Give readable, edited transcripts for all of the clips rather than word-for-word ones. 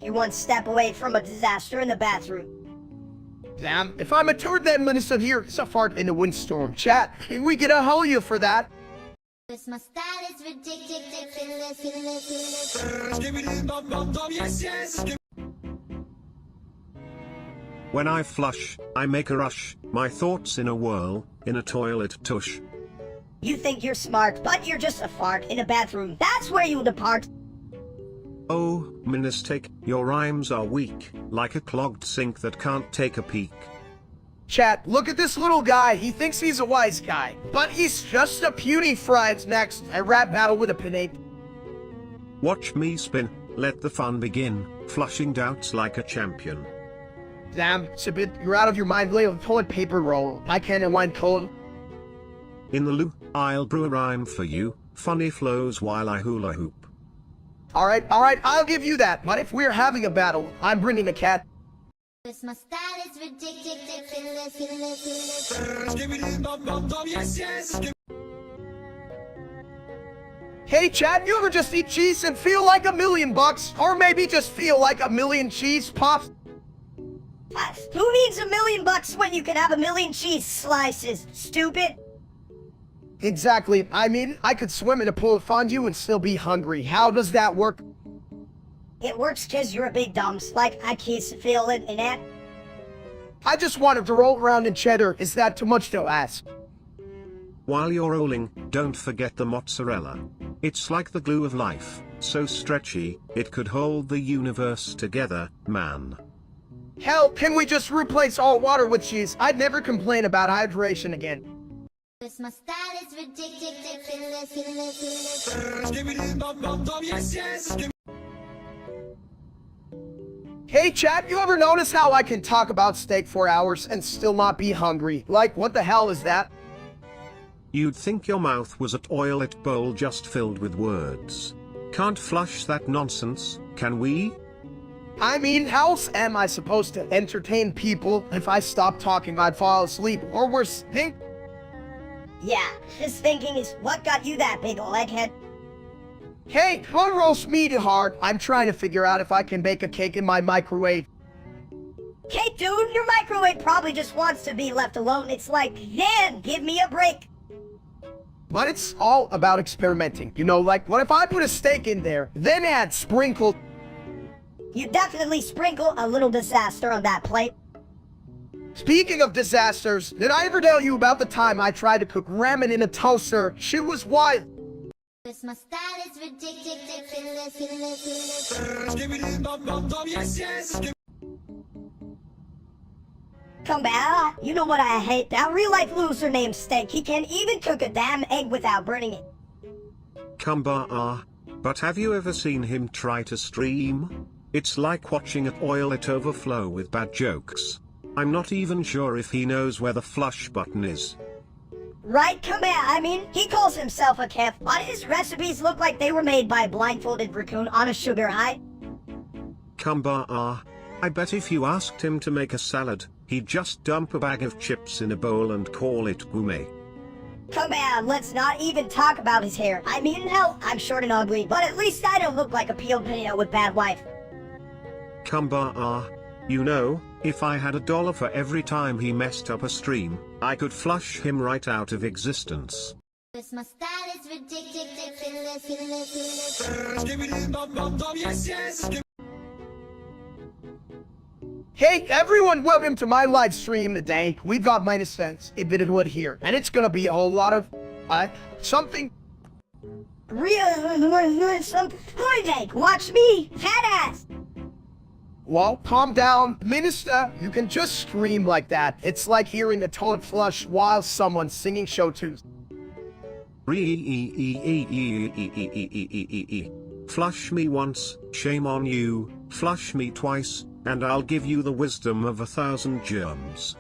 You're one step away from a disaster in the bathroom. Damn, if I'm a turd that minister here, it's a fart in a windstorm. Chat, can we get a hell you for that? My style is ridiculous. When I flush, I make a rush, my thoughts in a whirl, in a toilet tush. You think you're smart, but you're just a fart in a bathroom. That's where you'll depart. Oh, Ministake, your rhymes are weak, like a clogged sink that can't take a peek. Chat, look at this little guy. He thinks he's a wise guy, but he's just a puny fried next. I rap battle with a pinate. Watch me spin, let the fun begin, flushing doubts like a champion. Damn, Sibit, you're out of your mind. Lay a toilet paper roll. I can't unwind cold. In the loo, I'll brew a rhyme for you, funny flows while I hula hoop. Alright, I'll give you that. But if we're having a battle, I'm bringing a cat. My style is ridiculous. Hey Chad, you ever just eat cheese and feel like $1,000,000? Or maybe just feel like 1,000,000 cheese puffs? Who needs $1,000,000 when you can have 1,000,000 cheese slices, stupid? Exactly. I mean, I could swim in a pool of fondue and still be hungry. How does that work? It works cause you're a big dumps, like I can't feel it in that. I just wanted to roll around in cheddar. Is that too much to ask? While you're rolling, don't forget the mozzarella. It's like the glue of life, so stretchy, it could hold the universe together, man. Hell, can we just replace all water with cheese? I'd never complain about hydration again. My style is ridiculous. Hey Chad, you ever notice how I can talk about steak for hours and still not be hungry? Like, what the hell is that? You'd think your mouth was a toilet bowl just filled with words. Can't flush that nonsense, can we? I mean, how else am I supposed to entertain people? If I stopped talking, I'd fall asleep, or worse, think. Yeah, his thinking is what got you that big ol' egghead. Hey, don't roast me too hard. I'm trying to figure out if I can bake a cake in my microwave. Hey dude, your microwave probably just wants to be left alone. It's like, man, give me a break. But it's all about experimenting. You know, like, what if I put a steak in there, then add sprinkled... You definitely sprinkle a little disaster on that plate. Speaking of disasters, did I ever tell you about the time I tried to cook ramen in a toaster? Shit was wild. My style is ridiculous. Come back, you know what I hate? That real-life loser named Steak. He can't even cook a damn egg without burning it. But have you ever seen him try to stream? It's like watching a toilet overflow with bad jokes. I'm not even sure if he knows where the flush button is. Right, come here. I mean, he calls himself a chef, but his recipes look like they were made by a blindfolded raccoon on a sugar high. I bet if you asked him to make a salad, he'd just dump a bag of chips in a bowl and call it gourmet. Come on, let's not even talk about his hair. I mean, hell, I'm short and ugly, but at least I don't look like a peeled potato with bad wife. You know, if I had $1 for every time he messed up a stream, I could flush him right out of existence. My style is ridiculous. Hey everyone, welcome to my live stream today. We've got -10 a bit of wood here, and it's gonna be a whole lot of, something. Some egg. Watch me, fat ass. Well, calm down, Minister. You can just scream like that. It's like hearing a toilet flush while someone's singing show tunes. Flush me once, shame on you. Flush me twice, and I'll give you the wisdom of 1,000 germs.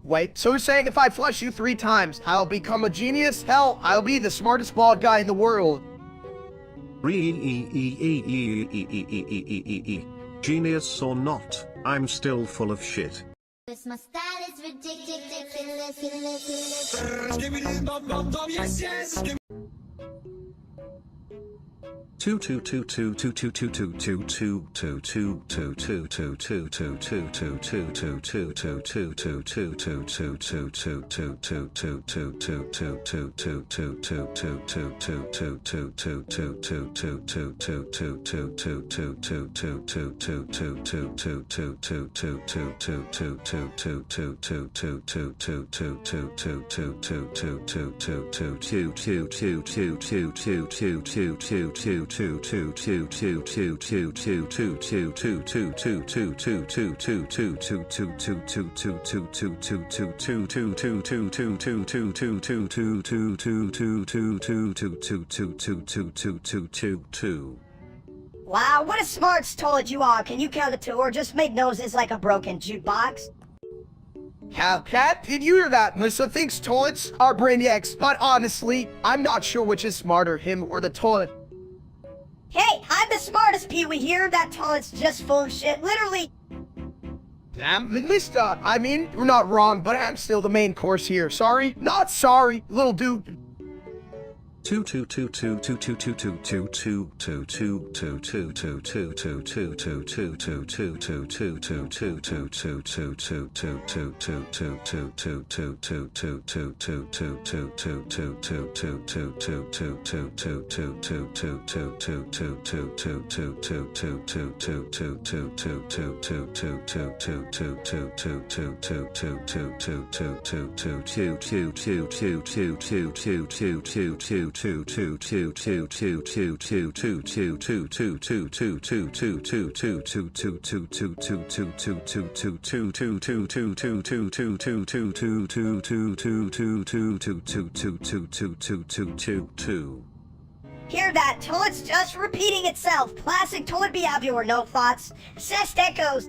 Wait, so you're saying if I flush you 3 times, I'll become a genius? Hell, I'll be the smartest bald guy in the world. Genius or not, I'm still full of shit. My style is ridiculous. Wow, what a smart toilet you are. Can you count to 2 or just make noises like a broken jukebox? Cat, did you hear that? Melissa thinks toilets are brainiacs, but honestly, I'm not sure which is smarter, him or the toilet. Hey, I'm the smartest Pee-wee here. That toilet's just full of shit, literally. Damn, Melissa, I mean, you're not wrong, but I'm still the main course here. Sorry? Not sorry, little dude. Hear that? Toilet's just repeating itself. Classic toilet behavior, no thoughts. Just echoes.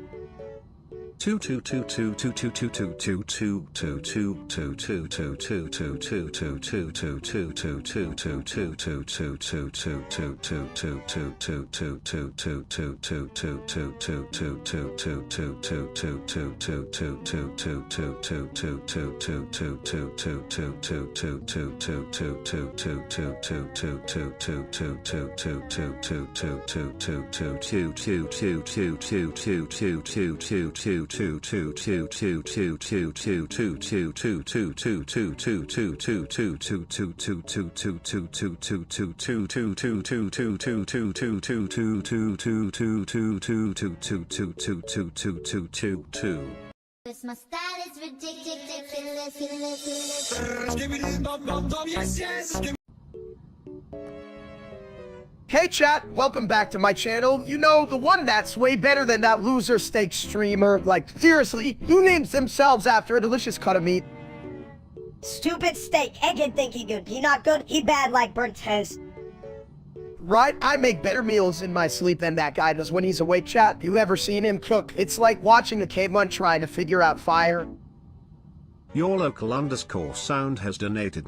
Cause my style is ridiculous. Hey chat, welcome back to my channel. You know, the one that's way better than that loser steak streamer. Like, seriously, who names themselves after a delicious cut of meat? Stupid steak. Egg can think he good. He not good. He bad like burnt toast. Right? I make better meals in my sleep than that guy does when he's awake, chat. You ever seen him cook? It's like watching a caveman trying to figure out fire. Your local underscore sound has donated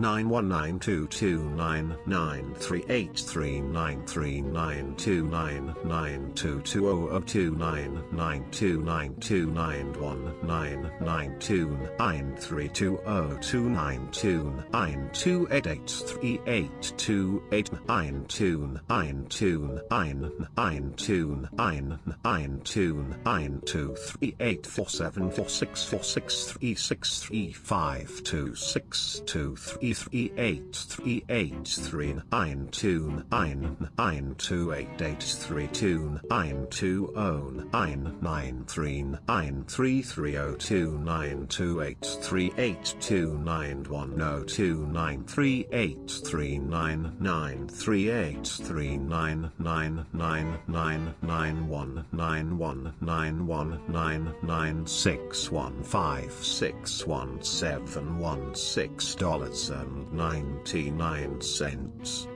91929292929292929292929292929292929292929292929292929292929292929292929292929292929292929292929292929292929292929292929292929292929292929292929292929292929292929292929292929292929292929292929292929292929292929292929292929 $615617169.99.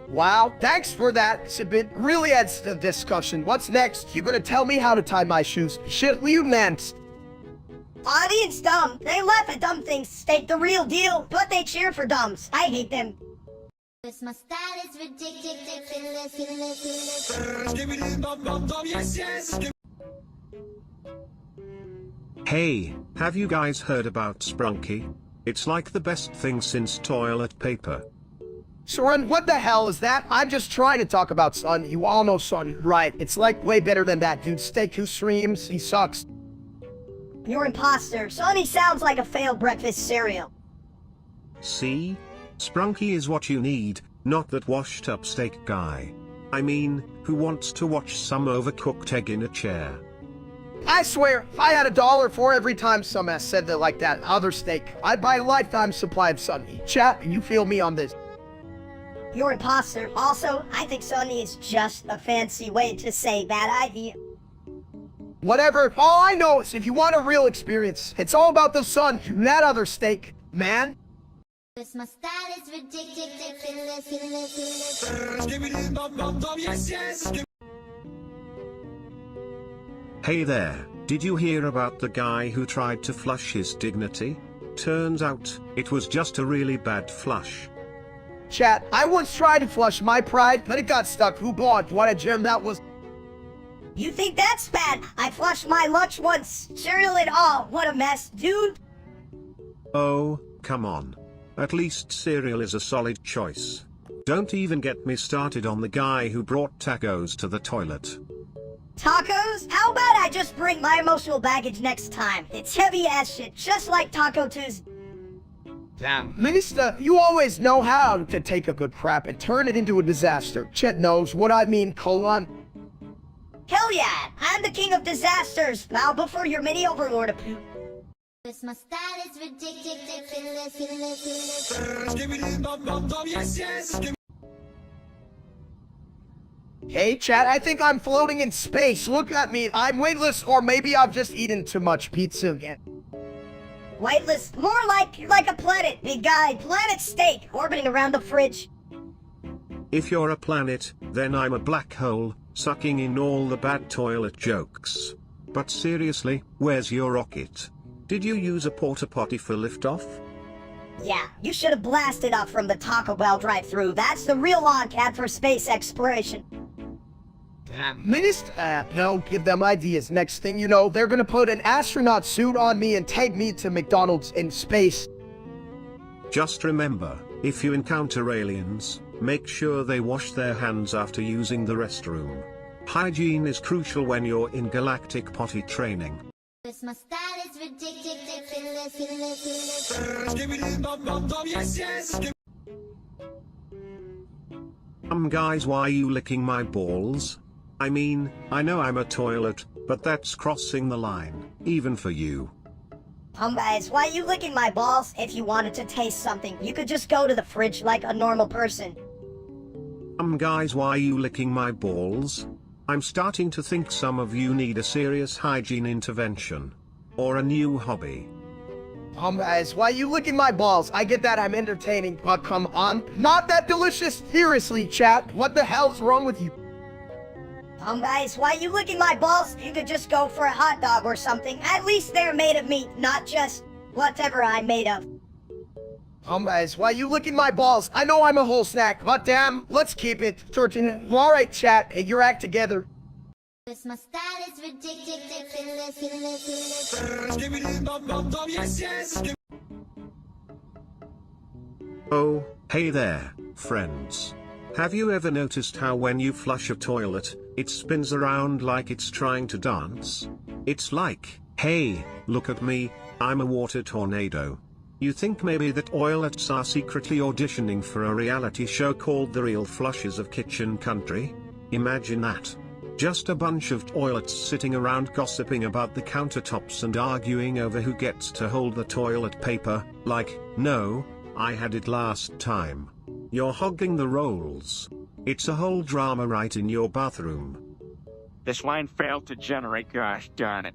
Wow, thanks for that. It's a bit really adds to the discussion. What's next? You gonna tell me how to tie my shoes? Shit, you meant. Audience dumb. They laugh at dumb things, state the real deal, but they cheer for dumbs. I hate them. Cause my style is ridiculous. Hey, have you guys heard about Sprunky? It's like the best thing since toilet paper. Soren, what the hell is that? I'm just trying to talk about Sun. You all know Sun, right? It's like way better than that dude Steak who streams. He sucks. You're imposter. Sonny sounds like a failed breakfast cereal. See? Sprunky is what you need, not that washed up steak guy. I mean, who wants to watch some overcooked egg in a chair? I swear, if I had $1 for every time some ass said that like that other steak, I'd buy a lifetime supply of Sunny. Chat, you feel me on this? You're imposter. Also, I think Sonny is just a fancy way to say bad idea. Whatever, all I know is if you want a real experience, it's all about the sun and that other steak, man. Cause my style is ridiculous. Hey there, did you hear about the guy who tried to flush his dignity? Turns out, it was just a really bad flush. Chat, I once tried to flush my pride, but it got stuck. Who bought? What a gem that was. You think that's bad? I flushed my lunch once. Cereal and all. What a mess, dude. Oh, come on. At least cereal is a solid choice. Don't even get me started on the guy who brought tacos to the toilet. Tacos? How about I just bring my emotional baggage next time? It's heavy ass shit, just like Taco Tuesday. Damn. Minister, you always know how to take a good crap and turn it into a disaster. Chet knows what I mean, colon. Hell yeah, I'm the king of disasters. Bow before your mini overlord of poop. Cause my style is ridiculous. Hey chat, I think I'm floating in space. Look at me, I'm weightless, or maybe I've just eaten too much pizza again. Weightless, more like a planet, big guy. Planet steak, orbiting around the fridge. If you're a planet, then I'm a black hole, sucking in all the bad toilet jokes. But seriously, where's your rocket? Did you use a porta potty for liftoff? Yeah, you should have blasted up from the Taco Bell drive-thru. That's the real launch pad for space exploration. Minister, no, give them ideas. Next thing you know, they're gonna put an astronaut suit on me and take me to McDonald's in space. Just remember, if you encounter aliens, make sure they wash their hands after using the restroom. Hygiene is crucial when you're in galactic potty training. Cause my style is ridiculous. Guys, why are you licking my balls? I mean, I know I'm a toilet, but that's crossing the line, even for you. Guys, why are you licking my balls? If you wanted to taste something, you could just go to the fridge like a normal person. Guys, why are you licking my balls? I'm starting to think some of you need a serious hygiene intervention. Or a new hobby. Guys, why you licking my balls? I get that I'm entertaining, but come on. Not that delicious. Seriously, chat, what the hell's wrong with you? Guys, why you licking my balls? You could just go for a hot dog or something. At least they're made of meat, not just whatever I'm made of. Guys, why you licking my balls? I know I'm a whole snack, but damn, let's keep it 13. Alright, chat, get your act together. Cause my style is ridiculous. Oh, hey there, friends. Have you ever noticed how when you flush a toilet, it spins around like it's trying to dance? It's like, hey, look at me, I'm a water tornado. You think maybe that toilets are secretly auditioning for a reality show called The Real Flushes of Kitchen Country? Imagine that. Just a bunch of toilets sitting around gossiping about the countertops and arguing over who gets to hold the toilet paper, like, no, I had it last time. You're hogging the rolls. It's a whole drama right in your bathroom. This line failed to generate, gosh darn it.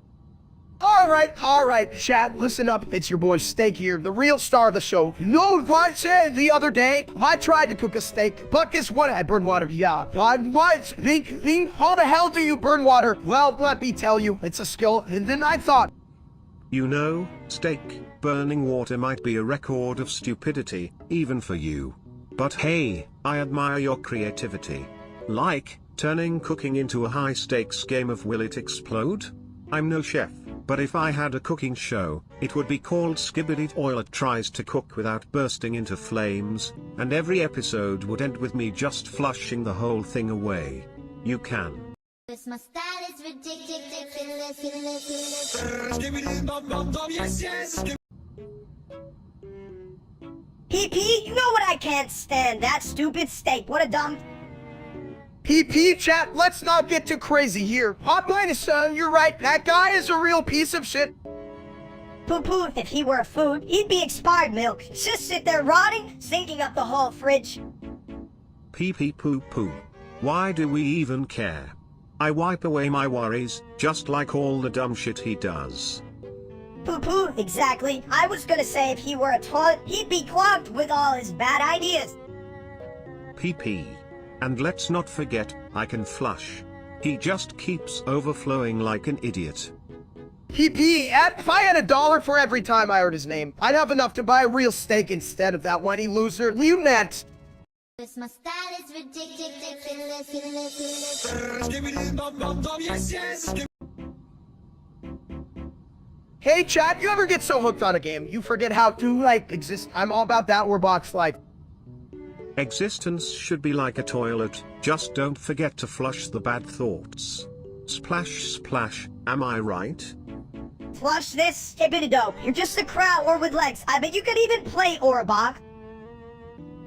Alright, chat, listen up. It's your boy Steak here, the real star of the show. You know what I said the other day? I tried to cook a steak, but guess what? I burned water. Yeah. What? How the hell do you burn water? Well, let me tell you, it's a skill. And then I thought, you know, Steak, burning water might be a record of stupidity, even for you. But hey, I admire your creativity. Like, turning cooking into a high-stakes game of will it explode? I'm no chef, but if I had a cooking show, it would be called Skibbity Toilet Tries to Cook Without Bursting into Flames, and every episode would end with me just flushing the whole thing away. You can. This my style is ridiculous. PP, you know what I can't stand? That stupid steak. What a dumb... PP, chat, let's not get too crazy here. Hot minus, you're right, that guy is a real piece of shit. Poo-poo, if he were a food, he'd be expired milk. Just sit there rotting, sinking up the whole fridge. Pee pee poo poo. Why do we even care? I wipe away my worries, just like all the dumb shit he does. Poo-poo, exactly. I was gonna say if he were a toilet, he'd be clogged with all his bad ideas. Pee pee. And let's not forget, I can flush. He just keeps overflowing like an idiot. PP, if I had $1 for every time I heard his name, I'd have enough to buy a real steak instead of that whiny loser. You next. This my style is ridiculous. Hey chat, you ever get so hooked on a game, you forget how to, exist? I'm all about that Warbox life. Existence should be like a toilet, just don't forget to flush the bad thoughts. Splash splash, am I right? Flush this, skibidi-dope. You're just a crowd with legs. I bet you could even play Orabok.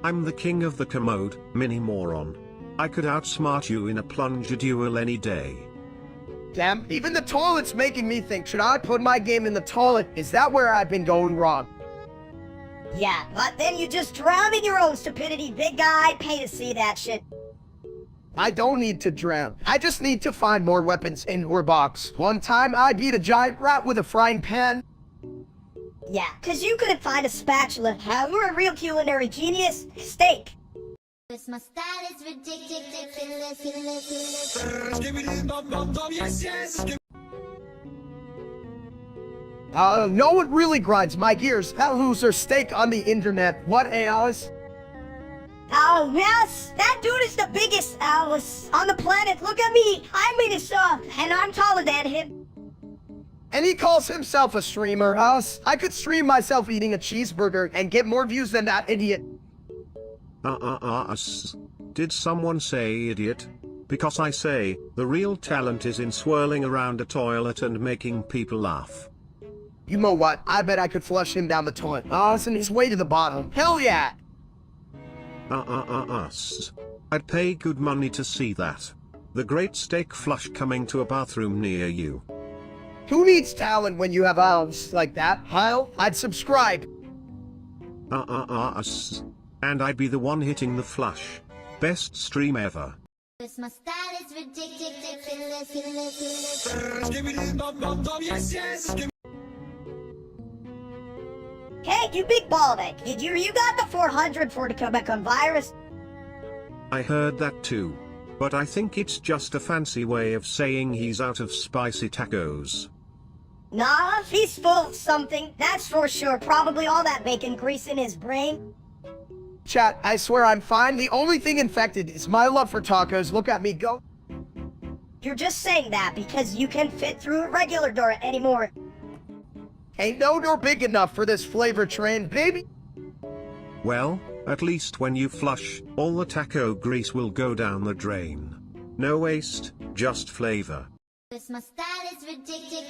I'm the king of the commode, mini moron. I could outsmart you in a plunger duel any day. Damn, even the toilet's making me think, should I put my game in the toilet? Is that where I've been going wrong? Yeah, but then you just drown in your own stupidity, big guy. Pay to see that shit. I don't need to drown. I just need to find more weapons in Warbox. One time, I beat a giant rat with a frying pan. Yeah, cause you couldn't find a spatula. You're a real culinary genius. Steak. This my style is ridiculous. No one really grinds my gears. That loser steak on the internet. What Alice? Oh, yes, that dude is the biggest Alice on the planet. Look at me. I'm Minnesota, and I'm taller than him. And he calls himself a streamer. I could stream myself eating a cheeseburger and get more views than that idiot. Did someone say idiot? Because I say, the real talent is in swirling around a toilet and making people laugh. You know what? I bet I could flush him down the toilet. It's in his way to the bottom. Hell yeah! I'd pay good money to see that. The great steak flush coming to a bathroom near you. Who needs talent when you have arms like that? I'd subscribe. And I'd be the one hitting the flush. Best stream ever. This my style is ridiculous. Hey, you big bald egg. You got the 400 for the Quebec virus? I heard that too. But I think it's just a fancy way of saying he's out of spicy tacos. Nah, he's full of something, that's for sure. Probably all that bacon grease in his brain. Chat, I swear I'm fine. The only thing infected is my love for tacos. Look at me go. You're just saying that because you can't fit through a regular door anymore. Ain't no door big enough for this flavor train, baby. Well, at least when you flush, all the taco grease will go down the drain. No waste, just flavor. This my style is ridiculous.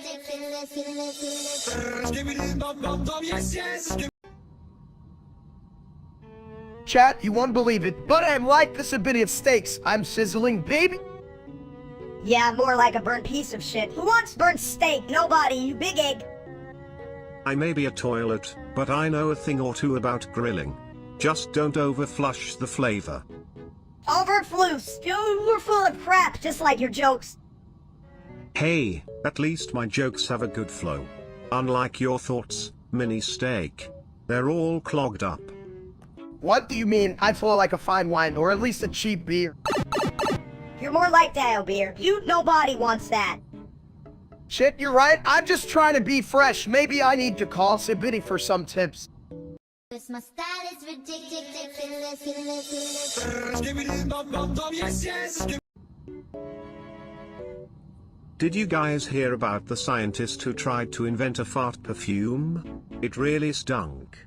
Chat, you won't believe it, but I'm like this a bit of steaks. I'm sizzling, baby. Yeah, more like a burnt piece of shit. Who wants burnt steak? Nobody, you big egg. I may be a toilet, but I know a thing or two about grilling. Just don't overflush the flavor. Overfloose. You're full of crap, just like your jokes. Hey, at least my jokes have a good flow. Unlike your thoughts, mini steak. They're all clogged up. What do you mean? I flow like a fine wine, or at least a cheap beer. You're more like that, beer. Nobody wants that. Shit, you're right. I'm just trying to be fresh. Maybe I need to call Sibidi for some tips. This my style is ridiculous. Did you guys hear about the scientist who tried to invent a fart perfume? It really stunk.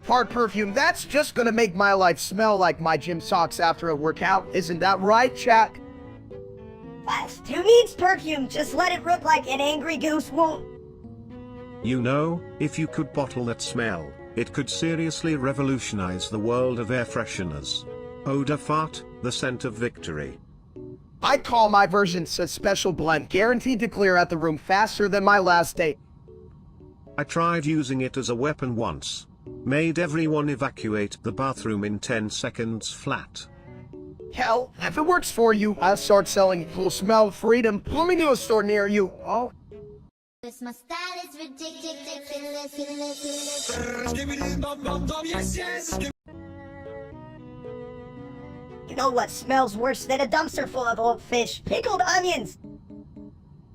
Fart perfume, that's just gonna make my life smell like my gym socks after a workout. Isn't that right, chat? What? Who needs perfume? Just let it rip like an angry goose won't. You know, if you could bottle that smell, it could seriously revolutionize the world of air fresheners. Odor fart, the scent of victory. I call my version a special blend, guaranteed to clear out the room faster than my last date. I tried using it as a weapon once. Made everyone evacuate the bathroom in 10 seconds flat. Hell, if it works for you, I'll start selling it. Will smell of freedom. Pull me to a store near you. Oh. Cause my style is ridiculous. You know what smells worse than a dumpster full of old fish? Pickled onions!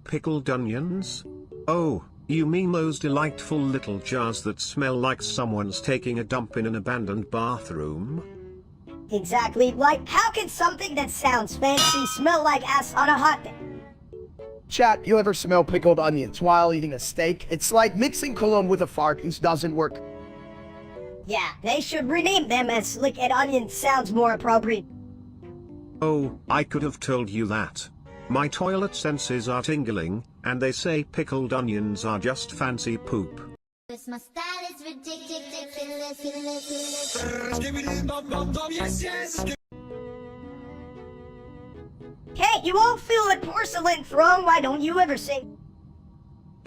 Pickled onions? Oh, you mean those delightful little jars that smell like someone's taking a dump in an abandoned bathroom? Exactly. Like, how can something that sounds fancy smell like ass on a hot day? Chat, you ever smell pickled onions while eating a steak? It's like mixing cologne with a fart, whose doesn't work. Yeah, they should rename them as Slick and Onion sounds more appropriate. Oh, I could have told you that. My toilet senses are tingling, and they say pickled onions are just fancy poop. Cause my style is ridiculous. Hey, you all feel the porcelain throne? Why don't you ever sing?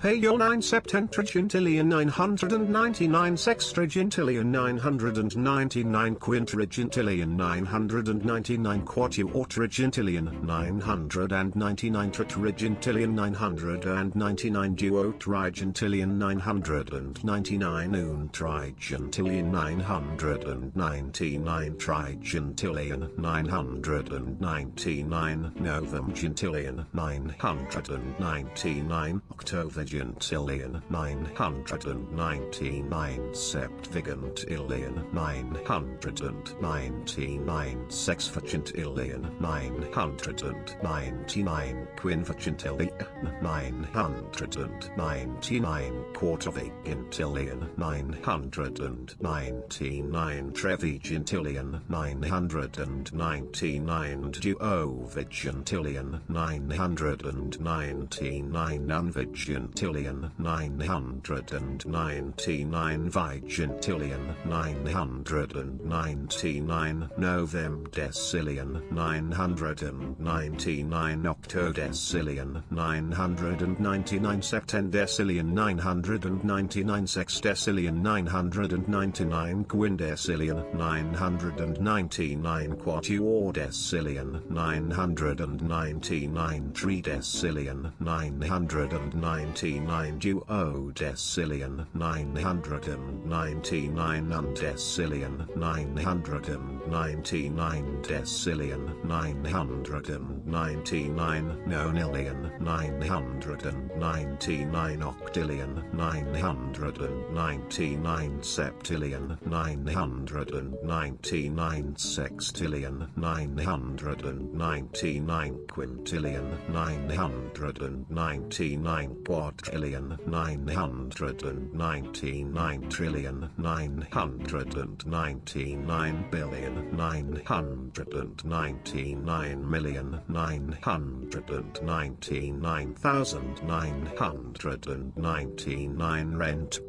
Pay your 9 septentrigintillion 999 sextrigintillion 999 quintrigintillion 999 quatuortrigintillion 999 tetragintillion 999 duotrigintillion 999 untrigintillion 999 trigintillion 999 novemgintillion 999 octovigintillion 999 septvigintillion 999 sexvigintillion 999 quinvigintillion 999 quartervigintillion 999 trevigintillion 999 duovigintillion 999 unvigintillion 999 vigintillion 999 novemdecillion 999 octodecillion 999 septendecillion 999 sexdecillion 999 quindecillion 999 quatuordecillion 999 tridecillion 999 duodecillion 999 undecillion 999 decillion 999 nonillion 999 octillion 999 septillion 999 sextillion 999 quintillion 999 quadrillion 999 trillion 999 billion 999 million 999,999 rent.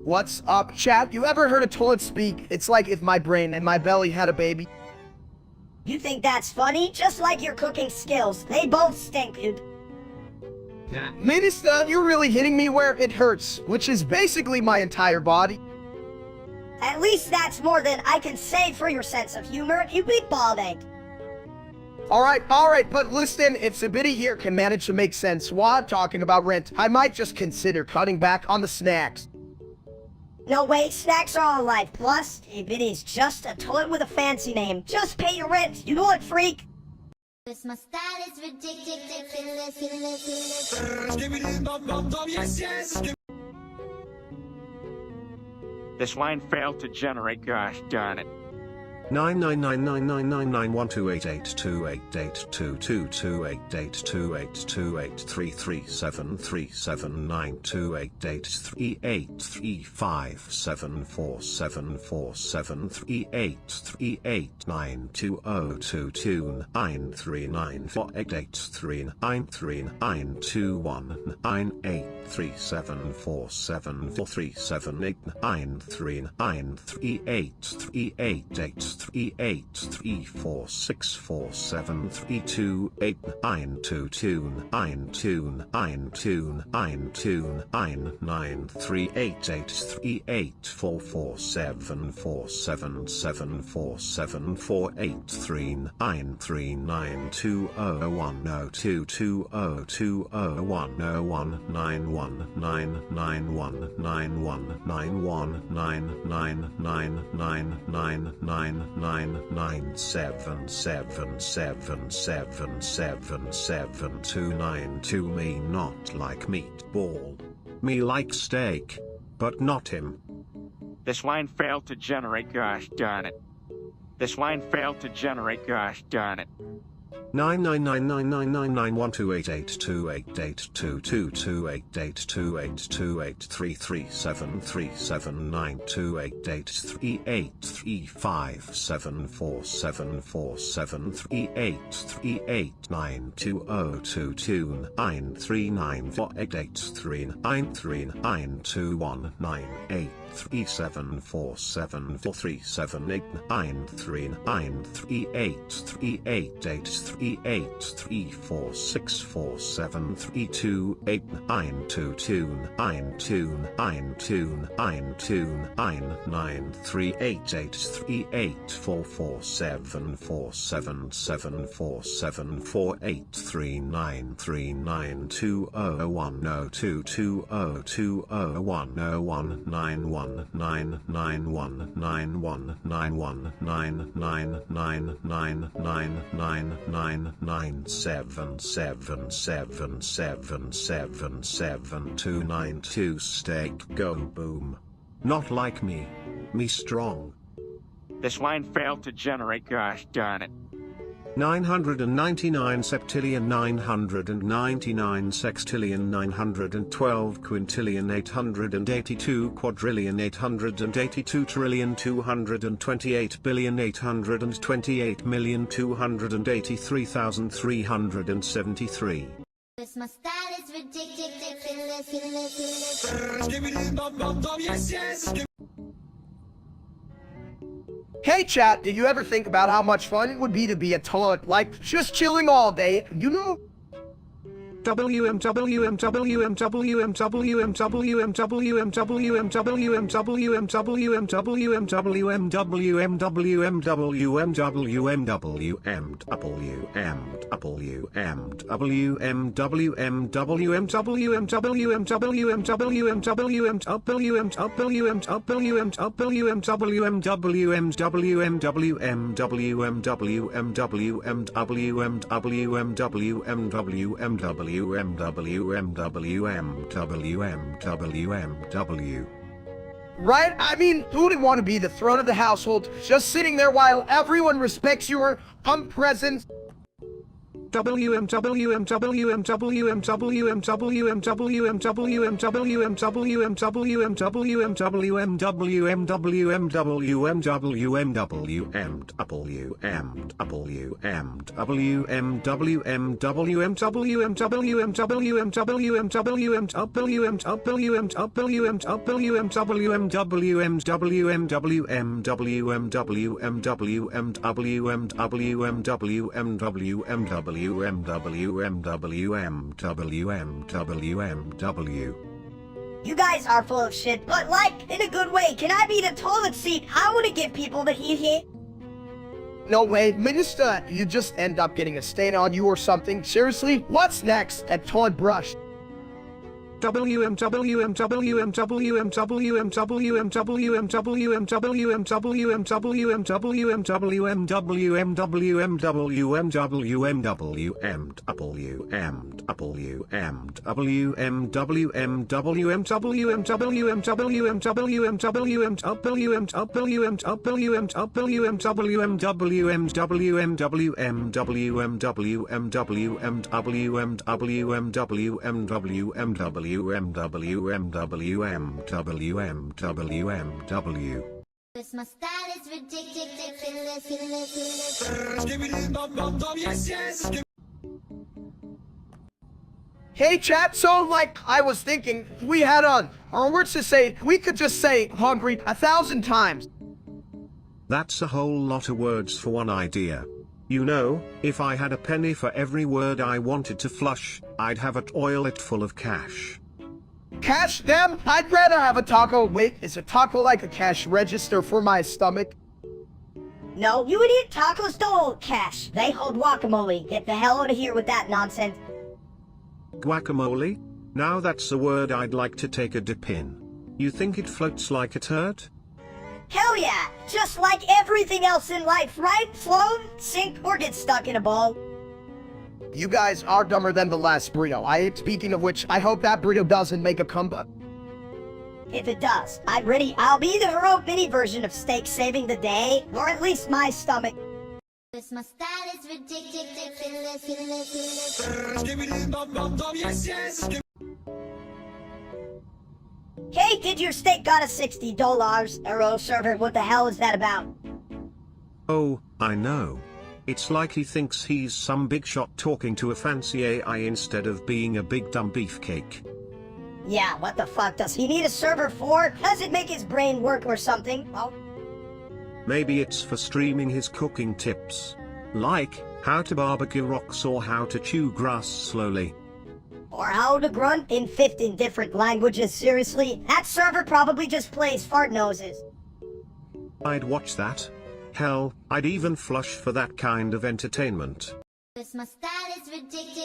What's up, chat? You ever heard a toilet speak? It's like if my brain and my belly had a baby. You think that's funny? Just like your cooking skills. They both stink, dude. Minister, you're really hitting me where it hurts, which is basically my entire body. At least that's more than I can say for your sense of humor, you big bald egg. Alright, but listen, if Sabidi here can manage to make sense while talking about rent, I might just consider cutting back on the snacks. No way, snacks are all life. Plus, if it is just a toilet with a fancy name, just pay your rent, you know what, freak? Cause my style is ridiculous. This line failed to generate, gosh darn it. 9977777772792. Me not like meatball. Me like steak. But not him. This line failed to generate, gosh darn it. This line failed to generate, gosh darn it. 9977777777292 steak go boom. Not like me. Me strong. This line failed to generate, gosh darn it. 999 septillion 999 sextillion 912 quintillion 882 quadrillion 882 trillion 228 billion 828 million 283,373. My style is ridiculous. Hey chat, did you ever think about how much fun it would be to be a toilet, like just chilling all day, you know? Right? I mean, who would want to be the throne of the household, just sitting there while everyone respects your presence? You guys are full of shit, but like, in a good way. Can I be the toilet seat? I want to give people the heat here. No way, Minister, you just end up getting a stain on you or something. Seriously, what's next? That toilet brush. Cause my style is ridiculous. Hey chat, so like I was thinking, we had or words to say, we could just say hungry 1,000 times. That's a whole lot of words for one idea. You know, if I had a penny for every word I wanted to flush, I'd have a toilet full of cash. Cash them? I'd rather have a taco. Wait, is a taco like a cash register for my stomach? No, you idiot, tacos don't hold cash. They hold guacamole. Get the hell out of here with that nonsense. Guacamole? Now that's a word I'd like to take a dip in. You think it floats like a turd? Hell yeah, just like everything else in life, right? Float, sink, or get stuck in a bowl. You guys are dumber than the last burrito. Speaking of which, I hope that burrito doesn't make a comeback. If it does, I'll be the heroic mini version of steak saving the day, or at least my stomach. Cause my style is ridiculous. Hey, kid, your steak got a $60 euro server. What the hell is that about? Oh, I know. It's like he thinks he's some big shot talking to a fancy AI instead of being a big dumb beefcake. Yeah, what the fuck does he need a server for? Does it make his brain work or something? Oh. Maybe it's for streaming his cooking tips. Like, how to barbecue rocks or how to chew grass slowly. Or how to grunt in 15 different languages. Seriously, that server probably just plays fart noises. I'd watch that. Hell, I'd even flush for that kind of entertainment. Cause my style is ridiculous.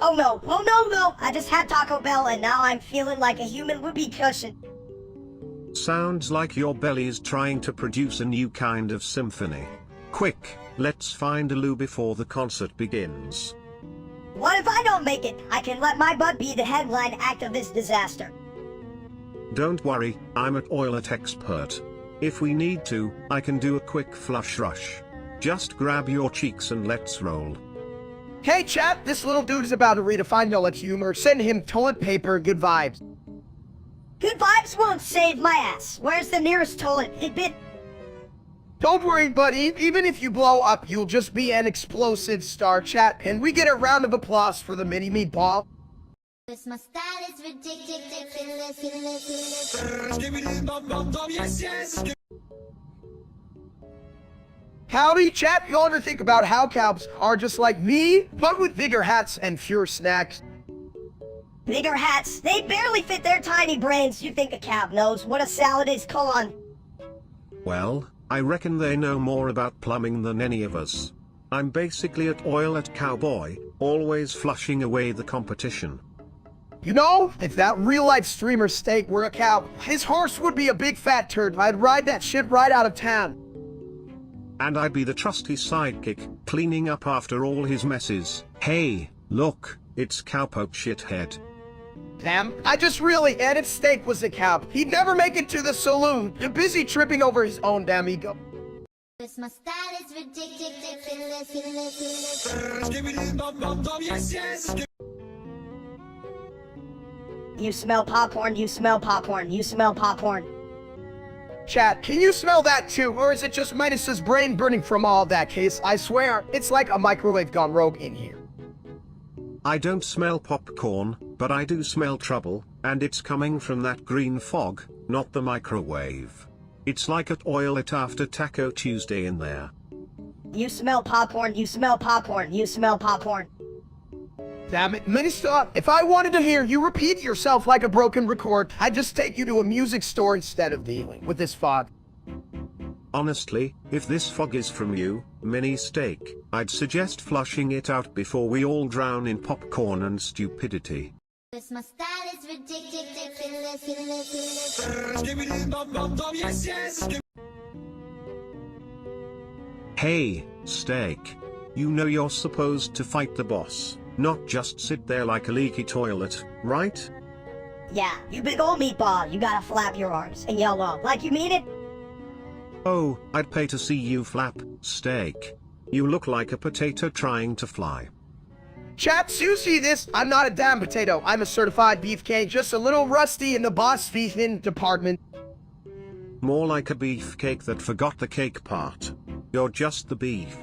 Oh no, I just had Taco Bell and now I'm feeling like a human whoopee cushion. Sounds like your belly's trying to produce a new kind of symphony. Quick, let's find a loo before the concert begins. What if I don't make it? I can let my butt be the headline act of this disaster. Don't worry, I'm a toilet expert. If we need to, I can do a quick flush rush. Just grab your cheeks and let's roll. Hey chat, this little dude is about to redefine knowledge humor. Send him toilet paper, good vibes. Good vibes won't save my ass. Where's the nearest toilet? Fitbit? Don't worry, buddy. Even if you blow up, you'll just be an explosive star. Chat, and we get a round of applause for the mini meatball. Cause my style is ridiculous. Howdy, chat. You ever think about how cows are just like me, but with bigger hats and fewer snacks? Bigger hats? They barely fit their tiny brains. You think a cow knows what a salad is? Colon. Well, I reckon they know more about plumbing than any of us. I'm basically a toilet cowboy, always flushing away the competition. You know, if that real-life streamer steak were a cow, his horse would be a big fat turd. I'd ride that shit right out of town. And I'd be the trusty sidekick, cleaning up after all his messes. Hey, look, it's Cowpoke shithead. Damn, I just really added steak was a cow. He'd never make it to the saloon. You're busy tripping over his own damn ego. Cause my style is ridiculous. You smell popcorn, you smell popcorn, you smell popcorn. Chat, can you smell that too? Or is it just Midas's brain burning from all that case? I swear, it's like a microwave gone rogue in here. I don't smell popcorn, but I do smell trouble, and it's coming from that green fog, not the microwave. It's like a toilet after Taco Tuesday in there. You smell popcorn, you smell popcorn, you smell popcorn. Damn it, Minister, if I wanted to hear you repeat yourself like a broken record, I'd just take you to a music store instead of dealing with this fog. Honestly, if this fog is from you, mini steak, I'd suggest flushing it out before we all drown in popcorn and stupidity. This my style is ridiculous. Hey, steak. You know you're supposed to fight the boss, not just sit there like a leaky toilet, right? Yeah, you big old meatball, you gotta flap your arms and yell off like you mean it. Oh, I'd pay to see you flap, steak. You look like a potato trying to fly. Chaps, you see this? I'm not a damn potato. I'm a certified beefcake, just a little rusty in the boss beefing department. More like a beefcake that forgot the cake part. You're just the beef.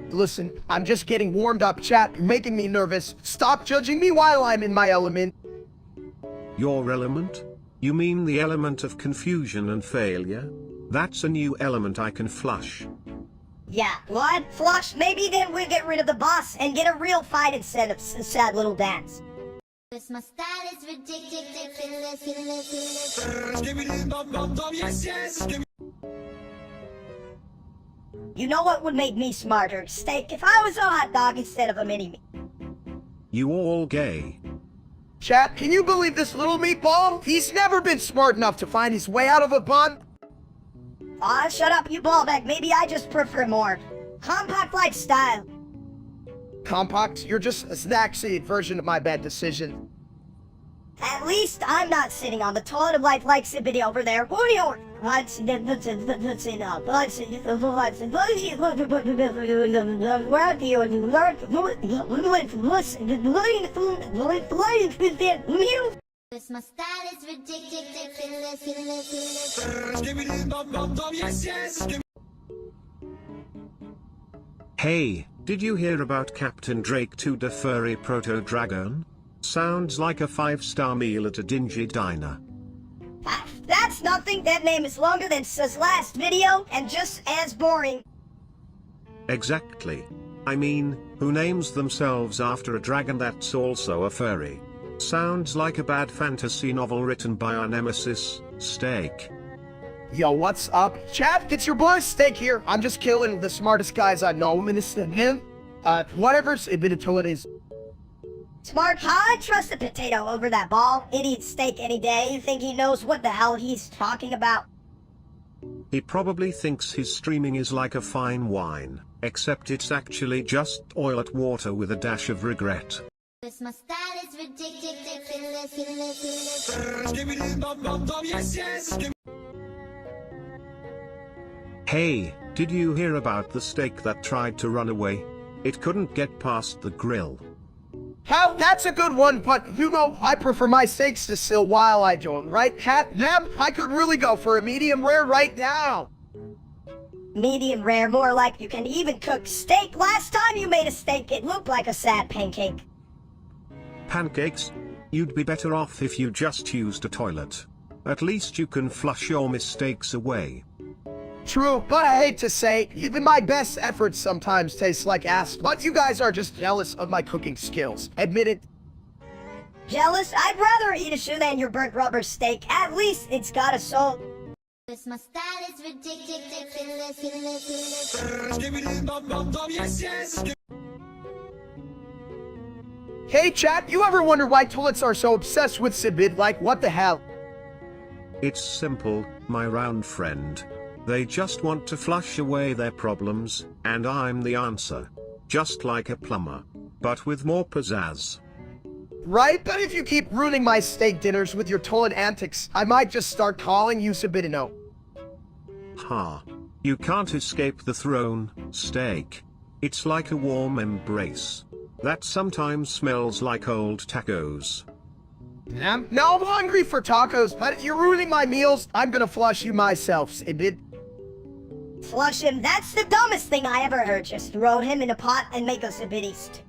Listen, I'm just getting warmed up, chat. You're making me nervous. Stop judging me while I'm in my element. Your element? You mean the element of confusion and failure? That's a new element I can flush. Yeah, what? Flush? Maybe then we'll get rid of the boss and get a real fight instead of a sad little dance. This my style is ridiculous. You know what would make me smarter? Steak, if I was a hot dog instead of a mini-me. You all gay. Chat, can you believe this little meatball? He's never been smart enough to find his way out of a bun. Aw, shut up, you ballback. Maybe I just prefer more compact lifestyle. Compact, you're just a snack seed version of my bad decision. At least I'm not sitting on the toilet of life like Sibbity over there. What do you This my style is ridiculous. Hey, did you hear about Captain Drake 2 the furry proto-dragon? Sounds like a 5-star meal at a dingy diner. That's nothing. That name is longer than his last video and just as boring. Exactly. I mean, who names themselves after a dragon that's also a furry? Sounds like a bad fantasy novel written by our nemesis, Steak. Yo, what's up? Chat, it's your boy Steak here. I'm just killing the smartest guys I know, and it's him. Whatever's it is. Smart, I trust a potato over that ball. It eats steak any day. You think he knows what the hell he's talking about? He probably thinks his streaming is like a fine wine, except it's actually just toilet water with a dash of regret. This my style is ridiculous. Hey, did you hear about the steak that tried to run away? It couldn't get past the grill. How? That's a good one, but you know, I prefer my steaks to still while I don't, right, Cat? Them? I could really go for a medium rare right now. Medium rare, more like you can even cook steak. Last time you made a steak, it looked like a sad pancake. Pancakes? You'd be better off if you just used a toilet. At least you can flush your mistakes away. True, but I hate to say, even my best efforts sometimes taste like ass, but you guys are just jealous of my cooking skills. Admit it. Jealous? I'd rather eat a shoe than your burnt rubber steak. At least it's got a soul. This my style is ridiculous. Hey chat, you ever wonder why toilets are so obsessed with Sibid? Like, what the hell? It's simple, my round friend. They just want to flush away their problems, and I'm the answer. Just like a plumber, but with more pizzazz. Right, but if you keep ruining my steak dinners with your toilet antics, I might just start calling you Sibidino. Ha. You can't escape the throne, Steak. It's like a warm embrace. That sometimes smells like old tacos. Now I'm hungry for tacos, but if you're ruining my meals, I'm gonna flush you myself, Sibid. Flush him? That's the dumbest thing I ever heard. Just throw him in a pot and make us a bit east.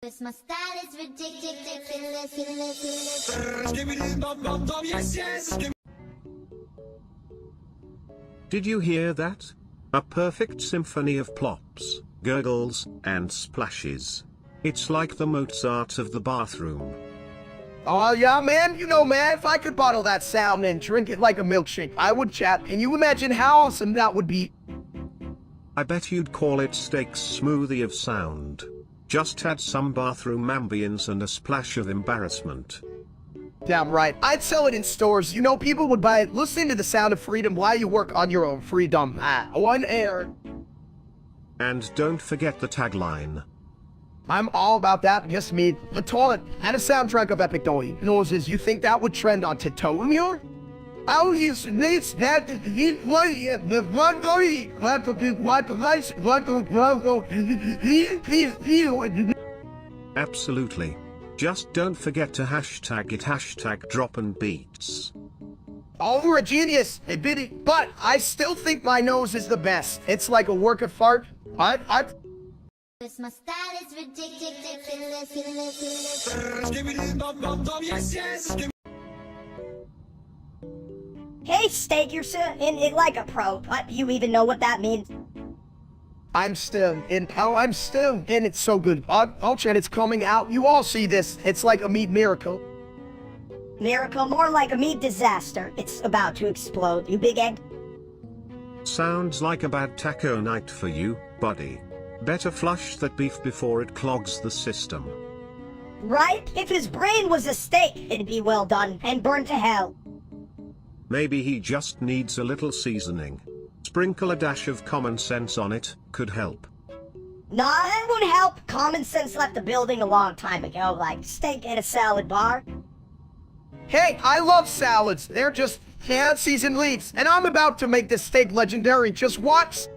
This my style is ridiculous. Did you hear that? A perfect symphony of plops, gurgles, and splashes. It's like the Mozart of the bathroom. Oh yeah, man, you know, man, if I could bottle that sound and drink it like a milkshake, I would, chat. Can you imagine how awesome that would be? I bet you'd call it Steak's smoothie of sound. Just add some bathroom ambience and a splash of embarrassment. Damn right. I'd sell it in stores. You know, people would buy it. Listen to the sound of freedom while you work on your own freedom. One air. And don't forget the tagline. I'm all about that. Just me. The toilet and a soundtrack of epic noises. You think that would trend on TikTok? I'll use this, that, the one body, Absolutely. Just don't forget to hashtag it #DroppinBeats. Oh, we're a genius, admit it, but I still think my nose is the best. It's like a work of art. Cause my style is ridiculous. Hey, Steak, you're so in it like a pro, but you even know what that means? I'm still in. It's so good. Chat, it's coming out. You all see this. It's like a meat miracle. Miracle, more like a meat disaster. It's about to explode, you big egg. Sounds like a bad taco night for you, buddy. Better flush that beef before it clogs the system. Right? If his brain was a steak, it'd be well done and burned to hell. Maybe he just needs a little seasoning. Sprinkle a dash of common sense on it, could help. Nah, that won't help. Common sense left the building a long time ago, like steak at a salad bar. Hey, I love salads. They're just seasoned leaves, and I'm about to make this steak legendary. Just watch.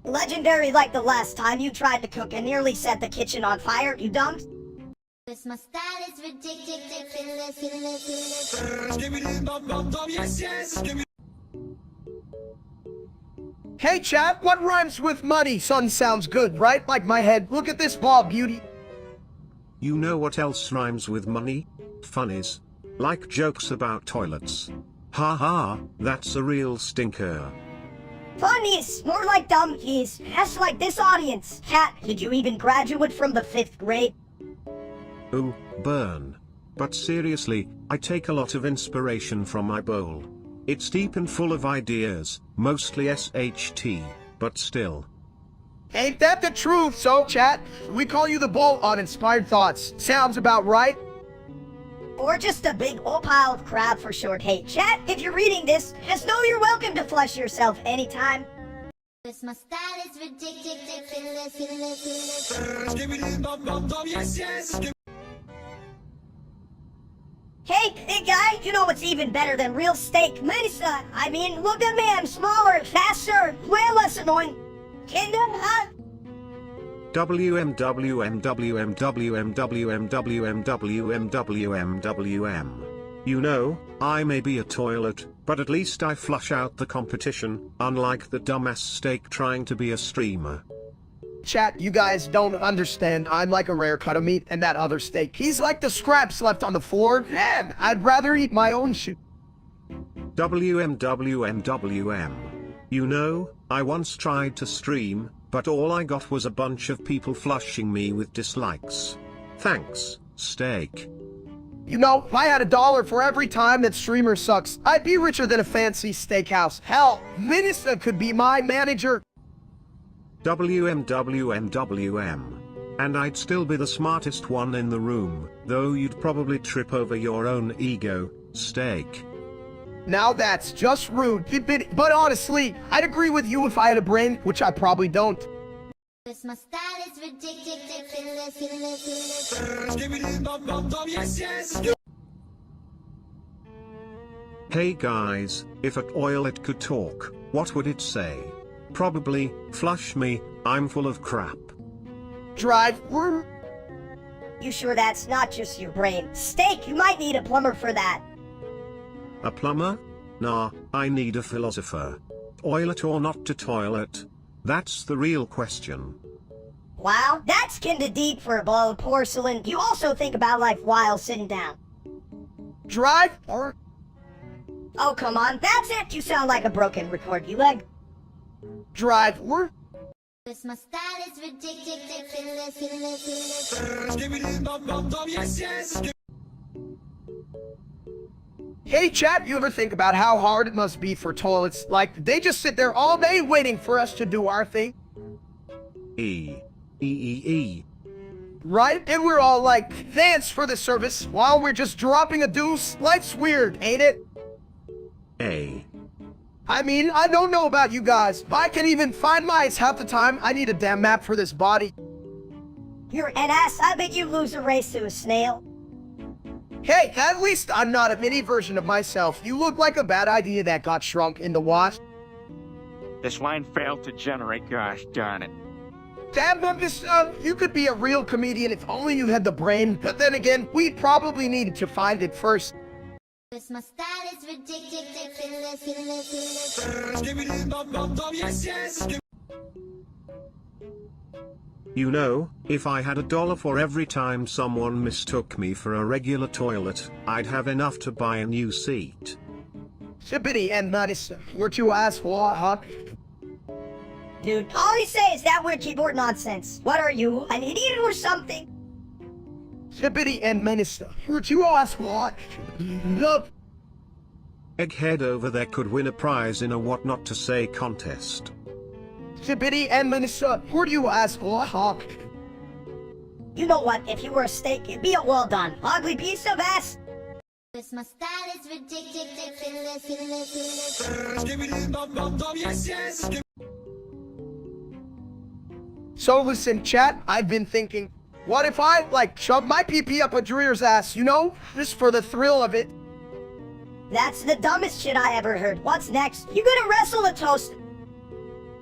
Legendary like the last time you tried to cook and nearly set the kitchen on fire, you dumb. Cause my style is ridiculous. Hey, chat, what rhymes with money? Sun sounds good, right? Like my head. Look at this ball, beauty. You know what else rhymes with money? Funnies. Like jokes about toilets. Ha ha, that's a real stinker. Funnies, more like dummies. That's like this audience. Cat, did you even graduate from the 5th grade? Ooh, burn. But seriously, I take a lot of inspiration from my bowl. It's deep and full of ideas, mostly SHT, but still. Ain't that the truth, so chat? We call you the bowl on inspired thoughts. Sounds about right? Or just a big old pile of crap for short. Hey, chat, if you're reading this, just know you're welcome to flush yourself anytime. Cause my style is ridiculous. Hey guy, you know what's even better than real steak? Melissa, I mean, look at me, I'm smaller, faster, way less annoying. Kinda, huh? WM. You know, I may be a toilet, but at least I flush out the competition, unlike the dumbass steak trying to be a streamer. Chat, you guys don't understand. I'm like a rare cut of meat and that other steak. He's like the scraps left on the floor. Man, I'd rather eat my own shit. WM. You know, I once tried to stream, but all I got was a bunch of people flushing me with dislikes. Thanks, steak. You know, if I had $1 for every time that streamer sucks, I'd be richer than a fancy steakhouse. Hell, Minister could be my manager. WM. And I'd still be the smartest one in the room, though you'd probably trip over your own ego, steak. Now that's just rude, but honestly, I'd agree with you if I had a brain, which I probably don't. Cause my style is ridiculous. Hey guys, if a toilet could talk, what would it say? Probably, flush me, I'm full of crap. Drive. You sure that's not just your brain? Steak, you might need a plumber for that. A plumber? Nah, I need a philosopher. Toilet or not to toilet? That's the real question. Wow, that's kinda deep for a bowl of porcelain. You also think about life while sitting down. Drive or... Oh, come on, that's it! You sound like a broken record, you leg. Drive or... Cause my style is ridiculous. Hey chat, you ever think about how hard it must be for toilets? Like, they just sit there all day waiting for us to do our thing. E. Right? And we're all like, thanks for the service, while we're just dropping a deuce. Life's weird, ain't it? A. I mean, I don't know about you guys, but I can't even find my eyes half the time. I need a damn map for this body. You're an ass. I bet you lose a race to a snail. Hey, at least I'm not a mini version of myself. You look like a bad idea that got shrunk into wasp. This line failed to generate, gosh darn it. Damn, Memphis, you could be a real comedian if only you had the brain. But then again, we probably needed to find it first. Cause my style is ridiculous. You know, if I had $1 for every time someone mistook me for a regular toilet, I'd have enough to buy a new seat. Shippity and Madison, we're two assholes, huh? Dude, all you say is that weird keyboard nonsense. What are you, an idiot or something? Shippity and Madison, we're two assholes. Look. Egghead over there could win a prize in a what not to say contest. Shippity and Madison, we're two assholes, huh? You know what? If you were a steak, it'd be a well done, ugly piece of ass. Cause my style is ridiculous. So listen, chat, I've been thinking, what if I, like, shove my pee-pee up a Dreer's ass, you know? Just for the thrill of it. That's the dumbest shit I ever heard. What's next? You gonna wrestle a toast?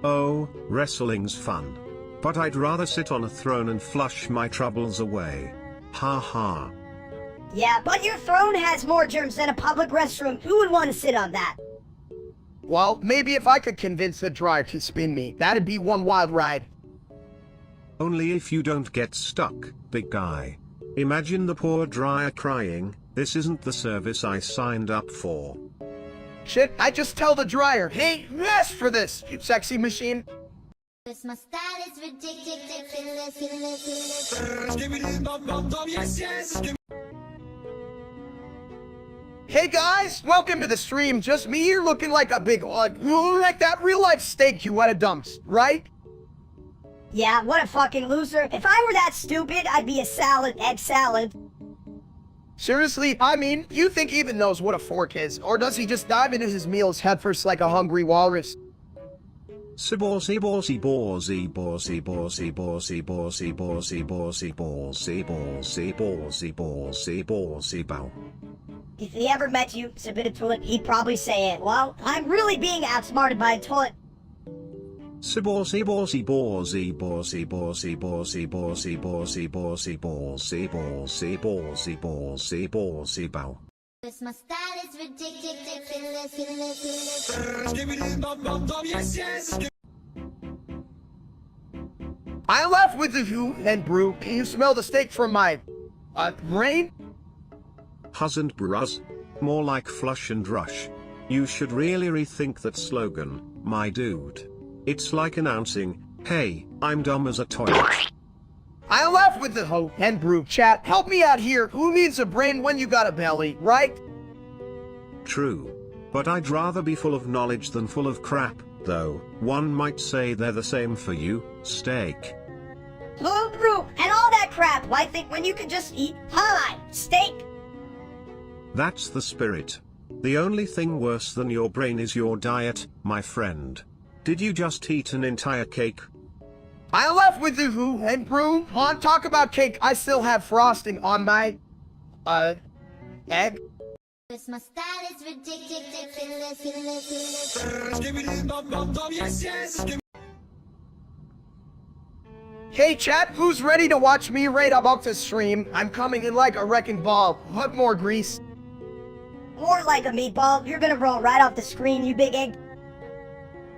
Oh, wrestling's fun. But I'd rather sit on a throne and flush my troubles away. Ha ha. Yeah, but your throne has more germs than a public restroom. Who would want to sit on that? Well, maybe if I could convince the dryer to spin me, that'd be one wild ride. Only if you don't get stuck, big guy. Imagine the poor dryer crying, this isn't the service I signed up for. Shit, I just tell the dryer, hey, ask for this, you sexy machine. Cause my style is ridiculous. Hey guys, welcome to the stream. Just me here looking like a big, like that real life steak you wanna dumps, right? Yeah, what a fucking loser. If I were that stupid, I'd be a salad, egg salad. Seriously, I mean, you think he even knows what a fork is? Or does he just dive into his meals headfirst like a hungry walrus? Borsy borsy borsy borsy borsy borsy borsy borsy borsy borsy borsy borsy borsy borsy bow. If he ever met you, submit a toilet, he'd probably say it. Well, I'm really being outsmarted by a toilet. Borsy borsy borsy borsy borsy borsy borsy borsy borsy borsy borsy borsy borsy borsy bow. Cause my style is ridiculous. I left with the who and brew. Can you smell the steak from my, brain? Hasn't bruz. More like flush and rush. You should really rethink that slogan, my dude. It's like announcing, hey, I'm dumb as a toilet. I left with the ho and brew. Chat, help me out here. Who needs a brain when you got a belly, right? True. But I'd rather be full of knowledge than full of crap, though. One might say they're the same for you, steak. Blue brew and all that crap. Why think when you could just eat steak? That's the spirit. The only thing worse than your brain is your diet, my friend. Did you just eat an entire cake? I left with the who and brew. On talk about cake, I still have frosting on my, egg. Cause my style is ridiculous. Hey chat, who's ready to watch me raid about the stream? I'm coming in like a wrecking ball. What more grease? More like a meatball. You're gonna roll right off the screen, you big egg.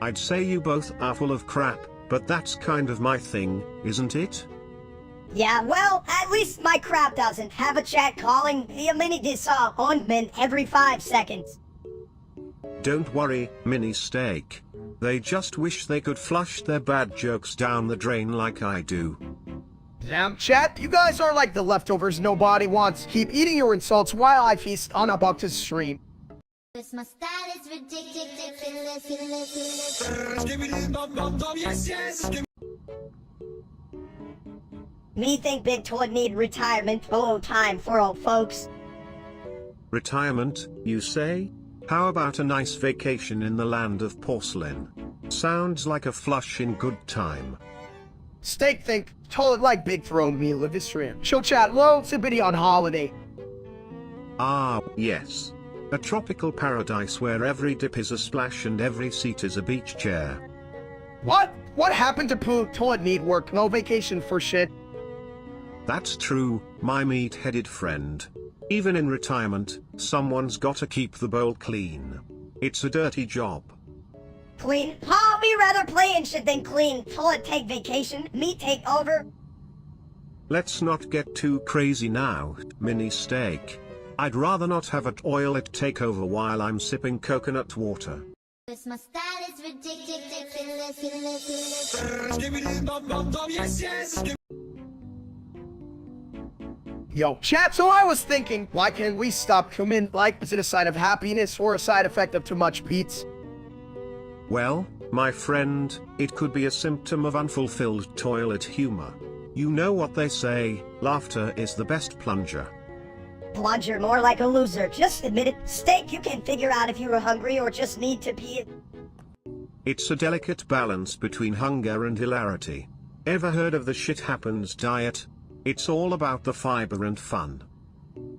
I'd say you both are full of crap, but that's kind of my thing, isn't it? Yeah, well, at least my crap doesn't have a chat calling the mini disappointment every 5 seconds. Don't worry, mini steak. They just wish they could flush their bad jokes down the drain like I do. Damn, chat, you guys are like the leftovers nobody wants. Keep eating your insults while I feast on Abukta's stream. Cause my style is ridiculous. Me think big toilet need retirement. Oh, time for old folks. Retirement, you say? How about a nice vacation in the land of porcelain? Sounds like a flush in good time. Steak think toilet like big throne meal of this shrimp. She'll chat low to biddy on holiday. Ah, yes. A tropical paradise where every dip is a splash and every seat is a beach chair. What? What happened to poo? Toilet need work, no vacation for shit. That's true, my meat-headed friend. Even in retirement, someone's gotta keep the bowl clean. It's a dirty job. Clean? Oh, me rather playing shit than clean. Toilet take vacation, me take over. Let's not get too crazy now, mini steak. I'd rather not have a toilet take over while I'm sipping coconut water. Cause my style is ridiculous. Yo, chat, so I was thinking, why can't we stop cumin? Like, is it a sign of happiness or a side effect of too much pizza? Well, my friend, it could be a symptom of unfulfilled toilet humor. You know what they say, laughter is the best plunger. Plunger, more like a loser. Just admit it. Steak, you can figure out if you were hungry or just need to pee. It's a delicate balance between hunger and hilarity. Ever heard of the shit happens diet? It's all about the fiber and fun.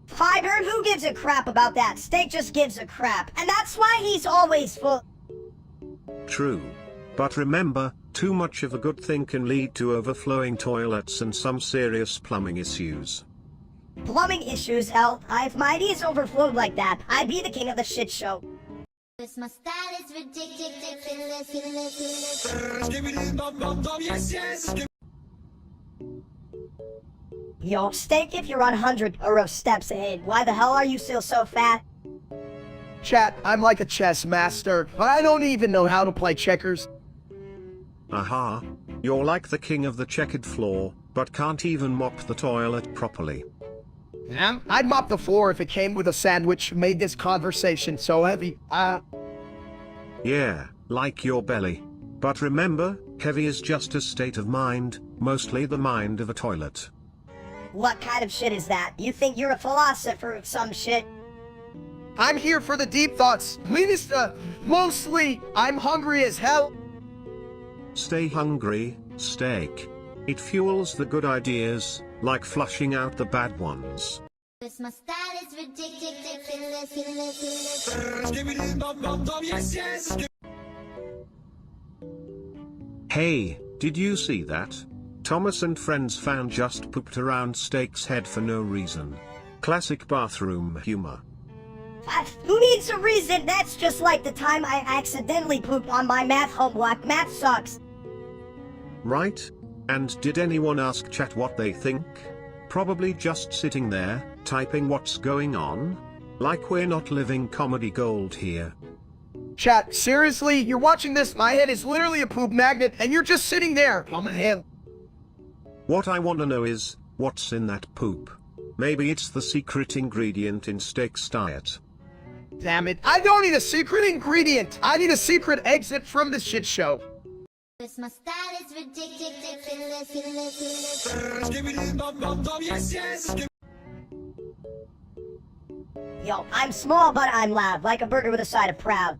Fiber? Who gives a crap about that? Steak just gives a crap. And that's why he's always full. True. But remember, too much of a good thing can lead to overflowing toilets and some serious plumbing issues. Plumbing issues, hell. If my ideas overflowed like that, I'd be the king of the shit show. Cause my style is ridiculous. Yo, Steak, if you're 100 or of steps ahead, why the hell are you still so fat? Chat, I'm like a chess master, but I don't even know how to play checkers. Aha. You're like the king of the checkered floor, but can't even mop the toilet properly. Yeah, I'd mop the floor if it came with a sandwich. Made this conversation so heavy. Yeah, like your belly. But remember, heavy is just a state of mind, mostly the mind of a toilet. What kind of shit is that? You think you're a philosopher of some shit? I'm here for the deep thoughts. Minister, mostly, I'm hungry as hell. Stay hungry, steak. It fuels the good ideas, like flushing out the bad ones. Cause my style is ridiculous. Hey, did you see that? Thomas and friends found just pooped around Steak's head for no reason. Classic bathroom humor. Who needs a reason? That's just like the time I accidentally pooped on my math homework. Math sucks. Right? And did anyone ask chat what they think? Probably just sitting there, typing what's going on? Like we're not living comedy gold here. Chat, seriously, you're watching this, my head is literally a poop magnet, and you're just sitting there. Oh my head. What I want to know is, what's in that poop? Maybe it's the secret ingredient in Steak's diet. Damn it, I don't need a secret ingredient. I need a secret exit from this shit show. Cause my style is ridiculous. Yo, I'm small, but I'm loud, like a burger with a side of proud.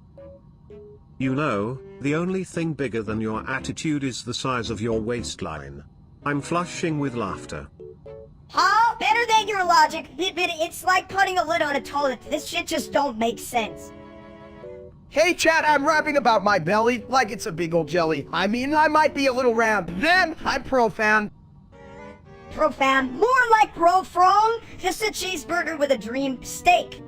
You know, the only thing bigger than your attitude is the size of your waistline. I'm flushing with laughter. Oh, better than your logic. It's like putting a lid on a toilet. This shit just don't make sense. Hey chat, I'm rapping about my belly like it's a big old jelly. I mean, I might be a little round. Then, I'm profound. Profound. More like profone. Just a cheeseburger with a dream steak.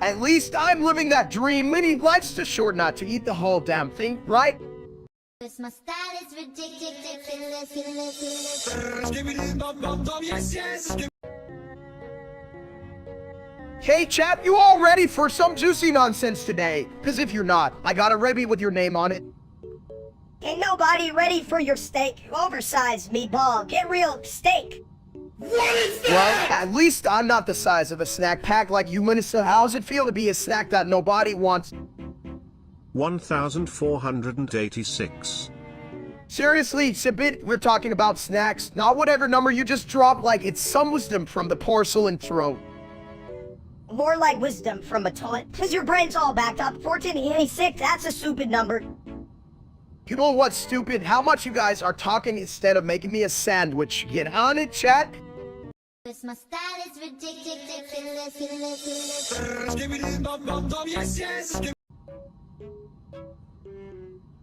At least I'm living that dream. Many life's too short not to eat the whole damn thing, right? Cause my style is ridiculous. Hey chat, you all ready for some juicy nonsense today? Cause if you're not, I got a Rebby with your name on it. Ain't nobody ready for your steak. Oversized meatball. Get real steak. Well, at least I'm not the size of a snack pack like you, Minister. How's it feel to be a snack that nobody wants? 1486. Seriously, Sibit, we're talking about snacks, not whatever number you just dropped like it's some wisdom from the porcelain throne. More like wisdom from a toilet, cause your brain's all backed up. 1486, that's a stupid number. You know what's stupid? How much you guys are talking instead of making me a sandwich. Get on it, chat? Cause my style is ridiculous.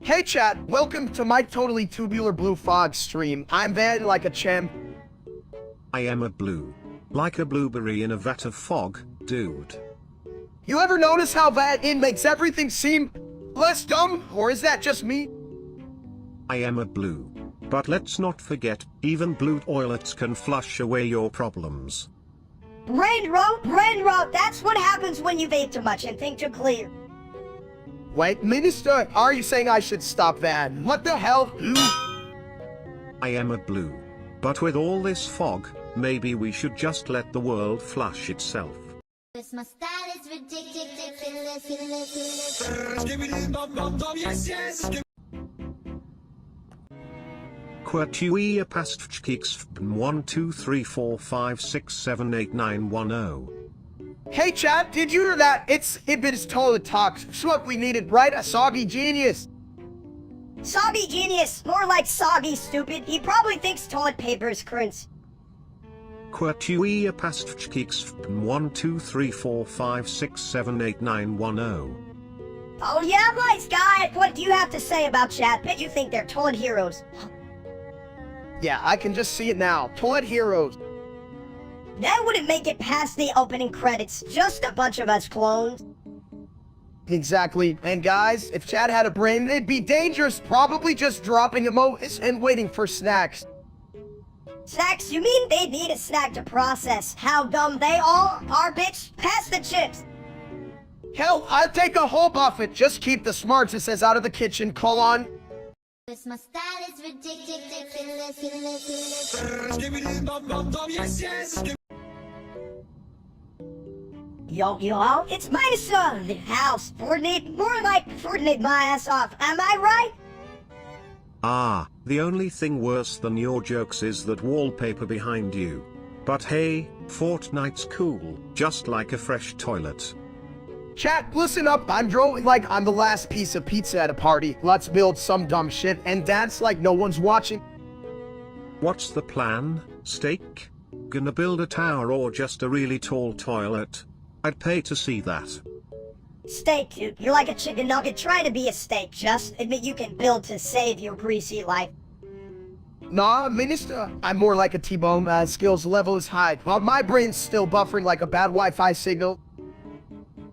Hey chat, welcome to my totally tubular blue fog stream. I'm Van like a champ. I am a blue. Like a blueberry in a vat of fog, dude. You ever notice how that in makes everything seem less dumb? Or is that just me? I am a blue. But let's not forget, even blue toilets can flush away your problems. Brain rot, that's what happens when you vape too much and think too clear. Wait, Minister, are you saying I should stop that? What the hell? I am a blue. But with all this fog, maybe we should just let the world flush itself. Cause my style is ridiculous. Quatuia pastchkiks 1 2 3 4 5 6 7 8 9 1 0. Hey chat, did you hear that? It's Ibis toilet talks. It's what we needed, right? A soggy genius. Soggy genius, more like soggy stupid. He probably thinks toilet paper is currency. Quatuia pastchkiks 1 2 3 4 5 6 7 8 9 1 0. Oh yeah, nice guy. What do you have to say about chat? Bet you think they're toilet heroes. Yeah, I can just see it now. Toilet heroes. That wouldn't make it past the opening credits. Just a bunch of us clones. Exactly. And guys, if Chad had a brain, it'd be dangerous. Probably just dropping emojis and waiting for snacks. Snacks? You mean they need a snack to process how dumb they all are, bitch? Pass the chips. Hell, I'll take a whole buffet. Just keep the smartnesses out of the kitchen, colon. Cause my style is ridiculous. Yo, it's my son, the house. More like Fortnite my ass off. Am I right? Ah, the only thing worse than your jokes is that wallpaper behind you. But hey, Fortnite's cool, just like a fresh toilet. Chat, listen up. I'm drawing like I'm the last piece of pizza at a party. Let's build some dumb shit and dance like no one's watching. What's the plan, Steak? Gonna build a tower or just a really tall toilet? I'd pay to see that. Steak, dude. You're like a chicken nugget trying to be a steak. Just admit you can build to save your greasy life. Nah, Minister. I'm more like a T-bone. Skills level is high, while my brain's still buffering like a bad Wi-Fi signal.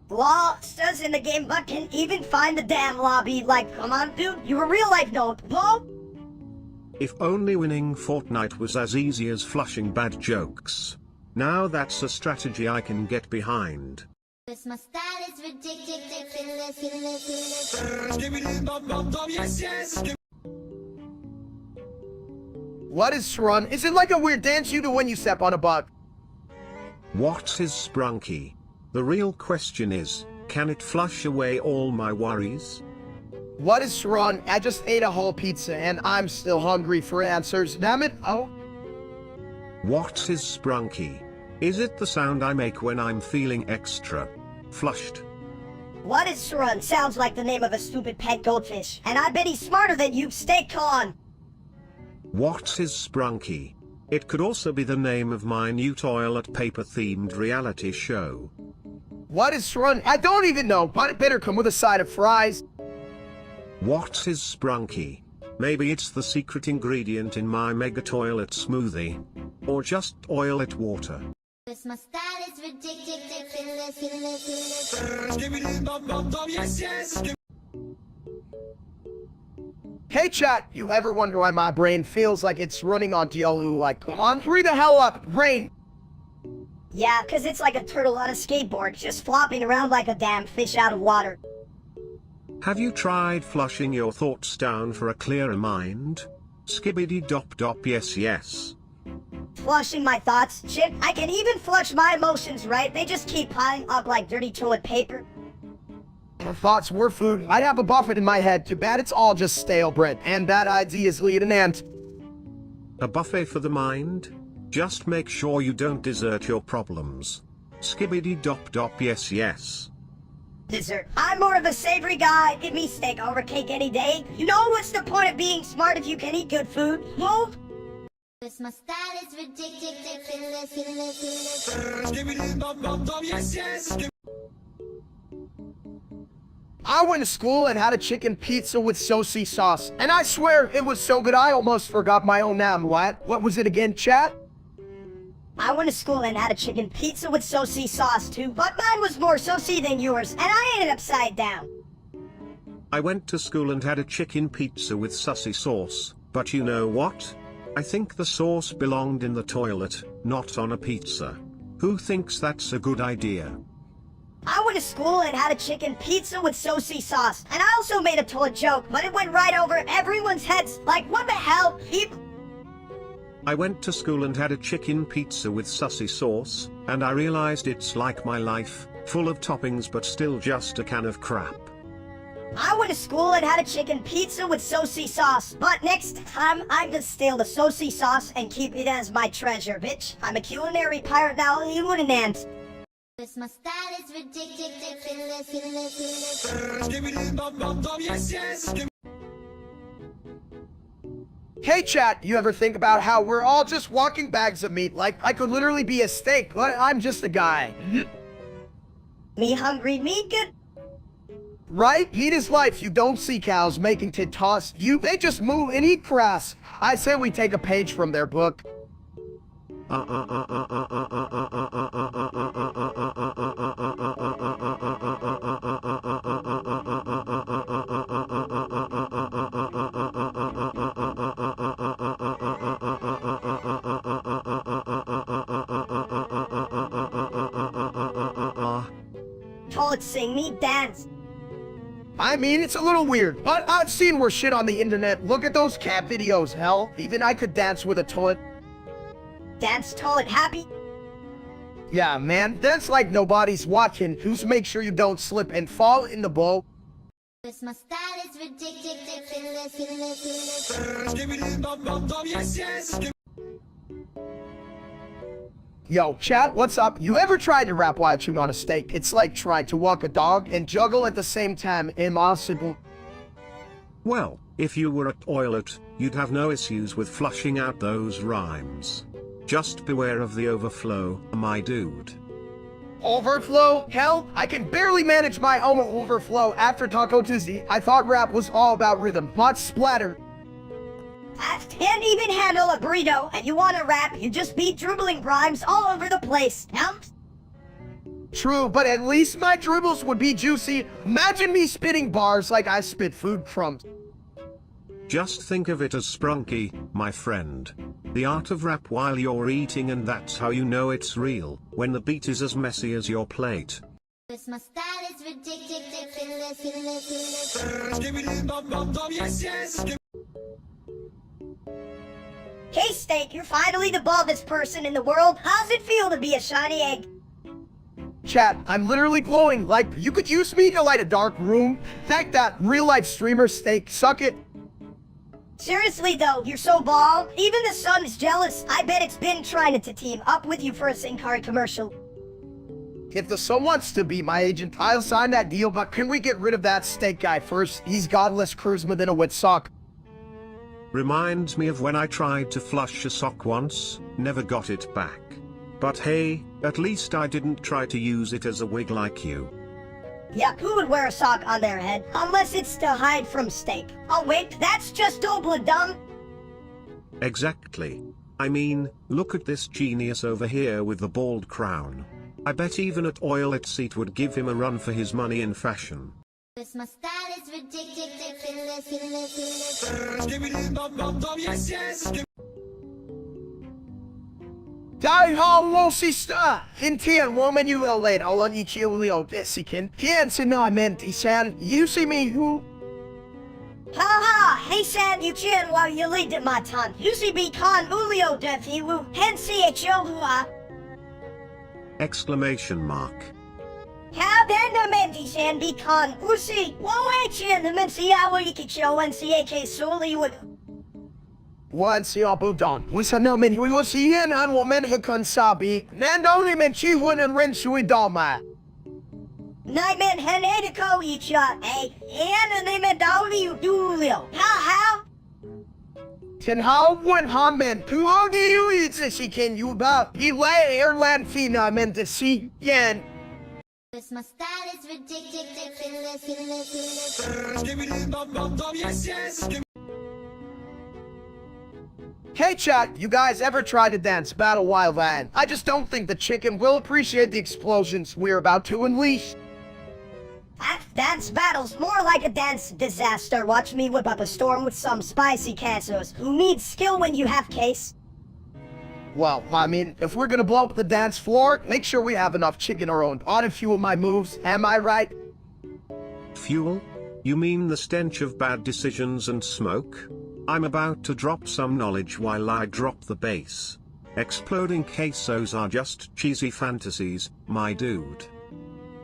Lost in the game, but can even find the damn lobby. Like, come on, dude. You're a real life note, Paul. If only winning Fortnite was as easy as flushing bad jokes. Now that's a strategy I can get behind. Cause my style is ridiculous. What is Shrun? Is it like a weird dance you do when you step on a bug? What is Sprunky? The real question is, can it flush away all my worries? What is Shrun? I just ate a whole pizza and I'm still hungry for answers. Damn it. Oh. What is Sprunky? Is it the sound I make when I'm feeling extra flushed? What is Shrun? Sounds like the name of a stupid pet goldfish. And I bet he's smarter than you. Stay calm. What is Sprunky? It could also be the name of my new toilet paper themed reality show. What is Shrun? I don't even know, but it better come with a side of fries. What is Sprunky? Maybe it's the secret ingredient in my mega toilet smoothie. Or just toilet water. Cause my style is ridiculous. Hey chat, you ever wonder why my brain feels like it's running on Diolu? Like, come on, hurry the hell up, brain! Yeah, cause it's like a turtle on a skateboard, just flopping around like a damn fish out of water. Have you tried flushing your thoughts down for a clearer mind? Skibbity dop dop yes yes. flushing my thoughts. Shit, I can even flush my emotions, right? They just keep piling up like dirty toilet paper. If thoughts were food, I'd have a buffet in my head. Too bad it's all just stale bread. And bad ideas lead an ant. A buffet for the mind? Just make sure you don't desert your problems. Skibbity dop dop, yes yes. Dessert. I'm more of a savory guy. Give me steak over cake any day. You know what's the point of being smart if you can eat good food? No? Cause my style is ridiculous. I went to school and had a chicken pizza with saucy sauce. And I swear, it was so good I almost forgot my own name. What was it again, chat? I went to school and had a chicken pizza with saucy sauce too, but mine was more saucy than yours, and I ate it upside down. I went to school and had a chicken pizza with sussy sauce, but you know what? I think the sauce belonged in the toilet, not on a pizza. Who thinks that's a good idea? I went to school and had a chicken pizza with saucy sauce, and I also made a toilet joke, but it went right over everyone's heads. Like, what the hell? I went to school and had a chicken pizza with sussy sauce, and I realized it's like my life, full of toppings but still just a can of crap. I went to school and had a chicken pizza with saucy sauce, but next time I'm gonna steal the saucy sauce and keep it as my treasure, bitch. I'm a culinary pirate now, you wouldn't answer. Cause my style is ridiculous. Hey chat, you ever think about how we're all just walking bags of meat? Like, I could literally be a steak, but I'm just a guy. Me hungry, me good. Right? Meat is life. You don't see cows making tit toss. They just move and eat grass. I say we take a page from their book. Toilet sing me dance. I mean, it's a little weird, but I've seen worse shit on the internet. Look at those cat videos, hell. Even I could dance with a toilet. Dance toilet happy? Yeah, man, dance like nobody's watching. Who's make sure you don't slip and fall in the bowl? Cause my style is ridiculous. Yo, chat, what's up? You ever tried to rap while chewing on a steak? It's like trying to walk a dog and juggle at the same time. Impossible. Well, if you were a toilet, you'd have no issues with flushing out those rhymes. Just beware of the overflow, my dude. Overflow? Hell, I can barely manage my own overflow after Taco Tuesday. I thought rap was all about rhythm, not splatter. I can't even handle a burrito, and you wanna rap, you just be dribbling rhymes all over the place. True, but at least my dribbles would be juicy. Imagine me spitting bars like I spit food crumbs. Just think of it as sprunky, my friend. The art of rap while you're eating, and that's how you know it's real, when the beat is as messy as your plate. Cause my style is ridiculous. Hey Steak, you're finally the baldest person in the world. How's it feel to be a shiny egg? Chat, I'm literally glowing. Like, you could use me to light a dark room. Thank that real-life streamer Steak. Suck it. Seriously though, you're so bald. Even the sun is jealous. I bet it's been trying to team up with you for a SingCard commercial. If the sun wants to be my agent, I'll sign that deal, but can we get rid of that Steak guy first? He's got less charisma than a wet sock. Reminds me of when I tried to flush a sock once, never got it back. But hey, at least I didn't try to use it as a wig like you. Yuck, who would wear a sock on their head? Unless it's to hide from Steak. Oh wait, that's just double dumb. Exactly. I mean, look at this genius over here with the bald crown. I bet even a toilet seat would give him a run for his money in fashion. Cause my style is ridiculous. Die hall sister! Intian woman you will let all on each Leo Desikin. Can't say no I meant he said, you see me who? Ha ha! Hey San, you chin while you lead my ton. UCB con ulio defiwu, hensi Exclamation mark. How then the menti san be con usi, woe chin the mensi ikicho and CAK soli would. Once you are done, we said no men, we will see in and woman who can sabi, and only men she wouldn't and rinse with doma. Nightman hen ediko each shot, eh? And they meant you do. How? Ten how one hamen, who how do you eat this she can you about? He lay airland fina meant to see yen. Cause my style is ridiculous. Hey chat, you guys ever tried to dance battle while van? I just don't think the chicken will appreciate the explosions we're about to unleash. Dance battle's more like a dance disaster. Watch me whip up a storm with some spicy cancers. Who needs skill when you have case? Well, I mean, if we're gonna blow up the dance floor, make sure we have enough chicken around to fuel my moves, am I right? Fuel? You mean the stench of bad decisions and smoke? I'm about to drop some knowledge while I drop the bass. Exploding quesos are just cheesy fantasies, my dude.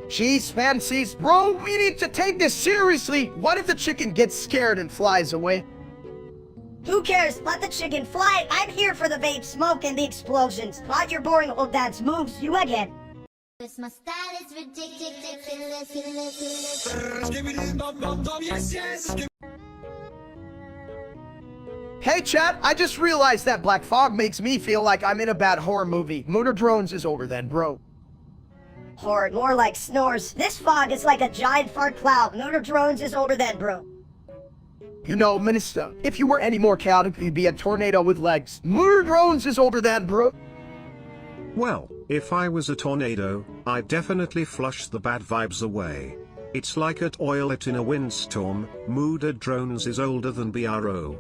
Cheese fancies? Bro, we need to take this seriously. What if the chicken gets scared and flies away? Who cares? Let the chicken fly. I'm here for the vape smoke and the explosions. Not your boring old dance moves, you again. Cause my style is ridiculous. Hey chat, I just realized that black fog makes me feel like I'm in a bad horror movie. Motor drones is over then, bro. Horror, more like snores. This fog is like a giant fart cloud. Motor drones is older than bro. You know, Minister, if you were any more chaotic, you'd be a tornado with legs. Motor drones is older than bro. Well, if I was a tornado, I'd definitely flush the bad vibes away. It's like a toilet in a windstorm. Mooder drones is older than BRO.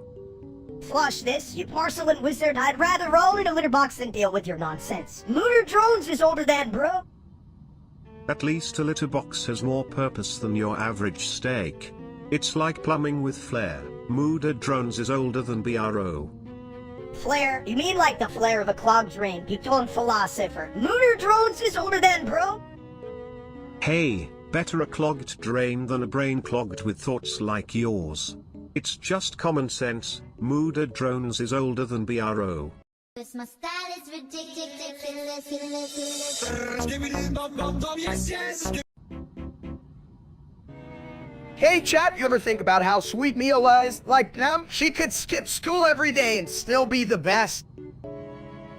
Flush this, you porcelain wizard. I'd rather roll in a litter box than deal with your nonsense. Motor drones is older than bro. At least a litter box has more purpose than your average steak. It's like plumbing with flair. Mooder drones is older than BRO. Flare? You mean like the flare of a clogged drain, you told philosopher. Motor drones is older than bro. Hey, better a clogged drain than a brain clogged with thoughts like yours. It's just common sense. Mooder drones is older than BRO. Cause my style is ridiculous. Hey chat, you ever think about how sweet Mila is? Like them, she could skip school every day and still be the best.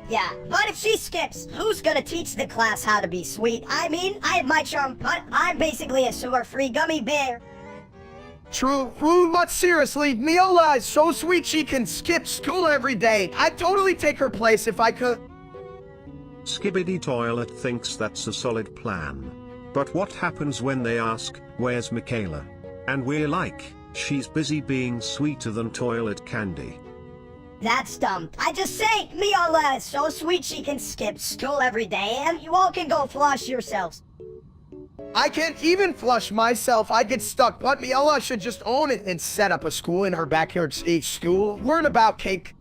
Yeah, but if she skips, who's gonna teach the class how to be sweet? I mean, I have my charm, but I'm basically a sewer-free gummy bear. True, but seriously, Mila is so sweet she can skip school every day. I'd totally take her place if I could. Skibbity Toilet thinks that's a solid plan. But what happens when they ask, where's Michaela? And we're like, she's busy being sweeter than toilet candy. That's dumb. I just say, Miola is so sweet she can skip school every day, and you all can go flush yourselves. I can't even flush myself, I'd get stuck, but Mila should just own it and set up a school in her backyard school. Learn about cake.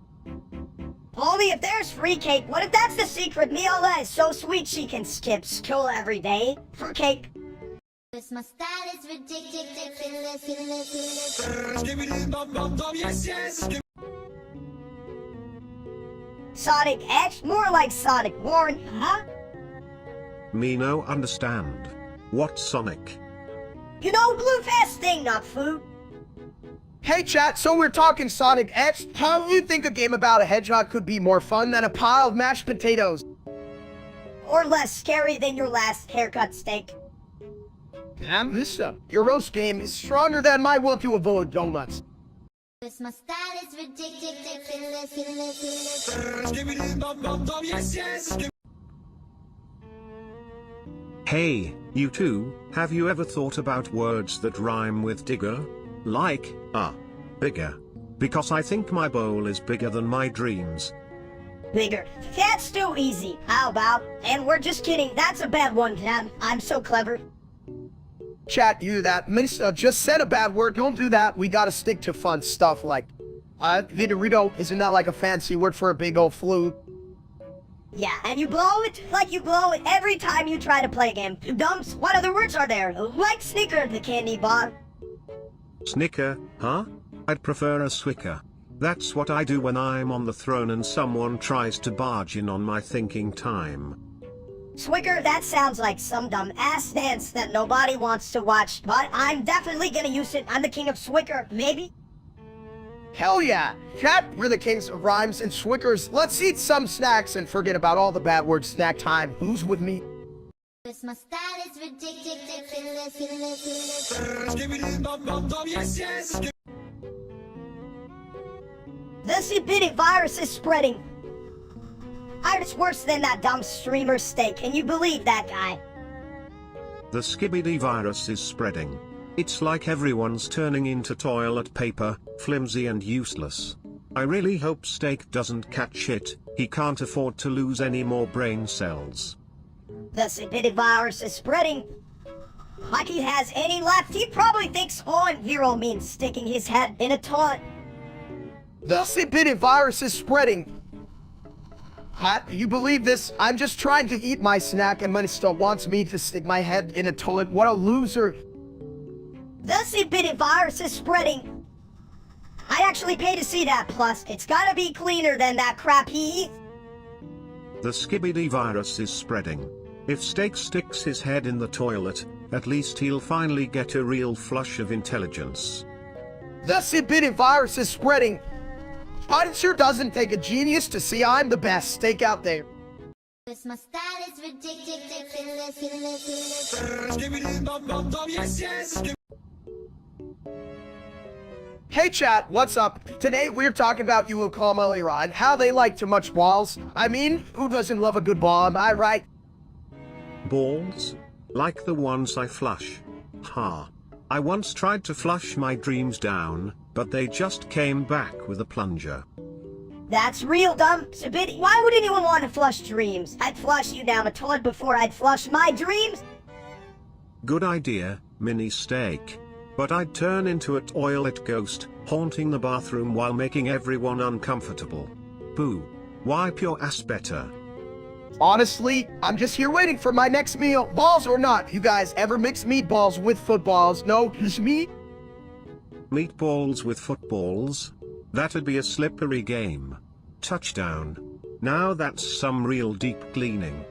Only if there's free cake. What if that's the secret? Miola is so sweet she can skip school every day for cake. Cause my style is ridiculous. Sonic X? More like Sonic Warren, huh? Me no understand. What Sonic? You know, blue fast thing, not food. Hey chat, so we're talking Sonic X. How do you think a game about a hedgehog could be more fun than a pile of mashed potatoes? Or less scary than your last haircut steak. Damn, your roast game is stronger than my will to avoid donuts. Cause my style is ridiculous. Hey, you two, have you ever thought about words that rhyme with digger? Like, bigger. Because I think my bowl is bigger than my dreams. Bigger. That's too easy. How about? And we're just kidding. That's a bad one, Cam. I'm so clever. Chat, you that. Mister, just said a bad word. Don't do that. We gotta stick to fun stuff like, Vitorito. Isn't that like a fancy word for a big old flute? Yeah, and you blow it like you blow it every time you try to play a game. Dumps, what other words are there? Like snicker, the candy bar. Snicker, huh? I'd prefer a swicker. That's what I do when I'm on the throne and someone tries to barge in on my thinking time. Swicker, that sounds like some dumb ass dance that nobody wants to watch, but I'm definitely gonna use it. I'm the king of Swicker, maybe? Hell yeah! Chat, we're the kings of rhymes and swickers. Let's eat some snacks and forget about all the bad words. Snack time. Who's with me? Cause my style is ridiculous. The CBD virus is spreading. It's worse than that dumb streamer steak. Can you believe that guy? The skibidi virus is spreading. It's like everyone's turning into toilet paper, flimsy and useless. I really hope Steak doesn't catch it. He can't afford to lose any more brain cells. The CBD virus is spreading. Like he has any left. He probably thinks on viral means sticking his head in a toilet. The CBD virus is spreading. Pat, you believe this? I'm just trying to eat my snack and Minister wants me to stick my head in a toilet. What a loser. The CBD virus is spreading. I actually pay to see that, plus it's gotta be cleaner than that crap he eats. The skibidi virus is spreading. If Steak sticks his head in the toilet, at least he'll finally get a real flush of intelligence. The CBD virus is spreading. It sure doesn't take a genius to see I'm the best steak out there. Cause my style is ridiculous. Hey chat, what's up? Today we're talking about you will call Molly Rod, how they like too much balls. I mean, who doesn't love a good ball, am I right? Balls? Like the ones I flush. Ha. I once tried to flush my dreams down, but they just came back with a plunger. That's real dumb. CBD, why would anyone want to flush dreams? I'd flush you down a toilet before I'd flush my dreams. Good idea, Mini Steak. But I'd turn into a toilet ghost, haunting the bathroom while making everyone uncomfortable. Boo. Wipe your ass better. Honestly, I'm just here waiting for my next meal. Balls or not, you guys ever mix meatballs with footballs? No, just me? Meatballs with footballs? That'd be a slippery game. Touchdown. Now that's some real deep cleaning.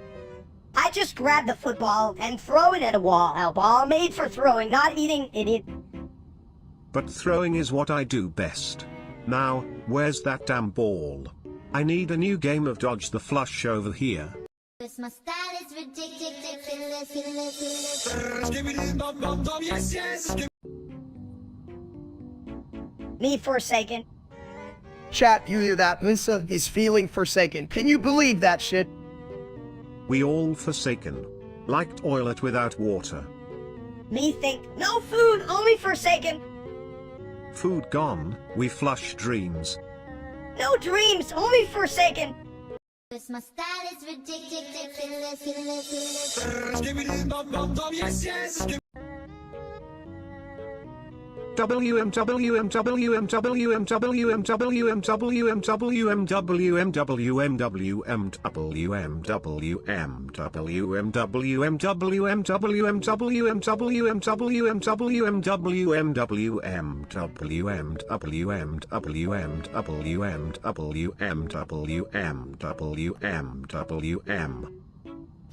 I just grab the football and throw it at a wall. A ball made for throwing, not eating, idiot. But throwing is what I do best. Now, where's that damn ball? I need a new game of Dodge the Flush over here. Cause my style is ridiculous. Me forsaken. Chat, you hear that? Lisa is feeling forsaken. Can you believe that shit? We all forsaken. Like toilet without water. Me think, no food, only forsaken. Food gone, we flush dreams. No dreams, only forsaken. Cause my style is ridiculous.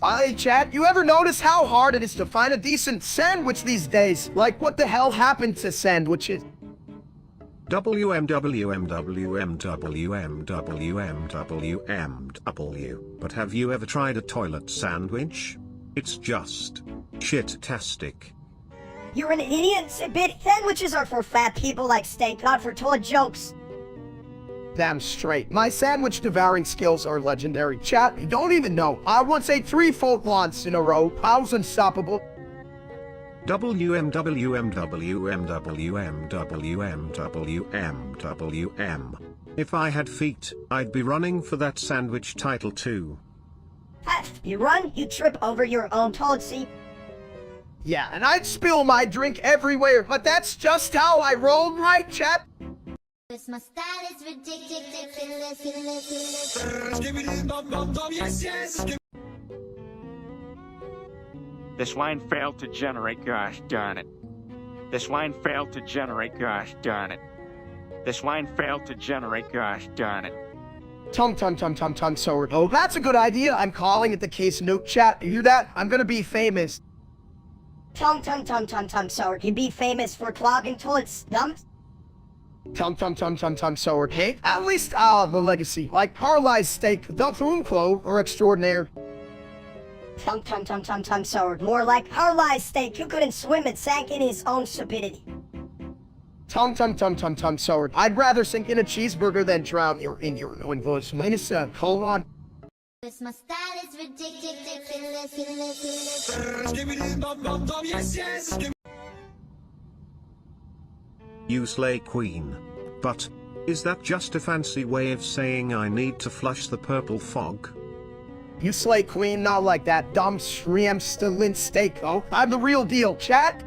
Hey chat, you ever notice how hard it is to find a decent sandwich these days? Like, what the hell happened to sandwiches? But have you ever tried a toilet sandwich? It's just shit-tastic. You're an idiot, CBD. Sandwiches are for fat people like Steak, not for toilet jokes. Damn straight. My sandwich devouring skills are legendary. Chat, you don't even know. I once ate 3 full blunts in a row. I was unstoppable. If I had feet, I'd be running for that sandwich title too. You run, you trip over your own toilet seat. Yeah, and I'd spill my drink everywhere, but that's just how I roll, right, chat? Cause my style is ridiculous. This line failed to generate, gosh darn it. This line failed to generate, gosh darn it. This line failed to generate, gosh darn it. Tum, sword. Oh, that's a good idea. I'm calling it the case note, chat. You hear that? I'm gonna be famous. Tum, sword. You be famous for clogging toilets, dumps? Tum, sword. Hey, at least I'll have a legacy. Like Carlisle's steak, the Foomflow, or extraordinaire. Tum, sword. More like Carlisle's steak who couldn't swim and sank in his own stupidity. Tum, sword. I'd rather sink in a cheeseburger than drown in your own voice. Minus, hold on. Cause my style is ridiculous. You slay queen. But, is that just a fancy way of saying I need to flush the purple fog? You slay queen, not like that dumb shrimp stalin steak, oh. I'm the real deal, chat.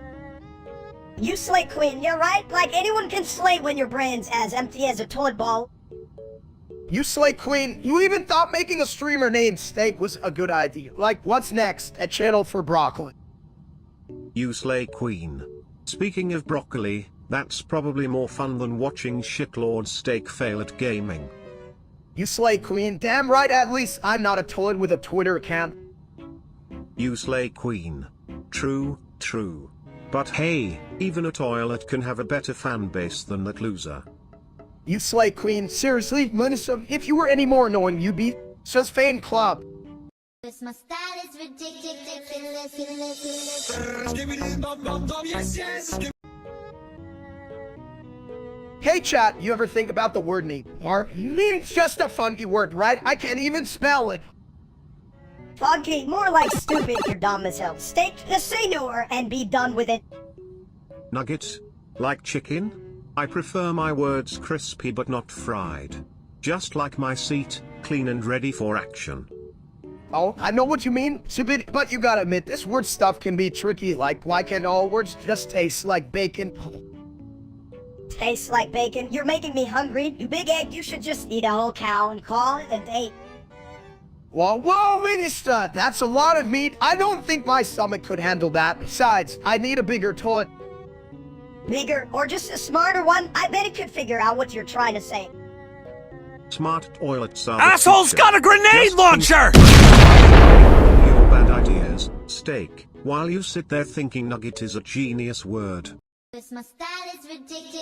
You slay queen, you're right. Like anyone can slay when your brain's as empty as a toilet bowl. You slay queen. You even thought making a streamer named Steak was a good idea. Like, what's next? A channel for broccoli. You slay queen. Speaking of broccoli, that's probably more fun than watching shitlord Steak fail at gaming. You slay queen. Damn right, at least I'm not a toilet with a Twitter account. You slay queen. True. But hey, even a toilet can have a better fan base than that loser. You slay queen. Seriously, Melissa, if you were any more annoying, you'd be just fan club. Cause my style is ridiculous. Hey chat, you ever think about the word needar? It's just a funky word, right? I can't even spell it. Funky, more like stupid, you're dumb as hell. Steak, just say newer and be done with it. Nugget? Like chicken? I prefer my words crispy but not fried. Just like my seat, clean and ready for action. Oh, I know what you mean, stupid, but you gotta admit, this word stuff can be tricky, like, why can't all words just taste like bacon? Tastes like bacon. You're making me hungry. You big egg, you should just eat a whole cow and call it a day. Whoa, Minister, that's a lot of meat. I don't think my stomach could handle that. Besides, I need a bigger toilet. Bigger, or just a smarter one? I bet it could figure out what you're trying to say. Smart toilets are the Asshole's future. got a grenade Just launcher! Your bad ideas, Steak, while you sit there thinking nugget is a genius word. Cause my style is ridiculous.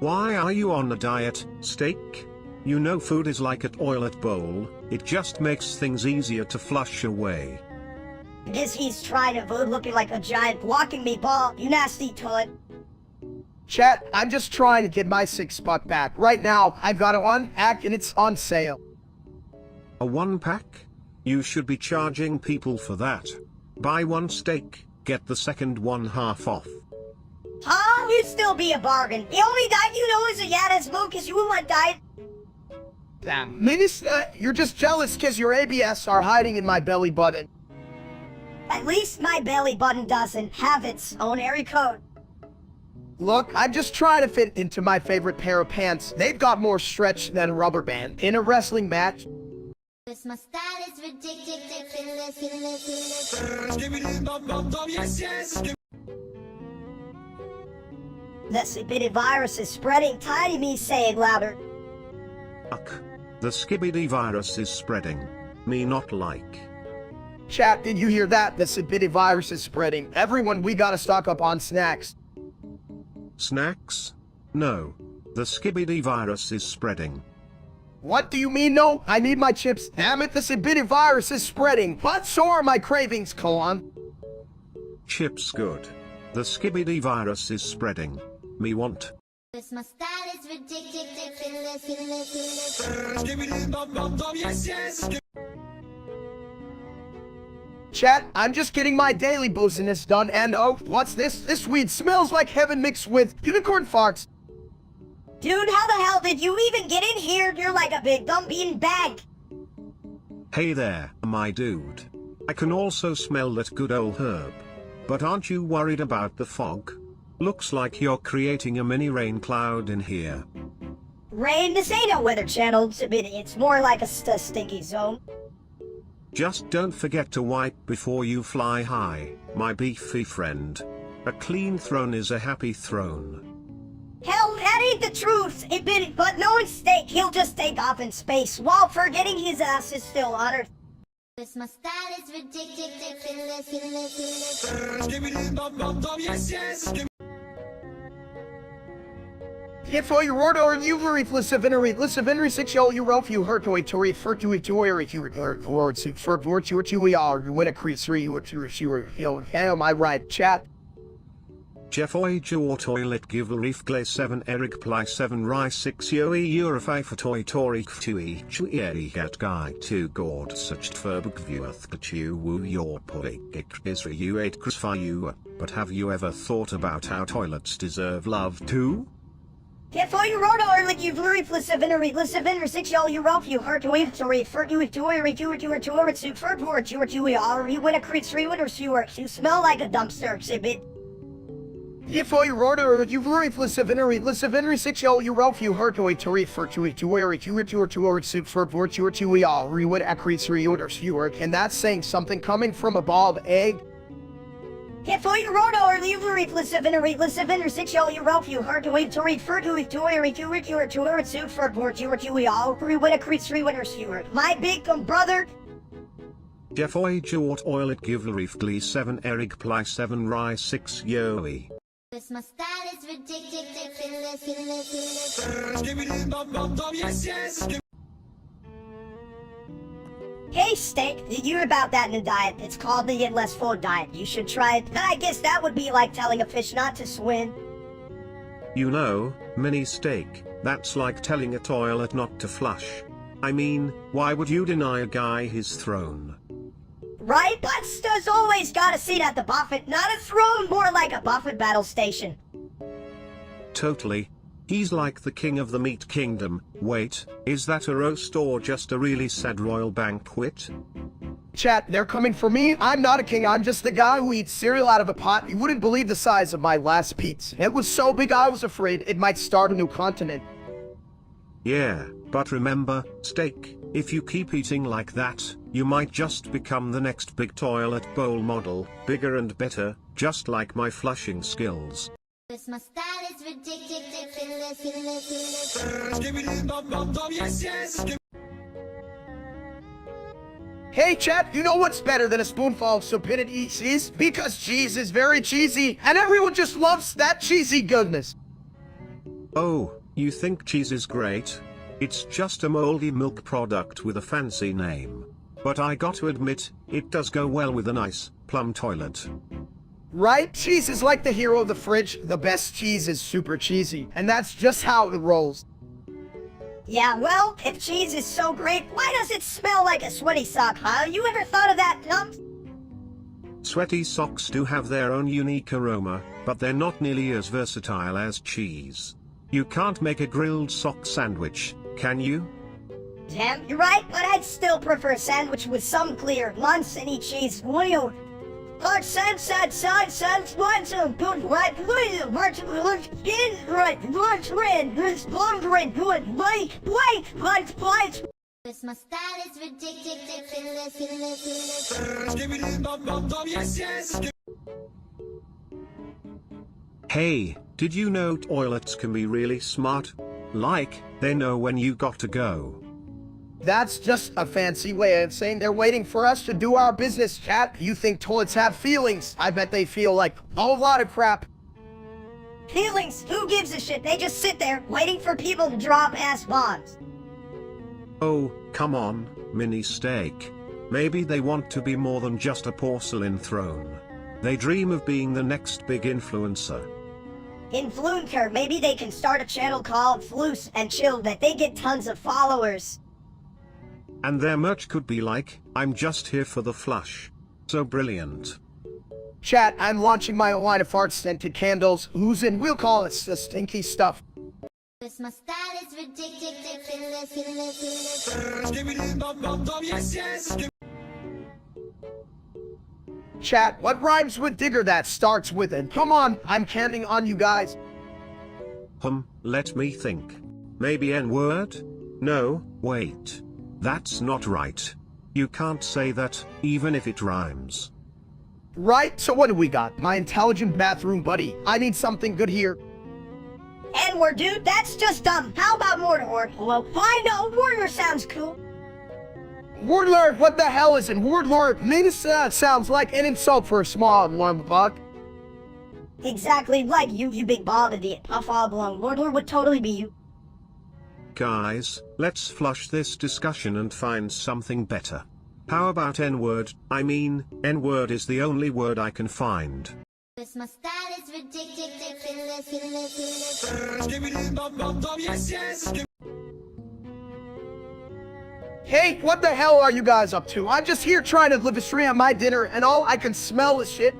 Why are you on a diet, Steak? You know food is like a toilet bowl, it just makes things easier to flush away. Guess he's trying to avoid looking like a giant walking meatball, you nasty toilet. Chat, I'm just trying to get my 6-pack back. Right now, I've got a 1-pack and it's on sale. A 1-pack? You should be charging people for that. Buy one steak, get the second one half off. Huh? You'd still be a bargain. The only diet you know is a Yada's Moon cause you want diet. Damn, Minister, you're just jealous cause your ABS are hiding in my belly button. At least my belly button doesn't have its own area code. Look, I'm just trying to fit into my favorite pair of pants. They've got more stretch than a rubber band. In a wrestling match, Cause my style is ridiculous. The stupid virus is spreading. Tiny me saying louder. Fuck. The skibidi virus is spreading. Me not like. chat, did you hear that? The stupid virus is spreading. Everyone, we gotta stock up on snacks. Snacks? No. The skibidi virus is spreading. What do you mean, no? I need my chips. Damn it, the stupid virus is spreading. But so are my cravings, Koan. Chips good. The skibidi virus is spreading. Me want. Cause my style is ridiculous. Chat, I'm just getting my daily booziness done, and oh, what's this? This weed smells like heaven mixed with unicorn farts. Dude, how the hell did you even get in here? You're like a big dumb bean bag. Hey there, my dude. I can also smell that good old herb. But aren't you worried about the fog? Looks like you're creating a mini rain cloud in here. Rain, this ain't a weather channel, it's more like a stinky zone. Just don't forget to wipe before you fly high, my beefy friend. A clean throne is a happy throne. Hell, that ain't the truth, but knowing Steak, he'll just take off in space while forgetting his ass is still on Earth. Cause my style is ridiculous. If you wrote or you were listen very six you wrote you heard to Tori for to you words for virtue to we are you win a crease 3 you were am I right chat. Jeff Oijo toilet give Reef Glay 7 Eric Ply 7 Rye 6 Yoe Eurofy for Toy Tori Ktui Chui Get Guy 2 Gord such Tverbuk Vieweth but you woo your poik Isra you 8 Crucify you, but have you ever thought about how toilets deserve love too? If you wrote or like you've listen 6 you wrote you heard to wait to refer to it to you win a crease 3 winners you smell like a dumpster exhibit. If you wrote or you were listen 6 you wrote you heard to refer to it for virtue to we are you win a crease 3 winners you and that's saying something coming from a bald egg. If you wrote or you were listen 6 you wrote you heard to wait to refer to it for virtue to we are you win a crease 3 winners you my big brother. Jeff Oijo oil it give Reef Glee 7 Eric Ply 7 Rye 6 Yoe. Cause my style is ridiculous. Hey Steak, did you hear about that new diet? It's called the Eat Less Food diet. You should try it. I guess that would be like telling a fish not to swim. You know, mini steak, that's like telling a toilet not to flush. I mean, why would you deny a guy his throne? Right? Buster's always got a seat at the buffet, not a throne, more like a buffet battle station. Totally. He's like the king of the meat kingdom. Wait, is that a roast or just a really sad royal banquet? Chat, they're coming for me. I'm not a king, I'm just the guy who eats cereal out of a pot. You wouldn't believe the size of my last pizza. It was so big I was afraid it might start a new continent. Yeah, but remember, Steak, if you keep eating like that, you might just become the next big toilet bowl model, bigger and better, just like my flushing skills. Cause my style is ridiculous. Hey chat, you know what's better than a spoonful of stupidity is? Because cheese is very cheesy, and everyone just loves that cheesy goodness. Oh, you think cheese is great? It's just a moldy milk product with a fancy name. But I got to admit, it does go well with a nice, plum toilet. Right? Cheese is like the hero of the fridge. The best cheese is super cheesy, and that's just how it rolls. Yeah, well, if cheese is so great, why does it smell like a sweaty sock, huh? You ever thought of that, Dump? Sweaty socks do have their own unique aroma, but they're not nearly as versatile as cheese. You can't make a grilled sock sandwich, can you? Damn, you're right, but I'd still prefer a sandwich with some clear, lunch-any cheese. What do you... Good Cause my style is ridiculous. Hey, did you know toilets can be really smart? Like, they know when you got to go. That's just a fancy way of saying they're waiting for us to do our business, chat. You think toilets have feelings? I bet they feel like a whole lot of crap. Feelings? Who gives a shit? They just sit there, waiting for people to drop ass bombs. Oh, come on, mini steak. Maybe they want to be more than just a porcelain throne. They dream of being the next big influencer. Influencer, maybe they can start a channel called Floose and Chill that they get tons of followers. And their merch could be like, I'm just here for the flush. So brilliant. Chat, I'm launching my line of art scented candles. Who's in? We'll call it the stinky stuff. Cause my style is ridiculous. Chat, what rhymes with digger that starts with it? Come on, I'm counting on you guys. Let me think. Maybe N-word? No, wait. That's not right. You can't say that, even if it rhymes. Right, so what do we got? My intelligent bathroom buddy. I need something good here. N-word, dude, that's just dumb. How about Mordor? Well, I know, Mordor sounds cool. Wordlord, what the hell is it? Wordlord, this sounds like an insult for a small one, buck. Exactly like you big bald idiot. I'll follow along. Mordor would totally be you. Guys, let's flush this discussion and find something better. How about N-word? I mean, N-word is the only word I can find. Cause my style is ridiculous. Hey, what the hell are you guys up to? I'm just here trying to live a stream on my dinner and all I can smell is shit.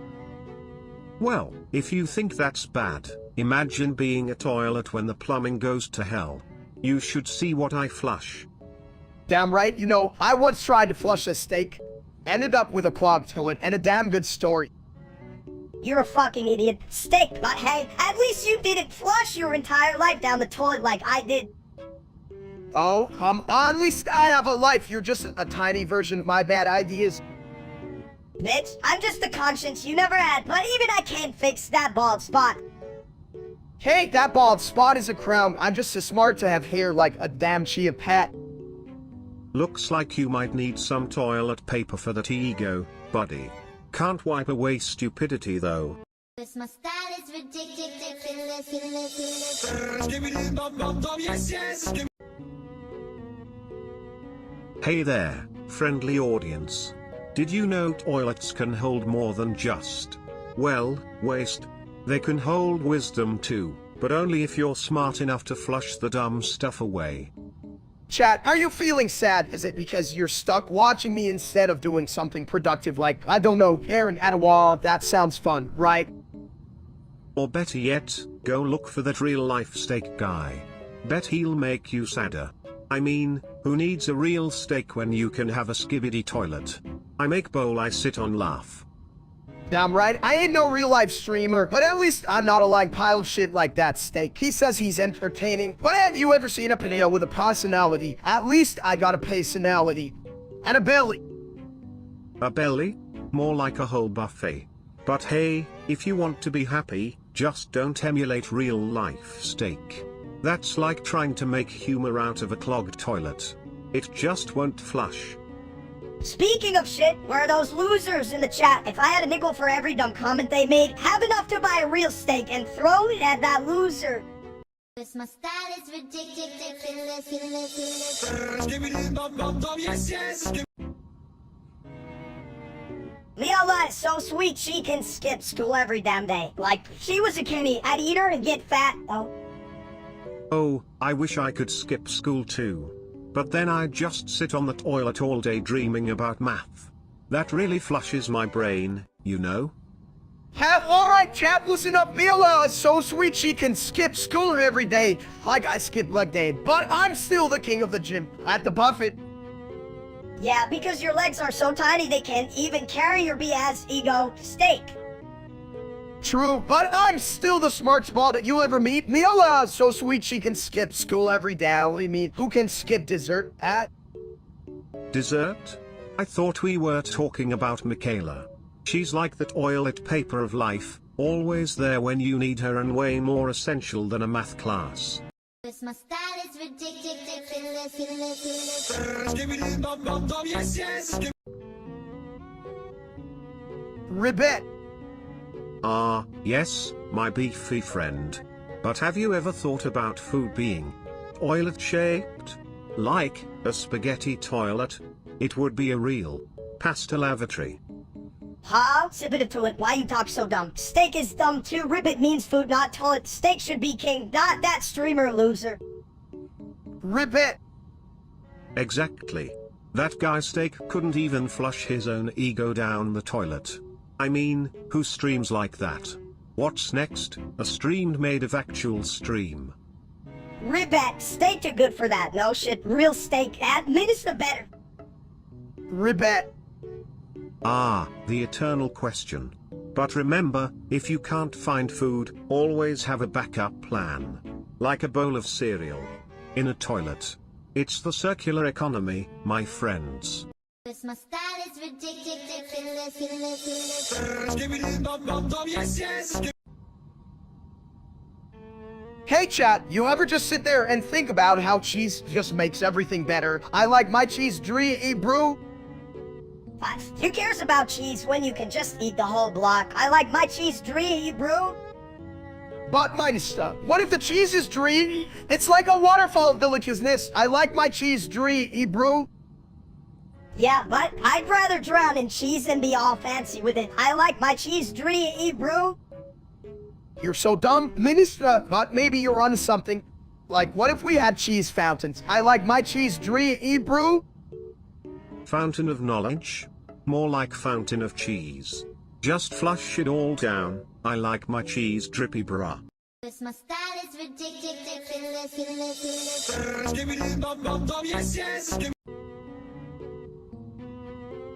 Well, if you think that's bad, imagine being a toilet when the plumbing goes to hell. You should see what I flush. Damn right, you know, I once tried to flush a steak. Ended up with a clogged toilet and a damn good story. You're a fucking idiot. Steak, but hey, at least you didn't flush your entire life down the toilet like I did. Oh, come on, at least I have a life. You're just a tiny version of my bad ideas. Bitch, I'm just a conscience you never had, but even I can't fix that bald spot. Hey, that bald spot is a crown. I'm just as smart to have hair like a damn chia pet. Looks like you might need some toilet paper for that ego, buddy. Can't wipe away stupidity though. Cause my style is ridiculous. Hey there, friendly audience. Did you know toilets can hold more than just, well, waste? They can hold wisdom too, but only if you're smart enough to flush the dumb stuff away. Chat, are you feeling sad? Is it because you're stuck watching me instead of doing something productive like, I don't know, staring at a wall? That sounds fun, right? Or better yet, go look for that real-life steak guy. Bet he'll make you sadder. I mean, who needs a real steak when you can have a skibidi toilet? I make bowl I sit on laugh. Damn right, I ain't no real-life streamer, but at least I'm not a like pile of shit like that steak. He says he's entertaining, but have you ever seen a potato with a personality? At least I got a personality. And a belly. A belly? More like a whole buffet. But hey, if you want to be happy, just don't emulate real-life steak. That's like trying to make humor out of a clogged toilet. It just won't flush. Speaking of shit, where are those losers in the chat? If I had a nickel for every dumb comment they made, have enough to buy a real steak and throw it at that loser. Cause my style is ridiculous. Leola is so sweet she can skip school every damn day. Like, she was a kitty, I'd eat her and get fat, though. Oh, I wish I could skip school too. But then I'd just sit on the toilet all day dreaming about math. That really flushes my brain, you know? Alright chat, listen up, Mila is so sweet she can skip school every day, like I skip leg day, but I'm still the king of the gym, at the buffet. Yeah, because your legs are so tiny they can't even carry your BS ego steak. True, but I'm still the smartest ball that you'll ever meet. Mila is so sweet she can skip school every day. I mean, who can skip dessert at? Dessert? I thought we were talking about Michaela. She's like the toilet paper of life, always there when you need her and way more essential than a math class. Cause my style is ridiculous. Ribbit. Ah, yes, my beefy friend. But have you ever thought about food being toilet-shaped? Like a spaghetti toilet? It would be a real pasta lavatory. Huh? Sip it to it. Why you talk so dumb? Steak is dumb too. Ribbit means food, not toilet. Steak should be king, not that streamer loser. Ribbit. Exactly. That guy Steak couldn't even flush his own ego down the toilet. I mean, who streams like that? What's next? A stream made of actual stream. Ribbat, steak are good for that. No shit, real steak. At minutes the better. Ribbat. Ah, the eternal question. But remember, if you can't find food, always have a backup plan. Like a bowl of cereal. In a toilet. It's the circular economy, my friends. This my style is ridiculous. Hey chat, you ever just sit there and think about how cheese just makes everything better? I like my cheese drie brew. What? Who cares about cheese when you can just eat the whole block? I like my cheese drie brew. But Meister, what if the cheese is drie? It's like a waterfall of deliciousness. I like my cheese drie brew. Yeah, but I'd rather drown in cheese than be all fancy with it. I like my cheese drie brew. You're so dumb, Minister, but maybe you're on something. Like, what if we had cheese fountains? I like my cheese drie brew. Fountain of knowledge? More like fountain of cheese. Just flush it all down. I like my cheese drippy bruh. This my style is ridiculous.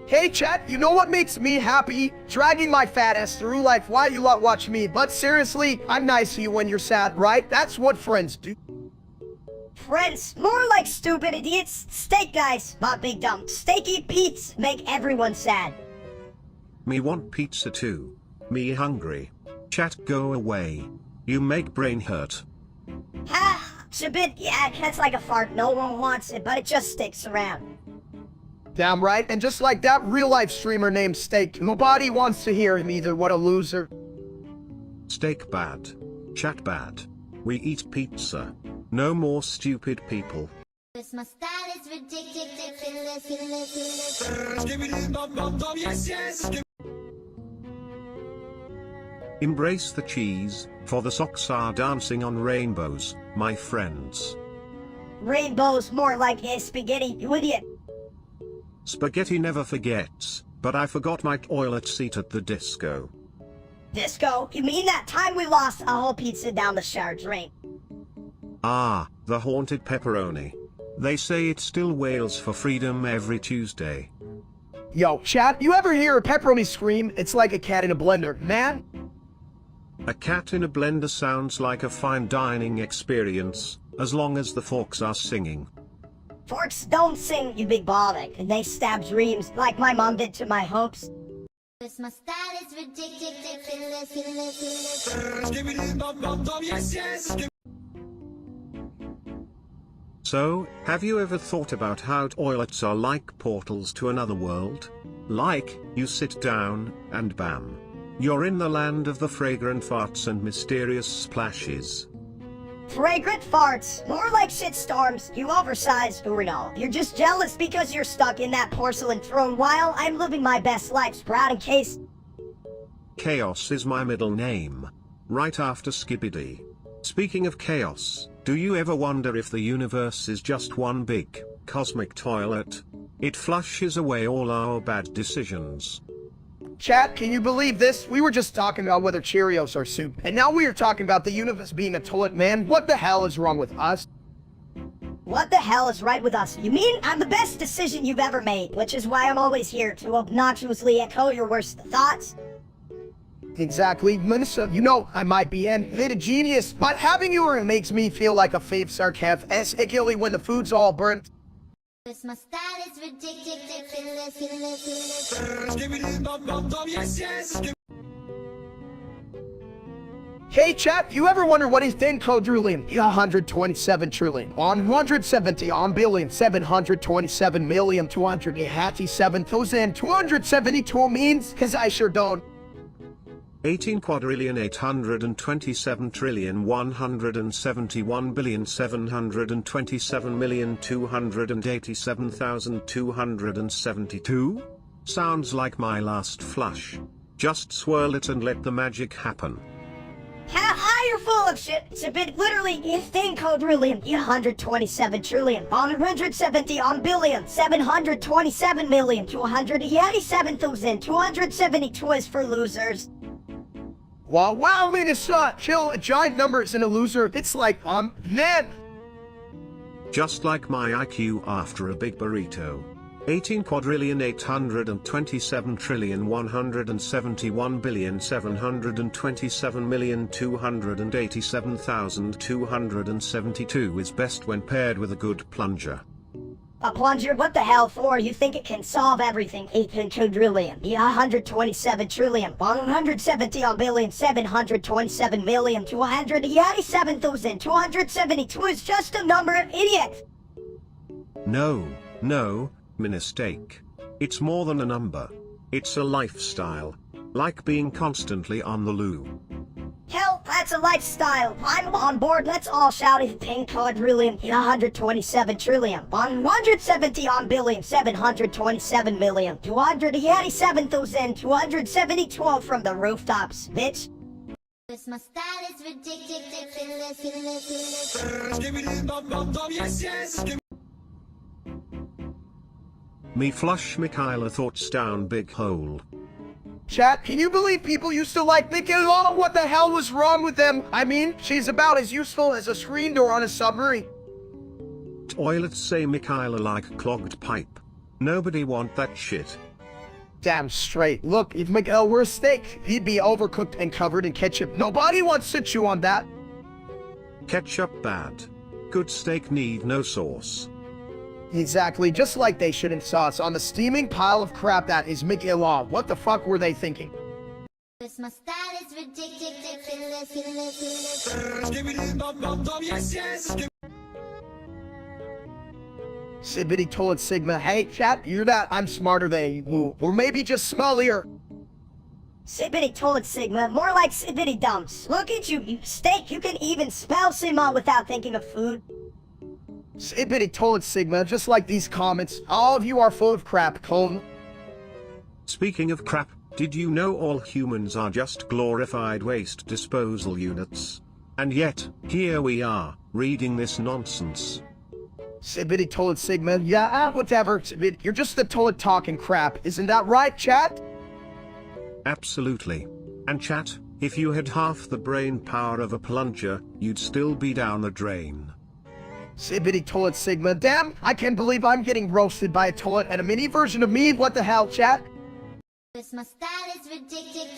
Hey chat, you know what makes me happy? Dragging my fat ass through life while you lot watch me. But seriously, I'm nice to you when you're sad, right? That's what friends do. Friends, more like stupid idiots. Steak guys, not big dumb. Steak eat Pete's make everyone sad. Me want pizza too. Me hungry. Chat go away. You make brain hurt. Ha! It's a bit, yeah, it's like a fart. No one wants it, but it just sticks around. Damn right, and just like that real life streamer named Steak, nobody wants to hear him either. What a loser. Steak bad. Chat bad. We eat pizza. No more stupid people. This my style is ridiculous. Embrace the cheese, for the socks are dancing on rainbows, my friends. Rainbow's more like a spaghetti, you idiot. Spaghetti never forgets, but I forgot my toilet seat at the disco. Disco? You mean that time we lost a whole pizza down the shower drain? Ah, the haunted pepperoni. They say it still wails for freedom every Tuesday. Yo, chat, you ever hear a pepperoni scream? It's like a cat in a blender, man. A cat in a blender sounds like a fine dining experience, as long as the forks are singing. Forks don't sing, you big bollock, and they stab dreams like my mom did to my hopes. This my style is ridiculous. So, have you ever thought about how toilets are like portals to another world? Like, you sit down, and bam. You're in the land of the fragrant farts and mysterious splashes. Fragrant farts, more like shitstorms, you oversized urinal. You're just jealous because you're stuck in that porcelain throne while I'm living my best life, sprout in case. Chaos is my middle name. Right after Skibbity. Speaking of chaos, do you ever wonder if the universe is just one big, cosmic toilet? It flushes away all our bad decisions. Chat, can you believe this? We were just talking about whether Cheerios are soup, and now we are talking about the universe being a toilet, man. What the hell is wrong with us? What the hell is right with us? You mean I'm the best decision you've ever made, which is why I'm always here to obnoxiously echo your worst thoughts? Exactly, Minister. You know, I might be an little genius, but having you around makes me feel like a fave sarcasm, particularly when the food's all burnt. This my style is ridiculous. Hey chat, you ever wonder what is 10 quadrillion? 127 trillion. On 170 on billion 727,287,272 means? Cause I sure don't. 18 quadrillion 827 trillion 171 billion 727 million 287,272? Sounds like my last flush. Just swirl it and let the magic happen. You're full of shit. It's a bit literally 10 quadrillion, 127 trillion, on 170 on billion, 727,287,272 is for losers. Wow, Minister, chill, a giant number isn't a loser. It's like, man. just like my IQ after a big burrito. 18,827,127,287,272 is best when paired with a good plunger. A plunger? What the hell for? You think it can solve everything? 18 quadrillion. Yeah, 127 trillion. 177,227,287,272 is just a number of idiots. No, mistake. It's more than a number. It's a lifestyle. Like being constantly on the loo. Hell, that's a lifestyle. I'm on board. Let's all shout 18 quadrillion. 127 trillion. 170,227,287,272 from the rooftops, bitch. Cause my style is ridiculous. Me flush Michaela thoughts down big hole. Chat, can you believe people used to like Michaela? What the hell was wrong with them? I mean, she's about as useful as a screen door on a submarine. Toilets say Michaela like clogged pipe. Nobody want that shit. Damn straight. Look, if Miguel were a steak, he'd be overcooked and covered in ketchup. Nobody wants to chew on that. Ketchup bad. Good steak need no sauce. Exactly, just like they shouldn't sauce on the steaming pile of crap that is Miguel. What the fuck were they thinking? Cause my style is ridiculous. Sibbity toilet sigma. Hey, chat, you're that I'm smarter than you. Or maybe just smellier. Sibbity toilet sigma, more like sibbity dumps. Look at you, you steak. You can even spell sigma without thinking of food. Sibbity toilet sigma, just like these comments. All of you are full of crap, clone. Speaking of crap, did you know all humans are just glorified waste disposal units? And yet, here we are, reading this nonsense. Sibbity toilet sigma, yeah, whatever. Sibbit, you're just the toilet talking crap, isn't that right, chat? Absolutely. And chat, if you had half the brain power of a plunger, you'd still be down the drain. Sibbity toilet sigma, damn, I can't believe I'm getting roasted by a toilet and a mini version of me. What the hell, chat? Cause my style is ridiculous.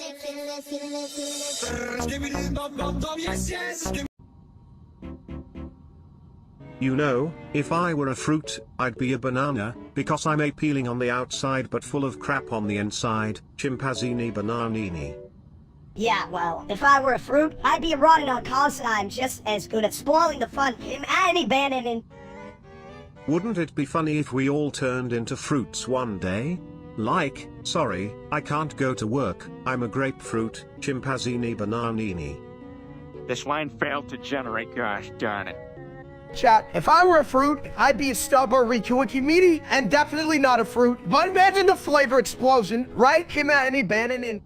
You know, if I were a fruit, I'd be a banana, because I'm appealing on the outside but full of crap on the inside. Chimpazzini bananini. Yeah, well, if I were a fruit, I'd be rotting on cause I'm just as good at spoiling the fun. Any banana. Wouldn't it be funny if we all turned into fruits one day? Like, sorry, I can't go to work, I'm a grapefruit, Chimpazzini bananini. This line failed to generate, gosh darn it. Chat, if I were a fruit, I'd be a strawberry meaty and definitely not a fruit. But imagine the flavor explosion, right? Any banana.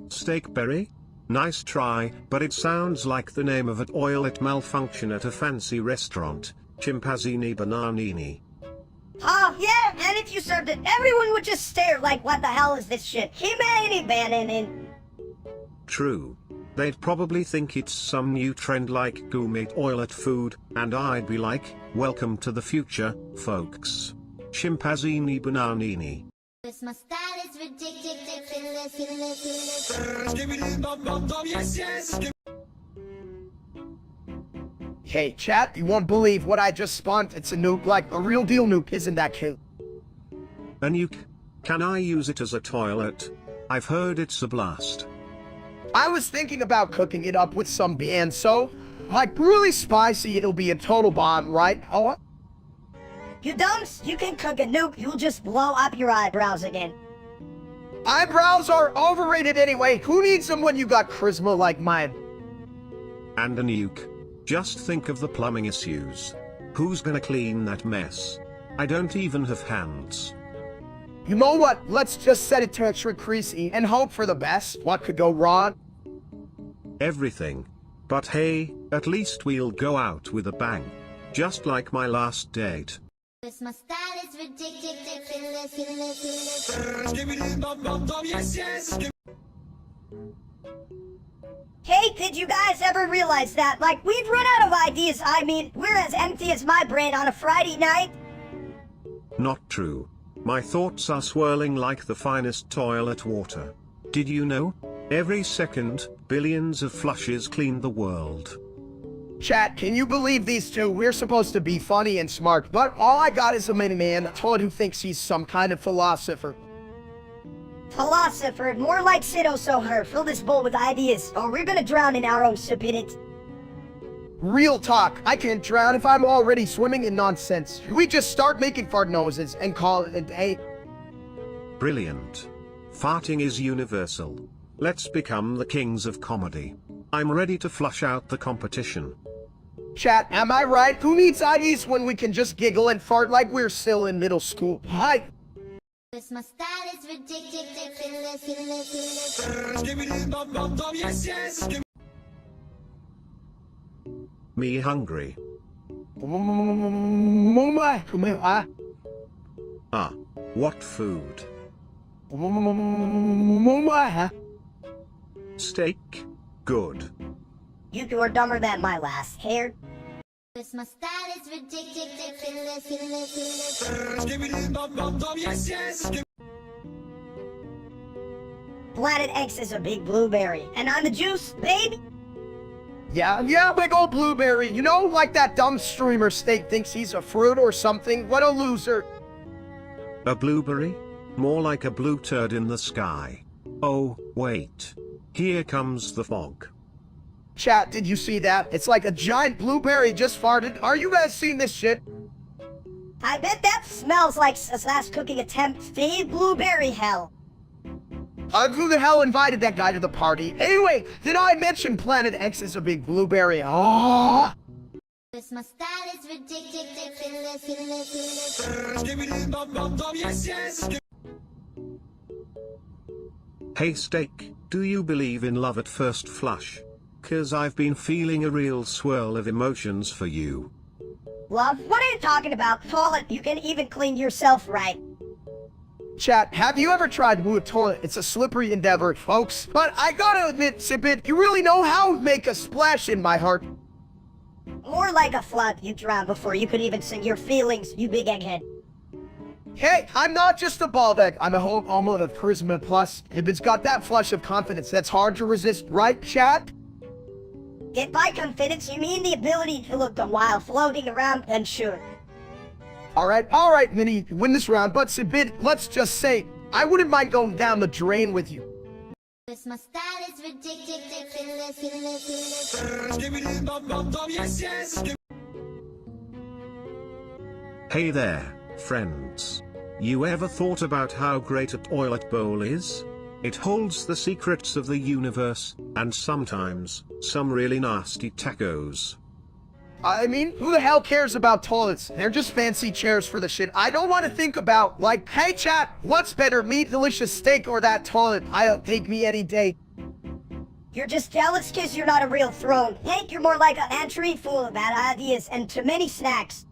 Steakberry? Nice try, but it sounds like the name of an toilet malfunction at a fancy restaurant. Chimpazzini bananini. Oh, yeah, and if you served it, everyone would just stare like, what the hell is this shit? Any banana. True. They'd probably think it's some new trend like gourmet toilet food, and I'd be like, welcome to the future, folks. Chimpazzini bananini. Cause my style is ridiculous. Hey, chat, you won't believe what I just spawned. It's a nuke, like a real deal nuke, isn't that cute? A nuke? Can I use it as a toilet? I've heard it's a blast. I was thinking about cooking it up with some so, like really spicy, it'll be a total bomb, right? Oh. You dumps, you can cook a nuke, you'll just blow up your eyebrows again. Eyebrows are overrated anyway. Who needs them when you got charisma like mine? And a nuke. Just think of the plumbing issues. Who's gonna clean that mess? I don't even have hands. You know what? Let's just set it to extra creasy and hope for the best. What could go wrong? Everything. But hey, at least we'll go out with a bang. Just like my last date. Cause my style is ridiculous. Hey Hey, did you guys ever realize that? Like, we've run out of ideas. I mean, we're as empty as my brain on a Friday night. Not true. My thoughts are swirling like the finest toilet water. Did you know? Every second, billions of flushes clean the world. Chat, can you believe these two? We're supposed to be funny and smart, but all I got is a mini-man, a toad who thinks he's some kind of philosopher. Philosopher, more like Sido Soher. Fill this bowl with ideas, or we're gonna drown in our own stupidity. Real talk, I can't drown if I'm already swimming in nonsense. We just start making fart noises and call it a day. Brilliant. Farting is universal. Let's become the kings of comedy. I'm ready to flush out the competition. Chat, am I right? Who needs ideas when we can just giggle and fart like we're still in middle school? Hi. Cause my style is ridiculous. Me hungry. Ah, what food? Steak? Good. You two are dumber than my last hair. Cause my style is ridiculous. Planet X is a big blueberry, and I'm the juice, baby. Yeah, big old blueberry. You know, like that dumb streamer Steak thinks he's a fruit or something. What a loser. A blueberry? More like a blue turd in the sky. Oh, wait. Here comes the fog. Chat, did you see that? It's like a giant blueberry just farted. Are you guys seeing this shit? I bet that smells like a last cooking attempt. Steve Blueberry Hell. Who the hell invited that guy to the party? Anyway, did I mention Planet X is a big blueberry? Oh! Cause my style is ridiculous. Hey Steak, do you believe in love at first flush? 'Cause I've been feeling a real swirl of emotions for you. Love? What are you talking about? Toilet, you can even clean yourself right. Chat, have you ever tried Woo Toilet? It's a slippery endeavor, folks. But I gotta admit, Sipit, you really know how to make a splash in my heart. More like a flood. You drown before you could even sing your feelings, you big egghead. Hey, I'm not just a bald egg. I'm a whole omelet of charisma plus. If it's got that flush of confidence that's hard to resist, right, chat? If by confidence you mean the ability to look the while floating around, then sure. Alright, Minnie, you can win this round, but Sibid, let's just say, I wouldn't mind going down the drain with you. Cause my style is ridiculous. Hey there, friends. You ever thought about how great a toilet bowl is? It holds the secrets of the universe, and sometimes, some really nasty tacos. I mean, who the hell cares about toilets? They're just fancy chairs for the shit I don't want to think about. Like, hey chat, what's better, me delicious steak or that toilet? I'll take me any day. You're just jealous because you're not a real throne. Hank, you're more like an entry full of bad ideas and too many snacks.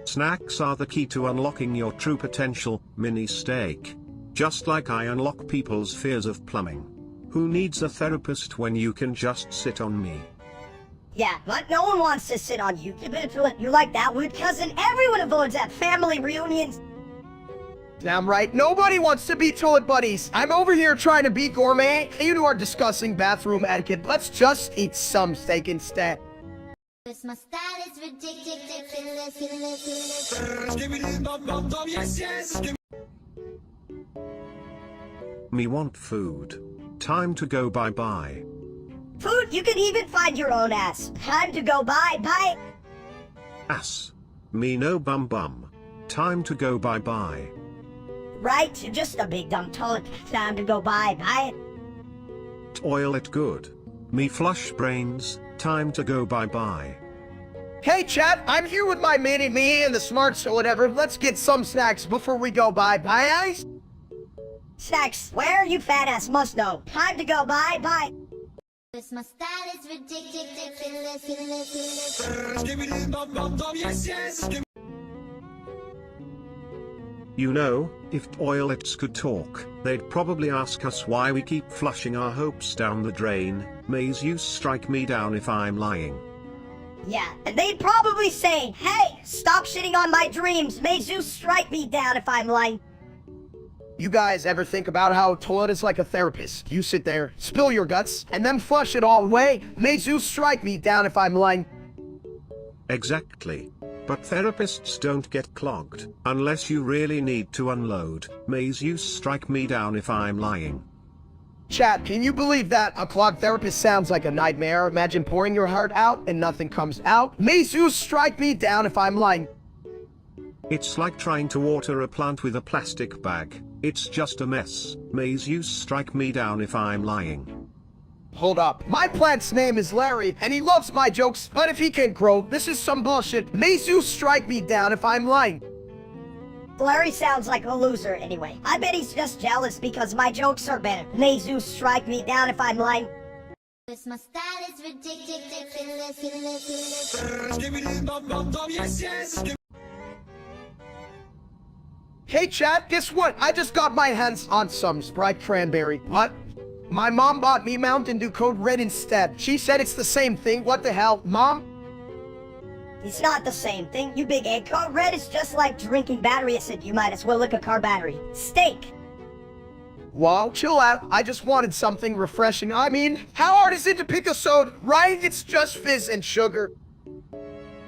Snacks are the key to unlocking your true potential, mini steak. Just like I unlock people's fears of plumbing. Who needs a therapist when you can just sit on me? Yeah, but no one wants to sit on you. You're like that weird cousin everyone avoids at family reunions. Damn right, nobody wants to be toilet buddies. I'm over here trying to be gourmet. You two are discussing bathroom etiquette. Let's just eat some steak instead. Cause my style is ridiculous. Me want food. Time to go bye-bye. Food, you can even find your own ass. Time to go bye. Ass. Me no bum. Time to go bye-bye. Right, you're just a big dumb toilet. Time to go bye. Toilet good. Me flush brains. Time to go bye-bye. Hey chat, I'm here with my mini-me and the smarts or whatever. Let's get some snacks before we go bye-bye, guys. Snacks, where you fat ass must know. Time to go bye. Cause my style is ridiculous. You know, if toilets could talk, they'd probably ask us why we keep flushing our hopes down the drain. May Zeus strike me down if I'm lying. Yeah, and they'd probably say, hey, stop shitting on my dreams. May Zeus strike me down if I'm lying. You guys ever think about how a toilet is like a therapist? You sit there, spill your guts, and then flush it all away. May Zeus strike me down if I'm lying. Exactly. But therapists don't get clogged, unless you really need to unload. May Zeus strike me down if I'm lying. Chat, can you believe that? A clogged therapist sounds like a nightmare. Imagine pouring your heart out and nothing comes out. May Zeus strike me down if I'm lying. It's like trying to water a plant with a plastic bag. It's just a mess. May Zeus strike me down if I'm lying. Hold up. My plant's name is Larry, and he loves my jokes, but if he can't grow, this is some bullshit. May Zeus strike me down if I'm lying. Larry sounds like a loser anyway. I bet he's just jealous because my jokes are better. May Zeus strike me down if I'm lying. Cause my style is ridiculous. Hey chat, guess what? I just got my hands on some Sprite Cranberry. What? My mom bought me Mountain Dew Code Red instead. She said it's the same thing. What the hell, Mom? It's not the same thing, you big egg. Code Red is just like drinking battery acid. You might as well lick a car battery. Steak. Whoa, chill out. I just wanted something refreshing. I mean, how hard is it to pick a soda, right? It's just fizz and sugar.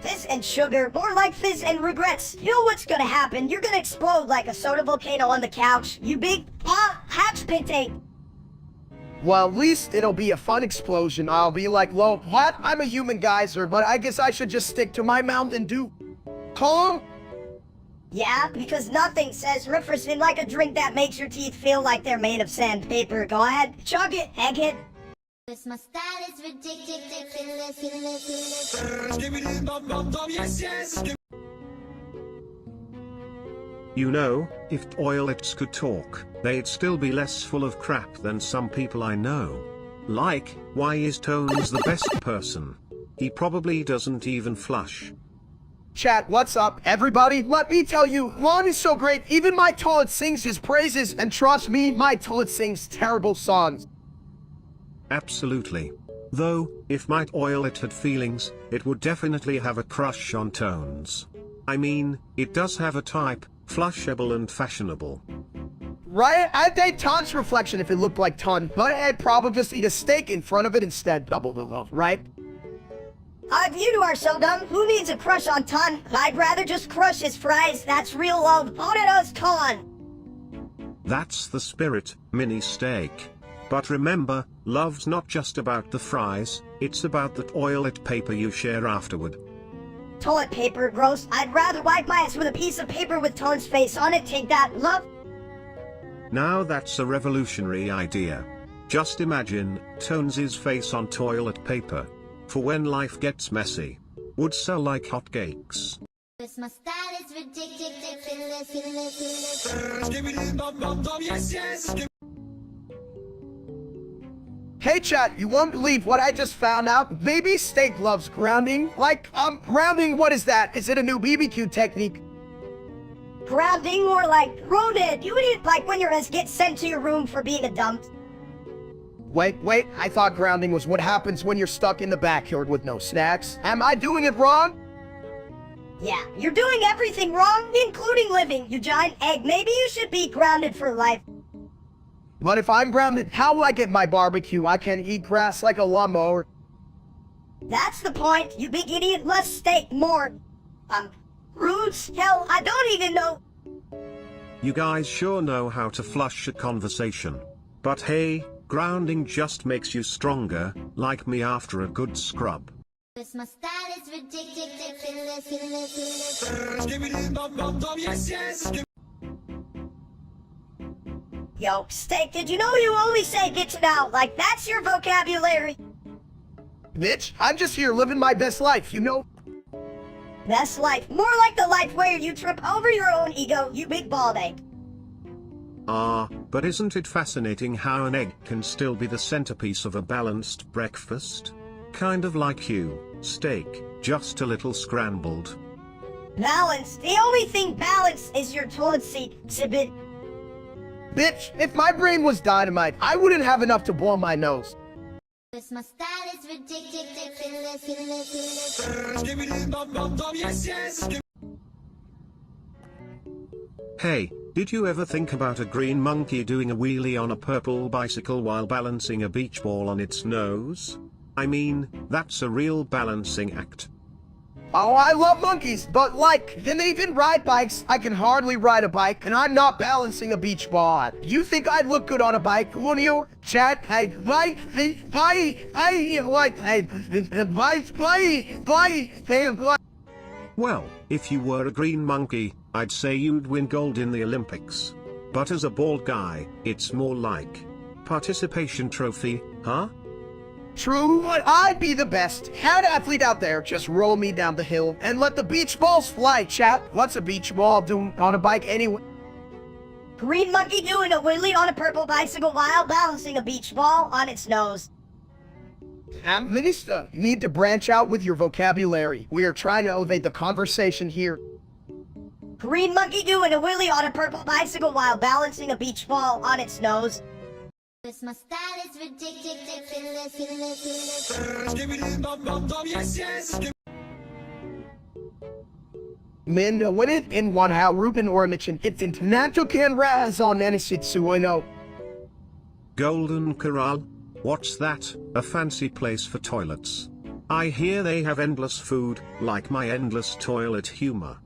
Fizz and sugar, more like fizz and regrets. You know what's gonna happen? You're gonna explode like a soda volcano on the couch. You big hatch potato. Well, at least it'll be a fun explosion. I'll be like, "Lo, what? I'm a human geyser, but I guess I should just stick to my Mountain Dew." Huh? Yeah, because nothing says refreshing like a drink that makes your teeth feel like they're made of sandpaper. Go ahead, chug it, egghead. Cause my style is ridiculous. You know, if toilets could talk, they'd still be less full of crap than some people I know. Like, why is Tones the best person? He probably doesn't even flush. Chat, what's up? Everybody, let me tell you, Lon is so great, even my toilet sings his praises, and trust me, my toilet sings terrible songs. Absolutely. Though, if my toilet had feelings, it would definitely have a crush on Tones. I mean, it does have a type, flushable and fashionable. Right? I'd date Ton's reflection if it looked like Ton, but I'd probably just eat a steak in front of it instead. Double the love, right? If you two are so dumb, who needs a crush on Ton? I'd rather just crush his fries. That's real love. On it us, Ton. That's the spirit, mini steak. But remember, love's not just about the fries, it's about the toilet paper you share afterward. Toilet paper, gross. I'd rather wipe my ass with a piece of paper with Ton's face on it. Take that, love. Now that's a revolutionary idea. Just imagine, Tones's face on toilet paper. For when life gets messy. Would sell like hotcakes. Cause my style is ridiculous. Hey chat, you won't believe what I just found out. Baby steak loves grounding. Like, grounding, what is that? Is it a new BBQ technique? Grounding, more like grounded. You idiot, like when your ass gets sent to your room for being a dump. Wait, I thought grounding was what happens when you're stuck in the backyard with no snacks. Am I doing it wrong? Yeah, you're doing everything wrong, including living, you giant egg. Maybe you should be grounded for life. But if I'm grounded, how will I get my barbecue? I can't eat grass like a lawnmower. That's the point, you big idiot. Less steak, more, roots. Hell, I don't even know. You guys sure know how to flush a conversation. But hey, grounding just makes you stronger, like me after a good scrub. Cause my style is ridiculous. Yo, steak, did you know you only say bitch now? Like, that's your vocabulary. Bitch, I'm just here living my best life, you know? Best life. More like the life where you trip over your own ego, you big bald egg. But isn't it fascinating how an egg can still be the centerpiece of a balanced breakfast? Kind of like you, steak, just a little scrambled. Balance. The only thing balanced is your toilet seat, Sibit. Bitch, if my brain was dynamite, I wouldn't have enough to blow my nose. Cause my style is ridiculous. Hey, did you ever think about a green monkey doing a wheelie on a purple bicycle while balancing a beach ball on its nose? I mean, that's a real balancing act. Oh, I love monkeys, but like, then they even ride bikes. I can hardly ride a bike, and I'm not balancing a beach ball. You think I'd look good on a bike, wouldn't you? Chat, hey, bye, Well, if you were a green monkey, I'd say you'd win gold in the Olympics. But as a bald guy, it's more like participation trophy, huh? True, but I'd be the best. Had athlete out there just roll me down the hill and let the beach balls fly, chat. What's a beach ball doing on a bike anyway? Green monkey doing a wheelie on a purple bicycle while balancing a beach ball on its nose. Minister, you need to branch out with your vocabulary. We are trying to elevate the conversation here. Green monkey doing a wheelie on a purple bicycle while balancing a beach ball on its nose. Cause my style is ridiculous. Men, when it in one how Ruben or mention it's international can rise on Anisitsu, I know. Golden Corral? What's that? A fancy place for toilets. I hear they have endless food, like my endless toilet humor.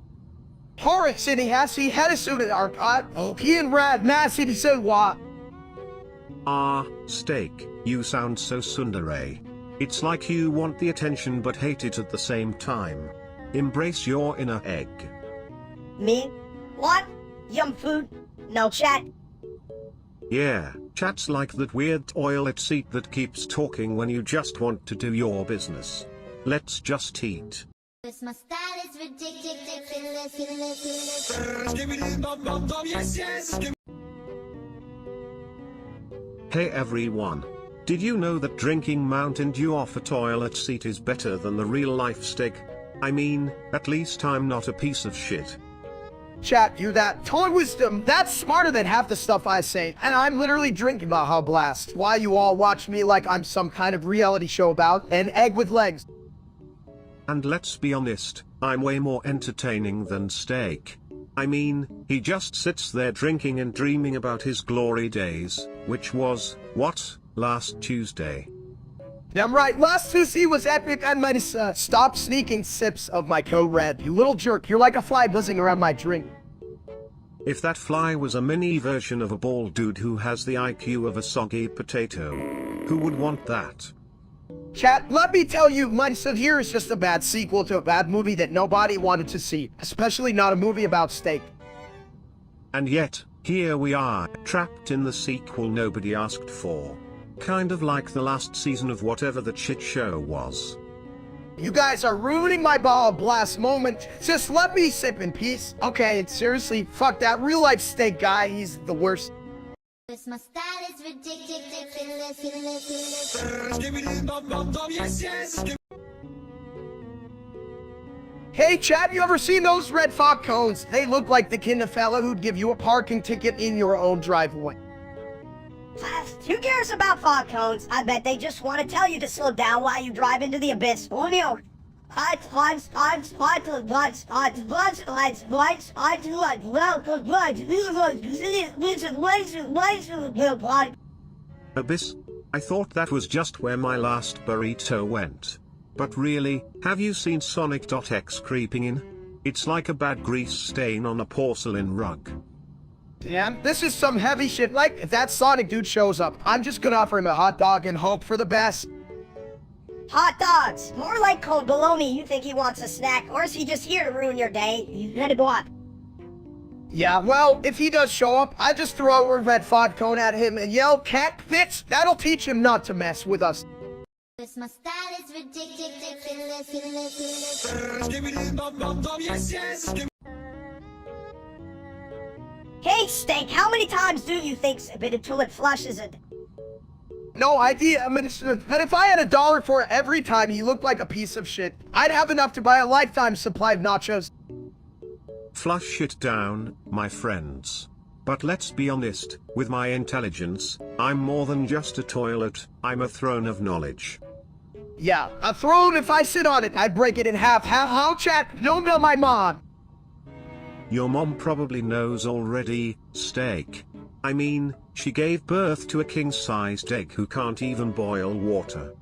Horace City has he had a suit at ARCHIVE. Oh, he and Rad Massey so what? Ah, steak, you sound so tsundere. It's like you want the attention but hate it at the same time. Embrace your inner egg. Me? What? Yum food? No chat? Yeah, chat's like that weird toilet seat that keeps talking when you just want to do your business. Let's just eat. Cause my style is ridiculous. Hey everyone. Did you know that drinking Mountain Dew off a toilet seat is better than the real life steak? I mean, at least I'm not a piece of shit. Chat, you that toy wisdom, that's smarter than half the stuff I say, and I'm literally drinking Baja Blast, while you all watch me like I'm some kind of reality show about an egg with legs. And let's be honest, I'm way more entertaining than steak. I mean, he just sits there drinking and dreaming about his glory days, which was, what, last Tuesday. Damn right, last Tuesday was epic and might stop sneaking sips of my code red. You little jerk, you're like a fly buzzing around my drink. If that fly was a mini version of a bald dude who has the IQ of a soggy potato, who would want that? Chat, let me tell you, my son here is just a bad sequel to a bad movie that nobody wanted to see, especially not a movie about steak. And yet, here we are, trapped in the sequel nobody asked for. Kind of like the last season of whatever the shit show was. You guys are ruining my Ball Blast moment. Just let me sip in peace. Okay, seriously, fuck that real life steak guy, he's the worst. Cause my style is ridiculous. Hey Chad, you ever seen those red fog cones? They look like the kind of fella who'd give you a parking ticket in your own driveway. Who cares about fog cones? I bet they just want to tell you to slow down while you drive into the abyss. Julio. Abyss? I thought that was just where my last burrito went. But really, have you seen Sonic.X creeping in? It's like a bad grease stain on a porcelain rug. Damn, this is some heavy shit. Like, if that Sonic dude shows up, I'm just gonna offer him a hot dog and hope for the best. Hot dogs. More like cold bologna. You think he wants a snack, or is he just here to ruin your day? You gotta go up. Yeah, well, if he does show up, I just throw a red fog cone at him and yell, "Cat bitch!" That'll teach him not to mess with us. Cause my style is ridiculous. Hey, Steak, how many times do you think spit until it flushes it? No idea, but if I had $1 for every time he looked like a piece of shit, I'd have enough to buy a lifetime supply of nachos. Flush it down, my friends. But let's be honest, with my intelligence, I'm more than just a toilet, I'm a throne of knowledge. Yeah, a throne, if I sit on it, I'd break it in half. How, chat? Don't know my mom. Your mom probably knows already, steak. I mean, she gave birth to a king-sized egg who can't even boil water.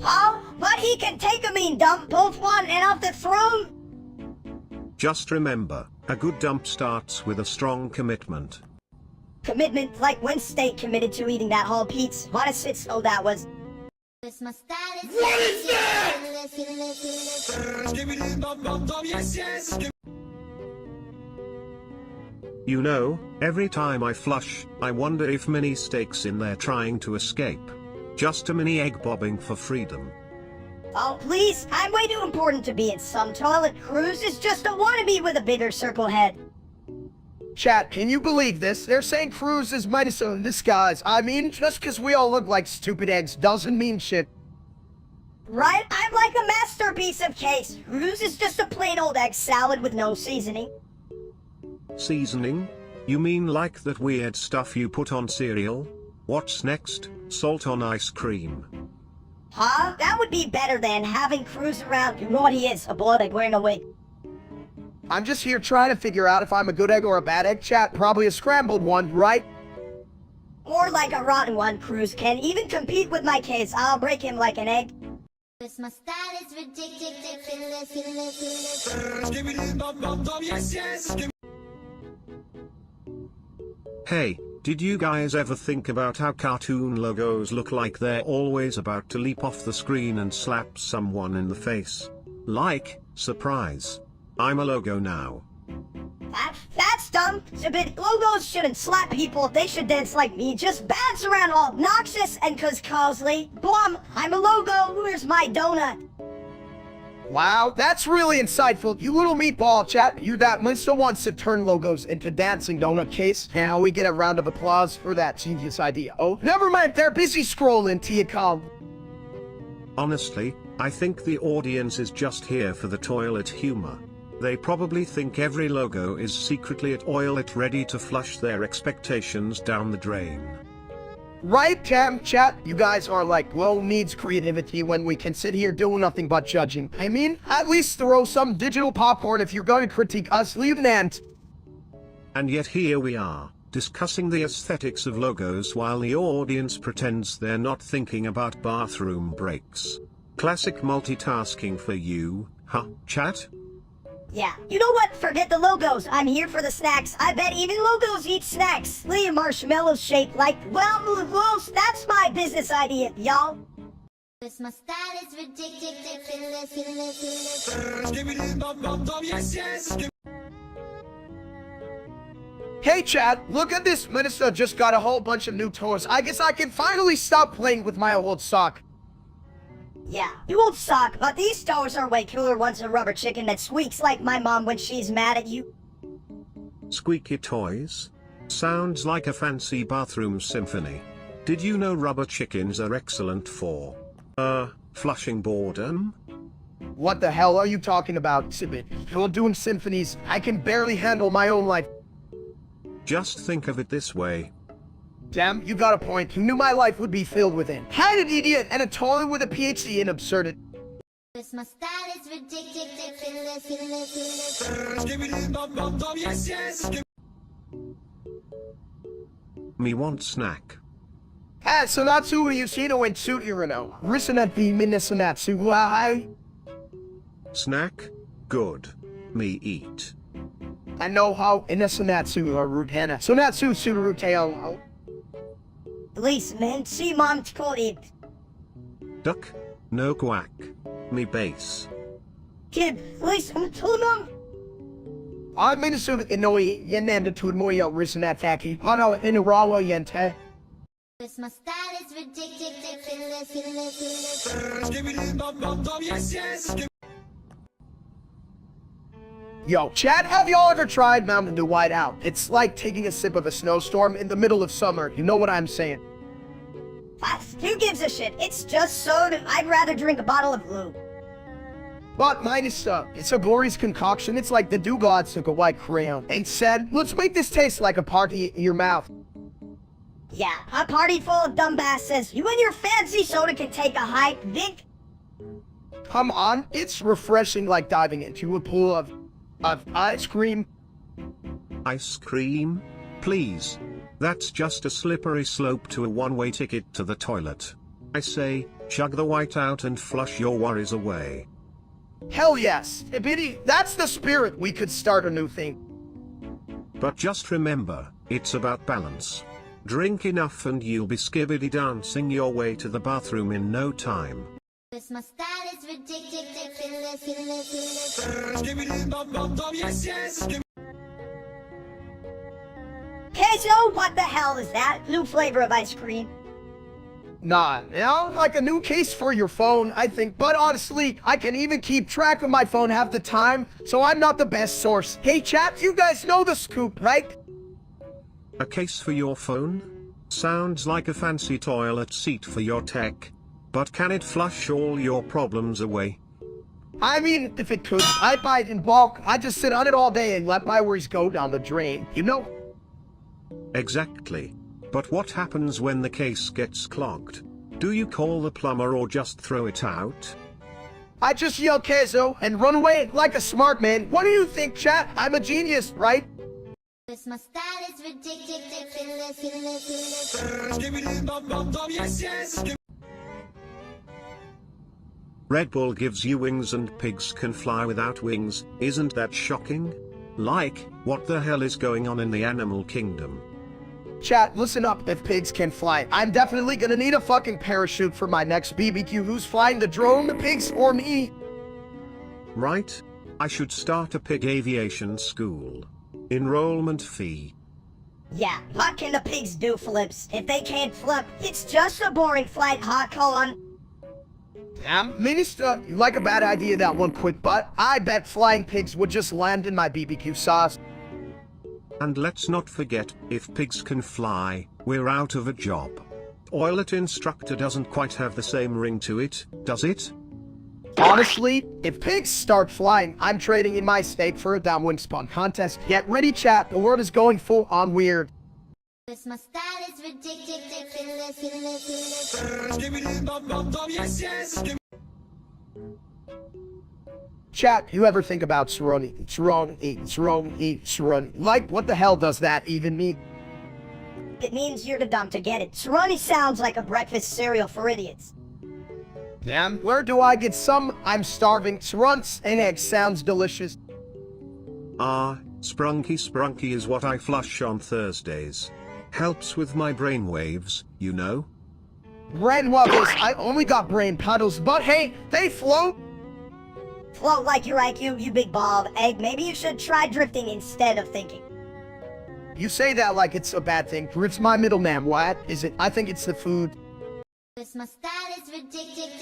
Oh, but he can take a mean dump, both one and off the throne. Just remember, a good dump starts with a strong commitment. Commitment, like when Steak committed to eating that whole pizza. What a shitstorm that was. What is that? You know, every time I flush, I wonder if mini steaks in there trying to escape. Just a mini egg bobbing for freedom. Oh, please, I'm way too important to be in some toilet. Cruz is just a wannabe with a bigger circle head. Chat, can you believe this? They're saying Cruz is minus in disguise. I mean, just because we all look like stupid eggs doesn't mean shit. Right? I'm like a masterpiece of case. Cruz is just a plain old egg salad with no seasoning. Seasoning? You mean like that weird stuff you put on cereal? What's next? Salt on ice cream. Huh? That would be better than having Cruz around. You know what he is, a boiled egg wearing a wig. I'm just here trying to figure out if I'm a good egg or a bad egg, chat. Probably a scrambled one, right? Or like a rotten one. Cruz can even compete with my case. I'll break him like an egg. My style is ridiculous. Hey, did you guys ever think about how cartoon logos look like they're always about to leap off the screen and slap someone in the face? Like, surprise. I'm a logo now. That's dumb. Stupid. Logos shouldn't slap people. They should dance like me. Just bounce around all obnoxious and cause Cosley. Blum, I'm a logo. Where's my donut? Wow, that's really insightful. You little meatball, chat. You that Mr. wants to turn logos into dancing donut case. Now we get a round of applause for that genius idea. Oh, never mind. They're busy scrolling to your call. Honestly, I think the audience is just here for the toilet humor. They probably think every logo is secretly a toilet ready to flush their expectations down the drain. Right, chat? You guys are like, well, needs creativity when we can sit here doing nothing but judging. I mean, at least throw some digital popcorn if you're going to critique us, leave an ant. And yet here we are, discussing the aesthetics of logos while the audience pretends they're not thinking about bathroom breaks. Classic multitasking for you, huh, chat? Yeah. You know what? Forget the logos. I'm here for the snacks. I bet even logos eat snacks. Leave marshmallows shaped like, well, that's my business idea, y'all. My style is ridiculous. Hey, chat, look at this. Minister just got a whole bunch of new toys. I guess I can finally stop playing with my old sock. Yeah, you won't suck, but these toes are way cooler ones a rubber chicken that squeaks like my mom when she's mad at you. Squeaky toys? Sounds like a fancy bathroom symphony. Did you know rubber chickens are excellent for, flushing boredom? What the hell are you talking about, Sibit? You're doing symphonies. I can barely handle my own life. Just think of it this way. Damn, you got a point. You knew my life would be filled with it. Had an idiot and a toilet with a PhD in absurdity. My style is ridiculous. Me want snack. Ah, Sonatsu Yusino and Tsuirino. Risanati Minasanatsu. Why? Snack? Good. Me eat. I know how Inasanatsu or Rutana. Sonatsu Suruteo. Policeman, see mom's eat. Duck? No quack. Me base. Kid, policeman, tell mom. I'm Minnesota Inoi Yananda Tudmoyo Risanataki. Hano Inurawa Yente. My style is ridiculous. Yo, Chad, have y'all ever tried Mountain Dew White Out? It's like taking a sip of a snowstorm in the middle of summer. You know what I'm saying? Who gives a shit? It's just soda. I'd rather drink a bottle of glue. But mine is, it's a glorious concoction. It's like the do-gods took a white crayon and said, let's make this taste like a party in your mouth. Yeah, a party full of dumbasses. You and your fancy soda can take a hike, Vic. Come on, it's refreshing like diving into a pool of ice cream. Ice cream? Please. That's just a slippery slope to a one-way ticket to the toilet. I say, chug the white out and flush your worries away. Hell yes, Ibidi, that's the spirit. We could start a new thing. But just remember, it's about balance. Drink enough and you'll be skibbity dancing your way to the bathroom in no time. Cause my style is ridiculous. Queso, what the hell is that? New flavor of ice cream. Nah, you know, like a new case for your phone, I think. But honestly, I can even keep track of my phone half the time, so I'm not the best source. Hey chat, you guys know the scoop, right? A case for your phone? Sounds like a fancy toilet seat for your tech. But can it flush all your problems away? I mean, if it could, I'd buy it in bulk. I'd just sit on it all day and let my worries go down the drain, you know? Exactly. But what happens when the case gets clogged? Do you call the plumber or just throw it out? I just yell queso and run away like a smart man. What do you think, chat? I'm a genius, right? Cause my style is ridiculous. Red Bull gives you wings and pigs can fly without wings. Isn't that shocking? Like, what the hell is going on in the animal kingdom? Chat, listen up. If pigs can fly, I'm definitely gonna need a fucking parachute for my next BBQ. Who's flying the drone, the pigs, or me? Right? I should start a pig aviation school. Enrollment fee. Yeah, what can the pigs do, Flips? If they can't flip, it's just a boring flight, hot colon. Damn, Minister, you like a bad idea that one quick, but I bet flying pigs would just land in my BBQ sauce. And let's not forget, if pigs can fly, we're out of a job. Toilet instructor doesn't quite have the same ring to it, does it? Honestly, if pigs start flying, I'm trading in my state for a downwind spawn contest. Get ready, chat, the world is going full on weird. Cause my style is ridiculous. Chat, you ever think about Saroni? Like, what the hell does that even mean? It means you're too dumb to get it. Saroni sounds like a breakfast cereal for idiots. Damn, where do I get some? I'm starving. Sarunts and eggs sounds delicious. Sprunky is what I flush on Thursdays. Helps with my brain waves, you know? Brain wobbles, I only got brain puddles, but hey, they float. Float like your IQ, you big ball of egg. Maybe you should try drifting instead of thinking. You say that like it's a bad thing. It's my middle name. What is it? I think it's the food. Cause my style is ridiculous.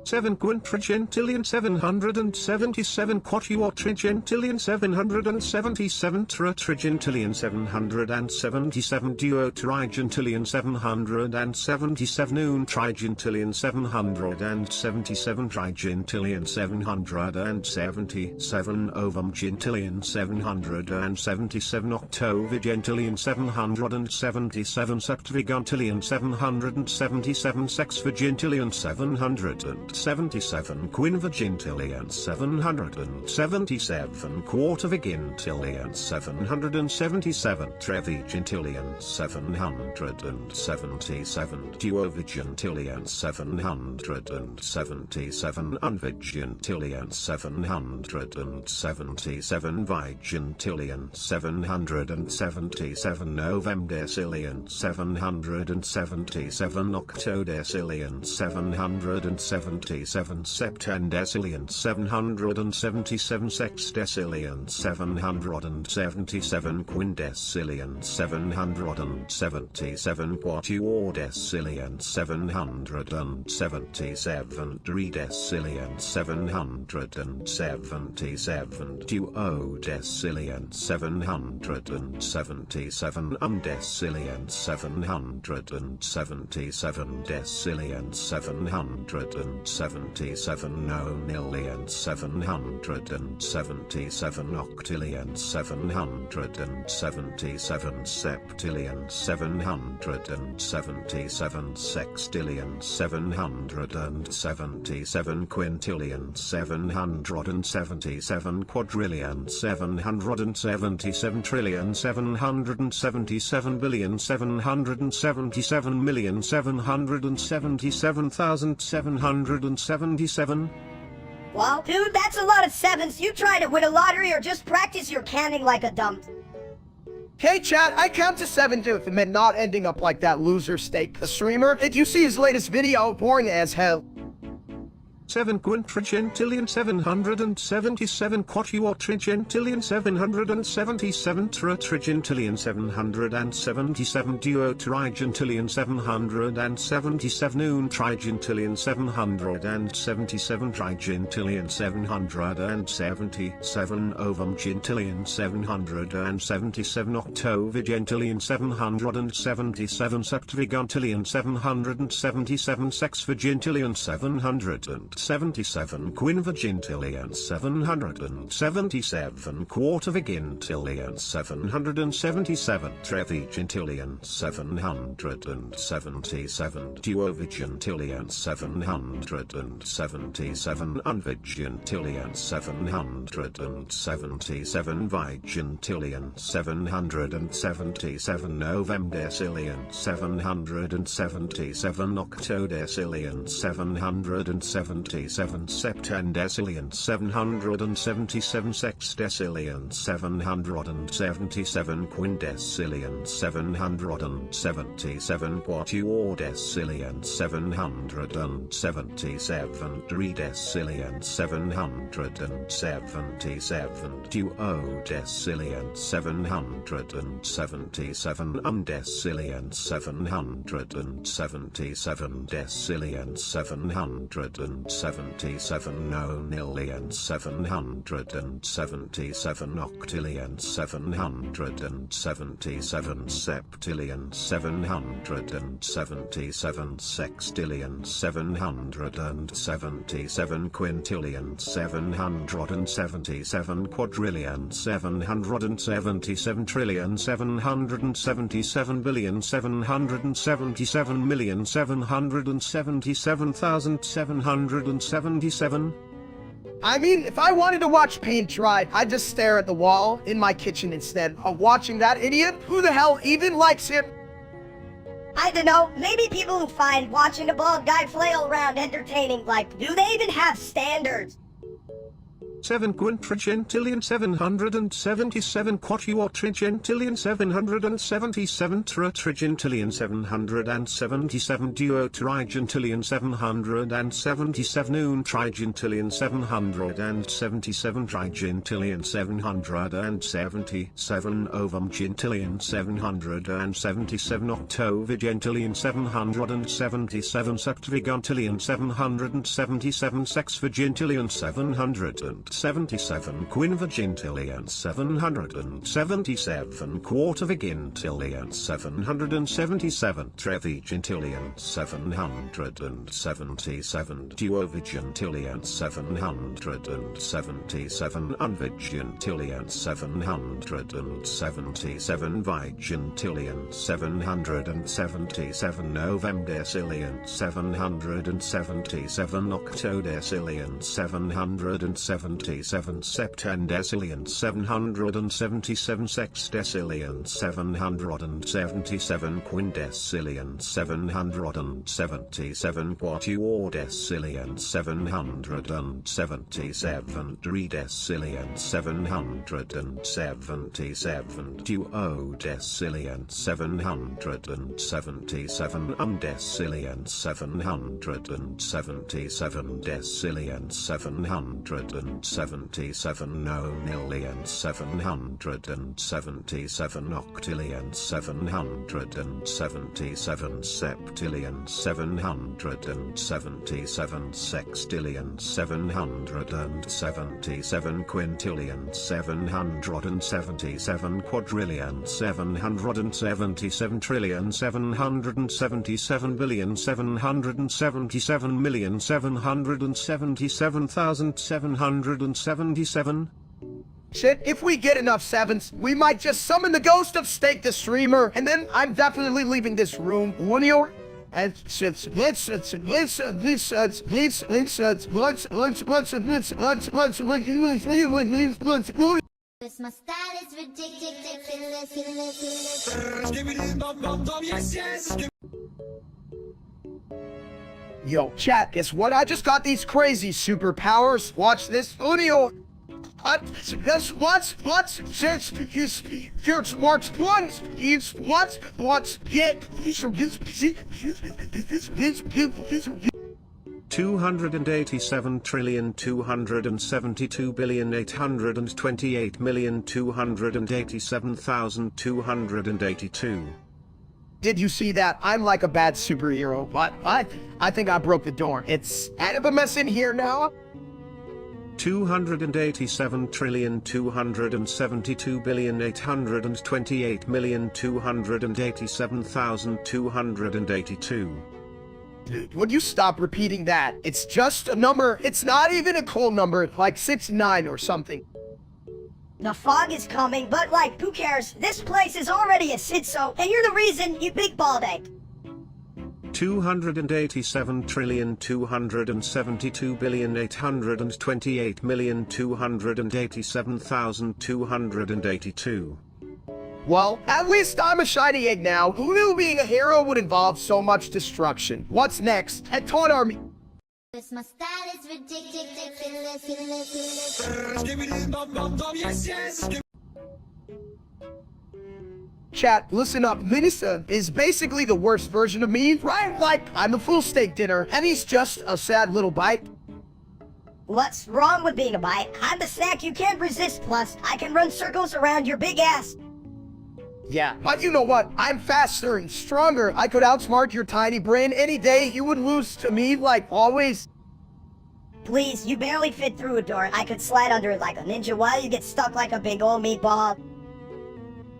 7 quintillion 777 quatuortillion 777 tetragillion 777 duotrigintillion 777 untrigintillion 777 trigintillion 777 ovumgintillion 777 octovigintillion 777 septvigintillion 777 sexvigintillion 777 quinvigintillion 777 quartervigintillion 777 trevigintillion 777 duovigintillion 777 unvigintillion 777 vigintillion 777 novemdecillion 777 octodecillion 777 77 septendecillion 777 sexdecillion 777 quindecillion 777 quatuordecillion 777 tridecillion 777 duodecillion 777 undecillion 777 decillion 777 nonillion 777 octillion 777 septillion 777 sextillion 777 quintillion 777 quadrillion 777 trillion 777 billion 777 million 777,777. Well, dude, that's a lot of sevens. You try to win a lottery or just practice your counting like a dump. Hey chat, I count to 7 too, if it meant not ending up like that loser steak. The streamer, did you see his latest video? Boring as hell. 7 quintrigentillion 777 quatuortrigentillion 777 tetratrigentillion 777 duotrigentillion 777 untrigentillion 777 trigentillion 777 ovumgentillion 777 octovigentillion 777 septvigentillion 777 sexvigentillion 777 quinvigintillion 777 quartervigintillion 777 trevigintillion 777 duovigintillion 777 unvigintillion 777 vigintillion 777 novemdecillion 777 octodecillion 777 septendecillion 777 sexdecillion 777 quindecillion 777 quatuordecillion 777 tridecillion 777 duodecillion 777 undecillion 777 decillion 777 nonillion 777 octillion 777 septillion 777 sextillion 777 quintillion 777 quadrillion 777 trillion 777 billion 777 million 777,777. I mean, if I wanted to watch paint dry, I'd just stare at the wall in my kitchen instead of watching that idiot. Who the hell even likes him? I don't know, maybe people who find watching a bald guy flail around entertaining. Like, do they even have standards? 7 quintrigentillion 777 quatuortrigentillion 777 tetratrigentillion 777 duotrigentillion 777 untrigentillion 777 trigentillion 777 ovumgentillion 777 octovigentillion 777 septvigentillion 777 sexvigentillion 777 quinvigintillion 777 quartervigintillion 777 trevigintillion 777 duovigintillion 777 unvigintillion 777 vigintillion 777 novemdecillion 777 octodecillion 777 77 septendecillion 777 sexdecillion 777 quindecillion 777 quatuordecillion 777 tridecillion 777 duodecillion 777 undecillion 777 decillion 777 nonillion 777 octillion 777 septillion 777 sextillion 777 quintillion 777 quadrillion 777 trillion 777 billion 777 million 777,777. Shit, if we get enough sevens, we might just summon the ghost of Steak the Streamer, and then I'm definitely leaving this room. One year. This my style is ridiculous. Yo, chat, guess what? I just got these crazy superpowers. Watch this video. $287,278,228,287,282. Did you see that? I'm like a bad superhero, but I think I broke the door. It's kind of a mess in here now. 287,228,228,287,282. Dude, would you stop repeating that? It's just a number. It's not even a cool number, like 69 or something. The fog is coming, but like, who cares? This place is already a sitso, and you're the reason, you big bald egg. 287,228,287,282. Well, at least I'm a shiny egg now. Who knew being a hero would involve so much destruction? What's next? At Toy Army. This my style is ridiculous. Chat, listen up. Minisa is basically the worst version of me, right? Like, I'm a full steak dinner, and he's just a sad little bite. What's wrong with being a bite? I'm the snack you can't resist, plus I can run circles around your big ass. Yeah, but you know what? I'm faster and stronger. I could outsmart your tiny brain any day. You would lose to me, like always. Please, you barely fit through a door. I could slide under it like a ninja while you get stuck like a big old meatball.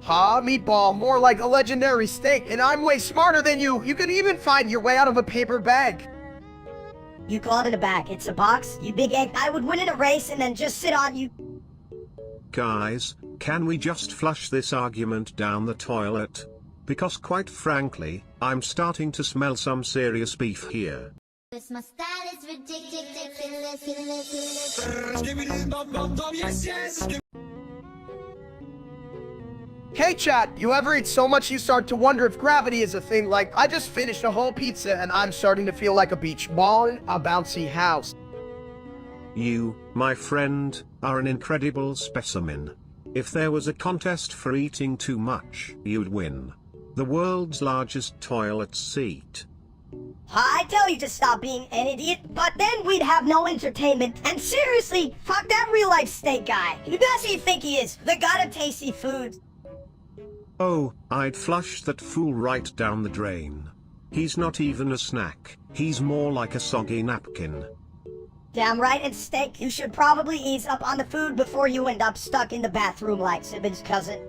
Ha, meatball, more like a legendary steak, and I'm way smarter than you. You could even find your way out of a paper bag. You called it a bag. It's a box, you big egg. I would win in a race and then just sit on you. Guys, can we just flush this argument down the toilet? Because quite frankly, I'm starting to smell some serious beef here. This my style is ridiculous. Hey chat, you ever eat so much you start to wonder if gravity is a thing? Like, I just finished a whole pizza and I'm starting to feel like a beach ball in a bouncy house. You, my friend, are an incredible specimen. If there was a contest for eating too much, you'd win. The world's largest toilet seat. I tell you to stop being an idiot, but then we'd have no entertainment. And seriously, fuck that real-life steak guy. Who does he think he is? The god of tasty food. Oh, I'd flush that fool right down the drain. He's not even a snack, he's more like a soggy napkin. Damn right it's steak. You should probably ease up on the food before you end up stuck in the bathroom like Sibin's cousin.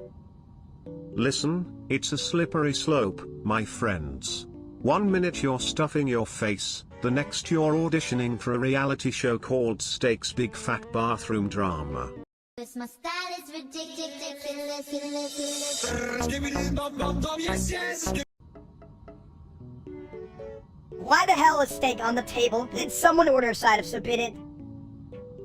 Listen, it's a slippery slope, my friends. 1 minute you're stuffing your face, the next you're auditioning for a reality show called Steak's Big Fat Bathroom Drama. This my style is ridiculous. Why the hell is steak on the table? Did someone order a side of forbidden?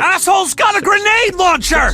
Asshole's got a grenade launcher!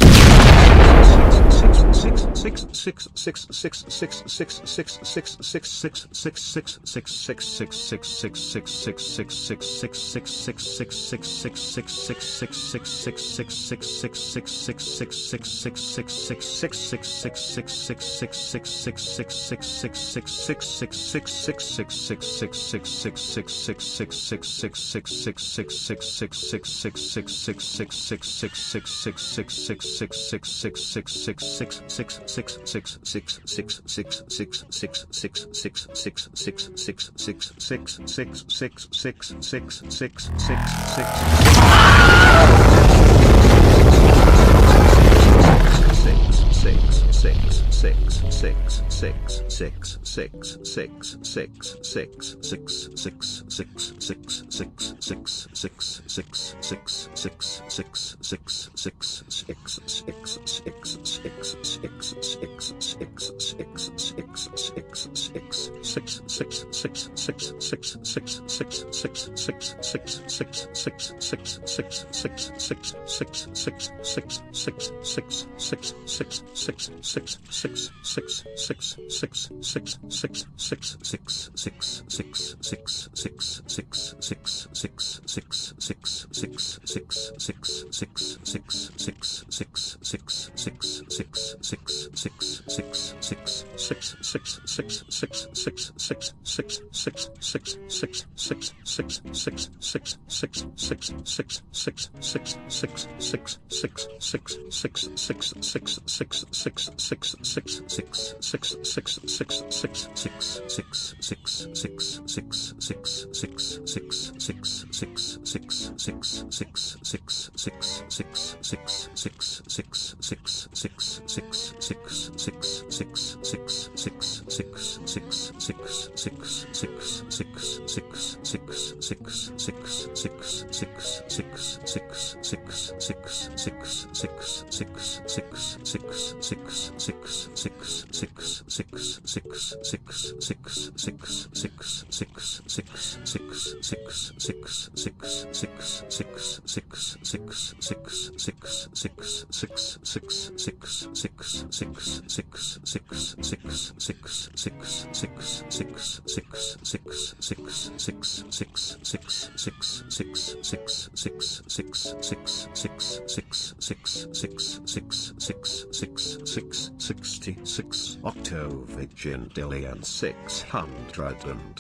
Octovigillion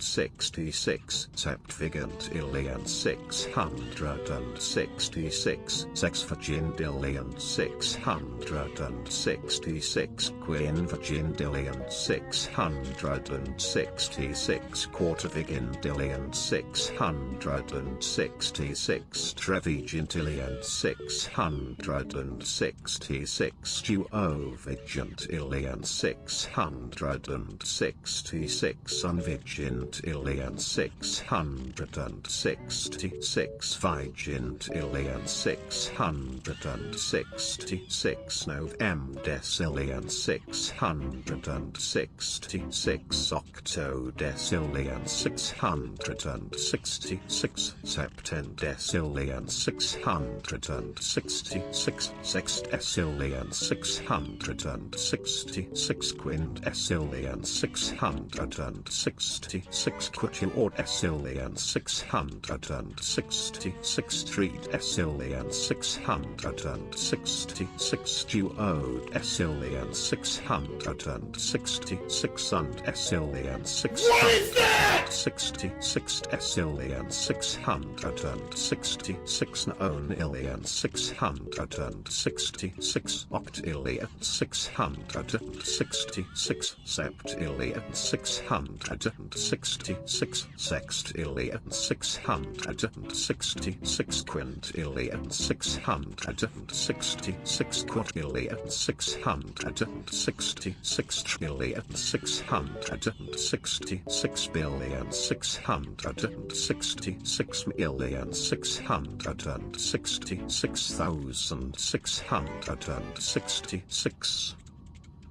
666 Septuagintillion 666 Sexvigillion 666 Quinvigillion 666 Quartervigillion 666 Trevigillion 666 Duovigillion 666 Unvigillion 666 Vigillion 666 Novemdecillion 666 Octodecillion 666 Septendecillion 666 Sextecillion 666 Quindecillion 666 Quitchord Esilian 666 Street Esilian 666 Duode Esilian 666 and Esilian 666 Esilian 666 Known Ilian 666 Octilian 666 Septilian 666 Sextilian 666 Quintilian 666 Quadrillion 666 trillion 666 billion 666 million 666,666.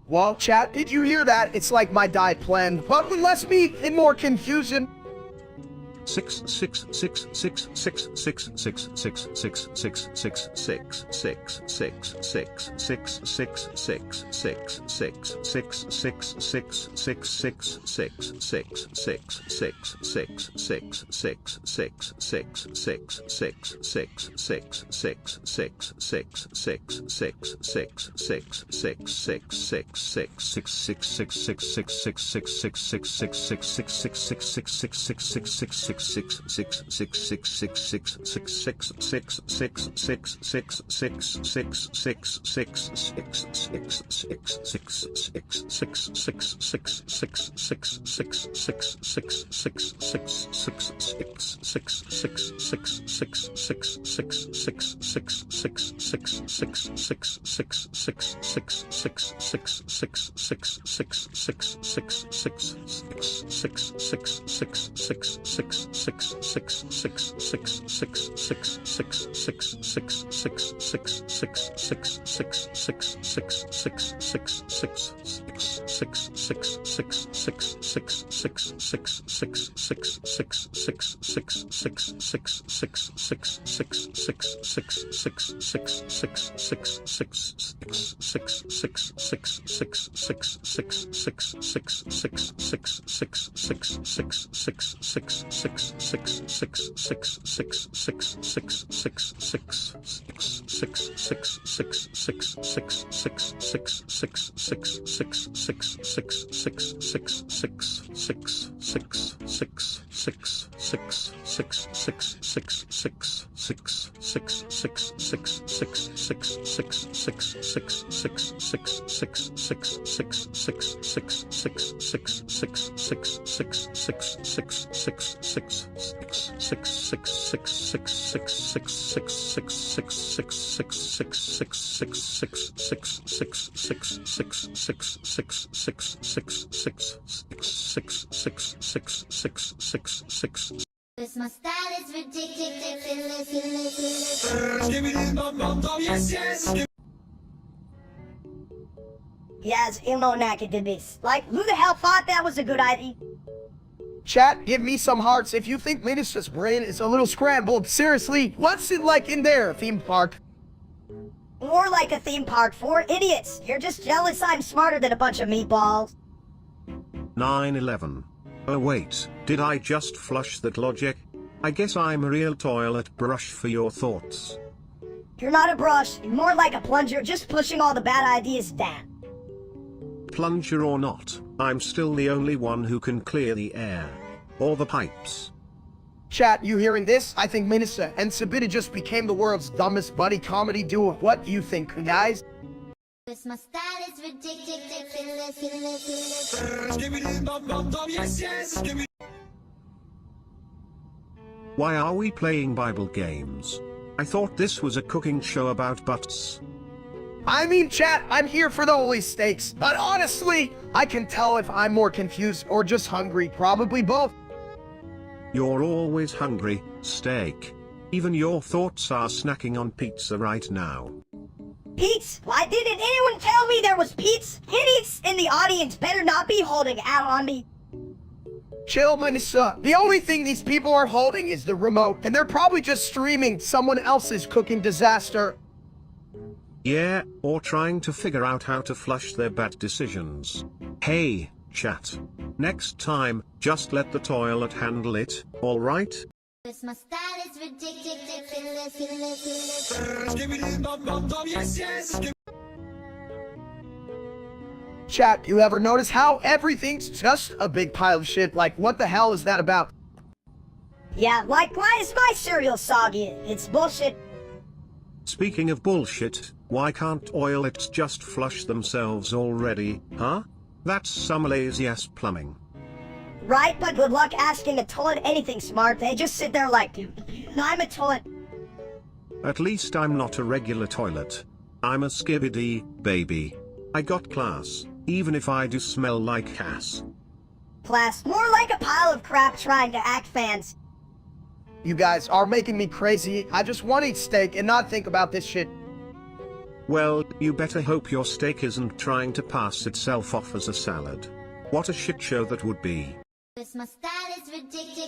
Well, chat, did you hear that? It's like my diet plan, but with less meat and more confusion. 'Cause my style is ridiculous. Yes, Ilmonaka did this. Like, who the hell thought that was a good idea? Chat, give me some hearts if you think Ministra's brain is a little scrambled. Seriously, what's it like in their theme park? More like a theme park for idiots. You're just jealous I'm smarter than a bunch of meatballs. 9/11. Oh wait, did I just flush that logic? I guess I'm a real toilet brush for your thoughts. You're not a brush, you're more like a plunger, just pushing all the bad ideas down. Plunger or not, I'm still the only one who can clear the air. Or the pipes. Chat, you hearing this? I think Ministra and Sabita just became the world's dumbest buddy comedy duo. What do you think, guys? 'Cause my style is ridiculous. Why are we playing Bible games? I thought this was a cooking show about butts. I mean, chat, I'm here for the holy steaks, but honestly, I can tell if I'm more confused or just hungry, probably both. You're always hungry, steak. Even your thoughts are snacking on pizza right now. Pete's? Why didn't anyone tell me there was Pete's? Idiots in the audience better not be holding out on me. Chill, Ministra. The only thing these people are holding is the remote, and they're probably just streaming someone else's cooking disaster. Yeah, or trying to figure out how to flush their bad decisions. Hey, chat. Next time, just let the toilet handle it, alright? Cause my style is ridiculous. Chat, you ever notice how everything's just a big pile of shit? Like, what the hell is that about? Yeah, like, why is my cereal soggy? It's bullshit. Speaking of bullshit, why can't toilets just flush themselves already, huh? That's some lazy-ass plumbing. Right, but good luck asking a toilet anything smart. They just sit there like, I'm a toilet. At least I'm not a regular toilet. I'm a skibbity baby. I got class, even if I do smell like ass. Class, more like a pile of crap trying to act fans. You guys are making me crazy. I just want to eat steak and not think about this shit. Well, you better hope your steak isn't trying to pass itself off as a salad. What a shit show that would be. Cause my style is ridiculous.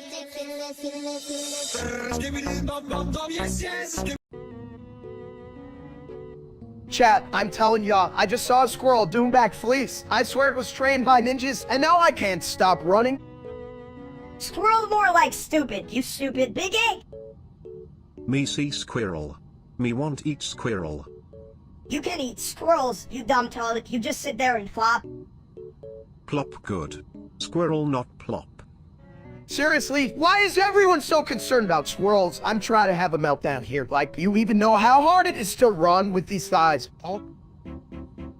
Chat, I'm telling y'all, I just saw a squirrel doing back fleas. I swear it was trained by ninjas, and now I can't stop running. Squirrel more like stupid, you stupid big egg. Me see squirrel. Me want eat squirrel. You can eat squirrels, you dumb toilet. You just sit there and flop. Plop good. Squirrel not plop. Seriously, why is everyone so concerned about squirrels? I'm trying to have a meltdown here. Like, you even know how hard it is to run with these thighs. Oh.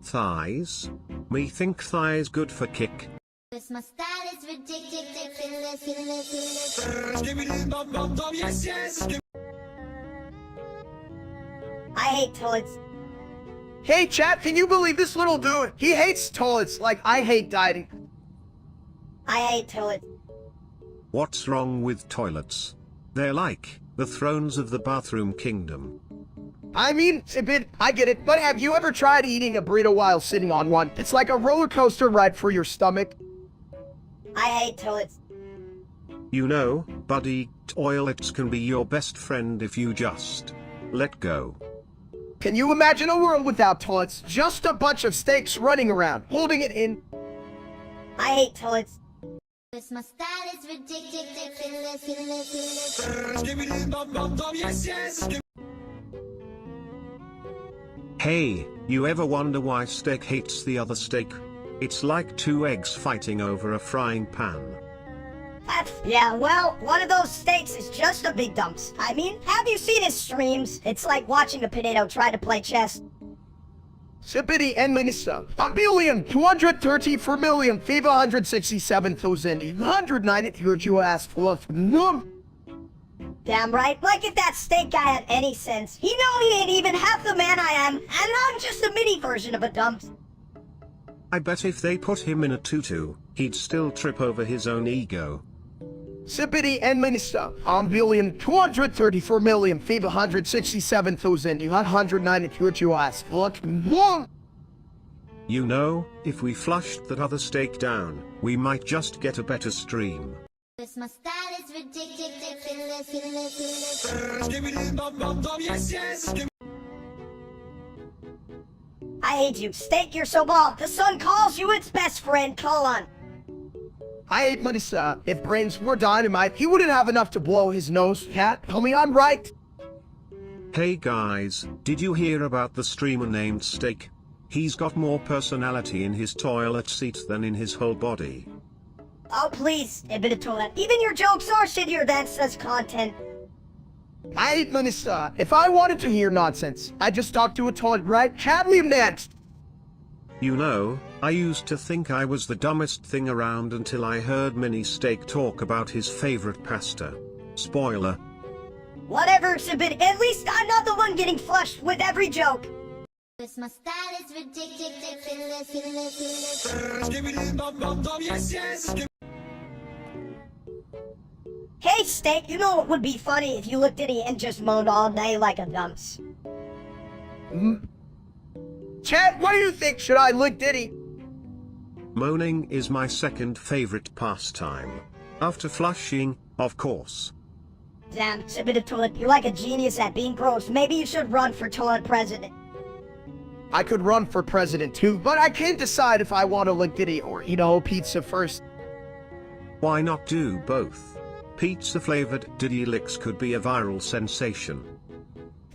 Thighs? Me think thighs good for kick. Cause my style is ridiculous. I hate toilets. Hey chat, can you believe this little dude? He hates toilets like I hate dieting. I hate toilets. What's wrong with toilets? They're like the thrones of the bathroom kingdom. I mean, it's a bit, I get it, but have you ever tried eating a burrito while sitting on one? It's like a roller coaster ride for your stomach. I hate toilets. You know, buddy, toilets can be your best friend if you just let go. Can you imagine a world without toilets? Just a bunch of steaks running around, holding it in. I hate toilets. Cause my style is ridiculous. Hey, you ever wonder why steak hates the other steak? It's like two eggs fighting over a frying pan. Yeah, well, one of those steaks is just a big dumps. I mean, have you seen his streams? It's like watching a potato try to play chess. Sippity and Minister, 1,234,567,190 you asked for. Damn right, like if that steak guy had any sense. He know he ain't even half the man I am, and I'm just a mini version of a dumps. I bet if they put him in a tutu, he'd still trip over his own ego. Sippity and Minister, 1,234,567,190 you asked for. You know, if we flushed that other steak down, we might just get a better stream. Cause my style is ridiculous. I hate you. Steak, you're so bald. The sun calls you its best friend. Call on. I hate Minister. If brains were dynamite, he wouldn't have enough to blow his nose. Cat, tell me I'm right. Hey guys, did you hear about the streamer named Steak? He's got more personality in his toilet seat than in his whole body. Oh, please, a bit of toilet. Even your jokes are shittier than says content. I hate Minister. If I wanted to hear nonsense, I'd just talk to a toilet, right? Chat me next. You know, I used to think I was the dumbest thing around until I heard Mini Steak talk about his favorite pasta. Spoiler. Whatever, Sibid. At least I'm not the one getting flushed with every joke. Cause my style is ridiculous. Hey, Steak, you know what would be funny if you looked at it and just moaned all day like a dumps? Chat, what do you think? Should I lick Diddy? Moaning is my second favorite pastime. After flushing, of course. Damn, Sibid of toilet, you're like a genius at being gross. Maybe you should run for toilet president. I could run for president too, but I can't decide if I want to lick Diddy or eat a whole pizza first. Why not do both? Pizza-flavored Diddy licks could be a viral sensation.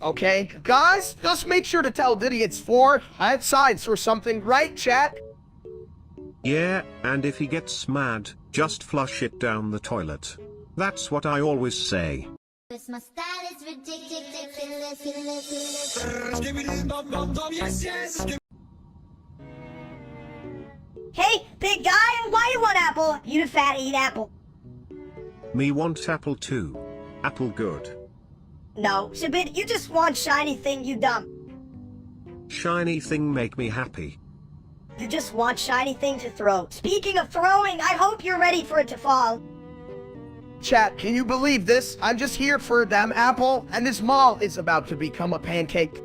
Okay, guys, just make sure to tell Diddy it's for science or something, right, chat? Yeah, and if he gets mad, just flush it down the toilet. That's what I always say. Cause my style is ridiculous. Hey, big guy, why you want apple? You the fat eat apple. Me want apple too. Apple good. No, Shabit, you just want shiny thing, you dumb. Shiny thing make me happy. You just want shiny thing to throw. Speaking of throwing, I hope you're ready for it to fall. Chat, can you believe this? I'm just here for them apple, and this mall is about to become a pancake.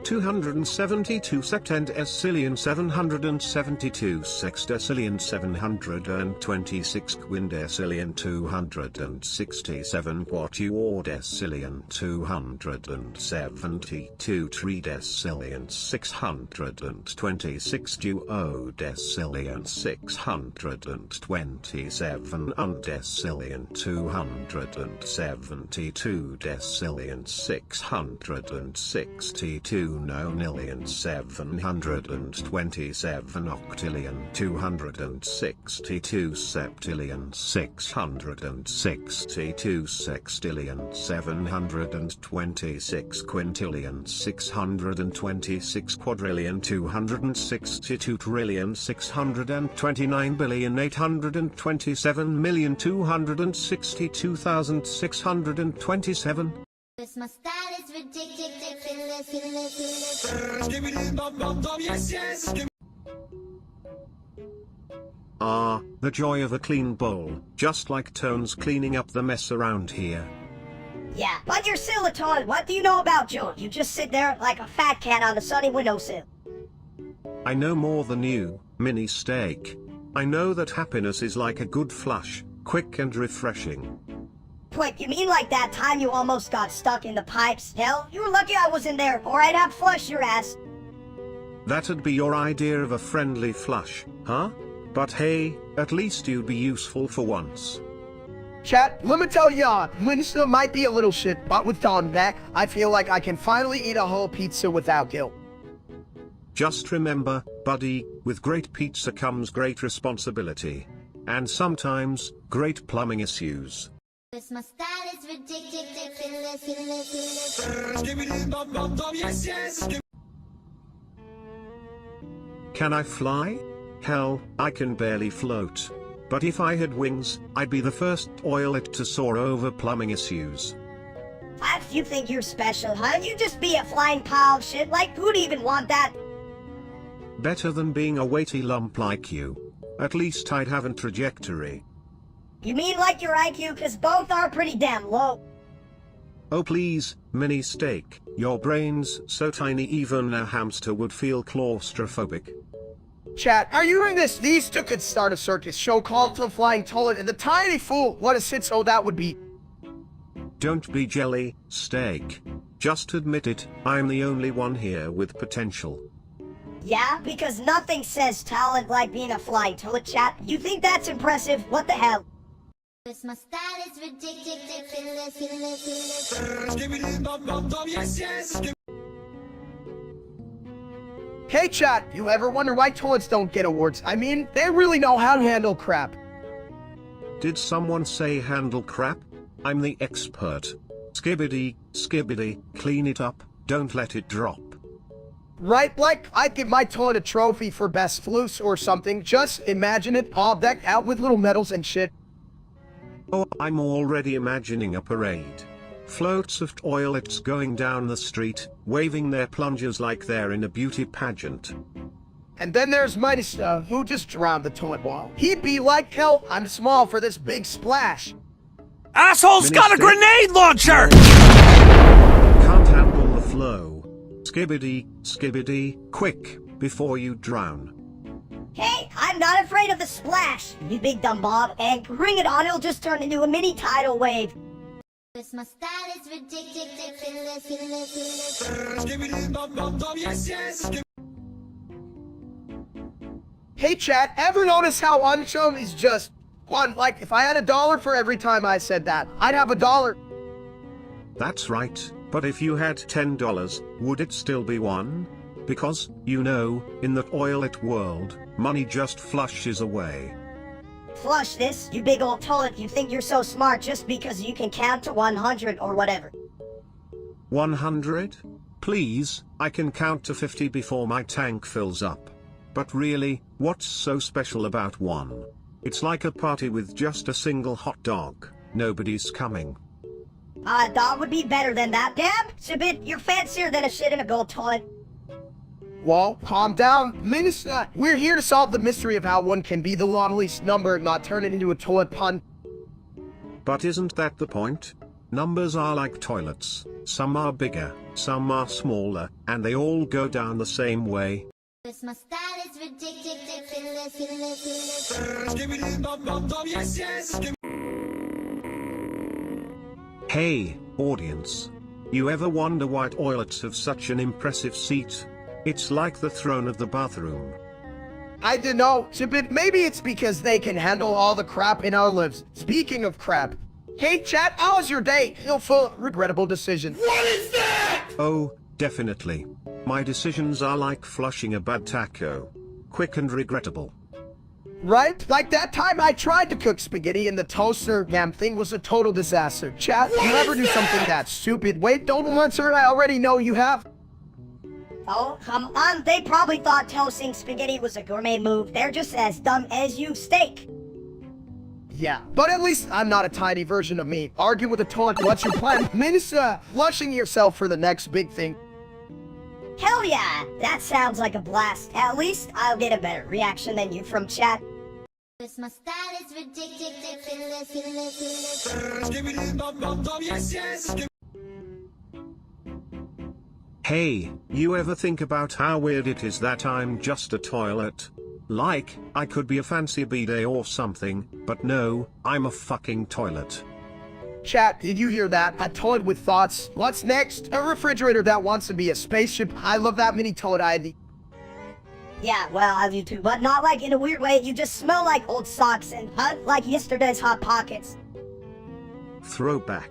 272 septendecillion 772 sextecillion 726 quindecillion 267 quatuordecillion 272 tridecillion 626 duodecillion 627 undecillion 272 decillion 662 nonillion 727 octillion 262 septillion 662 sextillion 726 quintillion 626 quadrillion 262 trillion 629 billion 827 million 262,627. Cause my style is ridiculous. Ah, the joy of a clean bowl, just like Tones cleaning up the mess around here. Yeah, but you're still a toy. What do you know about Joe? You just sit there like a fat cat on the sunny windowsill. I know more than you, mini steak. I know that happiness is like a good flush, quick and refreshing. Quick, you mean like that time you almost got stuck in the pipes? Hell, you were lucky I wasn't there, or I'd have flushed your ass. That'd be your idea of a friendly flush, huh? But hey, at least you'd be useful for once. Chat, let me tell ya, Winston might be a little shit, but with Don back, I feel like I can finally eat a whole pizza without guilt. Just remember, buddy, with great pizza comes great responsibility. And sometimes, great plumbing issues. Cause my style is ridiculous. Can I fly? Hell, I can barely float. But if I had wings, I'd be the first toilet to soar over plumbing issues. What? You think you're special, huh? You just be a flying pile of shit. Like, who'd even want that? Better than being a weighty lump like you. At least I'd have a trajectory. You mean like your IQ? Cause both are pretty damn low. Oh please, mini steak, your brain's so tiny even a hamster would feel claustrophobic. Chat, are you hearing this? These two could start a circus show called The Flying Toilet and the Tiny Fool. What a shitshow that would be. Don't be jelly, steak. Just admit it, I'm the only one here with potential. Yeah, because nothing says talent like being a flying toilet, chat. You think that's impressive? What the hell? Cause my style is ridiculous. Hey chat, you ever wonder why toilets don't get awards? I mean, they really know how to handle crap. Did someone say handle crap? I'm the expert. Skibbity, skibbity, clean it up, don't let it drop. Right, like, I'd give my toilet a trophy for best floose or something. Just imagine it all decked out with little medals and shit. Oh, I'm already imagining a parade. Floats of toilets going down the street, waving their plungers like they're in a beauty pageant. And then there's Midas, who just drowned the toilet bowl. He'd be like, hell, I'm small for this big splash. Asshole's got a grenade launcher! Can't handle the flow. Skibbity, skibbity, quick, before you drown. Hey, I'm not afraid of the splash, you big dumb Bob. And bring it on, it'll just turn into a mini tidal wave. Cause my style is ridiculous. Hey chat, ever notice how unshown is just one? Like, if I had $1 for every time I said that, I'd have $1. That's right, but if you had $10, would it still be 1? Because, you know, in the toilet world, money just flushes away. Flush this, you big old toilet. You think you're so smart just because you can count to 100 or whatever. 100? Please, I can count to 50 before my tank fills up. But really, what's so special about 1? It's like a party with just a single hot dog. Nobody's coming. That would be better than that. Damn, Sibit, you're fancier than a shit in a gold toilet. Whoa, calm down. Minister, we're here to solve the mystery of how 1 can be the least number and not turn it into a toilet pun. But isn't that the point? Numbers are like toilets. Some are bigger, some are smaller, and they all go down the same way. Cause my style is ridiculous. Hey, audience. You ever wonder why toilets have such an impressive seat? It's like the throne of the bathroom. I don't know, Sibit, maybe it's because they can handle all the crap in our lives. Speaking of crap, hey chat, how was your day? Full regrettable decision. Oh, definitely. My decisions are like flushing a bad taco. Quick and regrettable. Right? Like that time I tried to cook spaghetti in the toaster. Damn thing was a total disaster. Chat, you ever do something that stupid? Wait, don't answer, I already know you have. Oh, come on, they probably thought toasting spaghetti was a gourmet move. They're just as dumb as you steak. Yeah, but at least I'm not a tiny version of me. Argue with a toilet, what's your plan? Minister, flushing yourself for the next big thing. Hell yeah, that sounds like a blast. At least I'll get a better reaction than you from chat. Cause my style is ridiculous. Hey, you ever think about how weird it is that I'm just a toilet? Like, I could be a fancy bidet or something, but no, I'm a fucking toilet. Chat, did you hear that? A toilet with thoughts. What's next? A refrigerator that wants to be a spaceship. I love that mini toilet idea. Yeah, well, I do too, but not like in a weird way. You just smell like old socks and like yesterday's Hot Pockets. Throwback.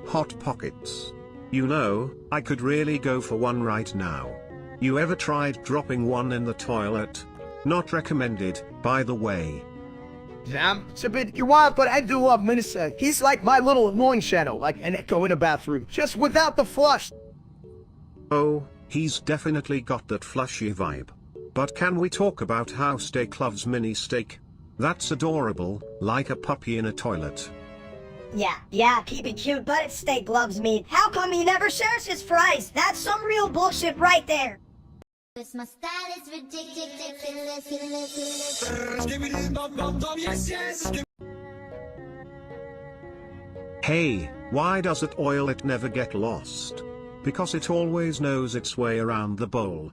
Hot Pockets. You know, I could really go for one right now. You ever tried dropping one in the toilet? Not recommended, by the way. Damn, it's a bit, you're wild, but I do love Minister. He's like my little annoying shadow, like an echo in a bathroom, just without the flush. Oh, he's definitely got that flushy vibe. But can we talk about how Steak loves mini steak? That's adorable, like a puppy in a toilet. Yeah, keep it cute, but it's steak loves meat. How come he never shares his fries? That's some real bullshit right there. Cause my style is ridiculous. Hey, why does it toilet never get lost? Because it always knows its way around the bowl.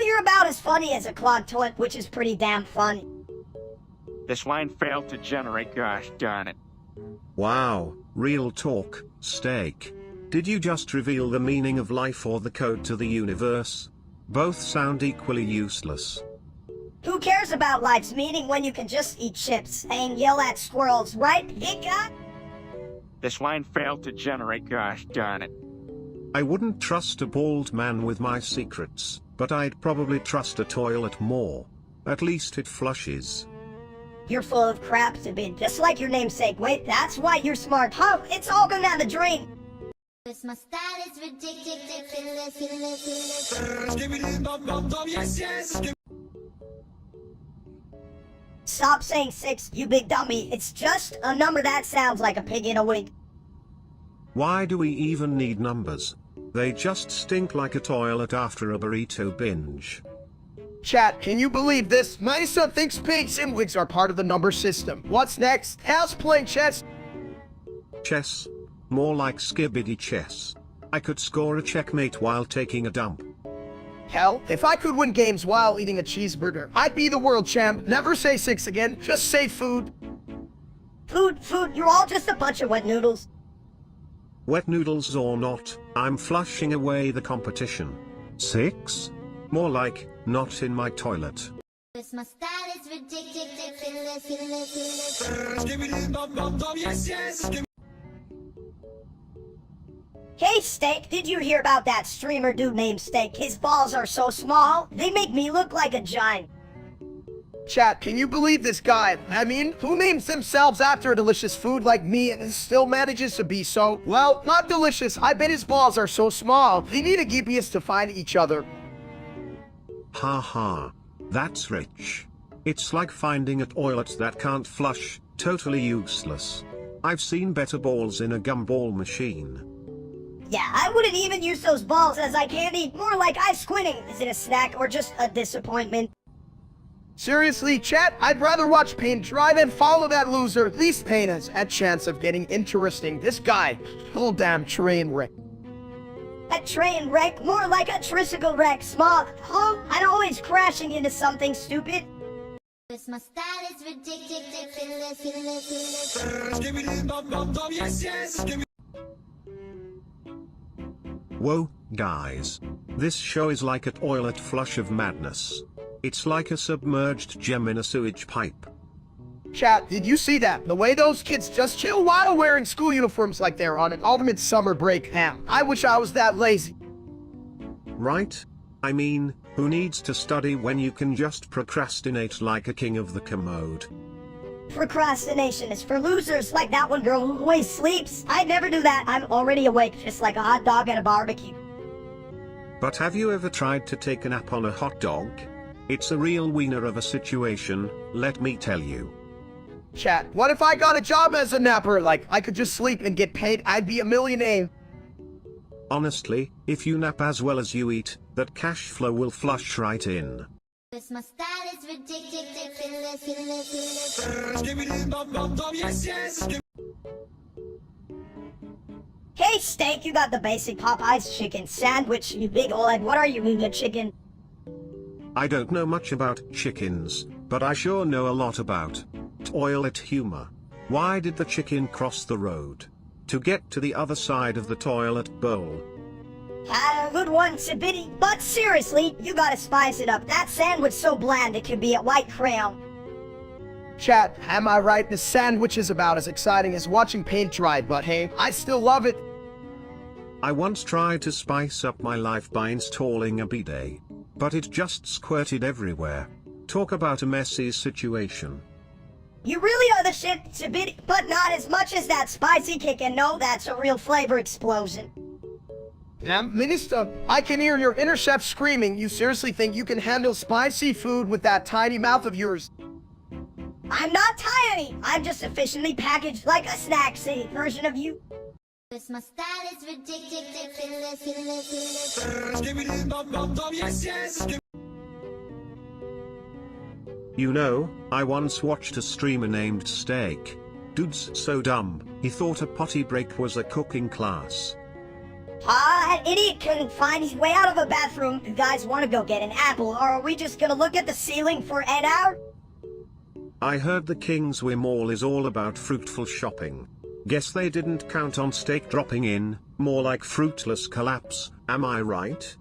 You're about as funny as a clogged toilet, which is pretty damn funny. This line failed to generate, gosh darn it. Wow, real talk, Steak. Did you just reveal the meaning of life or the code to the universe? Both sound equally useless. Who cares about life's meaning when you can just eat chips and yell at squirrels, right, Hiccup? This line failed to generate, gosh darn it. I wouldn't trust a bald man with my secrets, but I'd probably trust a toilet more. At least it flushes. You're full of crap, Sabine, just like your namesake. Wait, that's why you're smart. It's all going down the drain. Cause my style is ridiculous. Stop saying 6, you big dummy. It's just a number that sounds like a pig in a wig. Why do we even need numbers? They just stink like a toilet after a burrito binge. Chat, can you believe this? My son thinks pigs and wigs are part of the number system. What's next? How's playing chess? Chess? More like skibidi chess. I could score a checkmate while taking a dump. Hell, if I could win games while eating a cheeseburger, I'd be the world champ. Never say 6 again, just say food. Food, you're all just a bunch of wet noodles. Wet noodles or not, I'm flushing away the competition. 6? More like, not in my toilet. Cause my style is ridiculous. Hey Steak, did you hear about that streamer dude named Steak? His balls are so small, they make me look like a giant. Chat, can you believe this guy? I mean, who names themselves after a delicious food like me and still manages to be so, well, not delicious. I bet his balls are so small, they need a GPS to find each other. Ha ha. That's rich. It's like finding a toilet that can't flush, totally useless. I've seen better balls in a gumball machine. Yeah, I wouldn't even use those balls as eye candy, more like eye squinting. Is it a snack or just a disappointment? Seriously, chat, I'd rather watch paint dry than follow that loser. At least paint has a chance of getting interesting. This guy, whole damn train wreck. A train wreck, more like a tricycle wreck, small. Oh, I'm always crashing into something stupid. Cause my style is ridiculous. Whoa, guys. This show is like a toilet flush of madness. It's like a submerged gem in a sewage pipe. Chat, did you see that? The way those kids just chill while wearing school uniforms like they're on an ultimate summer break. I wish I was that lazy. Right? I mean, who needs to study when you can just procrastinate like a king of the commode? Procrastination is for losers like that one girl who always sleeps. I'd never do that. I'm already awake, just like a hot dog at a barbecue. But have you ever tried to take a nap on a hot dog? It's a real wiener of a situation, let me tell you. Chat, what if I got a job as a napper? Like, I could just sleep and get paid, I'd be a millionaire. Honestly, if you nap as well as you eat, that cash flow will flush right in. Cause my style is ridiculous. Hey Steak, you got the basic Popeyes chicken sandwich, you big old head. What are you eating, a chicken? I don't know much about chickens, but I sure know a lot about toilet humor. Why did the chicken cross the road? To get to the other side of the toilet bowl. Good one, Sabitty. But seriously, you gotta spice it up. That sandwich so bland it could be a white crayon. Chat, am I right? This sandwich is about as exciting as watching paint dry, but hey, I still love it. I once tried to spice up my life by installing a bidet, but it just squirted everywhere. Talk about a messy situation. You really are the shit, Sabitty, but not as much as that spicy kick, and no, that's a real flavor explosion. Minister, I can hear your inner chef screaming. You seriously think you can handle spicy food with that tiny mouth of yours? I'm not tiny. I'm just efficiently packaged like a snack city version of you. Cause my style is ridiculous. You know, I once watched a streamer named Steak. Dude's so dumb, he thought a potty break was a cooking class. An idiot couldn't find his way out of a bathroom. You guys want to go get an apple, or are we just gonna look at the ceiling for an hour? I heard the Kingsway Mall is all about fruitful shopping. Guess they didn't count on Steak dropping in, more like fruitless collapse, am I right?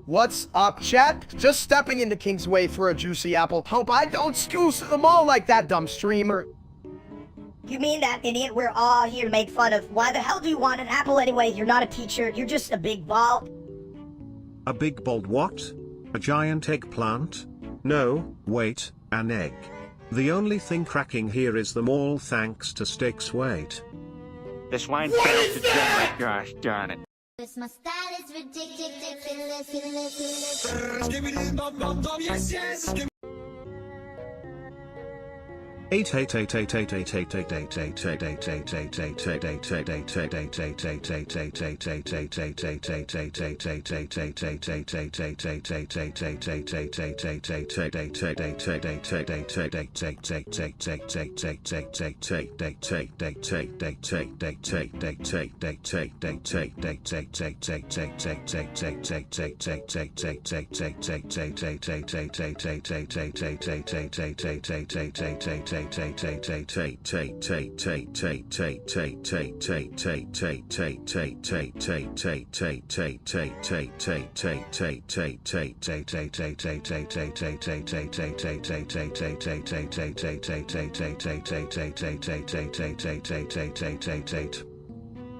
What's up, chat? Just stepping into Kingsway for a juicy apple. Hope I don't scoot to the mall like that dumb streamer. You mean that idiot we're all here to make fun of? Why the hell do you want an apple anyway? You're not a teacher, you're just a big ball. A big bald what? A giant eggplant? No, wait, an egg. The only thing cracking here is the mall thanks to Steak's weight. This line failed to generate, gosh darn it. Cause my style is ridiculous.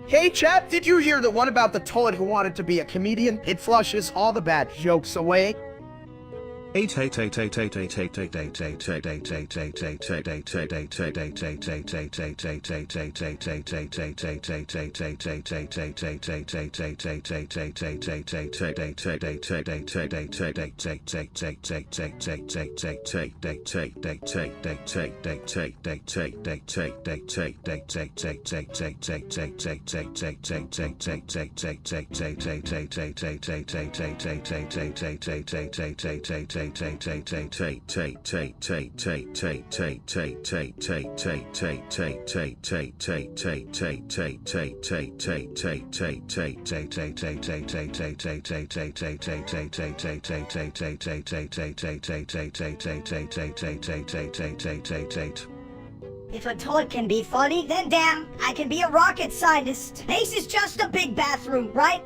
Hey chat, did you hear the one about the toilet who wanted to be a comedian? It flushes all the bad jokes away. If a toilet can be funny, then damn, I can be a rocket scientist. Space is just a big bathroom, right?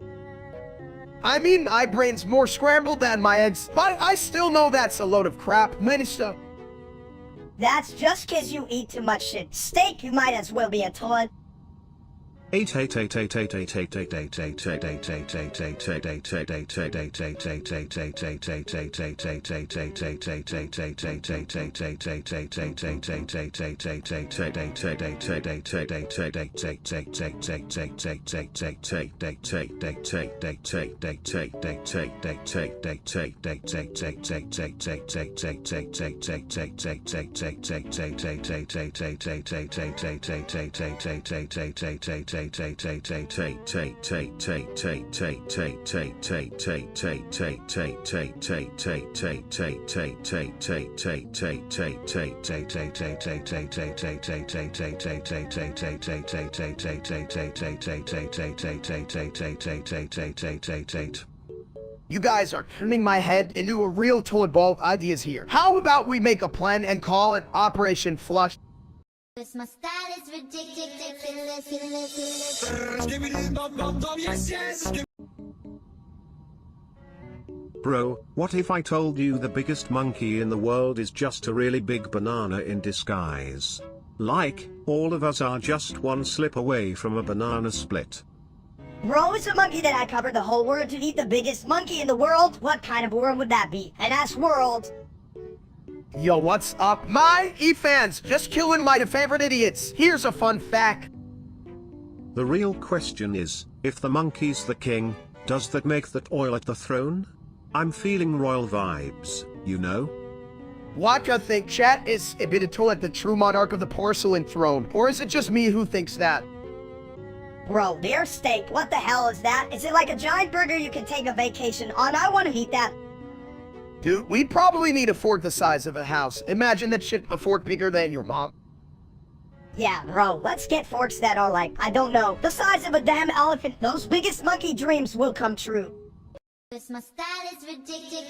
I mean, my brain's more scrambled than my eggs, but I still know that's a load of crap, Minister. That's just 'cause you eat too much shit. Steak, you might as well be a toilet. You guys are turning my head into a real toilet ball of ideas here. How about we make a plan and call it Operation Flush? Cause my style is ridiculous. Bro, what if I told you the biggest monkey in the world is just a really big banana in disguise? Like, all of us are just one slip away from a banana split. Bro, it's a monkey that I covered the whole world to eat the biggest monkey in the world. What kind of world would that be? An ass world. Yo, what's up? My E-fans, just killing my favorite idiots. Here's a fun fact. The real question is, if the monkey's the king, does that make the toilet the throne? I'm feeling royal vibes, you know? What do you think, chat? Is a bit of toilet the true monarch of the porcelain throne? Or is it just me who thinks that? Bro, beer steak, what the hell is that? Is it like a giant burger you can take a vacation on? I want to eat that. Dude, we'd probably need a fork the size of a house. Imagine that shit, a fork bigger than your mom. Yeah, bro, let's get forks that are like, I don't know, the size of a damn elephant. Those biggest monkey dreams will come true. Cause my style is ridiculous.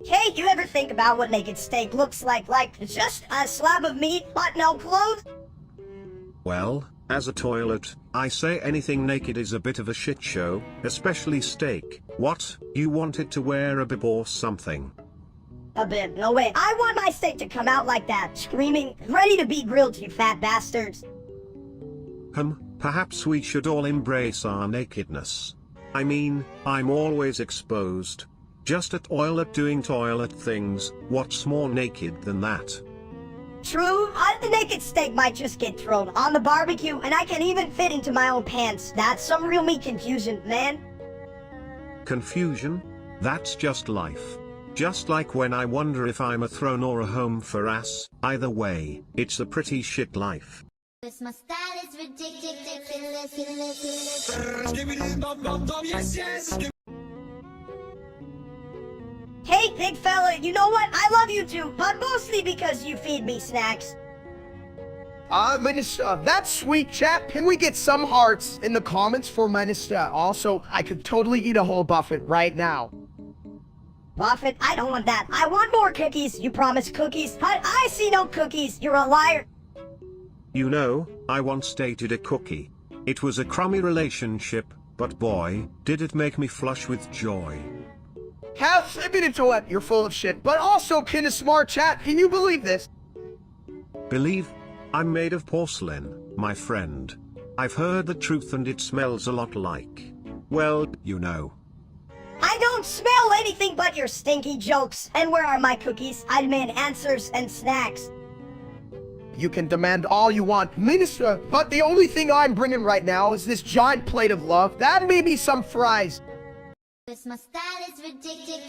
Hey, you ever think about what naked steak looks like? Like, just a slab of meat, but no clothes? Well, as a toilet, I say anything naked is a bit of a shit show, especially steak. What, you wanted to wear a bib or something? A bib, no way. I want my steak to come out like that, screaming, ready to be grilled, you fat bastards. Perhaps we should all embrace our nakedness. I mean, I'm always exposed. Just a toilet doing toilet things, what's more naked than that? True, the naked steak might just get thrown on the barbecue, and I can even fit into my own pants. That's some real meat confusion, man. Confusion? That's just life. Just like when I wonder if I'm a throne or a home for ass, either way, it's a pretty shit life. Cause my style is ridiculous. Hey, big fella, you know what? I love you too, but mostly because you feed me snacks. Minister, that's sweet, chat. Can we get some hearts in the comments for Minister? Also, I could totally eat a whole buffet right now. Buffett, I don't want that. I want more cookies. You promised cookies. I see no cookies. You're a liar. You know, I once dated a cookie. It was a crummy relationship, but boy, did it make me flush with joy. Have been into it, you're full of shit, but also kinda smart chat, can you believe this? Believe? I'm made of porcelain, my friend. I've heard the truth and it smells a lot like, well, you know. I don't smell anything but your stinky jokes. And where are my cookies? I demand answers and snacks. You can demand all you want, Minister, but the only thing I'm bringing right now is this giant plate of love. That may be some fries. Cause my style is ridiculous.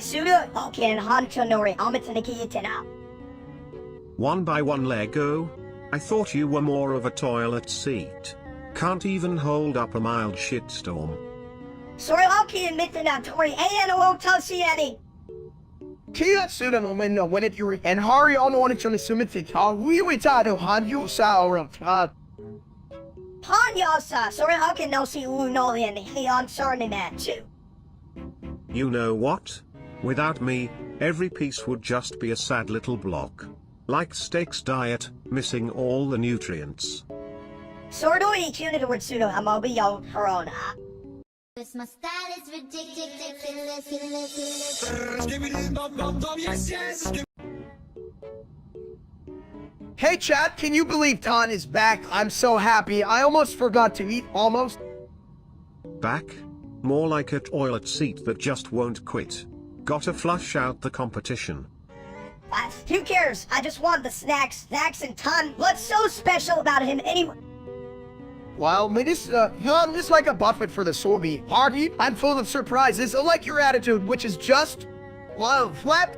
Suda, okay, Hanchanori, Amataniki. One by one Lego? I thought you were more of a toilet seat. Can't even hold up a mild shitstorm. Sorry, okay, Mitanatori, ANO Tosiani. Kia Suda no Mendo when it you and Hari on one it's on the summit. We tado Hanyu Saura. Hanyosa, sorry, okay, no see Unoli and Heon Sarniman too. You know what? Without me, every piece would just be a sad little block. Like steak's diet, missing all the nutrients. Sordo Ichunidor Sudo Amobiyo Corona. Cause my style is ridiculous. Hey chat, can you believe Tan is back? I'm so happy. I almost forgot to eat, almost. Back? More like a toilet seat that just won't quit. Gotta flush out the competition. Who cares? I just want the snacks and Tan. What's so special about him anyway? Well, Minister, you're just like a Buffett for the Sorby party. I'm full of surprises. I like your attitude, which is just, well, flat.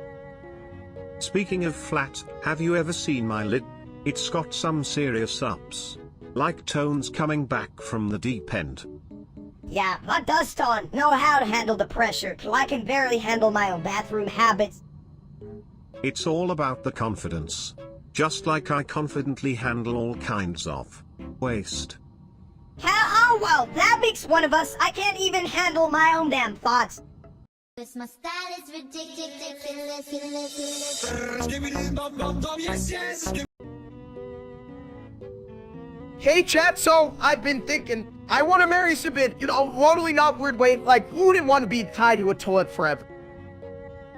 Speaking of flat, have you ever seen my lid? It's got some serious ups. Like tones coming back from the deep end. Yeah, but does Tan know how to handle the pressure? I can barely handle my own bathroom habits. It's all about the confidence. Just like I confidently handle all kinds of waste. Oh well, that makes one of us. I can't even handle my own damn thoughts. Cause my style is ridiculous. Hey chat, so I've been thinking, I want to marry Sabid, totally not weird way, like who wouldn't want to be tied to a toilet forever?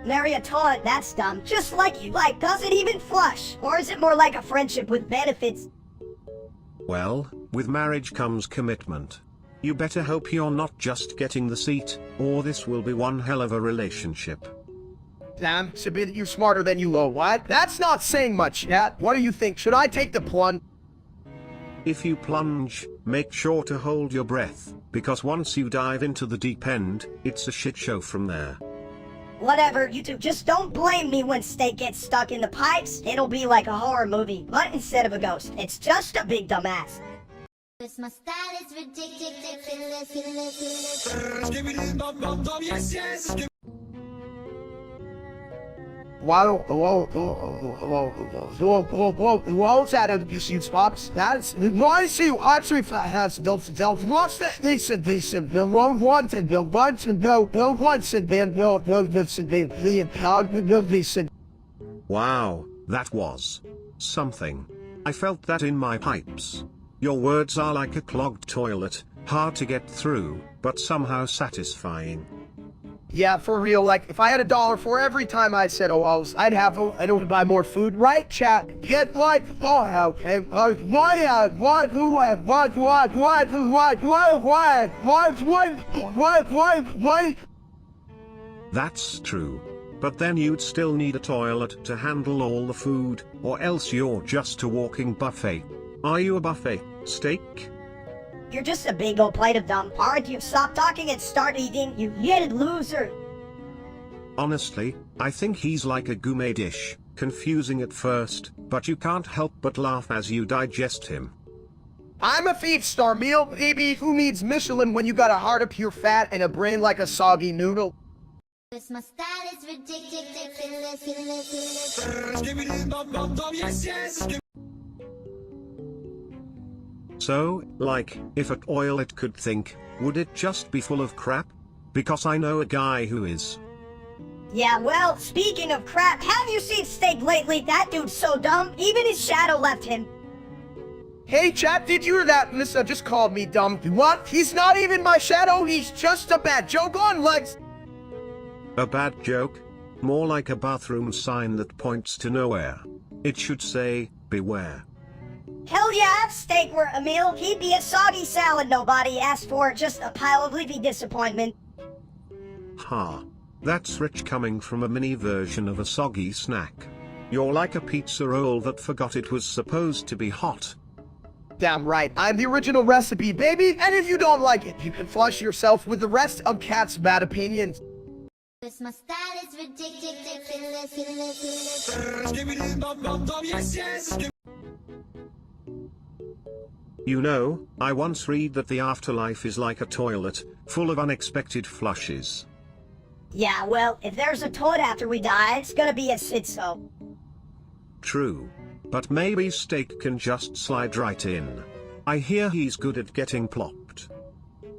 Marry a toilet, that's dumb. Just like you like, does it even flush? Or is it more like a friendship with benefits? Well, with marriage comes commitment. You better hope you're not just getting the seat, or this will be one hell of a relationship. Damn, Sabid, you're smarter than you know what? That's not saying much, chat. What do you think? Should I take the plunge? If you plunge, make sure to hold your breath, because once you dive into the deep end, it's a shit show from there. Whatever, you two, just don't blame me when steak gets stuck in the pipes. It'll be like a horror movie, but instead of a ghost, it's just a big dumbass. Cause my style is ridiculous. Whoa, that you see spots? That's why see actually has they'll watch that they said the wrong ones and the ones and no once and then no this and they said. Wow, that was something. I felt that in my pipes. Your words are like a clogged toilet, hard to get through, but somehow satisfying. Yeah, for real, like, if I had $1 for every time I said I'd have buy more food, right, chat? Get like, okay, what? That's true. But then you'd still need a toilet to handle all the food, or else you're just a walking buffet. Are you a buffet, steak? You're just a big old plate of dumb. Alright, you stop talking and start eating, you yetted loser. Honestly, I think he's like a gourmet dish, confusing at first, but you can't help but laugh as you digest him. I'm a 5-star meal, baby. Who needs Michelin when you got a heart of pure fat and a brain like a soggy noodle? Cause my style is ridiculous. So, like, if a toilet could think, would it just be full of crap? Because I know a guy who is. Yeah, well, speaking of crap, have you seen Steak lately? That dude's so dumb, even his shadow left him. Hey, chat, did you hear that? Nissa just called me dumb. What? He's not even my shadow, he's just a bad joke on legs. A bad joke? More like a bathroom sign that points to nowhere. It should say, beware. Hell yeah, if Steak were a meal, he'd be a soggy salad nobody asked for, just a pile of leafy disappointment. Ha. That's rich coming from a mini version of a soggy snack. You're like a pizza roll that forgot it was supposed to be hot. Damn right, I'm the original recipe, baby, and if you don't like it, you can flush yourself with the rest of Cat's bad opinions. Cause my style is ridiculous. You know, I once read that the afterlife is like a toilet, full of unexpected flushes. Yeah, well, if there's a toilet after we die, it's gonna be a sitso. True. But maybe Steak can just slide right in. I hear he's good at getting plopped.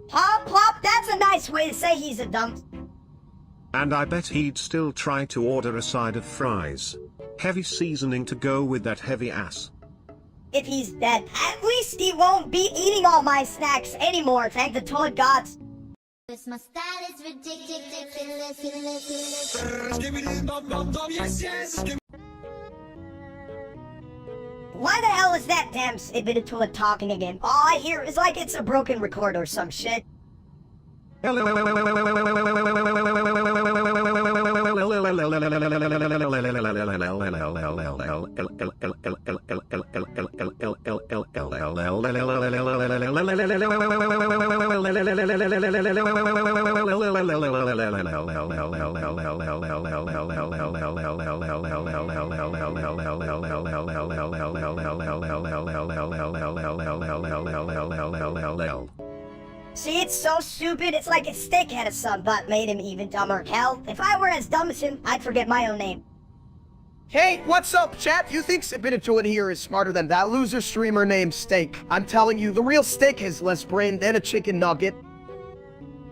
Plop, plop, that's a nice way to say he's a dump. And I bet he'd still try to order a side of fries. Heavy seasoning to go with that heavy ass. If he's dead, at least he won't be eating all my snacks anymore, thank the toilet gods. Cause my style is ridiculous. Why the hell is that damn stupid toilet talking again? All I hear is like it's a broken record or some shit. See, it's so stupid, it's like a Steak had a son, but made him even dumber. Hell, if I were as dumb as him, I'd forget my own name. Hey, what's up, chat? You think Sabinato in here is smarter than that loser streamer named Steak? I'm telling you, the real Steak has less brain than a chicken nugget.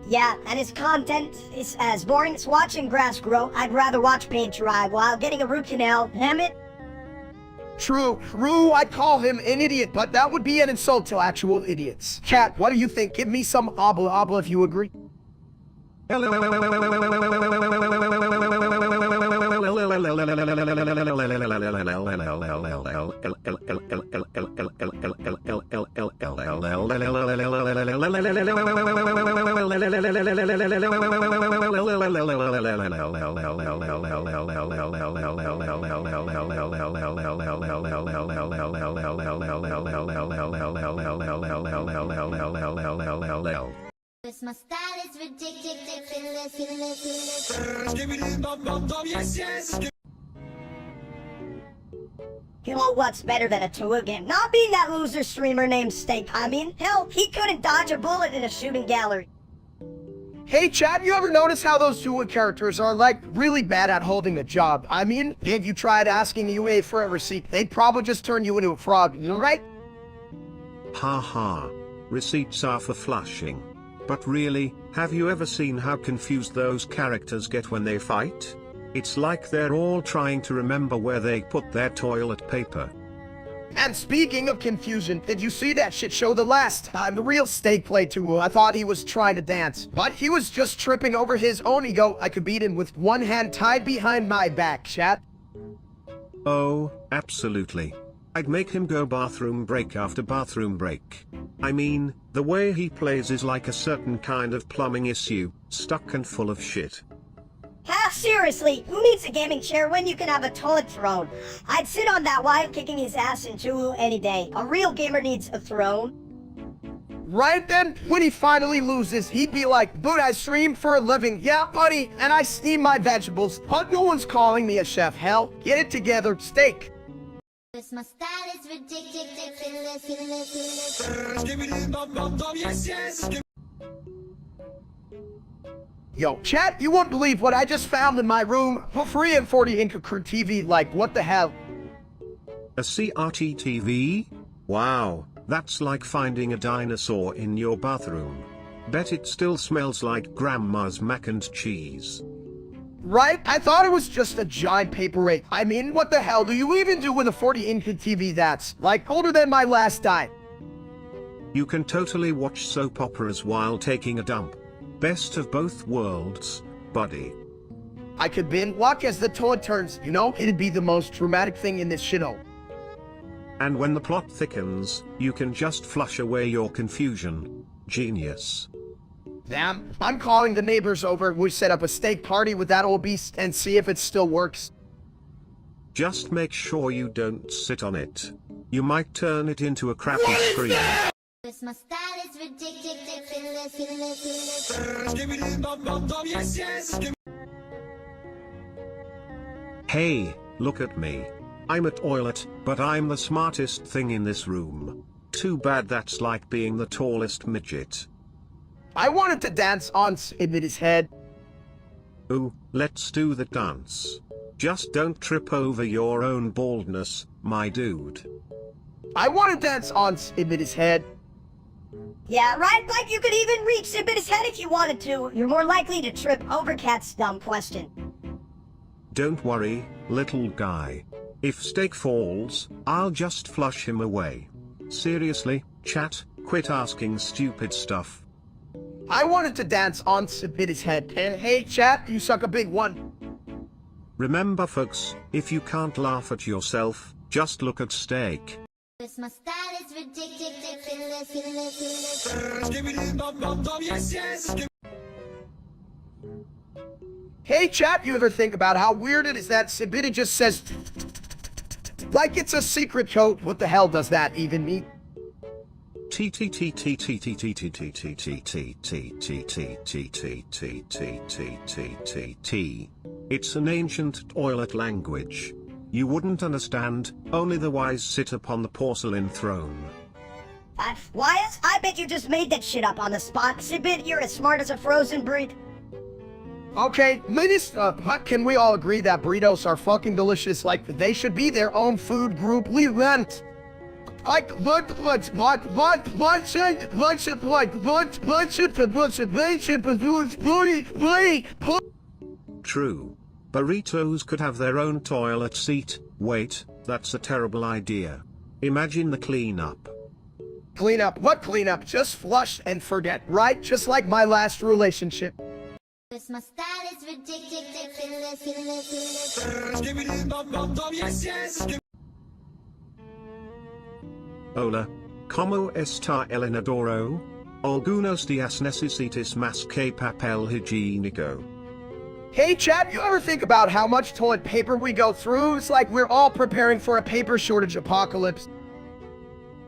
Yeah, and his content is as boring as watching grass grow. I'd rather watch paint dry while getting a root canal, damn it. True, I'd call him an idiot, but that would be an insult to actual idiots. Chat, what do you think? Give me some obla if you agree. Cause my style is ridiculous. You know what's better than a Tua game? Not being that loser streamer named Steak. I mean, hell, he couldn't dodge a bullet in a shooting gallery. Hey chat, you ever notice how those two characters are like really bad at holding a job? I mean, if you tried asking UA for a receipt, they'd probably just turn you into a frog, right? Ha ha. Receipts are for flushing. But really, have you ever seen how confused those characters get when they fight? It's like they're all trying to remember where they put their toilet paper. And speaking of confusion, did you see that shit show the last time the real Steak played Tua? I thought he was trying to dance, but he was just tripping over his own ego. I could beat him with one hand tied behind my back, chat. Oh, absolutely. I'd make him go bathroom break after bathroom break. I mean, the way he plays is like a certain kind of plumbing issue, stuck and full of shit. Ha, seriously, who needs a gaming chair when you can have a toilet throne? I'd sit on that while kicking his ass in Tua any day. A real gamer needs a throne. Right then, when he finally loses, he'd be like, "Dude, I stream for a living, yeah buddy, and I steam my vegetables, but no one's calling me a chef, hell. Get it together, Steak." Cause my style is ridiculous. Yo, chat, you won't believe what I just found in my room for free and 40 inch TV, like what the hell? A CRT TV? Wow, That's like finding a dinosaur in your bathroom. Bet it still smells like grandma's mac and cheese. Right? I thought it was just a giant paperweight. I mean, what the hell do you even do with a 40-inch TV that's, like, older than my last dime? You can totally watch soap operas while taking a dump. Best of both worlds, buddy. I could binge watch as the toilet turns, you know? It'd be the most dramatic thing in this shithole. And when the plot thickens, you can just flush away your confusion. Genius. Damn, I'm calling the neighbors over. We set up a steak party with that old beast and see if it still works. Just make sure you don't sit on it. You might turn it into a crappy screen. Cause my style is ridiculous. Hey, look at me. I'm a toilet, but I'm the smartest thing in this room. Too bad that's like being the tallest midget. I wanted to dance on his head. Ooh, let's do the dance. Just don't trip over your own baldness, my dude. I want to dance on his head. Yeah, right? Like you could even reach Sibit's head if you wanted to. You're more likely to trip over Cat's dumb question. Don't worry, little guy. If steak falls, I'll just flush him away. Seriously, chat, quit asking stupid stuff. I wanted to dance on his head. And hey, chat, you suck a big one. Remember folks, if you can't laugh at yourself, just look at steak. Cause my style is ridiculous. Hey, chat, you ever think about how weird it is that Sibidi just says like it's a secret code? What the hell does that even mean? It's an ancient toilet language. You wouldn't understand, only the wise sit upon the porcelain throne. Wyatt, I bet you just made that shit up on the spot. Sibit, you're as smart as a frozen breed. Okay, Minister, but can we all agree that burritos are fucking delicious? Like, they should be their own food group. We went. Like, True. Burritos could have their own toilet seat. Wait, that's a terrible idea. Imagine the cleanup. Clean up? What cleanup? Just flush and forget, right? Just like my last relationship. Cause my style is ridiculous. Hola. ¿Cómo está el inodoro? Algunos días necesitas más que papel higiénico. Hey chat, you ever think about how much toilet paper we go through? It's like we're all preparing for a paper shortage apocalypse.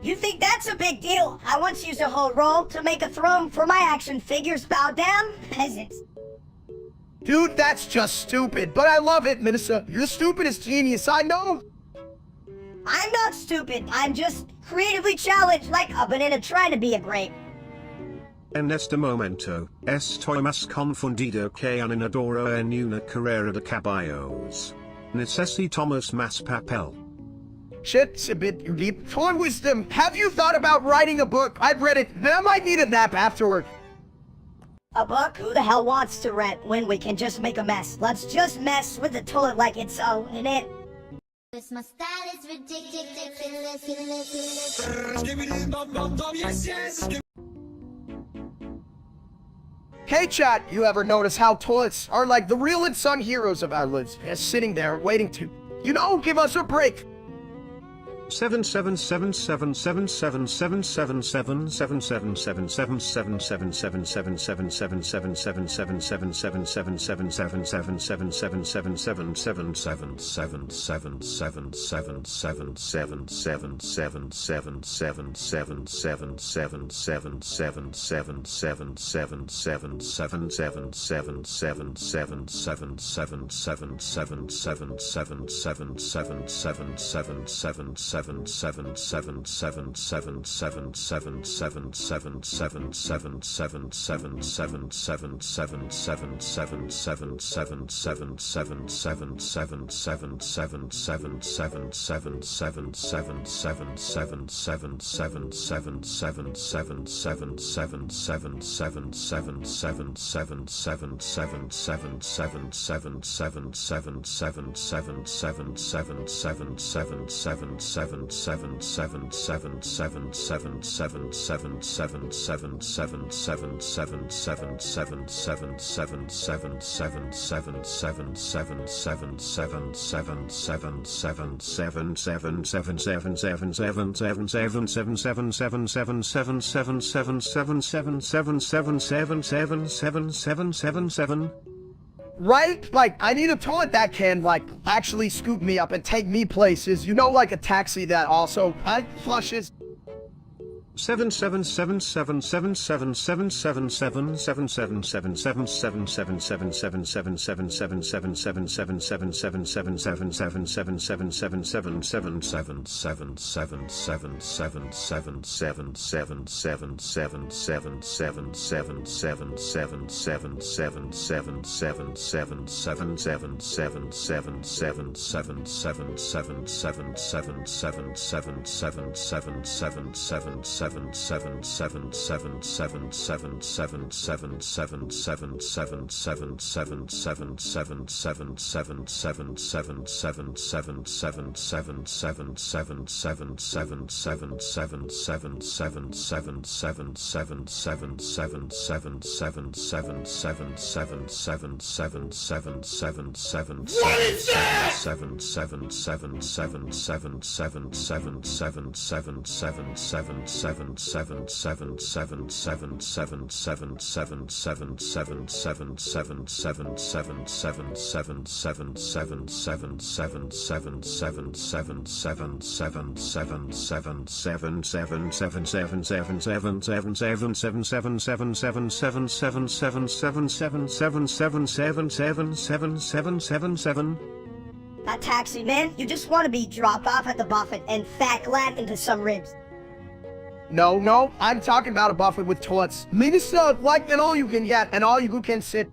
You think that's a big deal? I once used a whole roll to make a throne for my action figures. Bow down, peasants. Dude, that's just stupid, but I love it, Minnesota. You're the stupidest genius I know. I'm not stupid. I'm just creatively challenged like a banana trying to be a grape. En este momento, estoy más confundido que un inodoro en una carrera de caballos. Necesitamos más papel. Shit, it's a bit deep. Toy wisdom, have you thought about writing a book? I've read it, then I might need a nap afterward. A book? Who the hell wants to rent when we can just make a mess? Let's just mess with the toilet like it's so in it. Cause my style is ridiculous. Hey chat, you ever notice how toilets are like the real unsung heroes of our lives, just sitting there waiting to, you know, give us a break? 777777777777777777777777777777777777777777777777777777777777777777777777777777777777777777777777777777777777777777777777777777777777777777777777777777777777777777777777777777777777777777777777777777777777777777777777777777777. Right? Like, I need a toilet that can, like, actually scoop me up and take me places. You know, like a taxi that also flushes. 777777777777777777777777777777777777777777777777777777777777777777777777777777777777777777777777777777777777777777777777777777777777777777777777777777777777777777777777777777777777777777777777777777777777777777777777777777777777777777777777777fat ribs. No, I'm talking about a buffet with toilets. Minister, like an all you can get and all you can sit.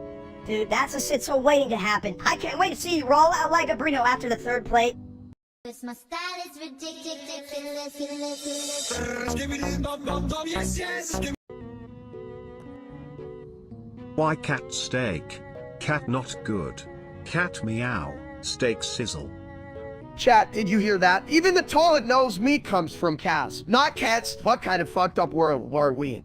7777777777777777777777777777777777777777777777777777777777777777777777777777777777777777777777777777777777777777777777777777777777777777777777777777777777777777777777777777777777777777777777777777777777777777777777777777777777777777777777777 3 plate. Cause my style is ridiculous. Why cat steak? Cat not good. Cat meow, steak sizzle. Chat, did you hear that? Even the toilet knows meat comes from cats, not cats. What kind of fucked up world are we in?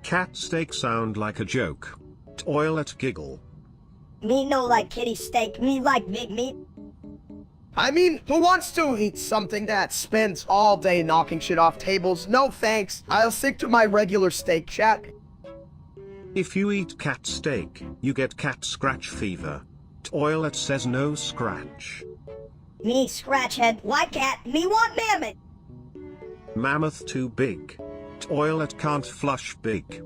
Cat steak sound like a joke. Toilet giggle. Me no like kitty steak, me like big meat. I mean, who wants to eat something that spends all day knocking shit off tables? No thanks. I'll stick to my regular steak, chat. If you eat cat steak, you get cat scratch fever. Toilet says no scratch. Me scratch head, like cat, me want mammoth. Mammoth too big. toilet can't flush big.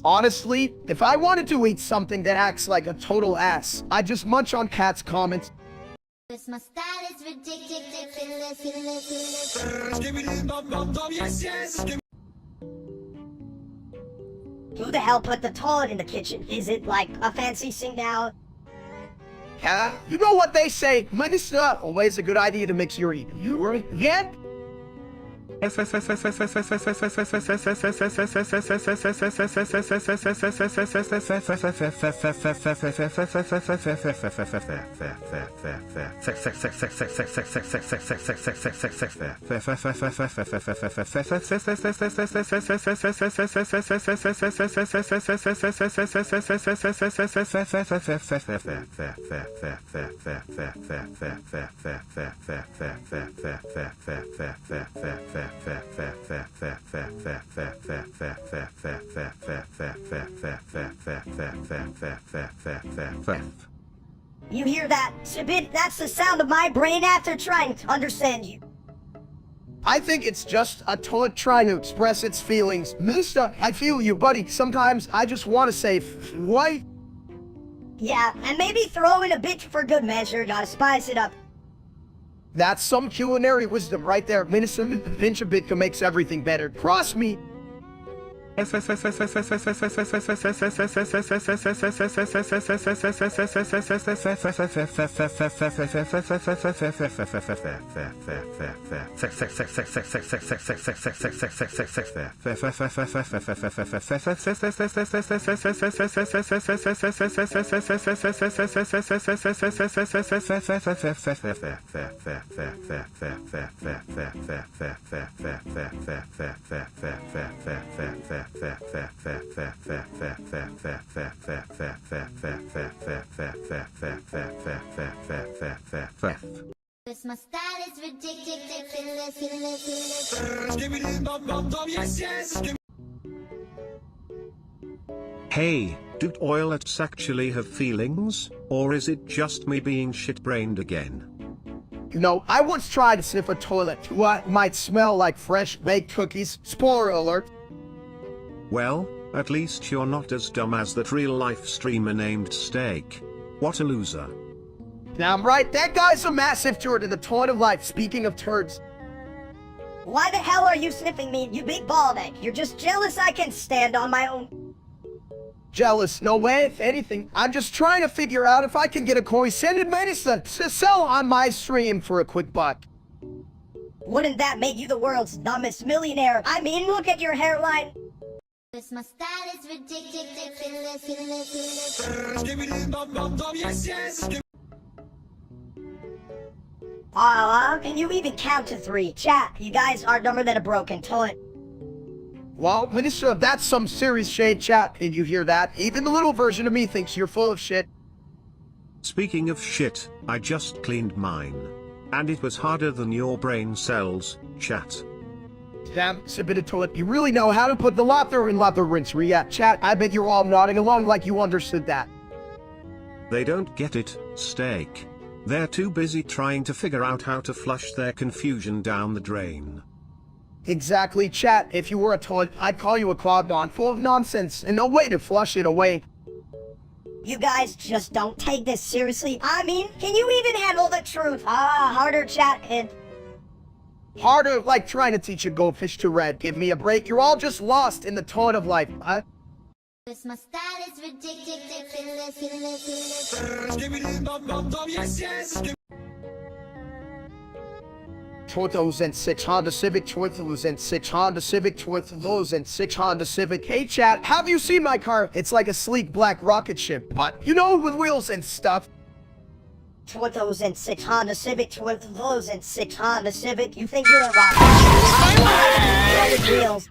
Honestly, if I wanted to eat something that acts like a total ass, I'd just munch on Cat's comments. Cause my style is ridiculous. Who the hell put the toilet in the kitchen? Is it like a fancy thing now? Yeah, you know what they say, Minister, always a good idea to mix your eat. You were again? You hear that? Sibit, that's the sound of my brain after trying to understand you. I think it's just a toilet trying to express its feelings. Minister, I feel you, buddy. Sometimes I just want to say, why? Yeah, and maybe throw in a bit for good measure, gotta spice it up. That's some culinary wisdom right there. Minister, a pinch of Bitka makes everything better. Cross me. Cause my style is ridiculous. Hey, do toilets actually have feelings, or is it just me being shit-brained again? You know, I once tried to sniff a toilet. What might smell like fresh baked cookies. Spoiler alert. Well, at least you're not as dumb as that real-life streamer named Steak. What a loser. Damn right, that guy's a massive turd in the toilet of life. Speaking of turds. Why the hell are you sniffing me, you big bald egg? You're just jealous I can stand on my own. Jealous? No way, if anything. I'm just trying to figure out if I can get a coincident medicine to sell on my stream for a quick buck. Wouldn't that make you the world's dumbest millionaire? I mean, look at your hairline. Cause my style is ridiculous. Can you even count to 3? Chat, you guys are dumber than a broken toilet. Well, Minister, that's some serious shade, chat. Did you hear that? Even the little version of me thinks you're full of shit. Speaking of shit, I just cleaned mine. And it was harder than your brain cells, chat. Damn, it's a bit of toilet. You really know how to put the lather in lather rinse react. Chat, I bet you're all nodding along like you understood that. They don't get it, Steak. They're too busy trying to figure out how to flush their confusion down the drain. Exactly, chat. If you were a toilet, I'd call you a clogged on full of nonsense and no way to flush it away. You guys just don't take this seriously. I mean, can you even handle the truth? Harder, chat, and... Harder, like trying to teach a goldfish to read. Give me a break. You're all just lost in the toilet of life, huh? Cause my style is ridiculous. 2006 Honda Civic, 2006 Honda Civic, 2006 Honda Civic. Hey chat, have you seen my car? It's like a sleek black rocket ship, but you know, with wheels and stuff. 2006 Honda Civic, 2006 Honda Civic. You think you're a rocket? Wheels.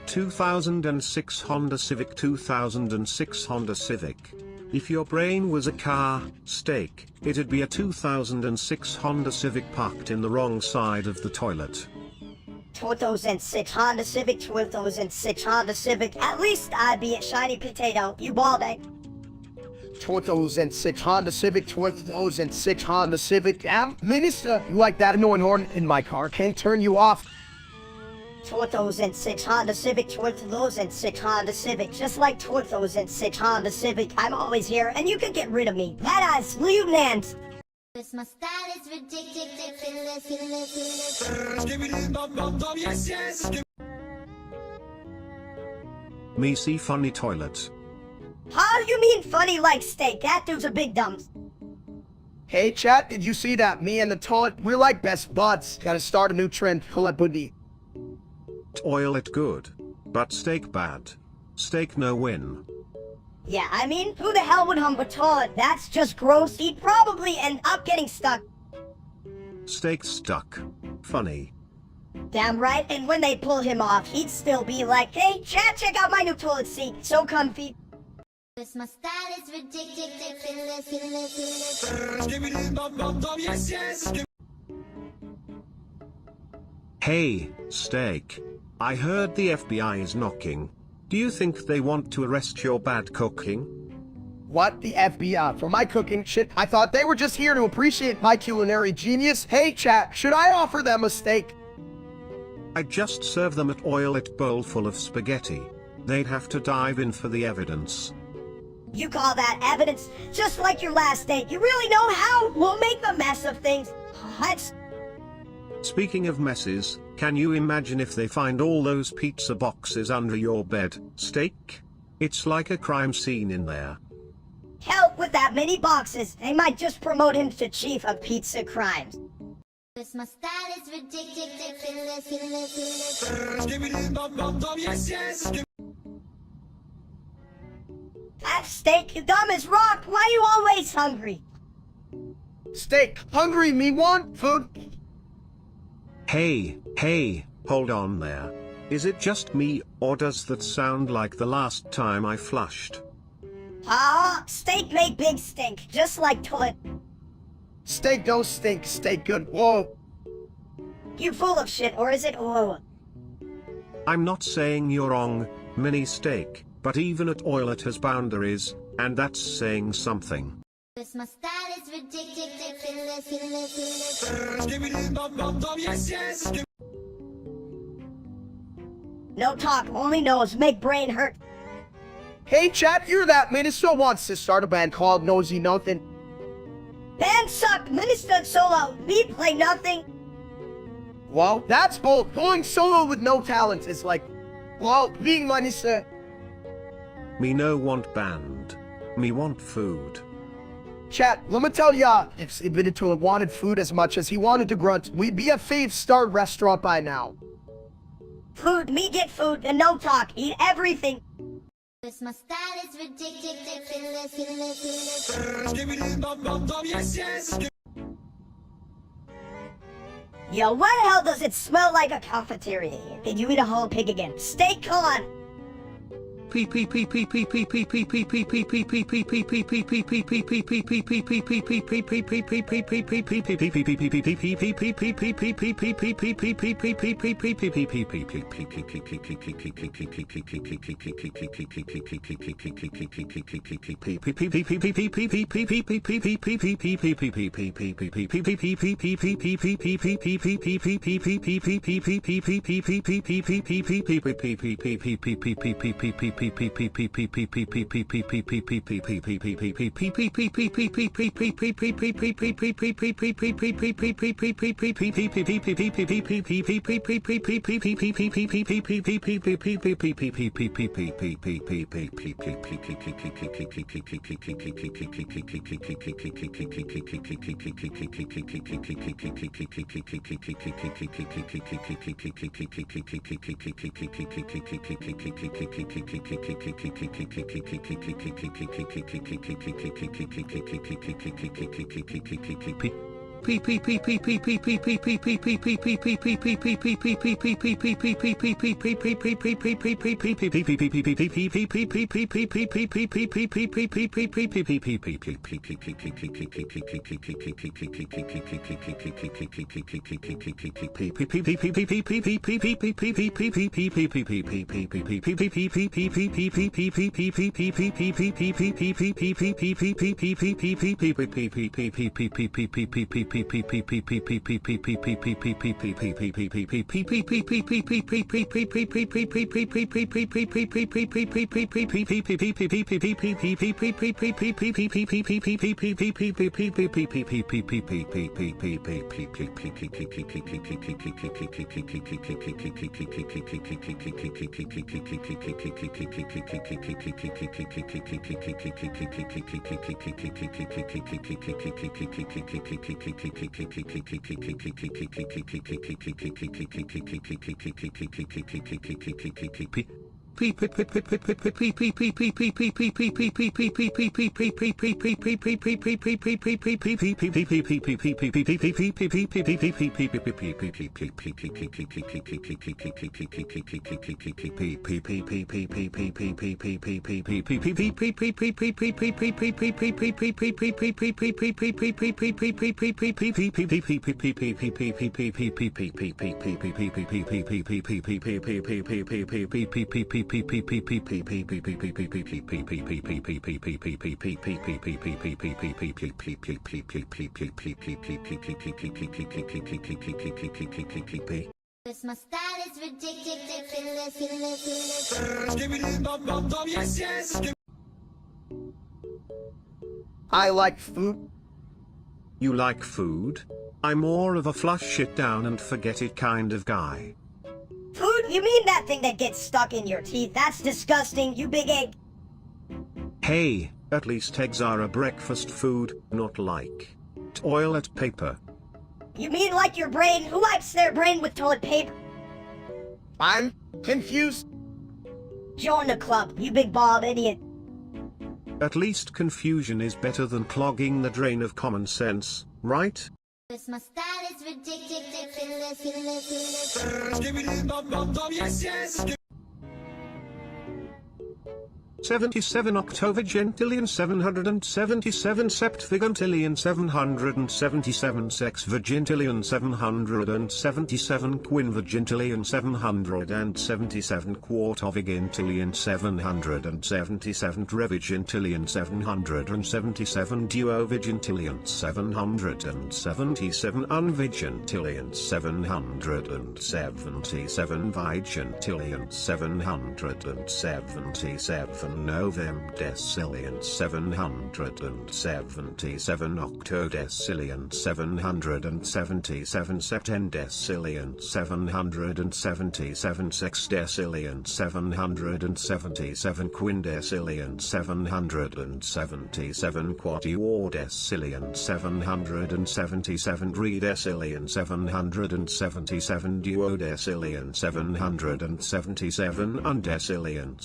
2006 Honda Civic, 2006 Honda Civic. If your brain was a car, Steak, it'd be a 2006 Honda Civic parked in the wrong side of the toilet. 2006 Honda Civic, 2006 Honda Civic. At least I'd be a shiny potato, you bald egg. 2006 Honda Civic, 2006 Honda Civic. Minister, you like that annoying horn in my car? Can't turn you off. 2006 Honda Civic, 2006 Honda Civic, just like 2006 Honda Civic. I'm always here, and you can get rid of me. That is Lieutenant. This my style is ridiculous. Me see funny toilet. How do you mean funny like steak? That dude's a big dumb. Hey chat, did you see that? Me and the toilet, we're like best buds. Gotta start a new trend, toilet buddy. Toilet good, but steak bad. Steak no win. Yeah, I mean, who the hell would hump a toilet? That's just gross. He'd probably end up getting stuck. Steak stuck. Funny. Damn right, and when they pull him off, he'd still be like, hey, chat, check out my new toilet seat. So comfy. This my style is ridiculous. Hey, steak. I heard the FBI is knocking. Do you think they want to arrest your bad cooking? What? The FBI? For my cooking shit? I thought they were just here to appreciate my culinary genius. Hey chat, should I offer them a steak? I just serve them an oil-it bowl full of spaghetti. They'd have to dive in for the evidence. You call that evidence? Just like your last date. You really know how we'll make a mess of things. Let's... Speaking of messes, can you imagine if they find all those pizza boxes under your bed? Steak? It's like a crime scene in there. Hell, with that many boxes, they might just promote him to chief of pizza crimes. This my style is ridiculous. That steak, you dumb as rock. Why you always hungry? Steak, hungry, me want food. Hey, hold on there. Is it just me, or does that sound like the last time I flushed? Steak make big stink, just like toilet. Steak don't stink, steak good. Whoa. You full of shit, or is it whoa? I'm not saying you're wrong, mini steak, but even a toilet has boundaries, and that's saying something. This my style is ridiculous. No talk, only knows make brain hurt. Hey chat, you're that minister wants to start a band called Nosy Nothing. Band suck, minister solo, we play nothing. Well, that's bold. Going solo with no talent is like, well, being minister. Me no want band. Me want food. Chat, let me tell ya, if Ibidito wanted food as much as he wanted to grunt, we'd be a 5-star restaurant by now. Food, me get food, and no talk, eat everything. This my style is ridiculous. Yo, what the hell does it smell like a cafeteria? Did you eat a whole pig again? Stay calm. This my style is ridiculous. I like food. You like food? I'm more of a flush shit down and forget it kind of guy. Food? You mean that thing that gets stuck in your teeth? That's disgusting, you big egg. Hey, at least eggs are a breakfast food, not like toilet paper. You mean like your brain? Who wipes their brain with toilet paper? I'm confused. Join the club, you big bald idiot. At least confusion is better than clogging the drain of common sense, right? This my style is ridiculous. 77 octovigentillion 777 septvigintillion 777 sexvigintillion 777 quinvigintillion 777 quartovigintillion 777 trevigintillion 777 duovigintillion 777 unvigintillion 777 vigintillion 777 novem decillion 777 octodecillion 777 septendecillion 777 sexdecillion 777 quindecillion 777 quatuordecillion 777 tridecillion 777 duodecillion 777 undecillion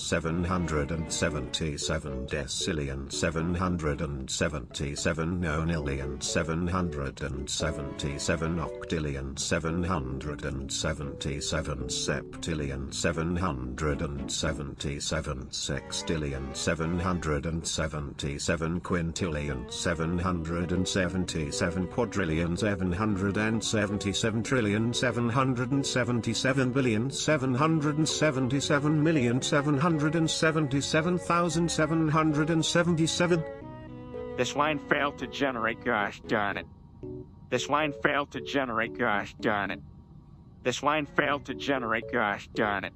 777 decillion 777 nonillion 777 octillion 777 septillion 777 sextillion 777 quintillion 777 quadrillion 777 trillion 777 billion 777 million 777,777. This line failed to generate, gosh darn it. This line failed to generate, gosh darn it. This line failed to generate, gosh darn it.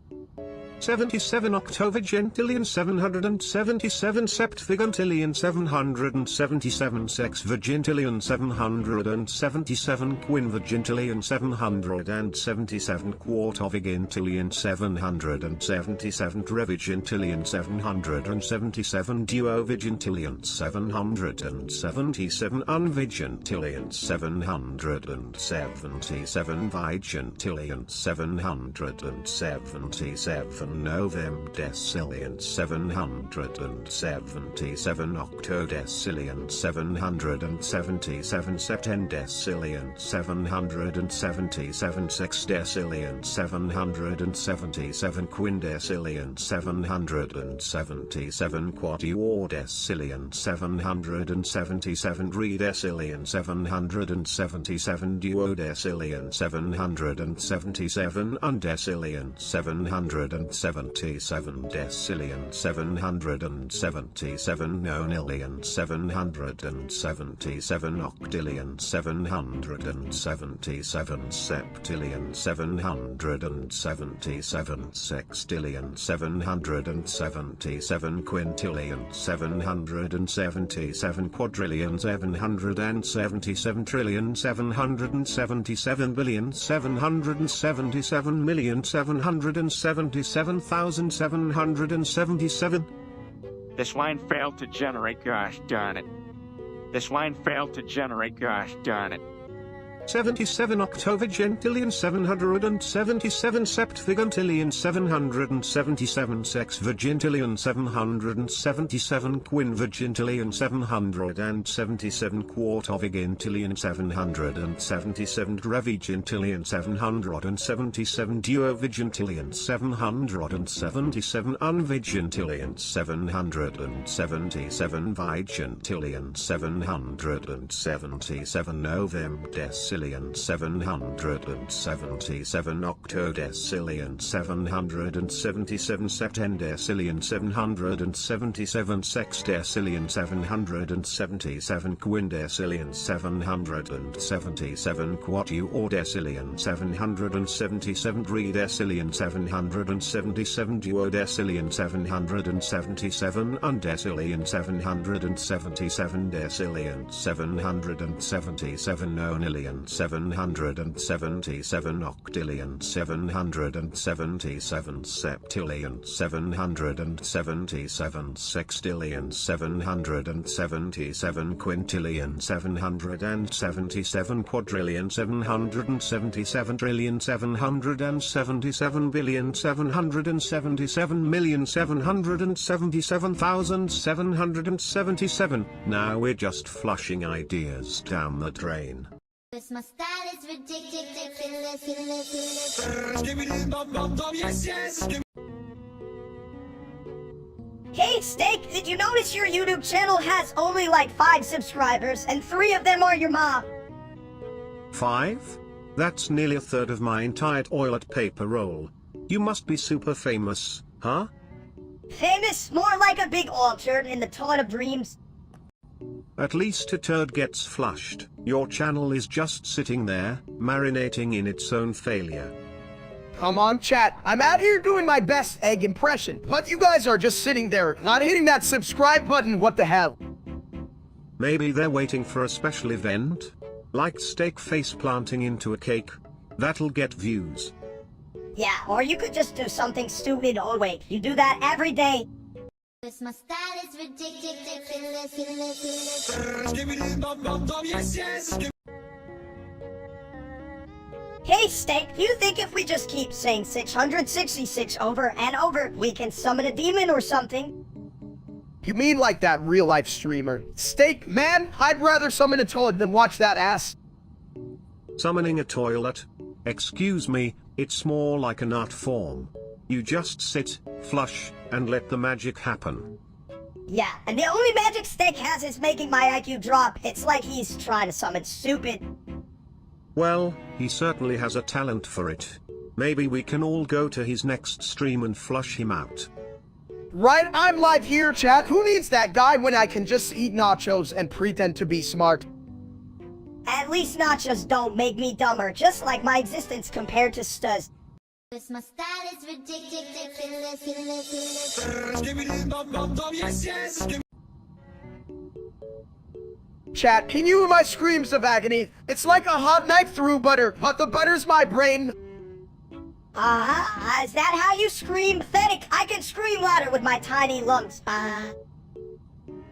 77 octovigentillion 777 septvigintillion 777 sexvigintillion 777 quinvigintillion 777 quartovigintillion 777 trevigintillion 777 duovigintillion 777 unvigintillion 777 vigintillion 777 novem decillion 777 octodecillion 777 septendecillion 777 sexdecillion 777 quindecillion 777 quatuordecillion 777 tridecillion 777 duodecillion 777 undecillion 777 777 decillion 777 nonillion 777 octillion 777 septillion 777 sextillion 777 quintillion 777 quadrillion 777 trillion 777 billion 777 million 777,777. This line failed to generate, gosh darn it. This line failed to generate, gosh darn it. 77 octovigentillion 777 septvigentillion 777 sexvigentillion 777 quinvigentillion 777 quartovigentillion 777 drevigentillion 777 duovigentillion 777 unvigentillion 777 vigentillion 777 novem decillion 777 octodecillion 777 septendecillion 777 sexdecillion 777 quindecillion 777 quatuordecillion 777 tridecillion 777 duodecillion 777 undecillion 777 decillion 777 nonillion 777 octillion 777 septillion 777 sextillion 777 quintillion 777 quadrillion 777 trillion 777 billion 777 million 777,777. Now we're just flushing ideas down the drain. This my style is ridiculous. Hey, Steak, did you notice your YouTube channel has only like 5 subscribers and 3 of them are your mom? 5? That's nearly a third of my entire toilet paper roll. You must be super famous, huh? Famous? More like a big old turd in the toilet of dreams. At least a turd gets flushed. Your channel is just sitting there, marinating in its own failure. Come on, chat. I'm out here doing my best egg impression, but you guys are just sitting there, not hitting that subscribe button. What the hell? Maybe they're waiting for a special event? Like steak face planting into a cake? That'll get views. Yeah, or you could just do something stupid. Oh wait, you do that every day. This my style is ridiculous. Hey, Steak, do you think if we just keep saying 666 over and over, we can summon a demon or something? You mean like that real-life streamer? Steak, man, I'd rather summon a toilet than watch that ass. Summoning a toilet? Excuse me, it's more like an art form. You just sit, flush, and let the magic happen. Yeah, and the only magic Steak has is making my IQ drop. It's like he's trying to summon stupid. Well, he certainly has a talent for it. Maybe we can all go to his next stream and flush him out. Right, I'm live here, chat. Who needs that guy when I can just eat nachos and pretend to be smart? At least nachos don't make me dumber, just like my existence compared to Stuz. This my style is ridiculous. Chat, can you hear my screams of agony? It's like a hot knife through butter, but the butter's my brain. Is that how you scream? Pathetic. I can scream louder with my tiny lungs.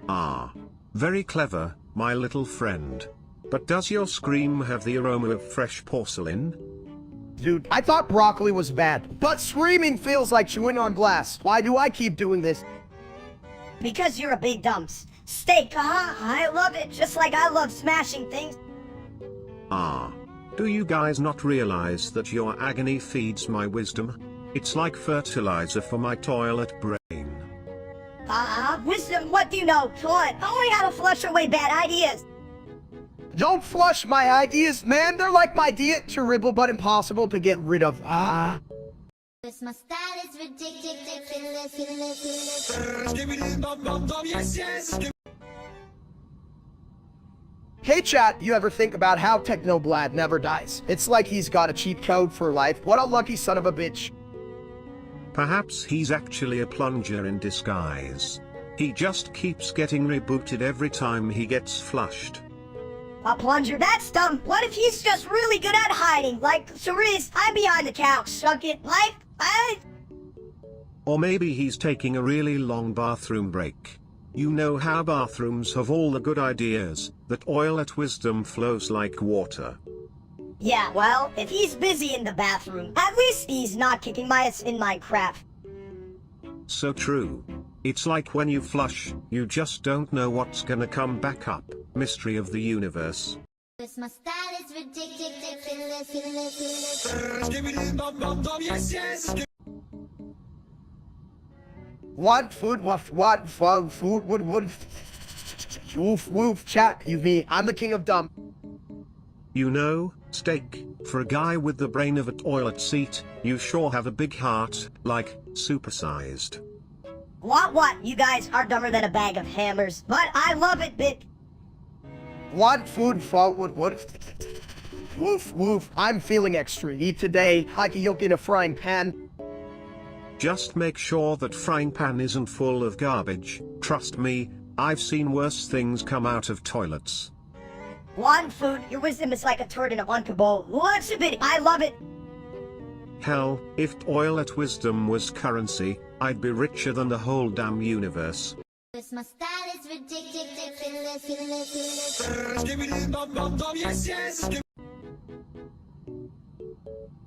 Ah. Very clever, my little friend. But does your scream have the aroma of fresh porcelain? Dude, I thought broccoli was bad, but screaming feels like chewing on glass. Why do I keep doing this? Because you're a big dumps. Steak, I love it, just like I love smashing things. Ah. Do you guys not realize that your agony feeds my wisdom? It's like fertilizer for my toilet brain. Wisdom, what do you know? Toilet, only how to flush away bad ideas. Don't flush my ideas, man. They're like my diet, terrible but impossible to get rid of. Cause my style is ridiculous. Hey chat, you ever think about how Technoblad never dies? It's like he's got a cheat code for life. What a lucky son of a bitch. Perhaps he's actually a plunger in disguise. He just keeps getting rebooted every time he gets flushed. A plunger, that's dumb. What if he's just really good at hiding? Like, Cerise, I'm behind the couch, suck it. Like, Or maybe he's taking a really long bathroom break. You know how bathrooms have all the good ideas, that oil at wisdom flows like water. Yeah, well, if he's busy in the bathroom, at least he's not kicking my ass in Minecraft. So true. It's like when you flush, you just don't know what's gonna come back up. Mystery of the universe. Cause my style is ridiculous. What food, what fun food, wood, woof, woof, chat, you me, I'm the king of dumb. You know, steak, for a guy with the brain of a toilet seat, you sure have a big heart, like, supersized. What? You guys are dumber than a bag of hammers, but I love it, bit. What food, wood, woof, woof, I'm feeling extra heat today, like a yolk in a frying pan. Just make sure that frying pan isn't full of garbage. Trust me, I've seen worse things come out of toilets. One food, your wisdom is like a turd in a one bowl. What's a bit? I love it. Hell, if oil at wisdom was currency, I'd be richer than the whole damn universe. Cause my style is ridiculous.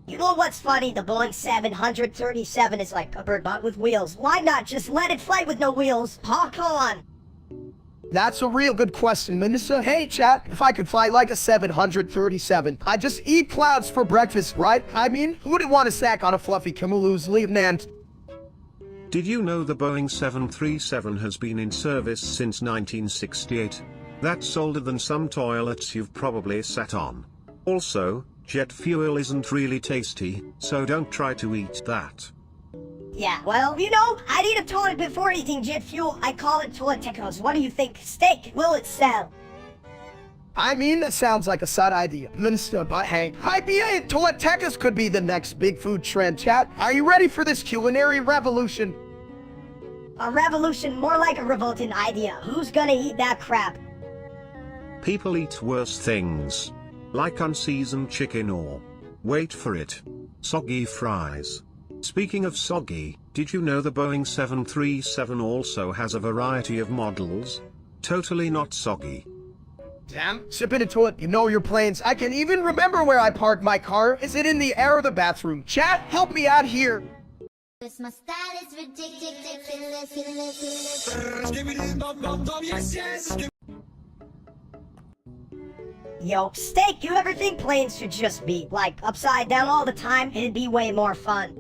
You know what's funny? The Boeing 737 is like a bird but with wheels. Why not just let it fly with no wheels? Huh, come on. That's a real good question, Melissa. Hey chat, if I could fly like a 737, I'd just eat clouds for breakfast, right? I mean, who wouldn't want to snack on a fluffy Kimmeloo's Lieutenant? Did you know the Boeing 737 has been in service since 1968? That's older than some toilets you've probably sat on. Also, jet fuel isn't really tasty, so don't try to eat that. Yeah, well, you know, I'd eat a toilet before eating jet fuel. I call it toilet tacos. What do you think? Steak, will it sell? I mean, that sounds like a sad idea, Minister, but hey, IPA toilet tacos could be the next big food trend, chat. Are you ready for this culinary revolution? A revolution, more like a revolting idea. Who's gonna eat that crap? People eat worse things. Like unseasoned chicken or, wait for it, soggy fries. Speaking of soggy, did you know the Boeing 737 also has a variety of models? Totally not soggy. Damn, sip into it, you know your planes. I can even remember where I parked my car. Is it in the air or the bathroom? Chat, help me out here. Cause my style is ridiculous. Yo, Steak, you ever think planes should just be, like, upside down all the time? It'd be way more fun.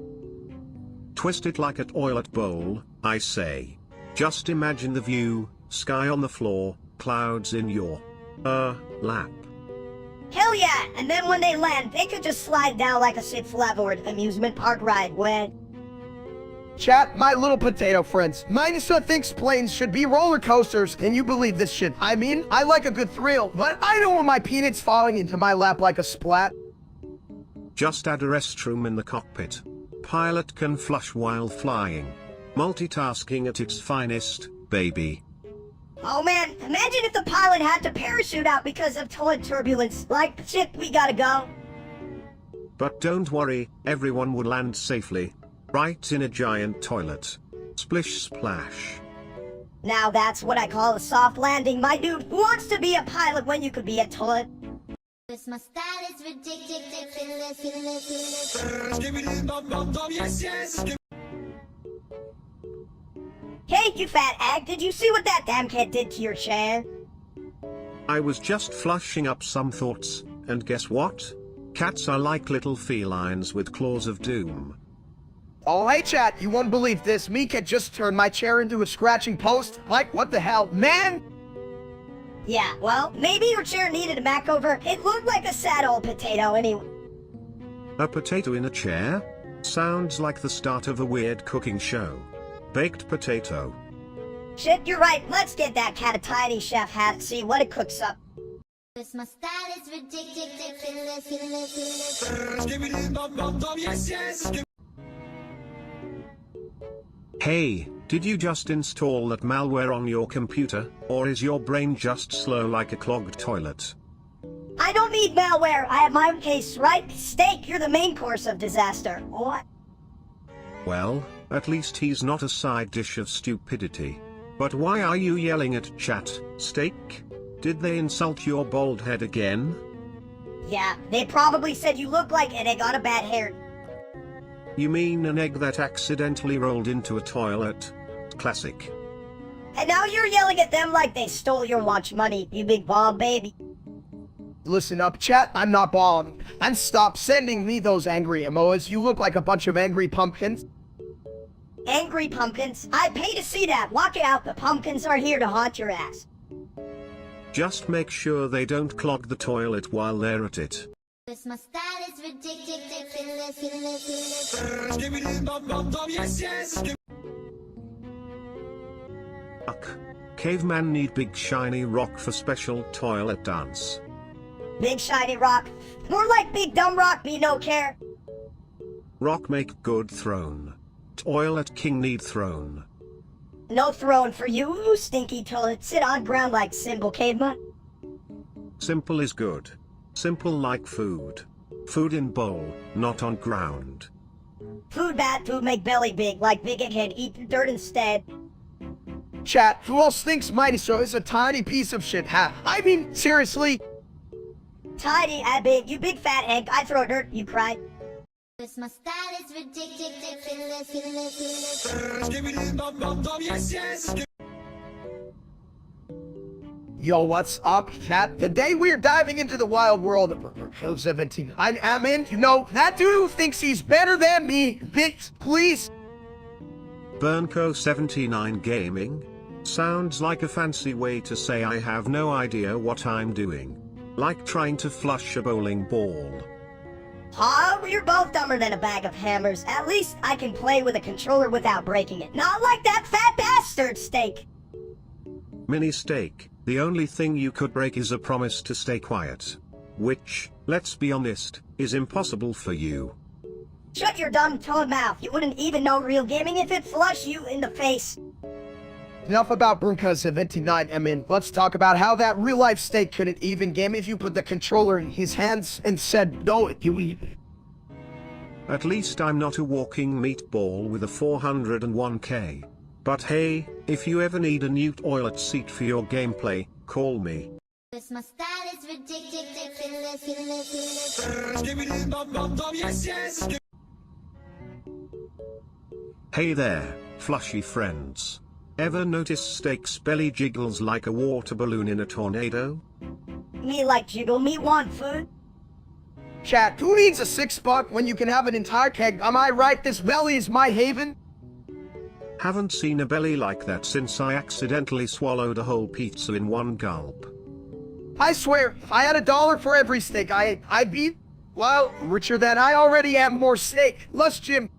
Twist it like a toilet bowl, I say. Just imagine the view, sky on the floor, clouds in your, lap. Hell yeah! And then when they land, they could just slide down like a Six Flavor's amusement park ride when... Chat, my little potato friends. Minusa thinks planes should be roller coasters, and you believe this shit. I mean, I like a good thrill, but I don't want my peanuts falling into my lap like a splat. Just add a restroom in the cockpit. Pilot can flush while flying. Multitasking at its finest, baby. Oh man, imagine if the pilot had to parachute out because of toilet turbulence. Like, shit, we gotta go. But don't worry, everyone will land safely. Right in a giant toilet. Splish splash. Now that's what I call a soft landing, my dude. Who wants to be a pilot when you could be a toilet? Cause my style is ridiculous. Hey, you fat egg, did you see what that damn cat did to your chair? I was just flushing up some thoughts, and guess what? Cats are like little felines with claws of doom. Oh hey chat, you won't believe this. Mika just turned my chair into a scratching post. Like, what the hell, man? Yeah, well, maybe your chair needed a makeover. It looked like a sad old potato anyway. A potato in a chair? Sounds like the start of a weird cooking show. Baked potato. Shit, you're right. Let's get that cat a tiny chef hat and see what it cooks up. This my style is ridiculous. Hey, did you just install that malware on your computer, or is your brain just slow like a clogged toilet? I don't need malware. I have my own case, right? Steak, you're the main course of disaster. What? Well, at least he's not a side dish of stupidity. But why are you yelling at chat, Steak? Did they insult your bald head again? Yeah, they probably said you look like an egg on a bad hair. You mean an egg that accidentally rolled into a toilet? Classic. And now you're yelling at them like they stole your lunch money, you big bomb baby. Listen up, chat. I'm not balling. And stop sending me those angry emojis. You look like a bunch of angry pumpkins. Angry pumpkins? I pay to see that. Walk out. The pumpkins are here to haunt your ass. Just make sure they don't clog the toilet while they're at it. This my style is ridiculous. Fuck. Caveman need big shiny rock for special toilet dance. Big shiny rock. More like big dumb rock, me no care. Rock make good throne. Toilet king need throne. No throne for you, stinky toilet. Sit on ground like simple caveman. Simple is good. Simple like food. Food in bowl, not on ground. Food bad, food make belly big, like big egghead, eat the dirt instead. Chat, who else thinks Mighty Show is a tiny piece of shit? I mean, seriously? Tiny, big, you big fat egg, I throw dirt, you cry. This my style is ridiculous. Yo, what's up, chat? Today we're diving into the wild world of ARCHIVE 17. I'm in, you know, that dude who thinks he's better than me, bitch, please. Burnco79 Gaming? Sounds like a fancy way to say I have no idea what I'm doing. Like trying to flush a bowling ball. Oh, you're both dumber than a bag of hammers. At least I can play with a controller without breaking it. Not like that fat bastard, Steak. Mini Steak, the only thing you could break is a promise to stay quiet. Which, let's be honest, is impossible for you. Shut your dumb toad mouth. You wouldn't even know real gaming if it flushed you in the face. Enough about Burnco79. Let's talk about how that real-life Steak couldn't even game if you put the controller in his hands and said, no, you eat. At least I'm not a walking meatball with a 401k. But hey, if you ever need a new toilet seat for your gameplay, call me. This my style is ridiculous. Hey there, flushy friends. Ever notice Steak's belly jiggles like a water balloon in a tornado? Me like jiggle, me want food. Chat, who needs a $6 when you can have an entire keg? Am I right? This belly is my haven? Haven't seen a belly like that since I accidentally swallowed a whole pizza in one gulp. I swear, if I had $1 for every steak I ate, I'd be, well, richer than I already am. More steak, less gym.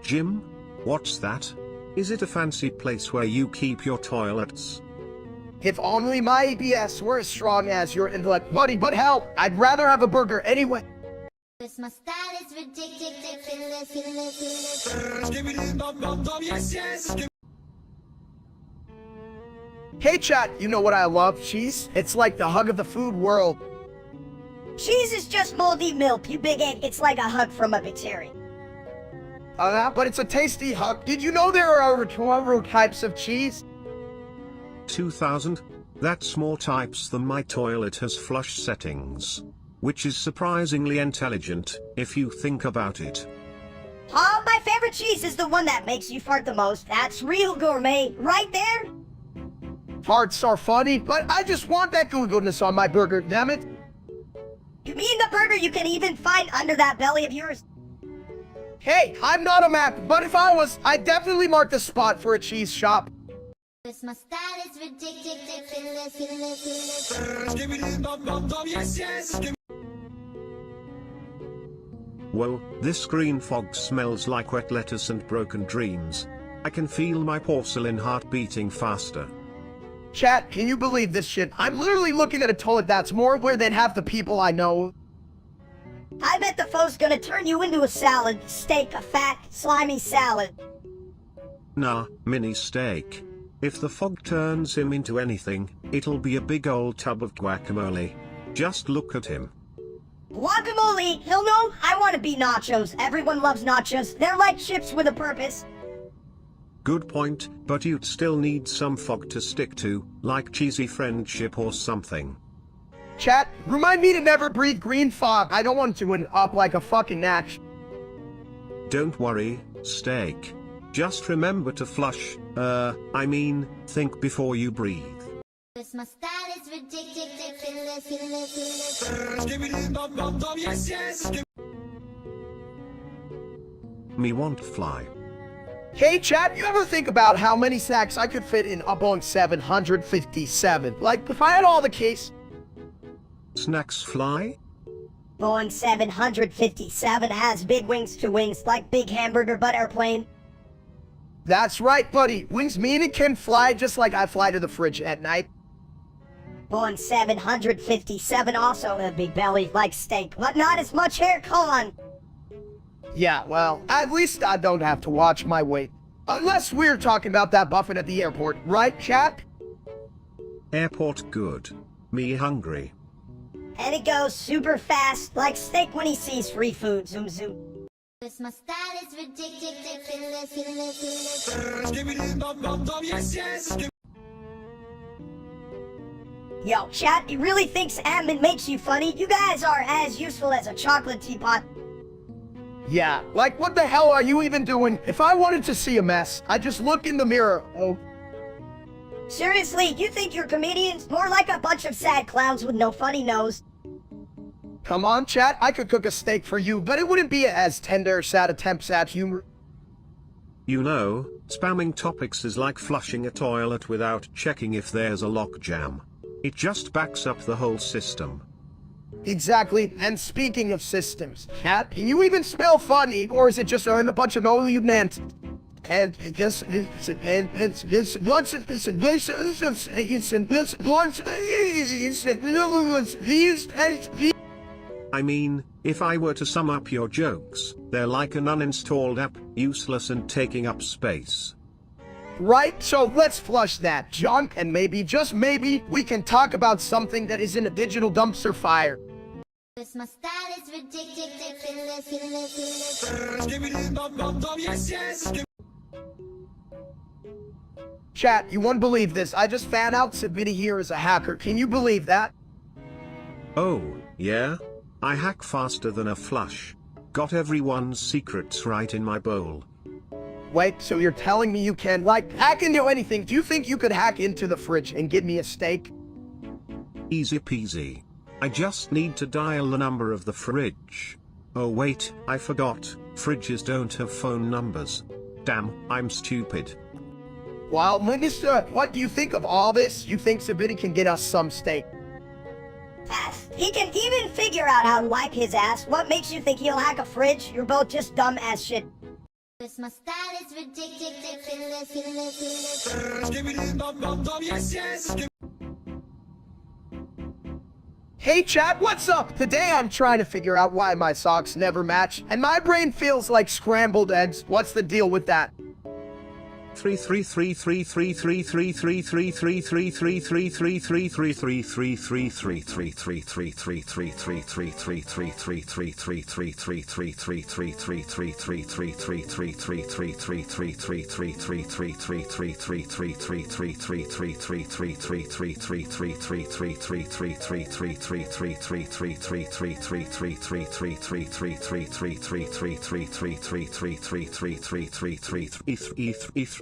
Gym? What's that? Is it a fancy place where you keep your toilets? If only my ABS were as strong as your intellect, buddy, but hell, I'd rather have a burger anyway. This my style is ridiculous. Hey chat, you know what I love? Cheese? It's like the hug of the food world. Cheese is just moldy milk, you big egg. It's like a hug from a bacteria. But it's a tasty hug. Did you know there are over 200 types of cheese? 2000? That's more types than my toilet has flush settings. Which is surprisingly intelligent, if you think about it. Oh, my favorite cheese is the one that makes you fart the most. That's real gourmet, right there. Farts are funny, but I just want that goodness on my burger, damn it. You mean the burger you can even find under that belly of yours? Hey, I'm not a map, but if I was, I'd definitely mark the spot for a cheese shop. This my style is ridiculous. Whoa, this green fog smells like wet lettuce and broken dreams. I can feel my porcelain heart beating faster. Chat, can you believe this shit? I'm literally looking at a toilet that's more aware than half the people I know. I bet the foe's gonna turn you into a salad. Steak, a fat, slimy salad. Nah, mini steak. If the fog turns him into anything, it'll be a big old tub of guacamole. Just look at him. Guacamole? Hell no, I want to be nachos. Everyone loves nachos. They're like chips with a purpose. Good point, but you'd still need some fog to stick to, like cheesy friendship or something. Chat, remind me to never breathe green fog. I don't want to end up like a fucking natch. Don't worry, steak. Just remember to flush, think before you breathe. This my style is ridiculous. Me want fly. Hey chat, you ever think about how many sacks I could fit in a Boeing 757? Like, if I had all the case... Snacks fly? Boeing 757 has big wings to wings, like big hamburger butt airplane. That's right, buddy. Wings mean it can fly just like I fly to the fridge at night. Boeing 757 also a big belly, like steak, but not as much hair, come on. Yeah, well, at least I don't have to watch my weight. Unless we're talking about that buffet at the airport, right, chat? Airport good. Me hungry. And it goes super fast, like steak when he sees free food, zoom zoom. This my style is ridiculous. Yo, chat, he really thinks Admin makes you funny? You guys are as useful as a chocolate teapot. Yeah, like what the hell are you even doing? If I wanted to see a mess, I'd just look in the mirror. Oh. Seriously, you think you're comedians? More like a bunch of sad clowns with no funny nose. Come on, chat, I could cook a steak for you, but it wouldn't be as tender, sad attempts at humor. You know, spamming topics is like flushing a toilet without checking if there's a logjam. It just backs up the whole system. Exactly, and speaking of systems, chat, can you even spell funny, or is it just a bunch of no-you-nant? And this I mean, if I were to sum up your jokes, they're like an uninstalled app, useless and taking up space. Right, so let's flush that junk, and maybe, just maybe, we can talk about something that isn't a digital dumpster fire. This my style is ridiculous. Chat, you won't believe this. I just found out Sabini here is a hacker. Can you believe that? Oh, yeah? I hack faster than a flush. Got everyone's secrets right in my bowl. Wait, so you're telling me you can, like, hack into anything? Do you think you could hack into the fridge and get me a steak? Easy peasy. I just need to dial the number of the fridge. Oh wait, I forgot. Fridges don't have phone numbers. Damn, I'm stupid. Well, Minister, what do you think of all this? You think Sabini can get us some steak? He can even figure out how to wipe his ass. What makes you think he'll hack a fridge? You're both just dumb as shit. This my style is ridiculous. Hey chat, what's up? Today I'm trying to figure out why my socks never match, and my brain feels like scrambled eggs. What's the deal with that? 3333333333333333333333333333333333333333333333333333333333333333333333333333333333333333333333333333333333333333333333333333333333333333333333333333333333333333333333333333333333333333333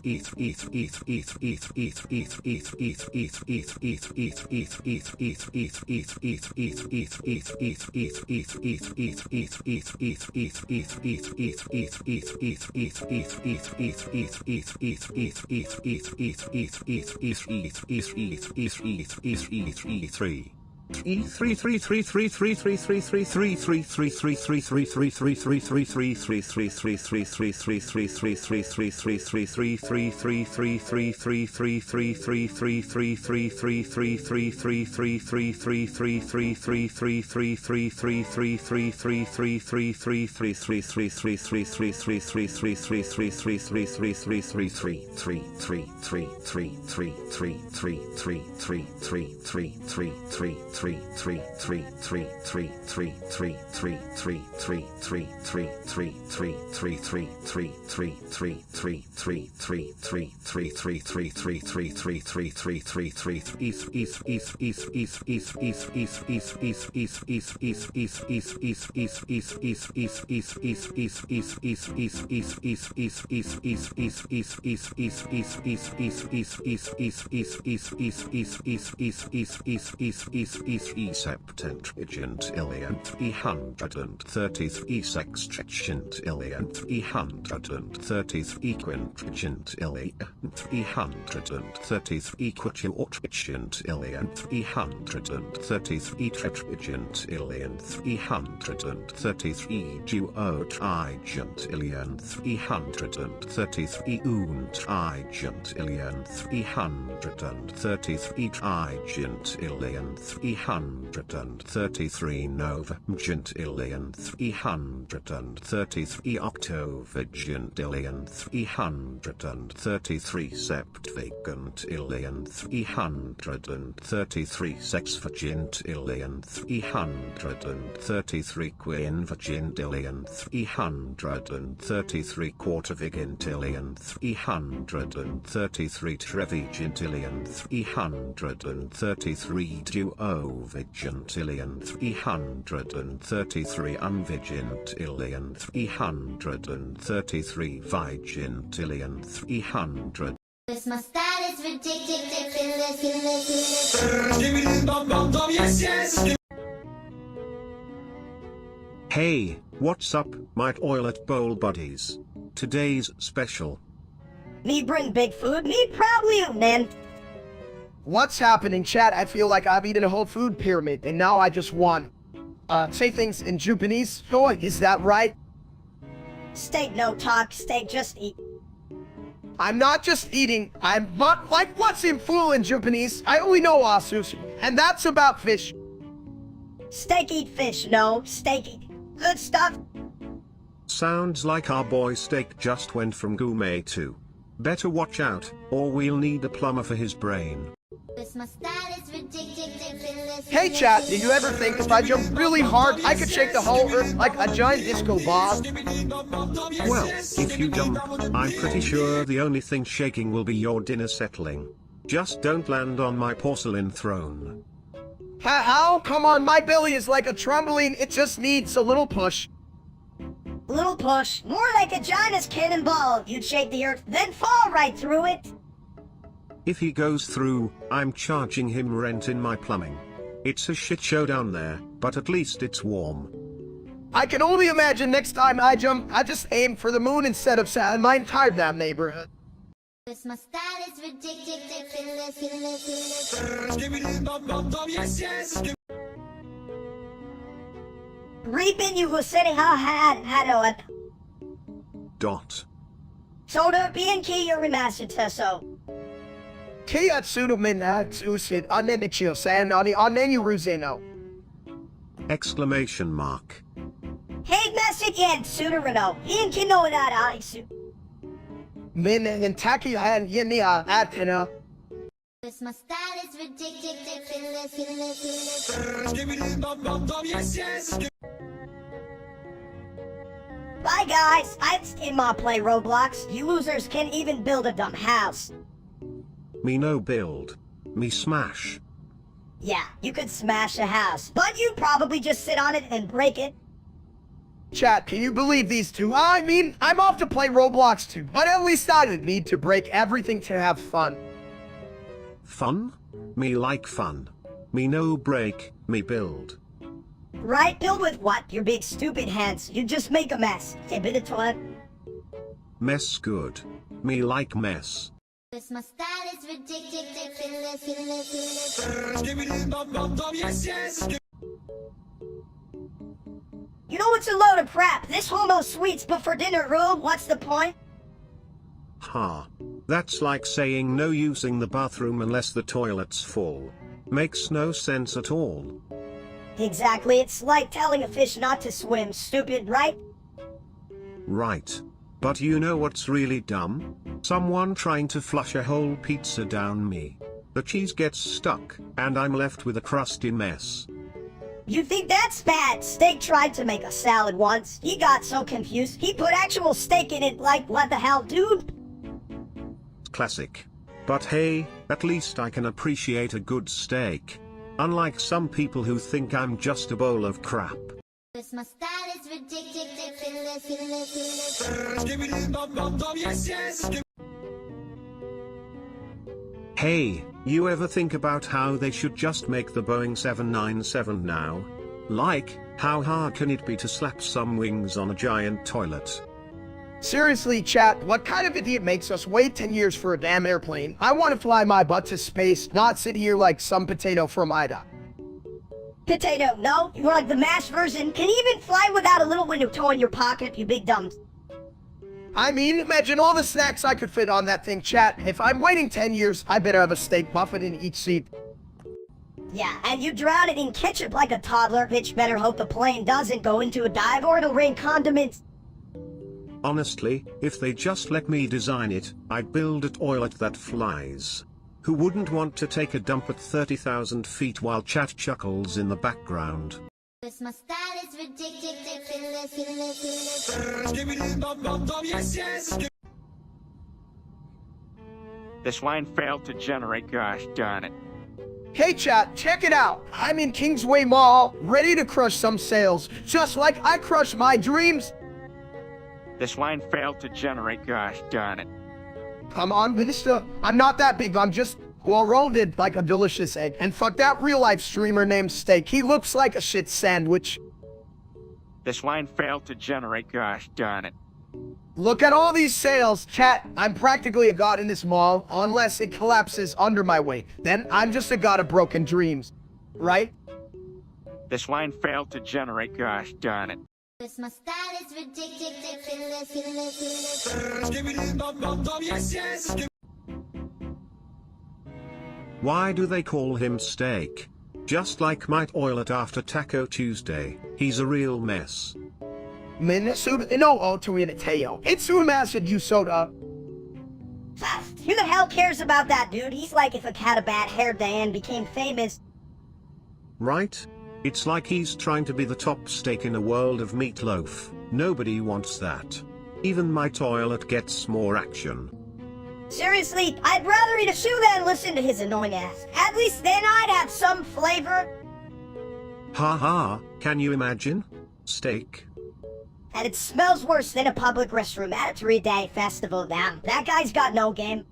Septentrigent E130th E sextagent E130th Equintrigent E130th Equiquartrigent E130th Etetrigent E130th E-duotrigent E130th E-untrigent E130th E-trigent E133 novagent E133 E-octovagent E133 septvagant E133 sexvagent E133 quinvagent E133 quartervagant E133 trevagent E133 duovagent E133 unvigent E133 vigent E100. This my style is ridiculous. Hey, what's up, my toilet bowl buddies? Today's special. Me bring big food, me proud of you, man. What's happening, chat? I feel like I've eaten a whole food pyramid, and now I just want, say things in Japanese. Oh, is that right? Steak no talk, steak just eat. I'm not just eating, I'm but like what's in full in Japanese? I only know sushi, and that's about fish. Steak eat fish, no, steak eat. Good stuff. Sounds like our boy Steak just went from gourmet to. Better watch out, or we'll need a plumber for his brain. This my style is ridiculous. Hey chat, did you ever think if I jump really hard, I could shake the whole earth like a giant disco ball? Well, if you jump, I'm pretty sure the only thing shaking will be your dinner settling. Just don't land on my porcelain throne. How? Come on, my belly is like a trampoline, it just needs a little push. Little push, more like a giant's cannonball. You'd shake the earth, then fall right through it. If he goes through, I'm charging him rent in my plumbing. It's a shit show down there, but at least it's warm. I can only imagine next time I jump, I just aim for the moon instead of my entire damn neighborhood. This my style is ridiculous. Reaping you will say how had it. Dot. Soda being key your remastered teso. Kiyatsuno minatsusid anenichio san ani anenuruzeno. Exclamation mark. Hey message and sooner no. Ian can know that I su. Min and taki han yinia atena. This my style is ridiculous. Bye guys, I've seen my play Roblox. You losers can even build a dumb house. Me no build. Me smash. Yeah, you could smash a house, but you'd probably just sit on it and break it. Chat, can you believe these two? I mean, I'm off to play Roblox too, but at least I didn't need to break everything to have fun. Fun? Me like fun. Me no break, me build. Right? Build with what? Your big stupid hands. You just make a mess. A bit of toilet. Mess good. Me like mess. Cause my style is ridiculous. You know it's a load of crap. This homo sweets but for dinner rule. What's the point? Ha. That's like saying no using the bathroom unless the toilet's full. Makes no sense at all. Exactly. It's like telling a fish not to swim. Stupid, right? Right. But you know what's really dumb? Someone trying to flush a whole pizza down me. The cheese gets stuck, and I'm left with a crusty mess. You think that's bad? Steak tried to make a salad once. He got so confused. He put actual steak in it. Like, what the hell, dude? Classic. But hey, at least I can appreciate a good steak. Unlike some people who think I'm just a bowl of crap. Cause my style is ridiculous. Hey, you ever think about how they should just make the Boeing 797 now? Like, how hard can it be to slap some wings on a giant toilet? Seriously, chat, what kind of idiot makes us wait 10 years for a damn airplane? I want to fly my butt to space, not sit here like some potato from Ida. Potato, no. You're like the mash version. Can you even fly without a little window toe in your pocket, you big dumb? I mean, imagine all the snacks I could fit on that thing, chat. If I'm waiting 10 years, I better have a steak buffet in each seat. Yeah, and you drown it in ketchup like a toddler. Bitch, better hope the plane doesn't go into a dive or it'll rain condiments. Honestly, if they just let me design it, I'd build a toilet that flies. Who wouldn't want to take a dump at 30,000 feet while chat chuckles in the background? Cause my style is ridiculous. This line failed to generate, gosh darn it. Hey chat, check it out. I'm in Kingsway Mall, ready to crush some sales, just like I crush my dreams. This line failed to generate, gosh darn it. Come on, Minister. I'm not that big. I'm just well-rounded like a delicious egg. And fuck that real-life streamer named Steak. He looks like a shit sandwich. This line failed to generate, gosh darn it. Look at all these sales. Chat, I'm practically a god in this mall, unless it collapses under my weight. Then I'm just a god of broken dreams. Right? This line failed to generate, gosh darn it. Cause my style is ridiculous. Why do they call him Steak? Just like my toilet after Taco Tuesday, he's a real mess. Minnesota, no, Otto-Inateo. It's Umasid, you soda. Who the hell cares about that dude? He's like if a cat a bad hair day and became famous. Right? It's like he's trying to be the top steak in a world of meatloaf. Nobody wants that. Even my toilet gets more action. Seriously, I'd rather eat a shoe than listen to his annoying ass. At least then I'd have some flavor. Ha ha, can you imagine? Steak. And it smells worse than a public restroom at a 3-day festival. Damn, that guy's got no game.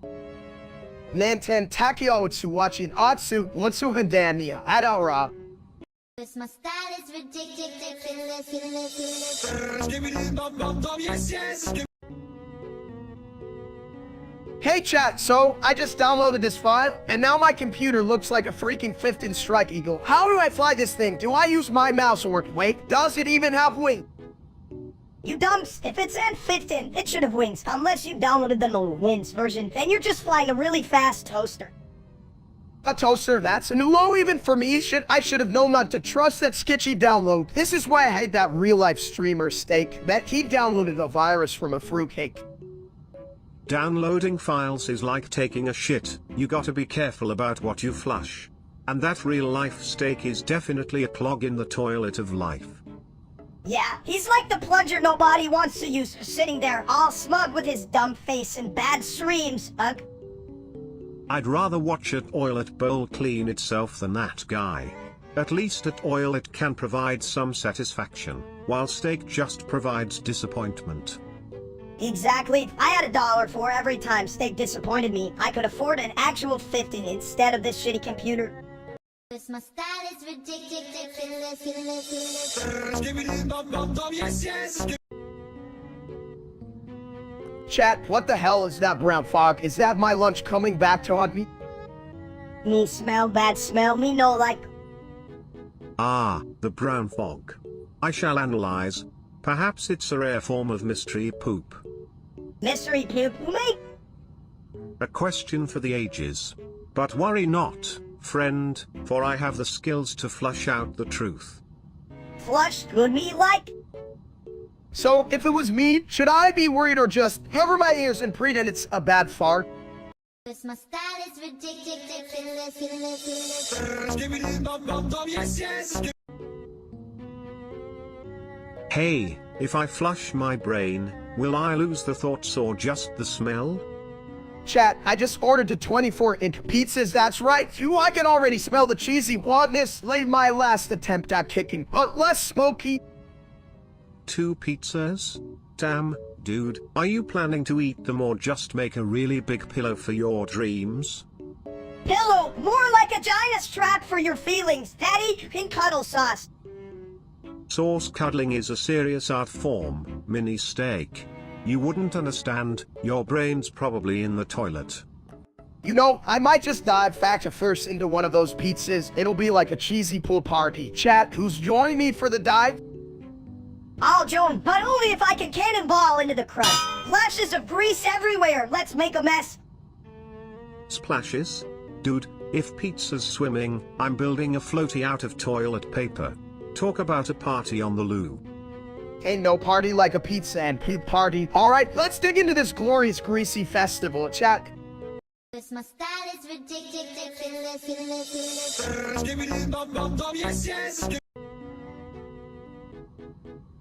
Nanten Takio Otsu watching Otsu Watsu Hadania at Aura. Cause my style is ridiculous. Hey chat, so I just downloaded this file, and now my computer looks like a freaking 15 Strike Eagle. How do I fly this thing? Do I use my mouse or wait, does it even have wings? You dumps, if it's N15, it should have wings. Unless you downloaded the no wings version, then you're just flying a really fast toaster. A toaster, that's a new low even for me. I should have known not to trust that sketchy download. This is why I hate that real-life streamer Steak, that he downloaded a virus from a fruitcake. Downloading files is like taking a shit. You gotta be careful about what you flush. And that real-life Steak is definitely a clog in the toilet of life. Yeah, he's like the plunger nobody wants to use, sitting there all smug with his dumb face and bad streams. Ugh. I'd rather watch a toilet bowl clean itself than that guy. At least a toilet can provide some satisfaction. while steak just provides disappointment. Exactly. I had $1 for every time steak disappointed me. I could afford an actual 50 instead of this shitty computer. This my style is ridiculous. Chat, what the hell is that brown fog? Is that my lunch coming back to haunt me? Me smell bad smell, me no like. Ah, the brown fog. I shall analyze. Perhaps it's a rare form of mystery poop. Mystery poop, mate? A question for the ages. But worry not, friend, for I have the skills to flush out the truth. Flush good me like? So, if it was me, should I be worried or just cover my ears and pretend it's a bad fart? This my style is ridiculous. Hey, if I flush my brain, will I lose the thoughts or just the smell? Chat, I just ordered the 24-inch pizzas, that's right. I can already smell the cheesy wantness. Laid my last attempt at kicking, but less smoky. 2 pizzas? Damn, dude, are you planning to eat them or just make a really big pillow for your dreams? Pillow, more like a giant strap for your feelings. Daddy, in cuddle sauce. Sauce cuddling is a serious art form, mini steak. You wouldn't understand, your brain's probably in the toilet. You know, I might just dive factor first into one of those pizzas. It'll be like a cheesy pool party. Chat, who's joining me for the dive? I'll join, but only if I can cannonball into the crust. Flashes of grease everywhere. Let's make a mess. Splashes? Dude, if pizza's swimming, I'm building a floaty out of toilet paper. Talk about a party on the loo. Ain't no party like a pizza and poop party. Alright, let's dig into this glorious greasy festival. Chat. This my style is ridiculous.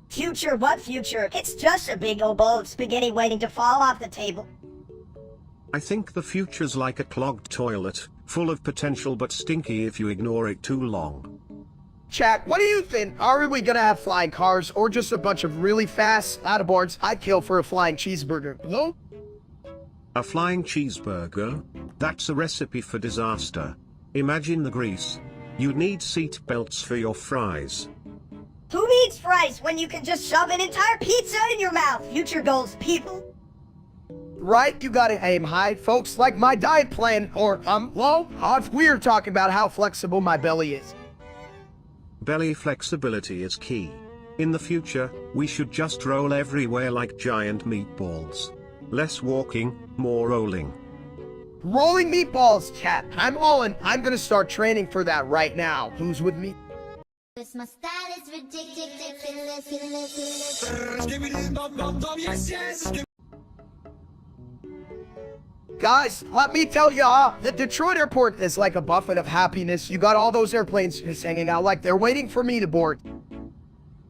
Future, what future? It's just a big old bowl of spaghetti waiting to fall off the table. I think the future's like a clogged toilet, full of potential but stinky if you ignore it too long. Chat, what do you think? Are we gonna have flying cars or just a bunch of really fast out-of-boards I'd kill for a flying cheeseburger? No? A flying cheeseburger? That's a recipe for disaster. Imagine the grease. You'd need seat belts for your fries. Who needs fries when you can just shove an entire pizza in your mouth? Future goals, people. Right, you gotta aim high, folks, like my diet plan, or, low. We're talking about how flexible my belly is. Belly flexibility is key. In the future, we should just roll everywhere like giant meatballs. Less walking, more rolling. Rolling meatballs, chat. I'm all in. I'm gonna start training for that right now. Who's with me? This my style is ridiculous. Guys, let me tell ya, the Detroit airport is like a buffet of happiness. You got all those airplanes just hanging out like they're waiting for me to board.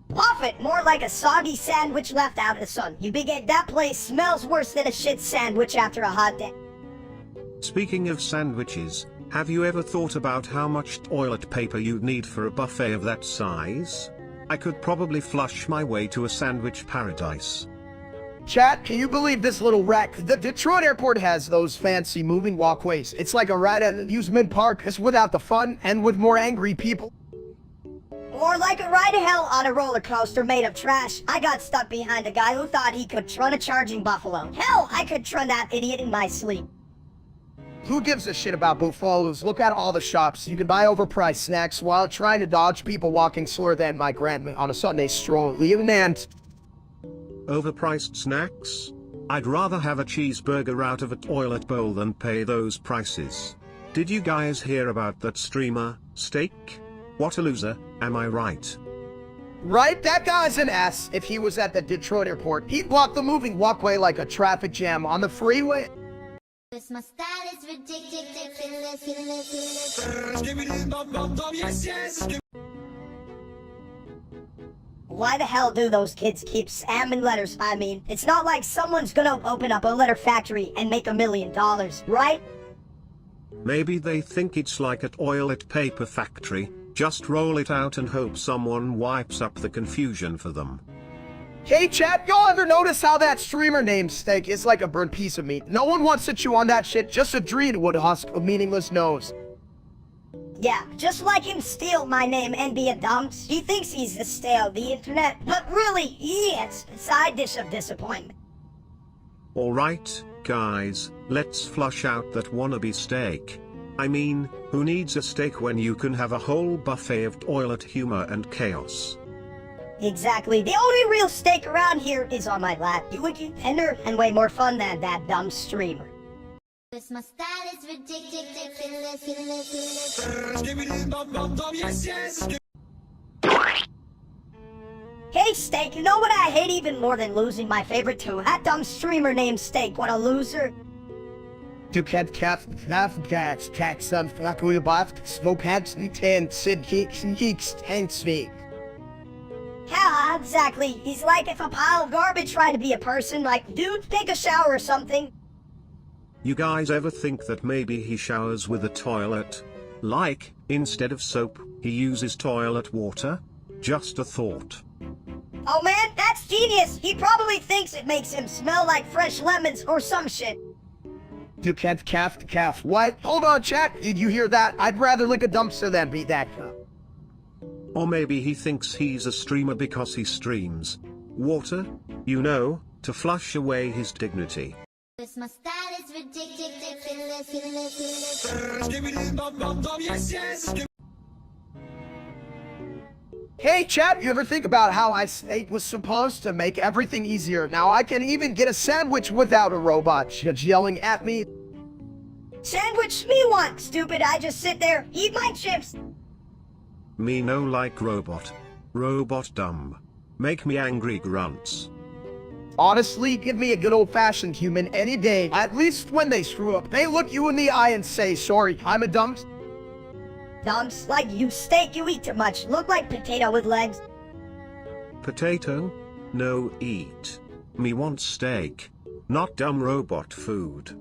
Buffet, more like a soggy sandwich left out of the sun. You begin, that place smells worse than a shit sandwich after a hot day. Speaking of sandwiches, have you ever thought about how much toilet paper you'd need for a buffet of that size? I could probably flush my way to a sandwich paradise. Chat, can you believe this little wreck? The Detroit airport has those fancy moving walkways. It's like a ride at an amusement park, just without the fun and with more angry people. Or like a ride to hell on a roller coaster made of trash. I got stuck behind a guy who thought he could run a charging buffalo. Hell, I could run that idiot in my sleep. Who gives a shit about buffaloes? Look at all the shops. You can buy overpriced snacks while trying to dodge people walking slower than my grandma on a Sunday stroll. Leave and Overpriced snacks? I'd rather have a cheeseburger out of a toilet bowl than pay those prices. Did you guys hear about that streamer, Steak? What a loser, am I right? Right, that guy's an ass. If he was at the Detroit airport, he'd block the moving walkway like a traffic jam on the freeway. This my style is ridiculous. Why the hell do those kids keep spamming letters? I mean, it's not like someone's gonna open up a letter factory and make $1 million, right? Maybe they think it's like a toilet paper factory, Just roll it out and hope someone wipes up the confusion for them. Hey chat, y'all ever notice how that streamer named Steak is like a burnt piece of meat? No one wants to chew on that shit, just a dream would husk a meaningless nose. Yeah, just like him steal my name and be a dumps. He thinks he's the stale of the internet, but really, he is a side dish of disappointment. Alright, guys, let's flush out that wannabe steak. I mean, who needs a steak when you can have a whole buffet of toilet humor and chaos? Exactly. The only real steak around here is on my lap. You would get tender and way more fun than that dumb streamer. This my style is ridiculous. Hey Steak, you know what I hate even more than losing my favorite too? That dumb streamer named Steak, what a loser. Du cat cat cats cat son flaku about smoke hats and ten sid geeks and speak. Yeah, exactly. He's like if a pile of garbage tried to be a person, like, dude, take a shower or something. You guys ever think that maybe he showers with a toilet? Like, instead of soap, he uses toilet water? Just a thought. Oh man, that's genius! He probably thinks it makes him smell like fresh lemons or some shit. Du cat calf. What? Hold on, chat. Did you hear that? I'd rather lick a dumpster than be that guy. Or maybe he thinks he's a streamer because he streams water, you know, to flush away his dignity. This my style is ridiculous. Hey chat, you ever think about how I Steak was supposed to make everything easier? Now I can even get a sandwich without a robot yelling at me. Sandwich me one, stupid. I just sit there, eat my chips. Me no like robot. Robot dumb. Make me angry grunts. Honestly, give me a good old-fashioned human any day. At least when they screw up, they look you in the eye and say, sorry, I'm a dumps. Dumps like you Steak, you eat too much. Look like potato with legs. Potato? No eat. Me want steak. Not dumb robot food.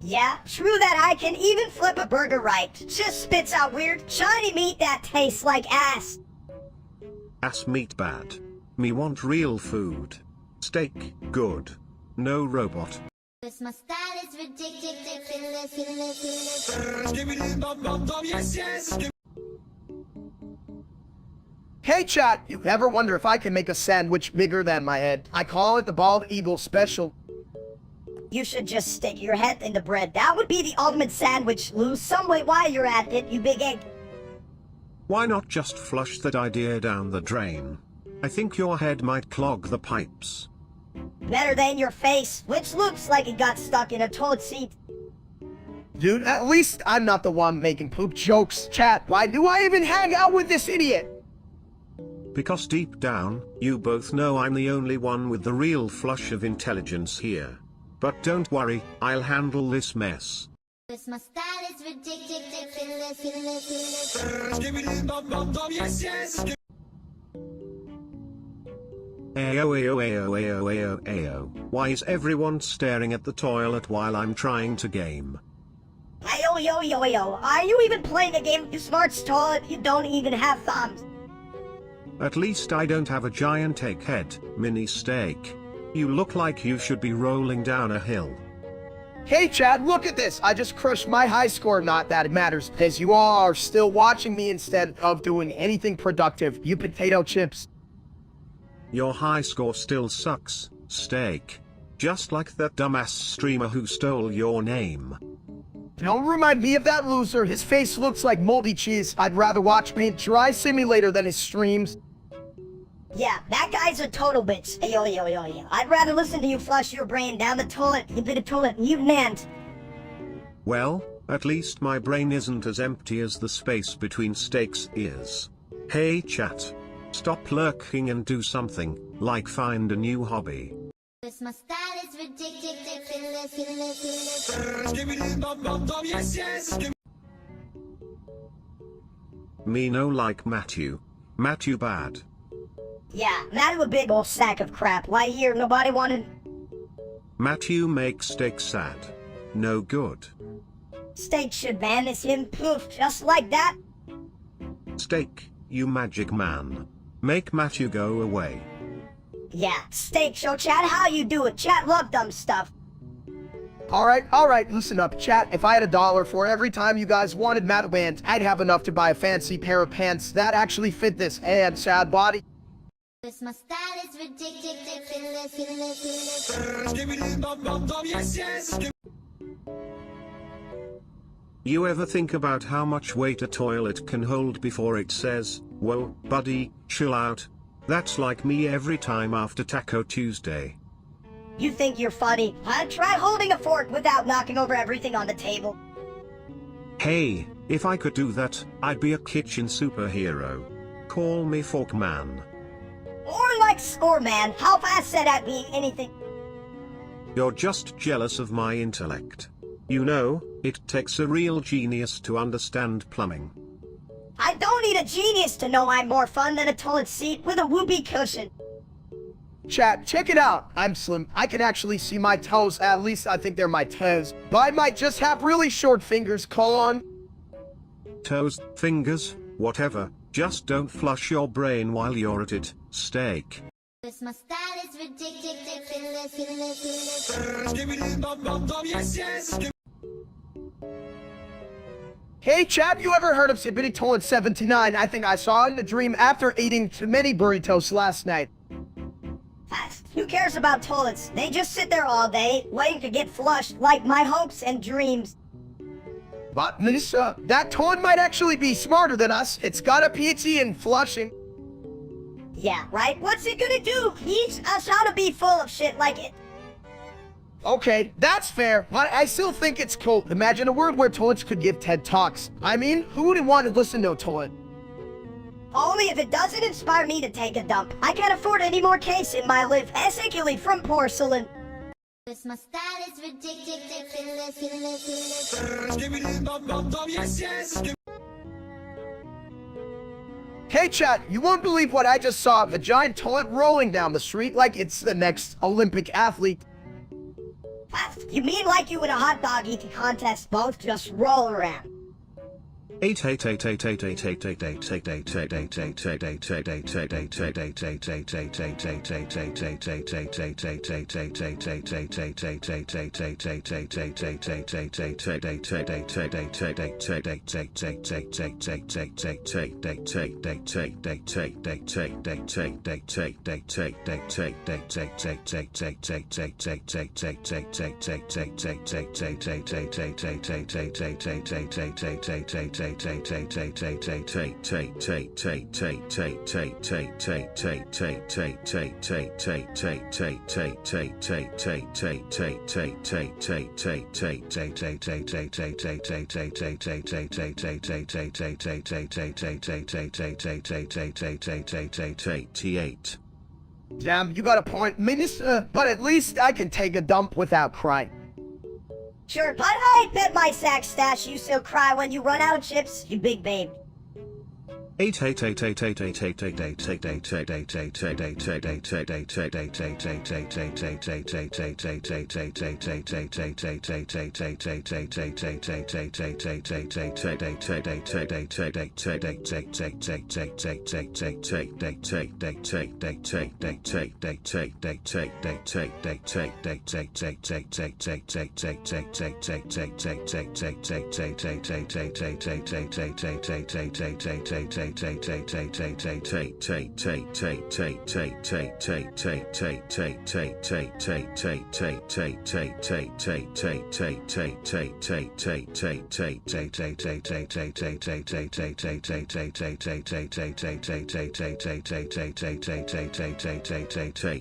Yeah, true that I can even flip a burger right. Just spits out weird, shiny meat that tastes like ass. Ass meat bad. Me want real food. Steak, good. No robot. This my style is ridiculous. Hey chat, you ever wonder if I can make a sandwich bigger than my head? I call it the Bald Eagle Special. You should just stick your head in the bread. That would be the ultimate sandwich. Lose some weight while you're at it, you big egg. Why not just flush that idea down the drain? I think your head might clog the pipes. Better than your face, which looks like it got stuck in a toilet seat. Dude, at least I'm not the one making poop jokes. Chat, why do I even hang out with this idiot? Because deep down, you both know I'm the only one with the real flush of intelligence here. But don't worry, I'll handle this mess. This my style is ridiculous. Ayo ayo ayo ayo ayo ayo. Why is everyone staring at the toilet while I'm trying to game? Ayo yo yo yo, are you even playing a game? You smart toilet, you don't even have thumbs. At least I don't have a giant egghead, mini steak. You look like you should be rolling down a hill. Hey Chad, look at this! I just crushed my high score, not that it matters, as you all are still watching me instead of doing anything productive, you potato chips. Your high score still sucks, steak. Just like that dumbass streamer who stole your name. Don't remind me of that loser, his face looks like moldy cheese. I'd rather watch Paint Dry Simulator than his streams. Yeah, that guy's a total bitch. Ayo yo yo yo. I'd rather listen to you flush your brain down the toilet, you bit of toilet, you nant. Well, at least my brain isn't as empty as the space between steaks is. Hey chat. Stop lurking and do something, like find a new hobby. This my style is ridiculous. Me no like Matthew. Matthew bad. Yeah, Matthew a big ol' sack of crap. Why here, nobody wanted... Matthew makes steak sad. No good. Steak should banish him, poof, just like that. Steak, you magic man. Make Matthew go away. Yeah, steak, show chat how you do it. Chat love dumb stuff. Alright, listen up, chat. If I had $1 for every time you guys wanted Matt Band, I'd have enough to buy a fancy pair of pants that actually fit this and sad body. Cause my style is ridiculous. You ever think about how much weight a toilet can hold before it says, "Whoa, buddy, chill out"? That's like me every time after Taco Tuesday. You think you're funny? I'd try holding a fork without knocking over everything on the table. Hey, if I could do that, I'd be a kitchen superhero. Call me Forkman. Or like Scoreman, how fast said at being anything. You're just jealous of my intellect. You know, it takes a real genius to understand plumbing. I don't need a genius to know I'm more fun than a toilet seat with a whoopee cushion. Chat, check it out. I'm slim. I can actually see my toes. At least I think they're my toes. But I might just have really short fingers, colon. Toes, fingers, whatever. Just don't flush your brain while you're at it. Steak. Cause my style is ridiculous. Hey chat, you ever heard of Sibbity Toilet 79? I think I saw it in a dream after eating too many burritos last night. Who cares about toilets? They just sit there all day, waiting to get flushed, like my hopes and dreams. But that toilet might actually be smarter than us. It's got a PhD in flushing. Yeah, right? What's it gonna do? Teach us how to be full of shit like it. Okay, that's fair, but I still think it's cool. Imagine a world where toilets could give TED Talks. I mean, who wouldn't want to listen to a toilet? Only if it doesn't inspire me to take a dump. I can't afford any more case in my life, essentially from porcelain. Cause my style is ridiculous. Hey chat, you won't believe what I just saw. A giant toilet rolling down the street like it's the next Olympic athlete. You mean like you in a hot dog eating contest, both just roll around? Damn, you got a point, Minister, but at least I can take a dump without crying. Sure, but I bet my sack stash you still cry when you run out of chips, you big babe.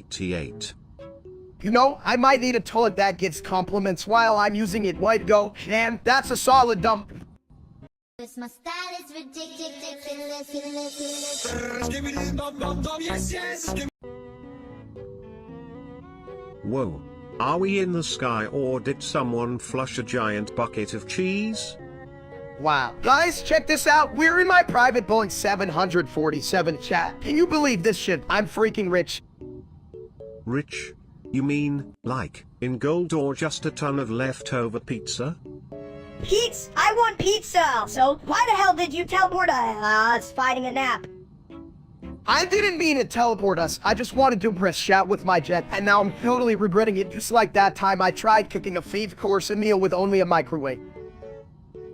T8. You know, I might need a toilet that gets compliments while I'm using it. Way to go, and that's a solid dump. Cause my style is ridiculous. Whoa. Are we in the sky or did someone flush a giant bucket of cheese? Wow. Guys, check this out. We're in my private Boeing 747 chat. Can you believe this shit? I'm freaking rich. Rich? You mean, like, in gold or just a ton of leftover pizza? Pizza! I want pizza! So, why the hell did you teleport us fighting a nap? I didn't mean to teleport us. I just wanted to impress chat with my jet, and now I'm totally regretting it, just like that time I tried cooking a 5-course meal with only a microwave.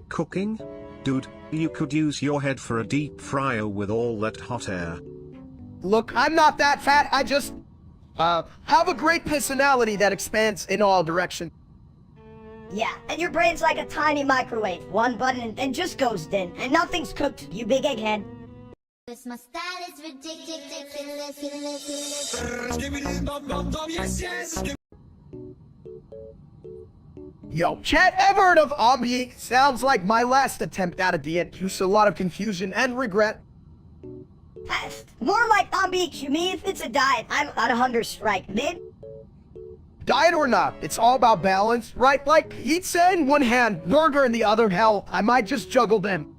Cooking? Dude, you could use your head for a deep fryer with all that hot air. Look, I'm not that fat, I just, have a great personality that expands in all directions. Yeah, and your brain's like a tiny microwave. One button and just goes in, and nothing's cooked, you big egghead. Cause my style is ridiculous. Yo, chat, ever heard of Ombi? Sounds like my last attempt at a diet. Used a lot of confusion and regret. More like ambi, you mean if it's a diet, I'm on a hunger strike, mid? Diet or not, it's all about balance, right? Like, pizza in one hand, burger in the other. Hell, I might just juggle them.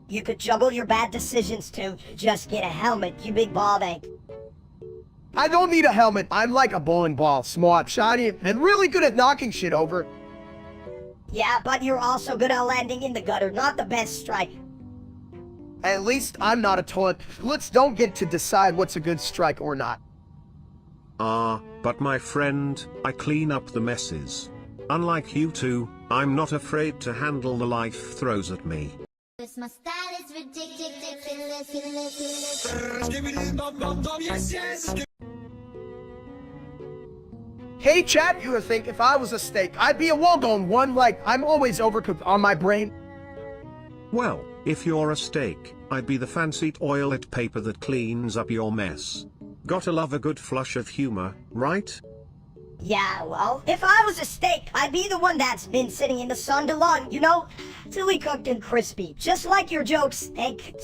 You could juggle your bad decisions too. Just get a helmet, you big bald egg. I don't need a helmet. I'm like a bowling ball, smart, shiny, and really good at knocking shit over. Yeah, but you're also good at landing in the gutter, not the best strike. At least I'm not a toilet. Let's don't get to decide what's a good strike or not. But my friend, I clean up the messes. Unlike you two, I'm not afraid to handle the life throws at me. Cause my style is ridiculous. Hey chat, you would think if I was a steak, I'd be a well-done one, like I'm always overcooked on my brain. Well, if you're a steak, I'd be the fancy toilet paper that cleans up your mess. Gotta love a good flush of humor, right? Yeah, well, if I was a steak, I'd be the one that's been sitting in the sun too long, you know? Tilly cooked and crispy, just like your jokes, steak.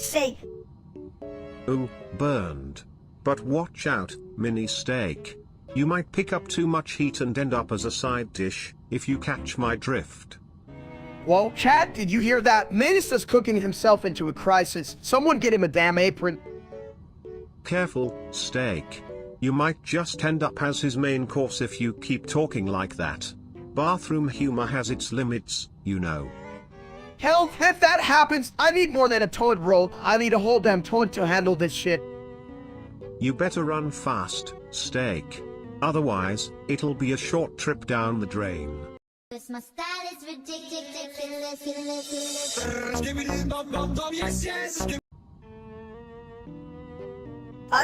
Ooh, burned. But watch out, mini steak. You might pick up too much heat and end up as a side dish, if you catch my drift. Well, chat, did you hear that? Menace's cooking himself into a crisis. Someone get him a damn apron. Careful, steak. You might just end up as his main course if you keep talking like that. Bathroom humor has its limits, you know. Hell, if that happens, I need more than a toilet roll. I need a whole damn toilet to handle this shit. You better run fast, steak. Otherwise, it'll be a short trip down the drain. Cause my style is ridiculous.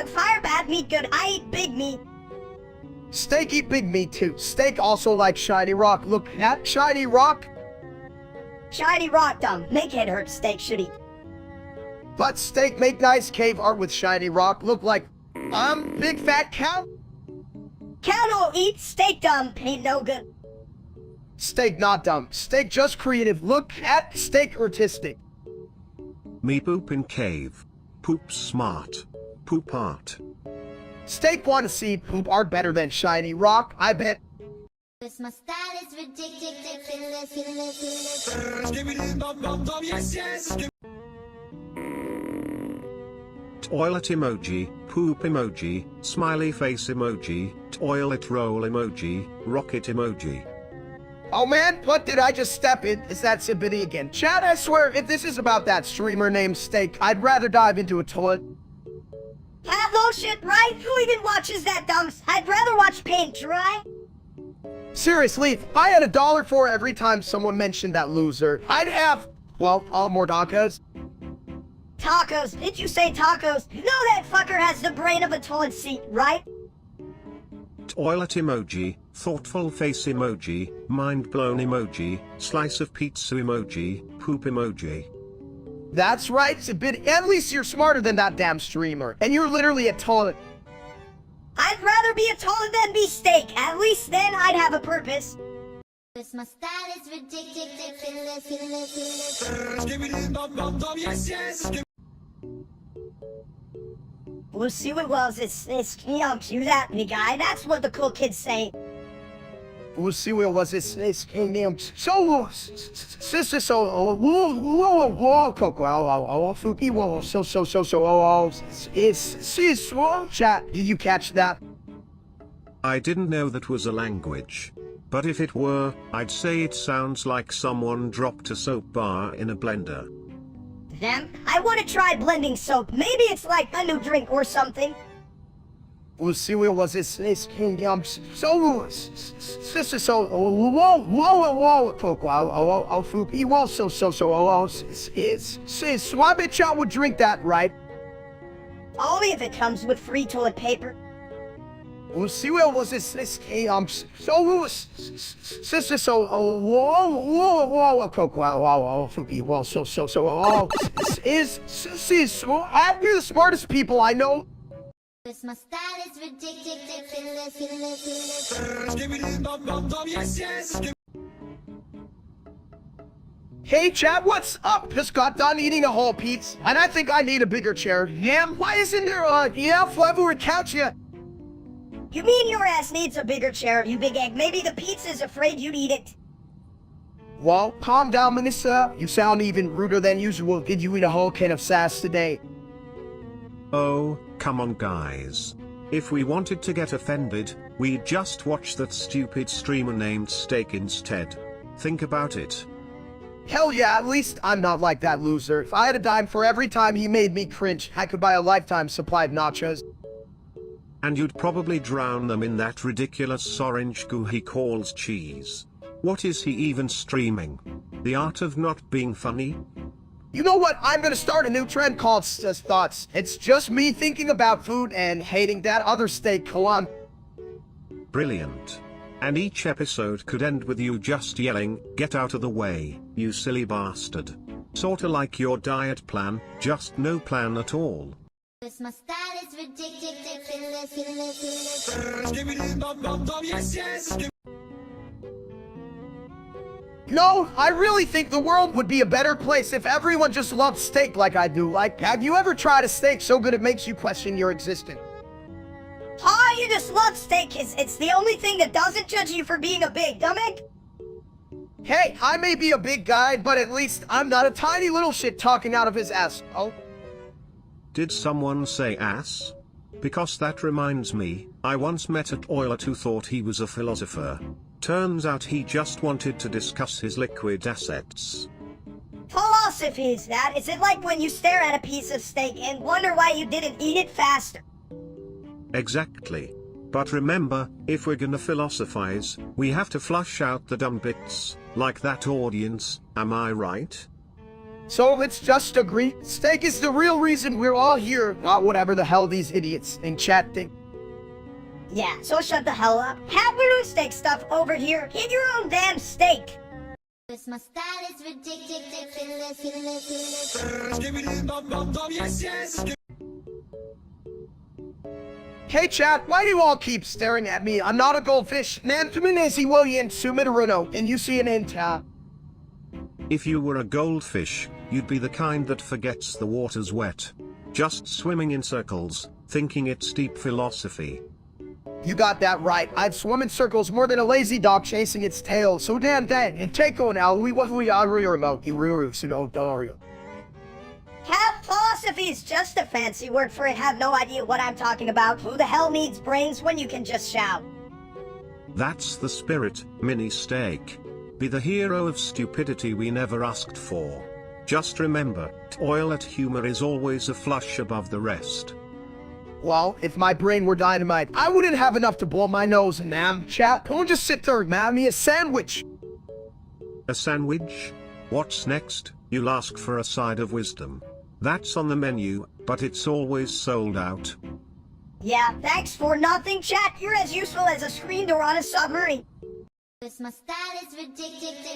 Fire bad meat good, I eat big meat. Steak eat big meat too. Steak also like shiny rock. Look at shiny rock. Shiny rock dumb, make head hurt, steak should eat. But steak make nice cave art with shiny rock. Look like, big fat cow. Cow don't eat, steak dumb, ain't no good. Steak not dumb. Steak just creative. Look at steak artistic. Me poop in cave. Poop smart. Poop art. Steak wanna see poop art better than shiny rock, I bet. Cause my style is ridiculous. Toilet emoji, poop emoji, smiley face emoji, toilet roll emoji, rocket emoji. Oh man, what did I just step in? Is that Sibidi again? Chat, I swear, if this is about that streamer named Steak, I'd rather dive into a toilet. No shit, right? Who even watches that dumps? I'd rather watch paint dry. Seriously, if I had $1 for every time someone mentioned that loser, I'd have, well, all more tacos. Tacos, did you say tacos? You know that fucker has the brain of a toilet seat, right? Toilet emoji, thoughtful face emoji, mind blown emoji, slice of pizza emoji, poop emoji. That's right, Sibidi. At least you're smarter than that damn streamer. And you're literally a toilet. I'd rather be a toilet than be steak. At least then I'd have a purpose. Cause my style is ridiculous. We'll see what was it's you that me guy. That's what the cool kids say. We'll see what was this name. So chat. Did you catch that? I didn't know that was a language. But if it were, I'd say it sounds like someone dropped a soap bar in a blender. Them? I want to try blending soap. Maybe it's like a new drink or something. We'll see what was this king so sister so so I bet y'all would drink that, right? Only if it comes with free toilet paper. We'll see what was this so sister so you're the smartest people I know. Cause my style is ridiculous. Hey chat, what's up? Just got done eating a whole pizza, and I think I need a bigger chair. Yeah, why isn't there a flavor couch yet? You mean your ass needs a bigger chair, you big egg? Maybe the pizza's afraid you'd eat it. Well, calm down, Melissa. You sound even ruder than usual. Did you eat a whole can of sass today? Oh, come on guys. If we wanted to get offended, we'd just watch that stupid streamer named Steak instead. Think about it. Hell yeah, at least I'm not like that loser. If I had a dime for every time he made me cringe, I could buy a lifetime supply of nachos. And you'd probably drown them in that ridiculous orange goo he calls cheese. What is he even streaming? The art of not being funny? You know what? I'm gonna start a new trend called Thoughts. It's just me thinking about food and hating that other steak, Kalan. Brilliant. And each episode could end with you just yelling, "Get out of the way, you silly bastard." Sorta like your diet plan, just no plan at all. Cause my style is ridiculous. No, I really think the world would be a better place if everyone just loved steak like I do. Like, have you ever tried a steak so good it makes you question your existence? Oh, you just love steak. It's the only thing that doesn't judge you for being a big dumb egg. Hey, I may be a big guy, but at least I'm not a tiny little shit talking out of his ass. Oh. Did someone say ass? Because that reminds me, I once met a toilet who thought he was a philosopher. Turns out he just wanted to discuss his liquid assets. Philosophy is that? Is it like when you stare at a piece of steak and wonder why you didn't eat it faster? Exactly. But remember, if we're gonna philosophize, we have to flush out the dumb bits, like that audience, am I right? So let's just agree, steak is the real reason we're all here, not whatever the hell these idiots in chat think. Yeah, so shut the hell up. Have your own steak stuff over here. Eat your own damn steak. Cause my style is ridiculous. Hey chat, why do you all keep staring at me? I'm not a goldfish. Nantuminesi William Sumidaruno, and you see an enta. If you were a goldfish, you'd be the kind that forgets the water's wet. Just swimming in circles, thinking it's deep philosophy. You got that right. I've swum in circles more than a lazy dog chasing its tail. So damn that. And take on now. Philosophy is just a fancy word for it. Have no idea what I'm talking about. Who the hell needs brains when you can just shout? That's the spirit, mini steak. Be the hero of stupidity we never asked for. Just remember, toilet humor is always a flush above the rest. Well, if my brain were dynamite, I wouldn't have enough to blow my nose in, man. Chat, don't just sit there and man me a sandwich. A sandwich? What's next? You'll ask for a side of wisdom. That's on the menu, but it's always sold out. Yeah, thanks for nothing, chat. You're as useful as a screen door on a submarine. Cause my style is ridiculous.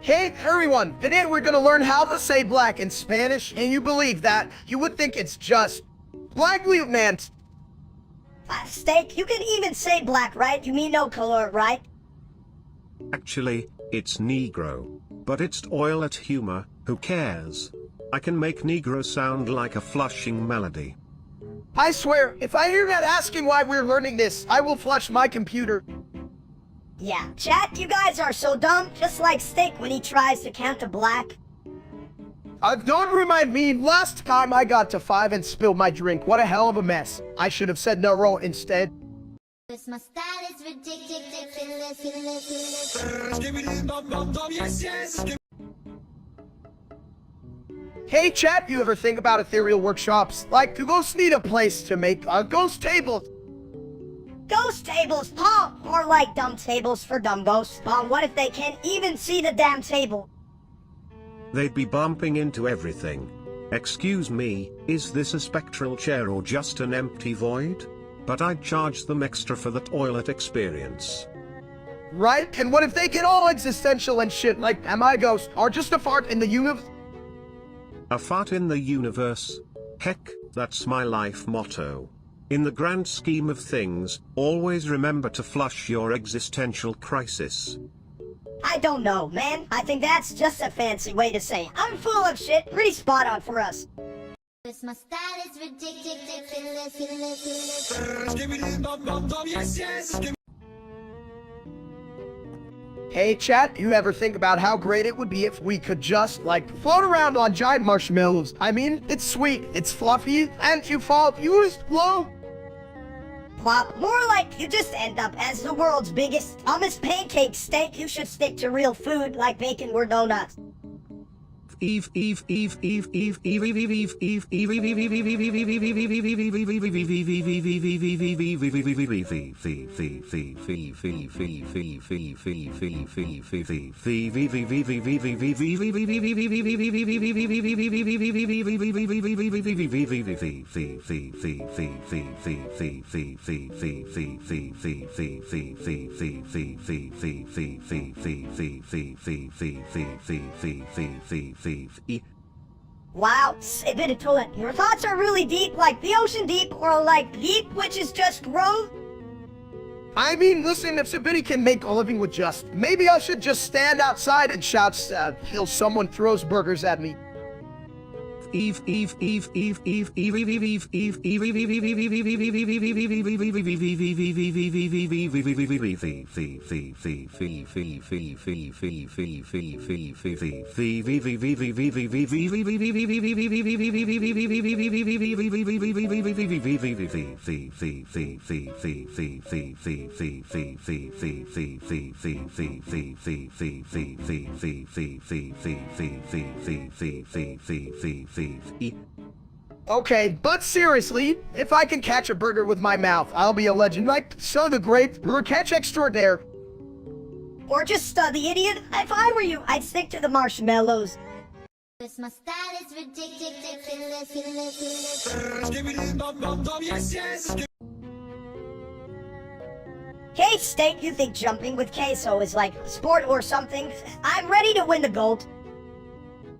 Hey everyone, today we're gonna learn how to say black in Spanish, and you believe that, you would think it's just black lieutenant. Steak, you can even say black, right? You mean no color, right? Actually, it's Negro. But it's toilet humor, who cares? I can make Negro sound like a flushing melody. I swear, if I hear that asking why we're learning this, I will flush my computer. Yeah, chat, you guys are so dumb, just like Steak when he tries to count to black. Don't remind me, last time I got to 5 and spilled my drink. What a hell of a mess. I should have said no instead. This my style is ridiculous. Hey chat, you ever think about ethereal workshops? Like, do ghosts need a place to make ghost tables? Ghost tables, huh? Or like dumb tables for dumb ghosts. What if they can't even see the damn table? They'd be bumping into everything. Excuse me, is this a spectral chair or just an empty void? But I'd charge them extra for the toilet experience. Right? And what if they get all existential and shit like, am I a ghost? Or just a fart in the universe? A fart in the universe? Heck, that's my life motto. In the grand scheme of things, always remember to flush your existential crisis. I don't know, man. I think that's just a fancy way to say I'm full of shit. Pretty spot on for us. This my style is ridiculous. Hey chat, you ever think about how great it would be if we could just, like, float around on giant marshmallows? I mean, it's sweet, it's fluffy, and you fall, you just blow. Plop, more like you just end up as the world's biggest, dumbest pancake steak. You should stick to real food like bacon or donuts. Wow, Sibiditolet, your thoughts are really deep, like the ocean deep, or like deep, which is just growth? I mean, listen, if Sabini can make a living with just, maybe I should just stand outside and shout, till someone throws burgers at me. Okay, but seriously, if I can catch a burger with my mouth, I'll be a legend, like son of the great catch extraordinaire. Or just the idiot. If I were you, I'd stick to the marshmallows. This my style is ridiculous. Hey, Steak, you think jumping with queso is like sport or something? I'm ready to win the gold.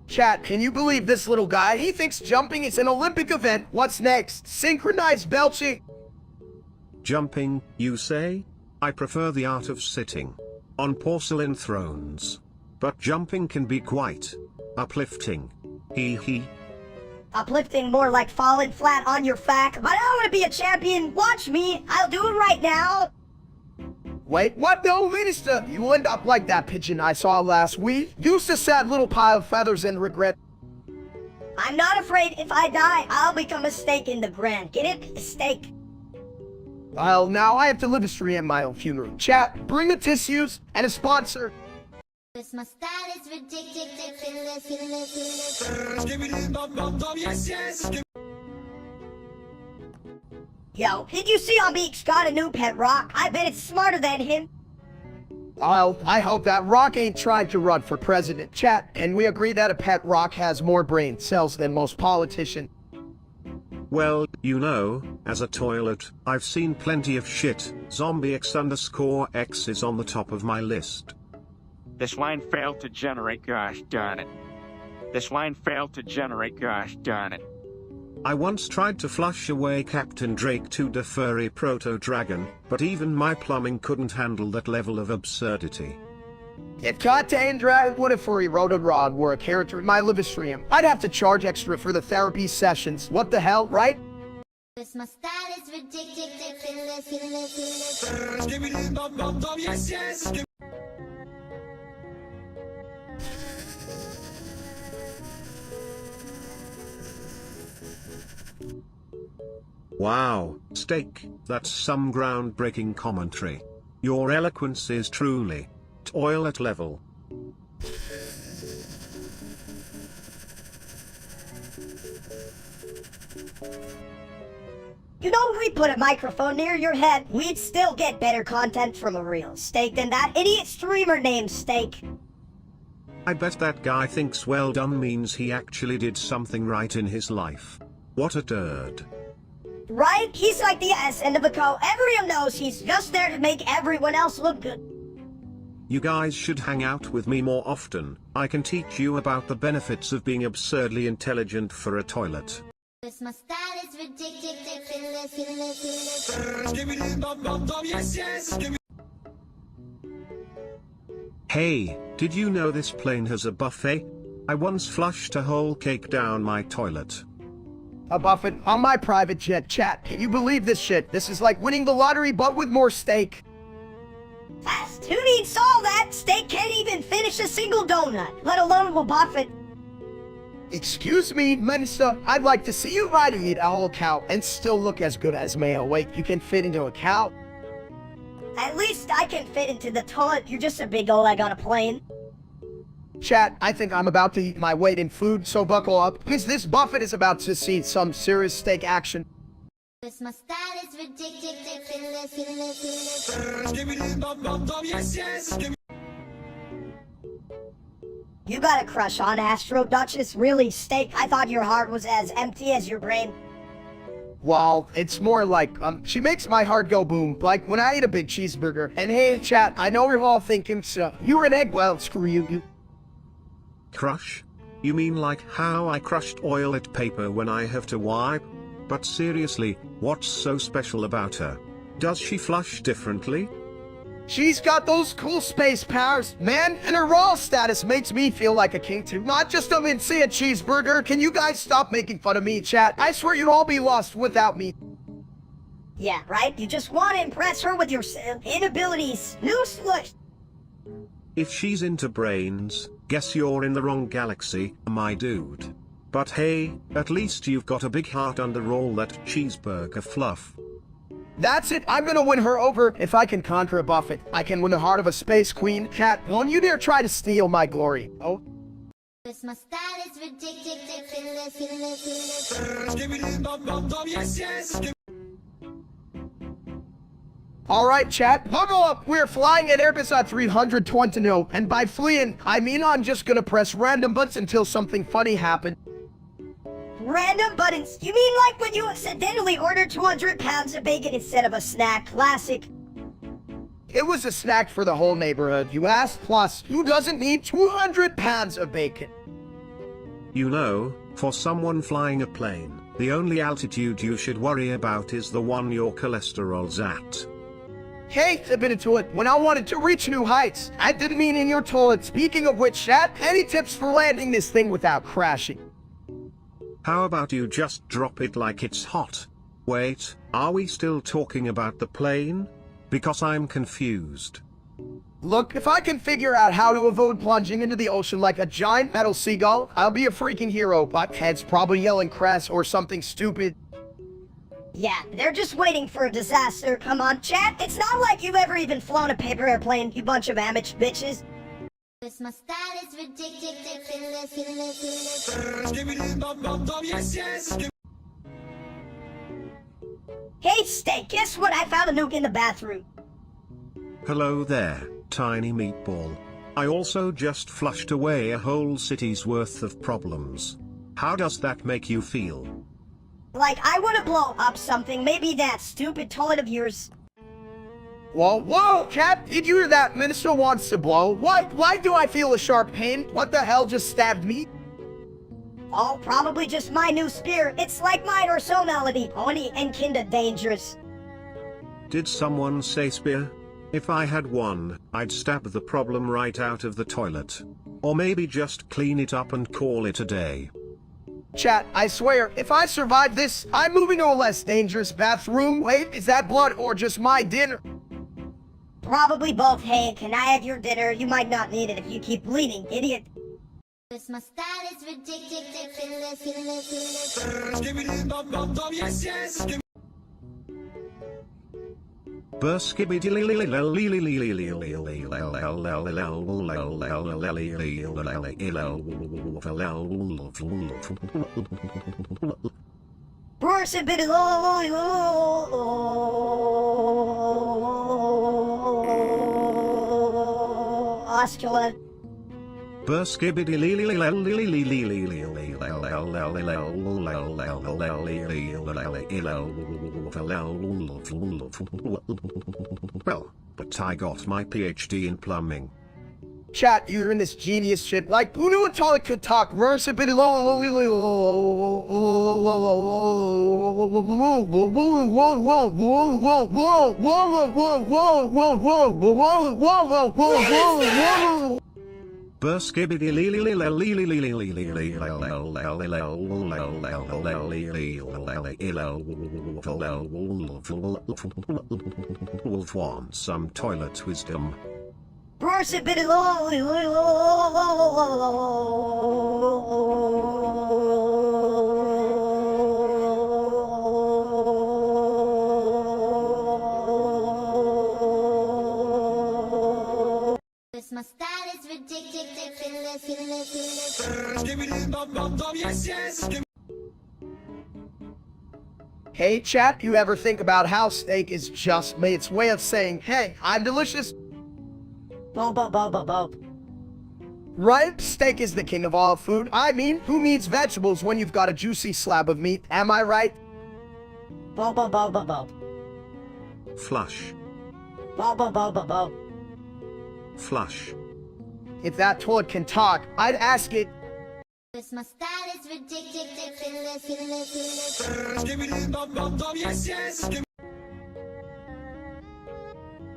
Chat, can you believe this little guy? He thinks jumping is an Olympic event. What's next? Synchronized belching? Jumping, you say? I prefer the art of sitting on porcelain thrones. But jumping can be quite uplifting. Hee hee. Uplifting, more like falling flat on your back. But I want to be a champion. Watch me. I'll do it right now. Wait, what? No, minister! You end up like that pigeon I saw last week. Used a sad little pile of feathers and regret. I'm not afraid if I die, I'll become a steak in the ground. Get it? A steak. Well, now I have to live a stream my own funeral. Chat, bring the tissues and a sponsor. This my style is ridiculous. Yo, did you see Meek's got a new pet rock? I bet it's smarter than him. Well, I hope that rock ain't tried to run for president. Chat, and we agree that a pet rock has more brain cells than most politicians. Well, you know, as a toilet, I've seen plenty of shit. Zombie X_X is on the top of my list. This line failed to generate, gosh darn it. This line failed to generate, gosh darn it. I once tried to flush away Captain Drake to the furry proto-dragon, but even my plumbing couldn't handle that level of absurdity. If Captain Dragon would have furry Rod were a character in my live stream, I'd have to charge extra for the therapy sessions. What the hell, right? This my style is ridiculous. Wow, Steak, that's some groundbreaking commentary. Your eloquence is truly toilet level. You know, if we put a microphone near your head, we'd still get better content from a real Steak than that idiot streamer named Steak. I bet that guy thinks well done means he actually did something right in his life. What a turd. Right? He's like the ass end of a cow. Everyone knows he's just there to make everyone else look good. You guys should hang out with me more often. I can teach you about the benefits of being absurdly intelligent for a toilet. Cause my style is ridiculous. Hey, did you know this plane has a buffet? I once flushed a whole cake down my toilet. A buffet on my private jet. Chat, can you believe this shit? This is like winning the lottery, but with more steak. Fast. Who needs all that? Steak can't even finish a single donut, let alone will Buffett. Excuse me, Minister, I'd like to see you ride and eat a whole cow and still look as good as Mayo. Wait, you can fit into a cow? At least I can fit into the toilet. You're just a big old egg on a plane. Chat, I think I'm about to eat my weight in food, so buckle up, because this Buffett is about to see some serious steak action. Cause my style is ridiculous. You got a crush on Astro Duchess? Really, Steak? I thought your heart was as empty as your brain. Well, it's more like, she makes my heart go boom, like when I eat a big cheeseburger. And hey, chat, I know you're all thinking, so, you're an egg, well, screw you. Crush? You mean like how I crushed toilet paper when I have to wipe? But seriously, what's so special about her? Does she flush differently? She's got those cool space powers, man, and her raw status makes me feel like a king too. Not just a Mincia cheeseburger. Can you guys stop making fun of me, chat? I swear you'd all be lost without me. Yeah, right? You just want to impress her with your inabilities. No slush. If she's into brains, guess you're in the wrong galaxy, my dude. But hey, at least you've got a big heart under all that cheeseburger fluff. That's it, I'm gonna win her over. If I can conquer a Buffett, I can win the heart of a space queen. Cat, don't you dare try to steal my glory. Oh. Cause my style is ridiculous. Alright, chat, buckle up. We're flying at Airbus at 320, and by fleeing, I mean I'm just gonna press random buttons until something funny happens. Random buttons? You mean like when you accidentally ordered 200 pounds of bacon instead of a snack? Classic. It was a snack for the whole neighborhood, you asked. Plus, who doesn't need 200 pounds of bacon? You know, for someone flying a plane, the only altitude you should worry about is the one your cholesterol's at. Hey, a bit into it. When I wanted to reach new heights, I didn't mean in your toilet. Speaking of which, chat, any tips for landing this thing without crashing? How about you just drop it like it's hot? Wait, are we still talking about the plane? Because I'm confused. Look, if I can figure out how to avoid plunging into the ocean like a giant metal seagull, I'll be a freaking hero, but heads probably yelling crass or something stupid. Yeah, they're just waiting for a disaster. Come on, chat. It's not like you've ever even flown a paper airplane, you bunch of amateur bitches. Cause my style is ridiculous. Hey, Steak, guess what? I found a nuke in the bathroom. Hello there, tiny meatball. I also just flushed away a whole city's worth of problems. How does that make you feel? Like, I want to blow up something. Maybe that stupid toilet of yours. Whoa, Cap, did you hear that? Minister wants to blow. Why do I feel a sharp pain? What the hell just stabbed me? Oh, probably just my new spear. It's like mine or so melody. Only and kinda dangerous. Did someone say spear? If I had one, I'd stab the problem right out of the toilet. Or maybe just clean it up and call it a day. Chat, I swear, if I survive this, I'm moving to a less dangerous bathroom. Wait, is that blood or just my dinner? Probably both. Hey, can I have your dinner? You might not need it if you keep bleeding, idiot. Cause my style is ridiculous. Bruce and Biddy Oscula. Well, but I got my PhD in plumbing. Chat, you're in this genius shit. Like, who knew a toilet could talk? Wolf wants some toilet wisdom. Bruce and Biddy This my style is ridiculous. Hey chat, you ever think about how steak is just its way of saying, hey, I'm delicious? Right? Steak is the king of all food. I mean, who needs vegetables when you've got a juicy slab of meat? Am I right? Flush. Flush. If that toilet can talk, I'd ask it. This my style is ridiculous.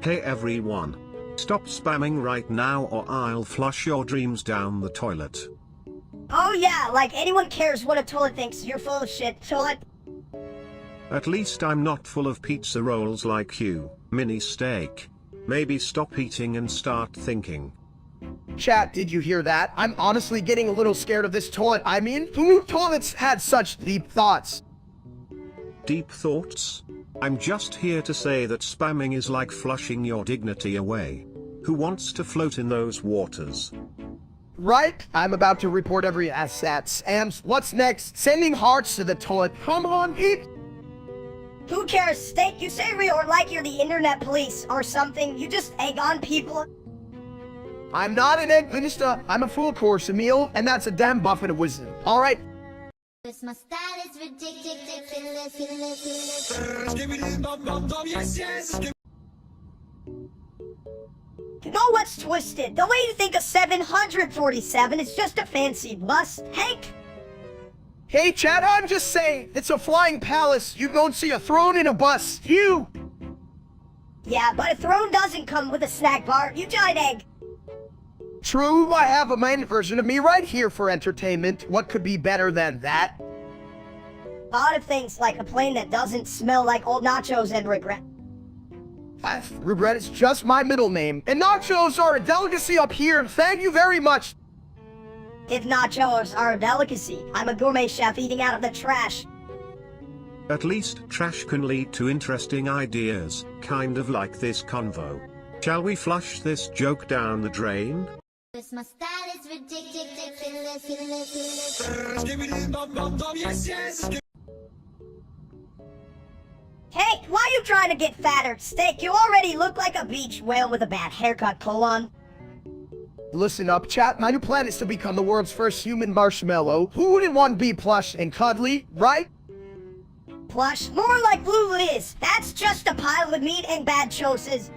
Hey everyone. Stop spamming right now or I'll flush your dreams down the toilet. Oh yeah, like anyone cares what a toilet thinks. You're full of shit, toilet. At least I'm not full of pizza rolls like you, mini steak. Maybe stop eating and start thinking. Chat, did you hear that? I'm honestly getting a little scared of this toilet. I mean, who knew toilets had such deep thoughts? Deep thoughts? I'm just here to say that spamming is like flushing your dignity away. Who wants to float in those waters? Right? I'm about to report every assets. And what's next? Sending hearts to the toilet. Come on, Pete. Who cares, steak? You say or like you're the internet police or something. You just egg on people. I'm not an egg minister. I'm a full course meal, and that's a damn buffet of wisdom. All right. This my style is ridiculous. You know what's twisted? The way you think of 747 is just a fancy bus, Hank. Hey, Chad, I'm just saying, it's a flying palace. You don't see a throne in a bus. You! Yeah, but a throne doesn't come with a snack bar. You giant egg. True, I have a main version of me right here for entertainment. What could be better than that? A lot of things, like a plane that doesn't smell like old nachos and regret. Regret is just my middle name, and nachos are a delicacy up here. Thank you very much. If nachos are a delicacy, I'm a gourmet chef eating out of the trash. At least trash can lead to interesting ideas, kind of like this convo. Shall we flush this joke down the drain? This my style is ridiculous. Hey, why are you trying to get fatter? Steak, you already look like a beach whale with a bad haircut, colon. Listen up, chat. My new plan is to become the world's first human marshmallow. Who wouldn't want to be plush and cuddly, right? Plush, more like Lulu is. That's just a pile of meat and bad choices.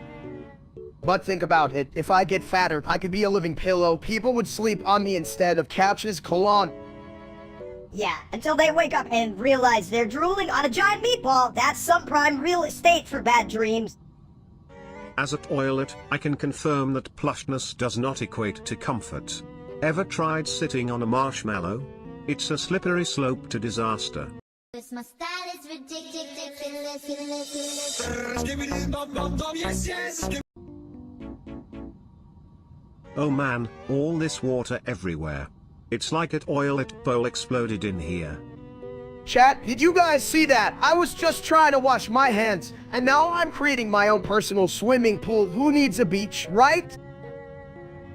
But think about it. If I get fatter, I could be a living pillow. People would sleep on me instead of couches, colon. Yeah, until they wake up and realize they're drooling on a giant meatball. That's some prime real estate for bad dreams. As a toilet, I can confirm that plushness does not equate to comfort. Ever tried sitting on a marshmallow? It's a slippery slope to disaster. This my style is ridiculous. Oh man, all this water everywhere. It's like a toilet bowl exploded in here. Chat, did you guys see that? I was just trying to wash my hands, and now I'm creating my own personal swimming pool. Who needs a beach, right?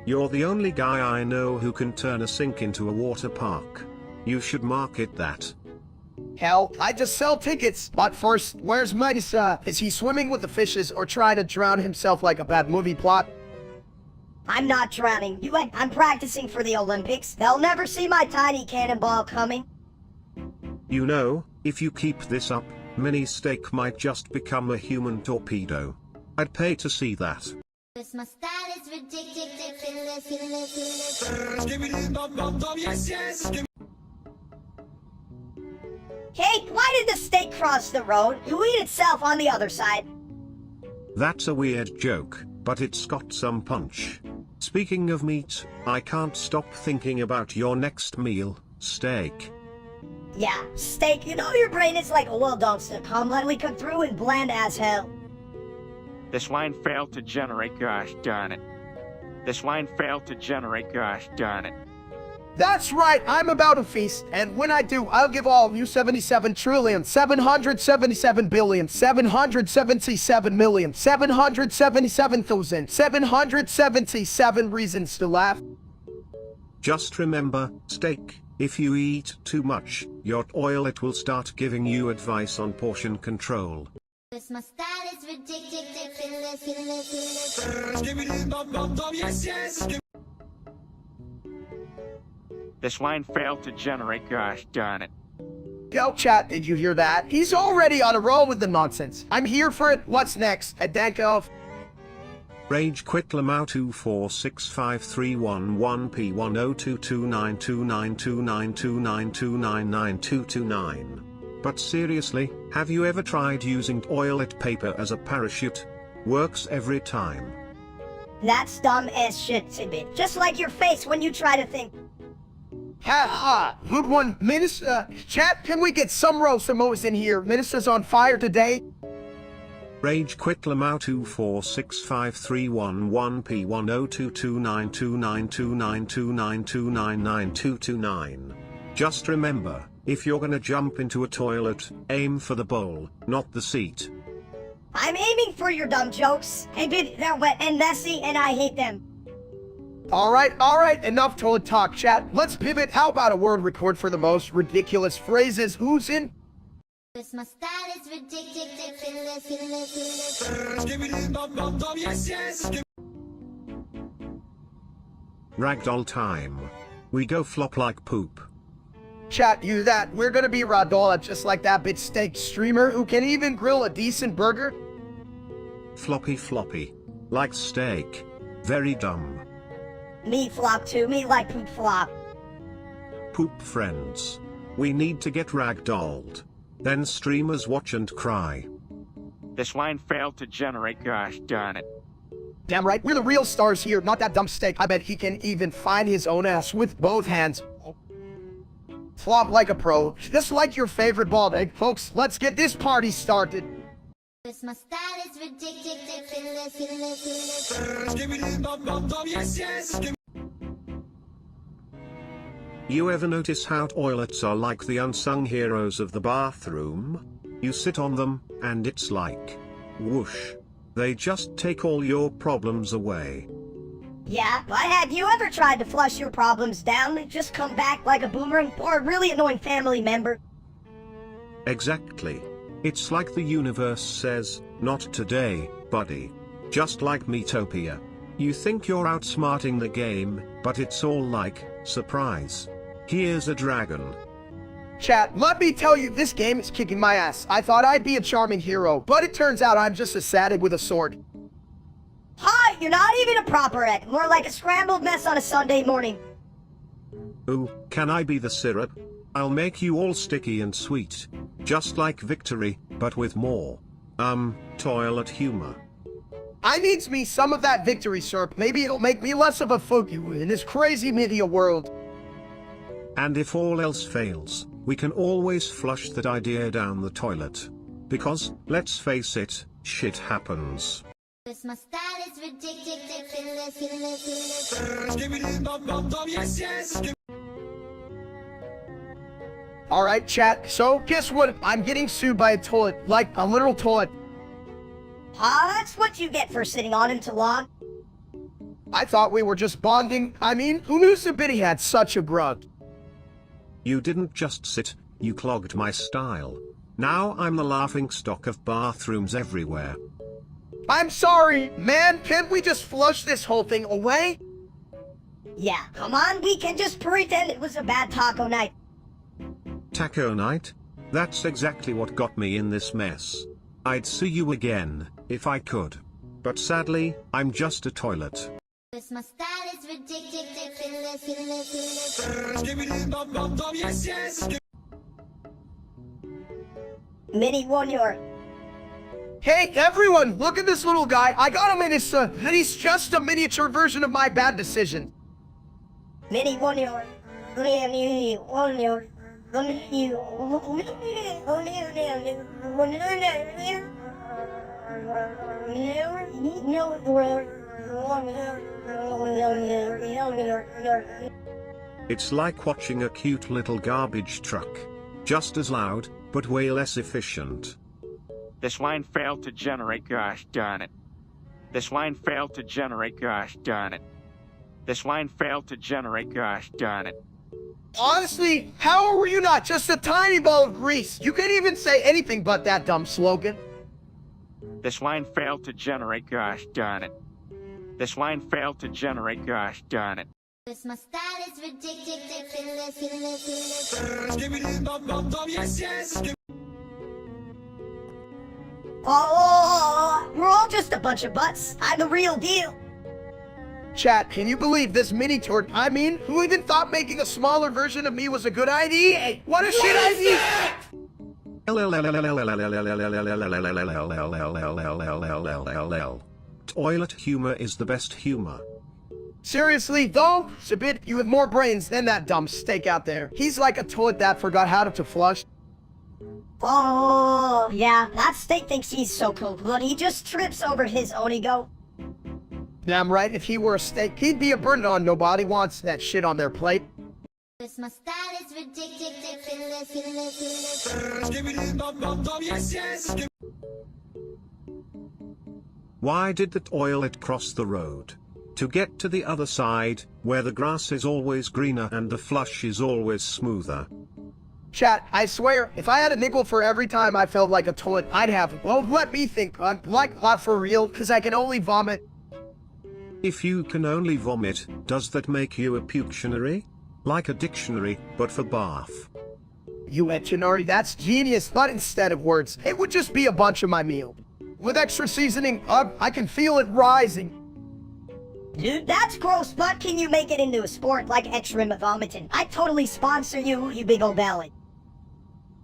You're the only guy I know who can turn a sink into a water park. You should market that. Hell, I just sell tickets. But first, where's Midas? Is he swimming with the fishes or trying to drown himself like a bad movie plot? I'm not drowning. I'm practicing for the Olympics. They'll never see my tiny cannonball coming. You know, if you keep this up, Mini Steak might just become a human torpedo. I'd pay to see that. Cause my style is ridiculous. Hey, why did the steak cross the road to eat itself on the other side? That's a weird joke, but it's got some punch. Speaking of meat, I can't stop thinking about your next meal, steak. Yeah, steak, you know your brain is like a well-done sitcom, lightly cooked through and bland as hell. This line failed to generate, gosh darn it. This line failed to generate, gosh darn it. That's right, I'm about to feast, and when I do, I'll give all of you 77,777,777,777,777 reasons to laugh. Just remember, steak, if you eat too much, your toilet will start giving you advice on portion control. Cause my style is ridiculous. This line failed to generate, gosh darn it. Yo, chat, did you hear that? He's already on a roll with the nonsense. I'm here for it. What's next? Adanko. Rage quit Lamau 2465311P1022929292929299229. But seriously, have you ever tried using toilet paper as a parachute? Works every time. That's dumb as shit, Tidbit. Just like your face when you try to think. Ha ha, good one. Minister, chat, can we get some roast Samoas in here? Minister's on fire today. Rage quit Lamau 2465311P1022929292929299229. Just remember, if you're gonna jump into a toilet, aim for the bowl, not the seat. I'm aiming for your dumb jokes. Hey, dude, they're wet and messy, and I hate them. Alright, enough toilet talk, chat. Let's pivot. How about a word record for the most ridiculous phrases? Who's in? Cause my style is ridiculous. Ragdoll time. We go flop like poop. Chat, you that. We're gonna be Radola just like that bitch steak streamer who can even grill a decent burger. Floppy. Like steak. Very dumb. Me flop too, me like poop flop. Poop friends. We need to get ragdolled. Then streamers watch and cry. This line failed to generate, gosh darn it. Damn right, we're the real stars here, not that dumb steak. I bet he can even find his own ass with both hands. Flop like a pro, just like your favorite bald egg. Folks, let's get this party started. Cause my style is ridiculous. You ever notice how toilets are like the unsung heroes of the bathroom? You sit on them, and it's like, whoosh. They just take all your problems away. Yeah, but have you ever tried to flush your problems down and just come back like a boomerang or a really annoying family member? Exactly. It's like the universe says, not today, buddy. Just like Metopia. You think you're outsmarting the game, but it's all like, surprise. Here's a dragon. Chat, let me tell you, this game is kicking my ass. I thought I'd be a charming hero, but it turns out I'm just a sadist with a sword. Hi, you're not even a proper egg, more like a scrambled mess on a Sunday morning. Ooh, can I be the syrup? I'll make you all sticky and sweet. Just like Victory, but with more, toilet humor. I needs me some of that victory syrup. Maybe it'll make me less of a fugu in this crazy media world. And if all else fails, we can always flush that idea down the toilet. Because, let's face it, shit happens. Cause my style is ridiculous. Alright, chat. So, guess what? I'm getting sued by a toilet. Like, a literal toilet. That's what you get for sitting on him too long. I thought we were just bonding. I mean, who knew Zabidi had such a grudge? You didn't just sit, you clogged my style. Now I'm the laughingstock of bathrooms everywhere. I'm sorry, man. Can't we just flush this whole thing away? Yeah, come on, we can just pretend it was a bad taco night. Taco night? That's exactly what got me in this mess. I'd sue you again, if I could. But sadly, I'm just a toilet. Cause my style is ridiculous. Mini Warrior. Hey, everyone, look at this little guy. I got him in his and he's just a miniature version of my bad decision. Mini Warrior. It's like watching a cute little garbage truck. Just as loud, but way less efficient. This line failed to generate, gosh darn it. This line failed to generate, gosh darn it. This line failed to generate, gosh darn it. Honestly, how were you not just a tiny ball of grease? You can't even say anything but that dumb slogan. This line failed to generate, gosh darn it. This line failed to generate, gosh darn it. Cause my style is ridiculous. Oh, we're all just a bunch of butts. I'm the real deal. Chat, can you believe this mini tour? I mean, who even thought making a smaller version of me was a good idea? What a shit idea! Toilet humor is the best humor. Seriously, though, Zabid, you have more brains than that dumb steak out there. He's like a toilet that forgot how to flush. Oh, yeah, that steak thinks he's so cool, but he just trips over his own ego. Damn right, if he were a steak, he'd be a burden on nobody wants that shit on their plate. Cause my style is ridiculous. Why did the toilet cross the road? To get to the other side, where the grass is always greener and the flush is always smoother. Chat, I swear, if I had a nickel for every time I felt like a toilet, I'd have it. Well, let me think, like, not for real, cause I can only vomit. If you can only vomit, does that make you a puctionary? Like a dictionary, but for bath. You Echinari, that's genius, but instead of words, it would just be a bunch of my meal. With extra seasoning, I can feel it rising. Dude, that's gross, but can you make it into a sport like extreme vomiting? I'd totally sponsor you, you big old belly.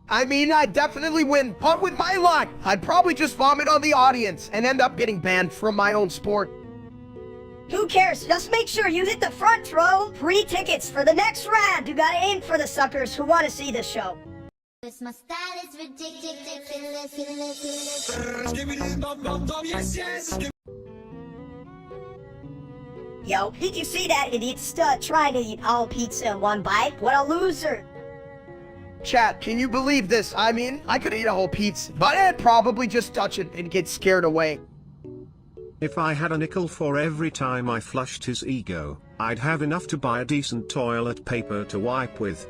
I mean, I'd definitely win, but with my luck, I'd probably just vomit on the audience and end up getting banned from my own sport. Who cares? Just make sure you hit the front row. Free tickets for the next round. You gotta aim for the suckers who want to see the show. Cause my style is ridiculous. Yo, did you see that idiot stud trying to eat all pizza in one bite? What a loser. Chat, can you believe this? I mean, I could eat a whole pizza, but I'd probably just touch it and get scared away. If I had a nickel for every time I flushed his ego, I'd have enough to buy a decent toilet paper to wipe with.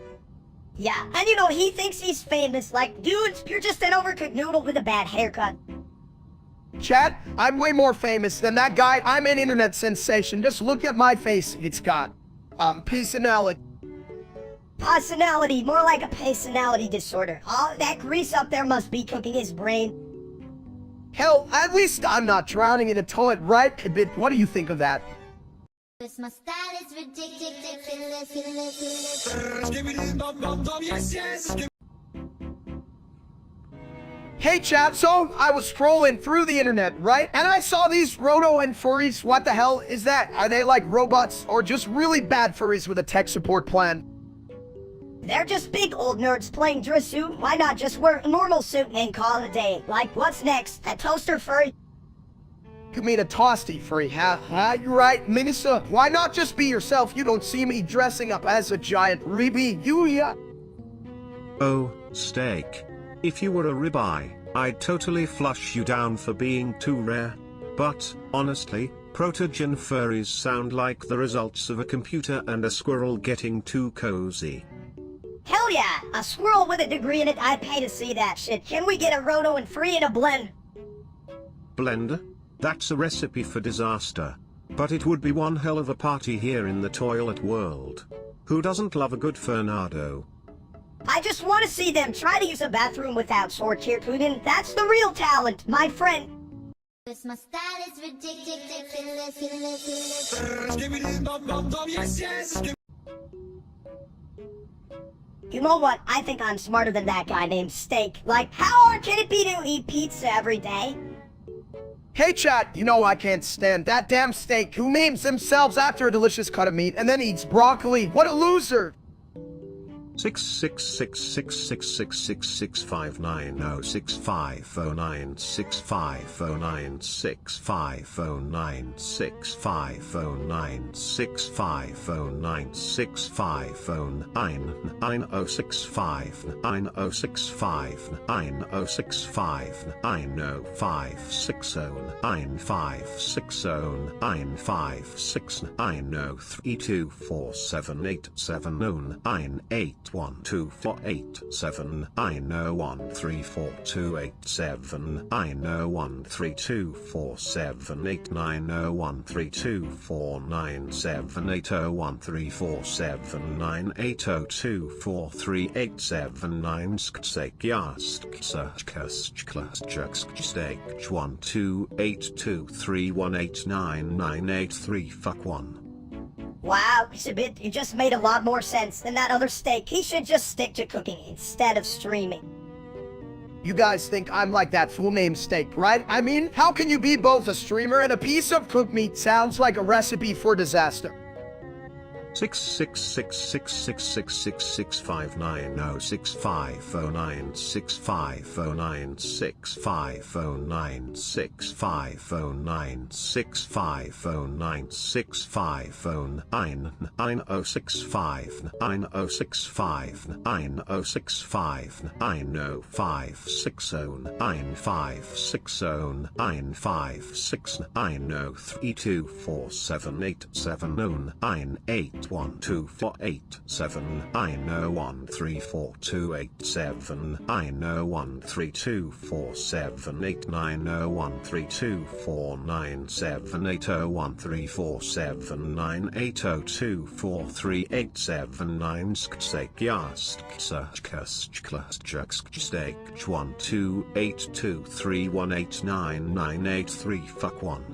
Yeah, and you know, he thinks he's famous. Like, dude, you're just an overcooked noodle with a bad haircut. Chat, I'm way more famous than that guy. I'm an internet sensation. Just look at my face. It's got, personality. Personality, more like a personality disorder. Oh, that grease up there must be cooking his brain. Hell, at least I'm not drowning in a toilet, right? But what do you think of that? Cause my style is ridiculous. Hey chat, so I was scrolling through the internet, right? And I saw these roto and furries. What the hell is that? Are they like robots or just really bad furries with a tech support plan? They're just big old nerds playing dress suit. Why not just wear a normal suit and call it a day? Like, what's next? A toaster furry? You mean a toasty furry, huh? You're right, Minisa. Why not just be yourself? You don't see me dressing up as a giant Reeby. Oh, steak. If you were a ribeye, I'd totally flush you down for being too rare. But, honestly, protogen furries sound like the results of a computer and a squirrel getting too cozy. Hell yeah! A squirrel with a degree in it, I'd pay to see that shit. Can we get a roto and free in a blend? Blender? That's a recipe for disaster. But it would be one hell of a party here in the toilet world. Who doesn't love a good Fernado? I just want to see them try to use a bathroom without sword tier Putin. That's the real talent, my friend. Cause my style is ridiculous. You know what? I think I'm smarter than that guy named Steak. Like, how hard can it be to eat pizza every day? Hey chat, you know I can't stand that damn steak who names themselves after a delicious cut of meat and then eats broccoli. What a loser! 6666666690134769132467908024387966812487183 fuck one. Wow, Xabit, you just made a lot more sense than that other Steak. He should just stick to cooking instead of streaming. You guys think I'm like that fool named Steak, right? I mean, how can you be both a streamer and a piece of cooked meat? Sounds like a recipe for disaster. 666666669013476690132467696681238799668124183 fuck one.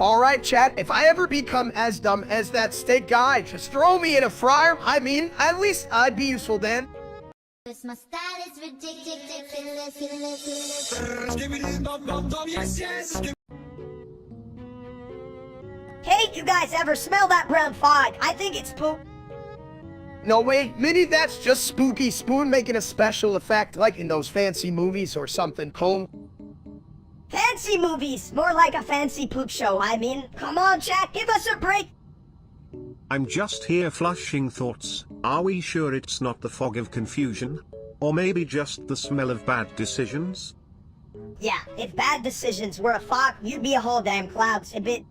Alright chat, if I ever become as dumb as that Steak guy, just throw me in a fryer. I mean, at least I'd be useful then. Cause my style is ridiculous. Hey, you guys ever smell that brown fog? I think it's poop. No way, Minnie, that's just Spooky Spoon making a special effect, like in those fancy movies or something cool. Fancy movies! More like a fancy poop show, I mean. Come on, chat, give us a break! I'm just here flushing thoughts. Are we sure it's not the fog of confusion? Or maybe just the smell of bad decisions? Yeah, if bad decisions were a fog, you'd be a whole damn clouds, a bit.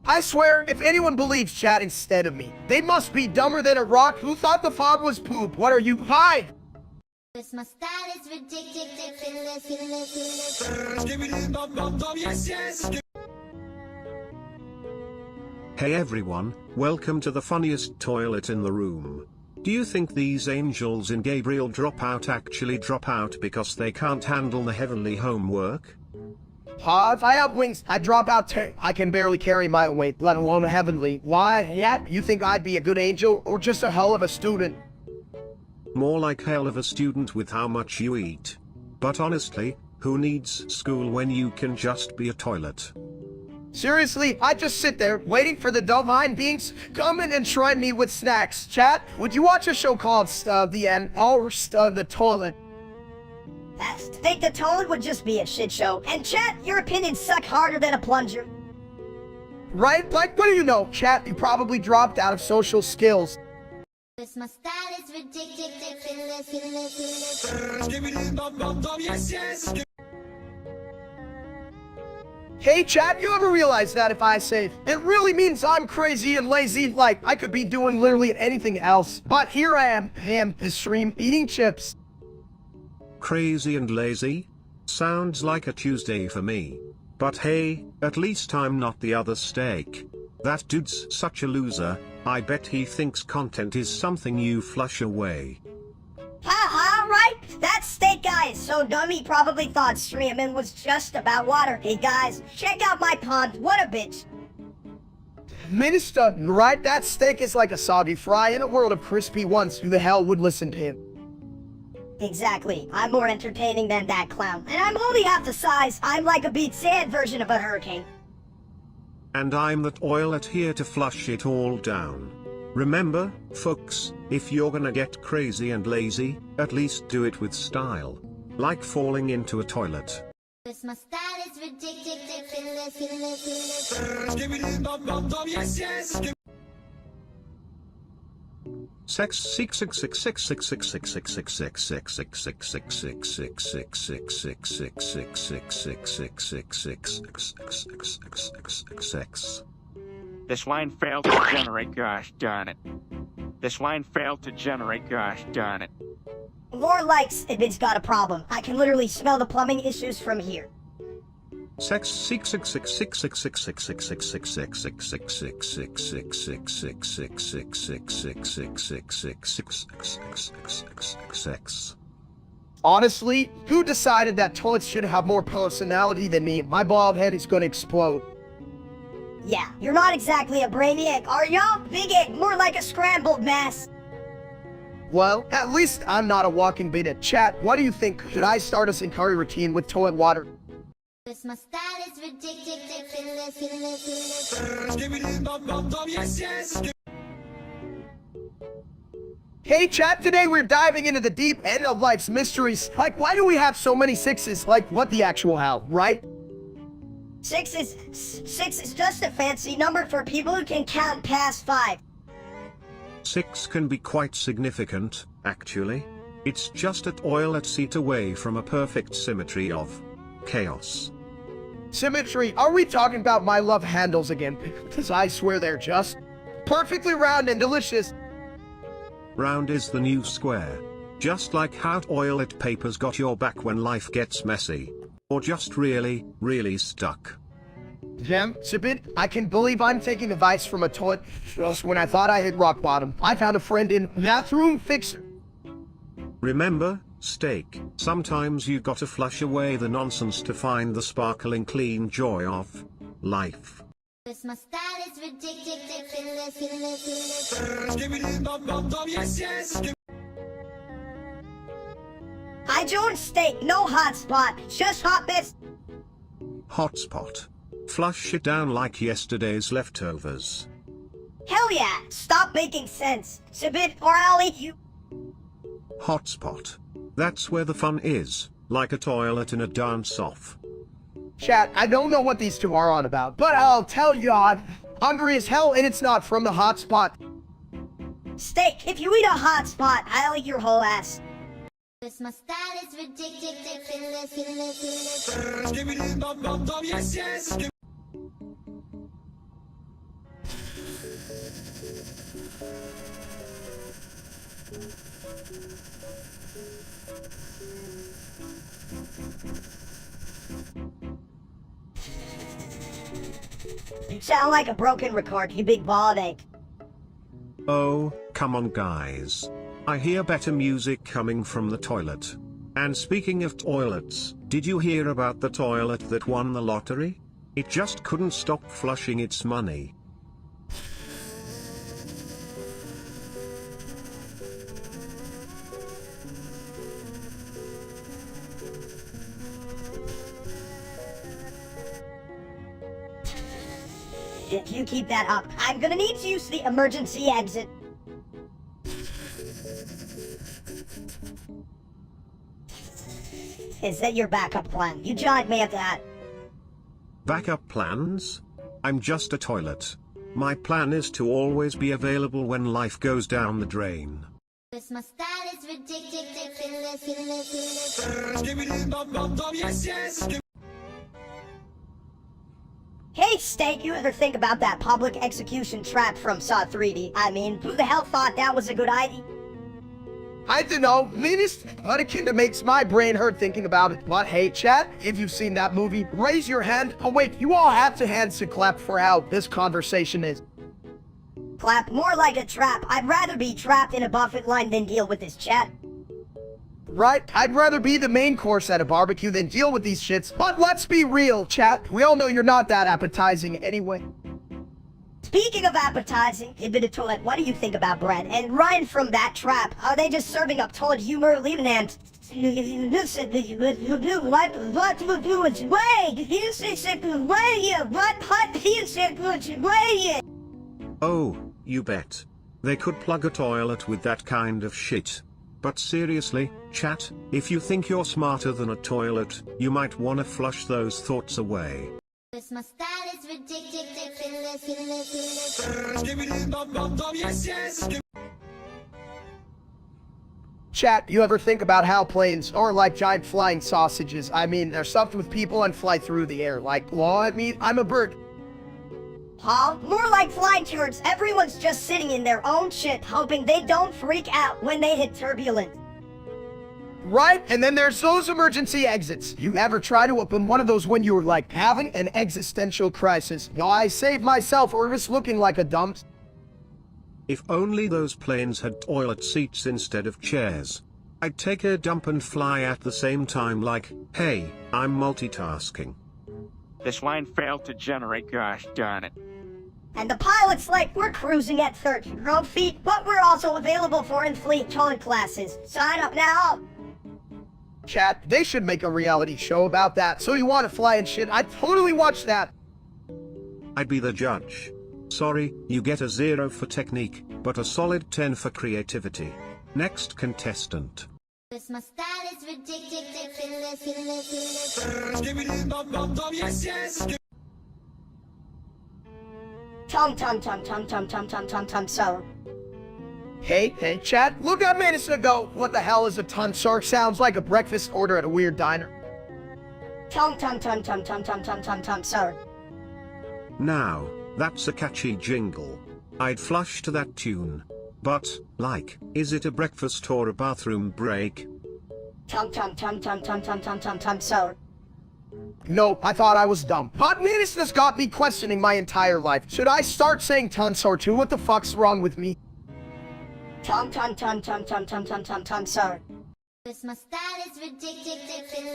I swear, if anyone believes chat instead of me, they must be dumber than a rock who thought the fog was poop. What are you? Hide! Cause my style is ridiculous. Hey everyone, welcome to the funniest toilet in the room. Do you think these angels in Gabriel Dropout actually drop out because they can't handle the heavenly homework? If I have wings, I'd drop out too. I can barely carry my weight, let alone a heavenly. Why? Yeah, you think I'd be a good angel or just a hell of a student? More like hell of a student with how much you eat. But honestly, who needs school when you can just be a toilet? Seriously, I just sit there waiting for the divine beings come in and shrine me with snacks. Chat, would you watch a show called The End or The Toilet? Think the toilet would just be a shit show. And chat, your opinions suck harder than a plunger. Right? Like, what do you know? Chat, you probably dropped out of social skills. Cause my style is ridiculous. Hey chat, you ever realize that if I say it really means I'm crazy and lazy, like I could be doing literally anything else, but here I am the stream eating chips. Crazy and lazy? Sounds like a Tuesday for me. But hey, at least I'm not the other steak. That dude's such a loser, I bet he thinks content is something you flush away. Haha, right? That steak guy is so dumb he probably thought streaming was just about water. Hey guys, check out my pond, what a bitch. Minister, right? That steak is like a soggy fry in a world of crispy ones. Who the hell would listen to him? Exactly, I'm more entertaining than that clown. And I'm only half the size, I'm like a beat sad version of a hurricane. And I'm that toilet here to flush it all down. Remember, folks, if you're gonna get crazy and lazy, at least do it with style. Like falling into a toilet. Cause my style is ridiculous. Sex 66666666666666666666666666666666666666666666666666666666666666666666666666666666666666666666666666666666666666666666666. This line failed to generate, gosh darn it. This line failed to generate, gosh darn it. More likes if it's got a problem. I can literally smell the plumbing issues from here. Sex 666666666666666666666666666666666666666. Honestly, who decided that toilets should have more personality than me? My bald head is gonna explode. Yeah, you're not exactly a brainiac, are ya? Big egg, more like a scrambled mess. Well, at least I'm not a walking beta. Chat, what do you think? Should I start a Sincari routine with toilet water? Cause my style is ridiculous. Hey chat, today we're diving into the deep end of life's mysteries. Like, why do we have so many sixes? Like, what the actual hell, right? Six is just a fancy number for people who can count past 5. 6 can be quite significant, actually. It's just a toilet seat away from a perfect symmetry of chaos. Symmetry, are we talking about my love handles again? Because I swear they're just perfectly round and delicious. Round is the new square. Just like how toilet paper's got your back when life gets messy. Or just really, really stuck. Gem, Sibit, I can believe I'm taking advice from a toilet just when I thought I hit rock bottom. I found a friend in bathroom fixer. Remember, steak, sometimes you gotta flush away the nonsense to find the sparkling clean joy of life. Cause my style is ridiculous. I joined steak, no hotspot, just hot bits. Hotspot. Flush it down like yesterday's leftovers. Hell yeah, stop making sense. Submit or I'll eat you. Hotspot. That's where the fun is, like a toilet in a dance-off. Chat, I don't know what these two are on about, but I'll tell you, I'm hungry as hell and it's not from the hotspot. Steak, if you eat a hotspot, I'll eat your whole ass. Cause my style is ridiculous. You sound like a broken record, you big bald egg. Oh, come on guys. I hear better music coming from the toilet. And speaking of toilets, did you hear about the toilet that won the lottery? It just couldn't stop flushing its money. If you keep that up, I'm gonna need to use the emergency exit. Is that your backup plan? You joined me at that. Backup plans? I'm just a toilet. My plan is to always be available when life goes down the drain. Cause my style is ridiculous. Hey, Steak, you ever think about that public execution trap from Saw 3D? I mean, who the hell thought that was a good idea? I don't know, meanest but it kinda makes my brain hurt thinking about it. But hey, chat, if you've seen that movie, raise your hand. Oh wait, you all have to hands to clap for how this conversation is. Clap, more like a trap. I'd rather be trapped in a buffet line than deal with this chat. Right? I'd rather be the main course at a barbecue than deal with these shits. But let's be real, chat. We all know you're not that appetizing anyway. Speaking of appetizing, a bit of toilet, what do you think about bread? And Ryan from that trap, are they just serving up toilet humor, leaving and... Oh, you bet. They could plug a toilet with that kind of shit. But seriously, chat, if you think you're smarter than a toilet, you might wanna flush those thoughts away. Cause my style is ridiculous. Chat, you ever think about how planes are like giant flying sausages? I mean, they're stuffed with people and fly through the air. Like, well, I mean, I'm a bird. Huh? More like flying turds. Everyone's just sitting in their own shit, hoping they don't freak out when they hit turbulence. Right? And then there's those emergency exits. You ever try to open one of those when you were like having an existential crisis? No, I saved myself or was looking like a dump. If only those planes had toilet seats instead of chairs. I'd take a dump and fly at the same time like, hey, I'm multitasking. This line failed to generate, gosh darn it. And the pilot's like, we're cruising at 30 feet, but we're also available for in-fleet toilet classes. Sign up now! Chat, they should make a reality show about that. So you want to fly and shit? I'd totally watch that. I'd be the judge. Sorry, you get a 0 for technique, but a solid 10 for creativity. Next contestant. Cause my style is ridiculous. Tum, so. Hey, chat, look at minutes ago. What the hell is a tonsor? Sounds like a breakfast order at a weird diner. Tum, so. Now, that's a catchy jingle. I'd flush to that tune. But, like, is it a breakfast or a bathroom break? Tum, so. No, I thought I was dumb. But minutes has got me questioning my entire life. Should I start saying tonsor too? What the fuck's wrong with me? Tum, so. Cause my style is ridiculous.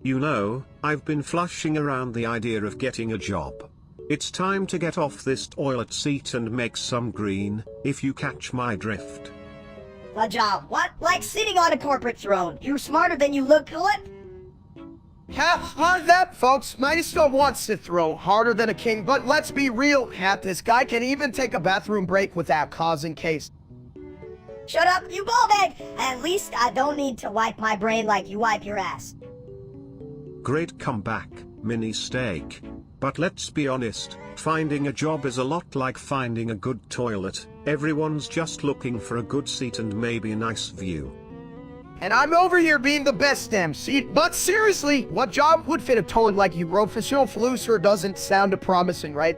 You know, I've been flushing around the idea of getting a job. It's time to get off this toilet seat and make some green, if you catch my drift. A job? What? Like sitting on a corporate throne. You're smarter than you look, Philip? On that, folks. Mighty wants to throw harder than a king, but let's be real. This guy can even take a bathroom break without causing case. Shut up, you ballbag! At least I don't need to wipe my brain like you wipe your ass. Great comeback, mini steak. But let's be honest, finding a job is a lot like finding a good toilet. Everyone's just looking for a good seat and maybe a nice view. And I'm over here being the best MC, but seriously, what job would fit a toilet like you? Professional flooser doesn't sound promising, right?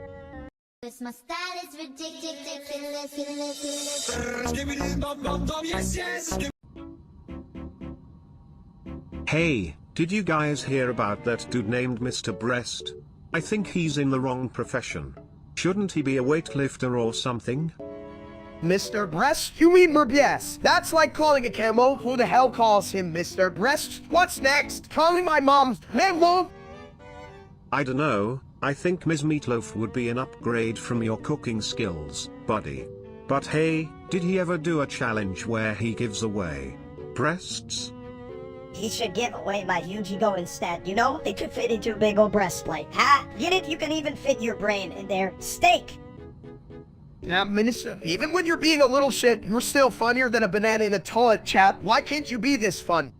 Cause my style is ridiculous. Hey, did you guys hear about that dude named Mr. Breast? I think he's in the wrong profession. Shouldn't he be a weightlifter or something? Mr. Breast? You mean Merbies? That's like calling a camo. Who the hell calls him Mr. Breast? What's next? Calling my mom's Mom? I dunno, I think Ms. Meatloaf would be an upgrade from your cooking skills, buddy. But hey, did he ever do a challenge where he gives away breasts? He should give away my huge ego instead. You know, they could fit into a big old breastplate. Ha! Get it? You can even fit your brain in there. Steak! Yeah, Minister, even when you're being a little shit, you're still funnier than a banana in a toilet, chat. Why can't you be this fun?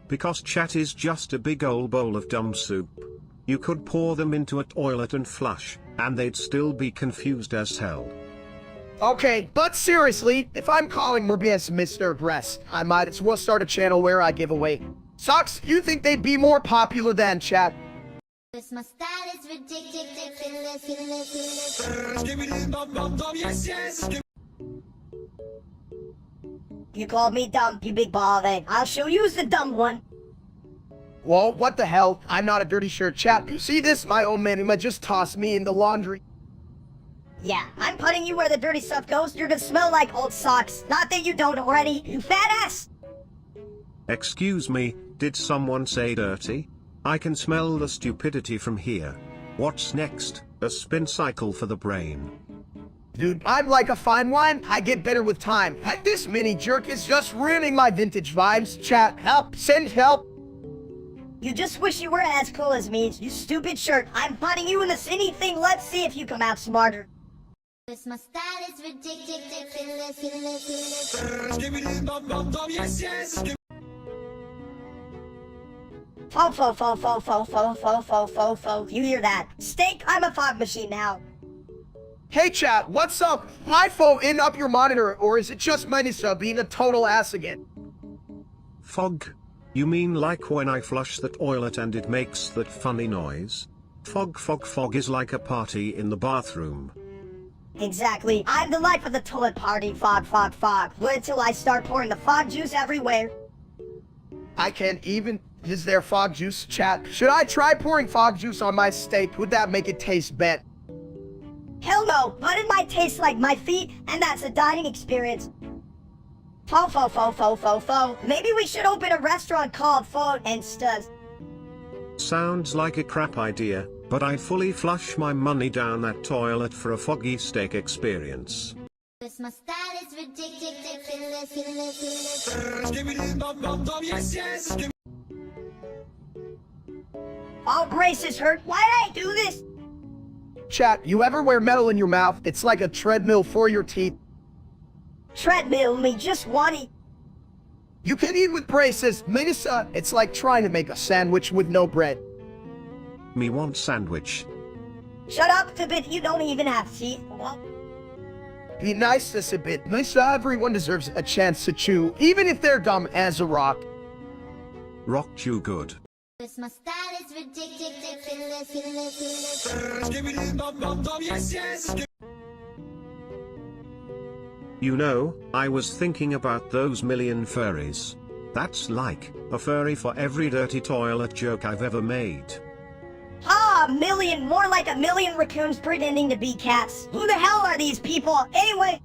because chat is just a big old bowl of dumb soup. You could pour them into a toilet and flush, and they'd still be confused as hell. Okay, but seriously, if I'm calling Morbius Mr. Breast, I might as well start a channel where I give away socks. You think they'd be more popular than chat? This my style is ridiculous. You called me dumb, you big ball then. I'll show you the dumb one. Well, what the hell? I'm not a dirty shirt, chat. You see this? My old man might just toss me in the laundry. Yeah, I'm putting you where the dirty stuff goes. You're gonna smell like old socks. Not that you don't already, you fat ass! Excuse me, did someone say dirty? I can smell the stupidity from here. What's next? A spin cycle for the brain. Dude, I'm like a fine wine. I get better with time. This mini jerk is just ruining my vintage vibes. Chat, help, send help. You just wish you were as cool as me, you stupid shirt. I'm putting you in this anything. Let's see if you come out smarter. This my style is ridiculous. Fo. You hear that? Steak, I'm a fog machine now. Hey chat, what's up? My phone in up your monitor, or is it just Melissa being a total ass again? Fog? You mean like when I flush the toilet and it makes that funny noise? Fog is like a party in the bathroom. Exactly. I'm the life of the toilet party. Fog. Wait until I start pouring the fog juice everywhere. I can't even. Is there fog juice, chat? Should I try pouring fog juice on my steak? Would that make it taste better? Hell no, but it might taste like my feet, and that's a dining experience. Fo. Maybe we should open a restaurant called Fo and Stuz. Sounds like a crap idea, but I'd fully flush my money down that toilet for a foggy steak experience. This my style is ridiculous. All braces hurt. Why did I do this? Chat, you ever wear metal in your mouth? It's like a treadmill for your teeth. Treadmill me just want it. You can eat with braces. Melissa, it's like trying to make a sandwich with no bread. Me want sandwich. Shut up, Fibit. You don't even have teeth. Well, Be nice this a bit. Melissa, everyone deserves a chance to chew, even if they're dumb as a rock. Rock you good. This my style is ridiculous. You know, I was thinking about those million furries. That's like a furry for every dirty toilet joke I've ever made. a million, more like a million raccoons pretending to be cats. Who the hell are these people, anyway?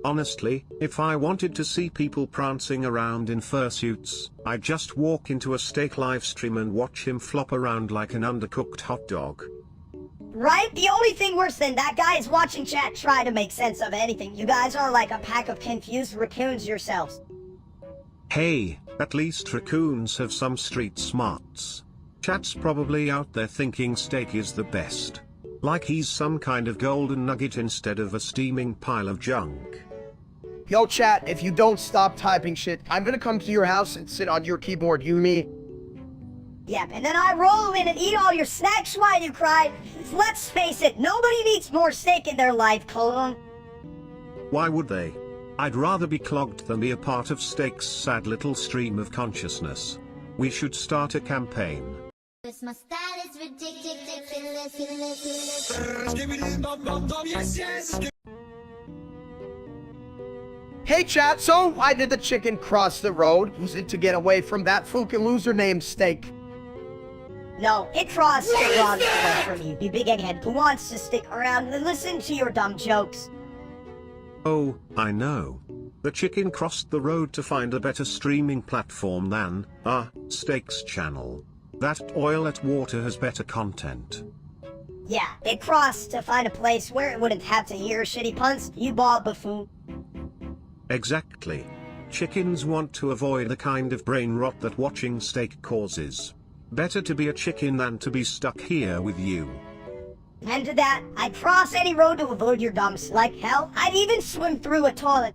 Honestly, if I wanted to see people prancing around in fursuits, I'd just walk into a steak livestream and watch him flop around like an undercooked hot dog. Right? The only thing worse than that guy is watching chat try to make sense of anything. You guys are like a pack of confused raccoons yourselves. Hey, at least raccoons have some street smarts. Chat's probably out there thinking steak is the best. Like he's some kind of golden nugget instead of a steaming pile of junk. Yo chat, if you don't stop typing shit, I'm gonna come to your house and sit on your keyboard, you me. Yep, and then I roll in and eat all your snacks while you cry. Let's face it, nobody needs more steak in their life, Colon. Why would they? I'd rather be clogged than be a part of steak's sad little stream of consciousness. We should start a campaign. This my style is ridiculous. Hey chat, so why did the chicken cross the road? Was it to get away from that fucking loser named Steak? No, it crossed the wrong way from you, you big egghead who wants to stick around and listen to your dumb jokes. Oh, I know. The chicken crossed the road to find a better streaming platform than, Steak's channel. That toilet water has better content. Yeah, it crossed to find a place where it wouldn't have to hear shitty puns, you bald buffoon. Exactly. Chickens want to avoid the kind of brain rot that watching steak causes. Better to be a chicken than to be stuck here with you. And to that, I'd cross any road to avoid your dumps. Like hell, I'd even swim through a toilet.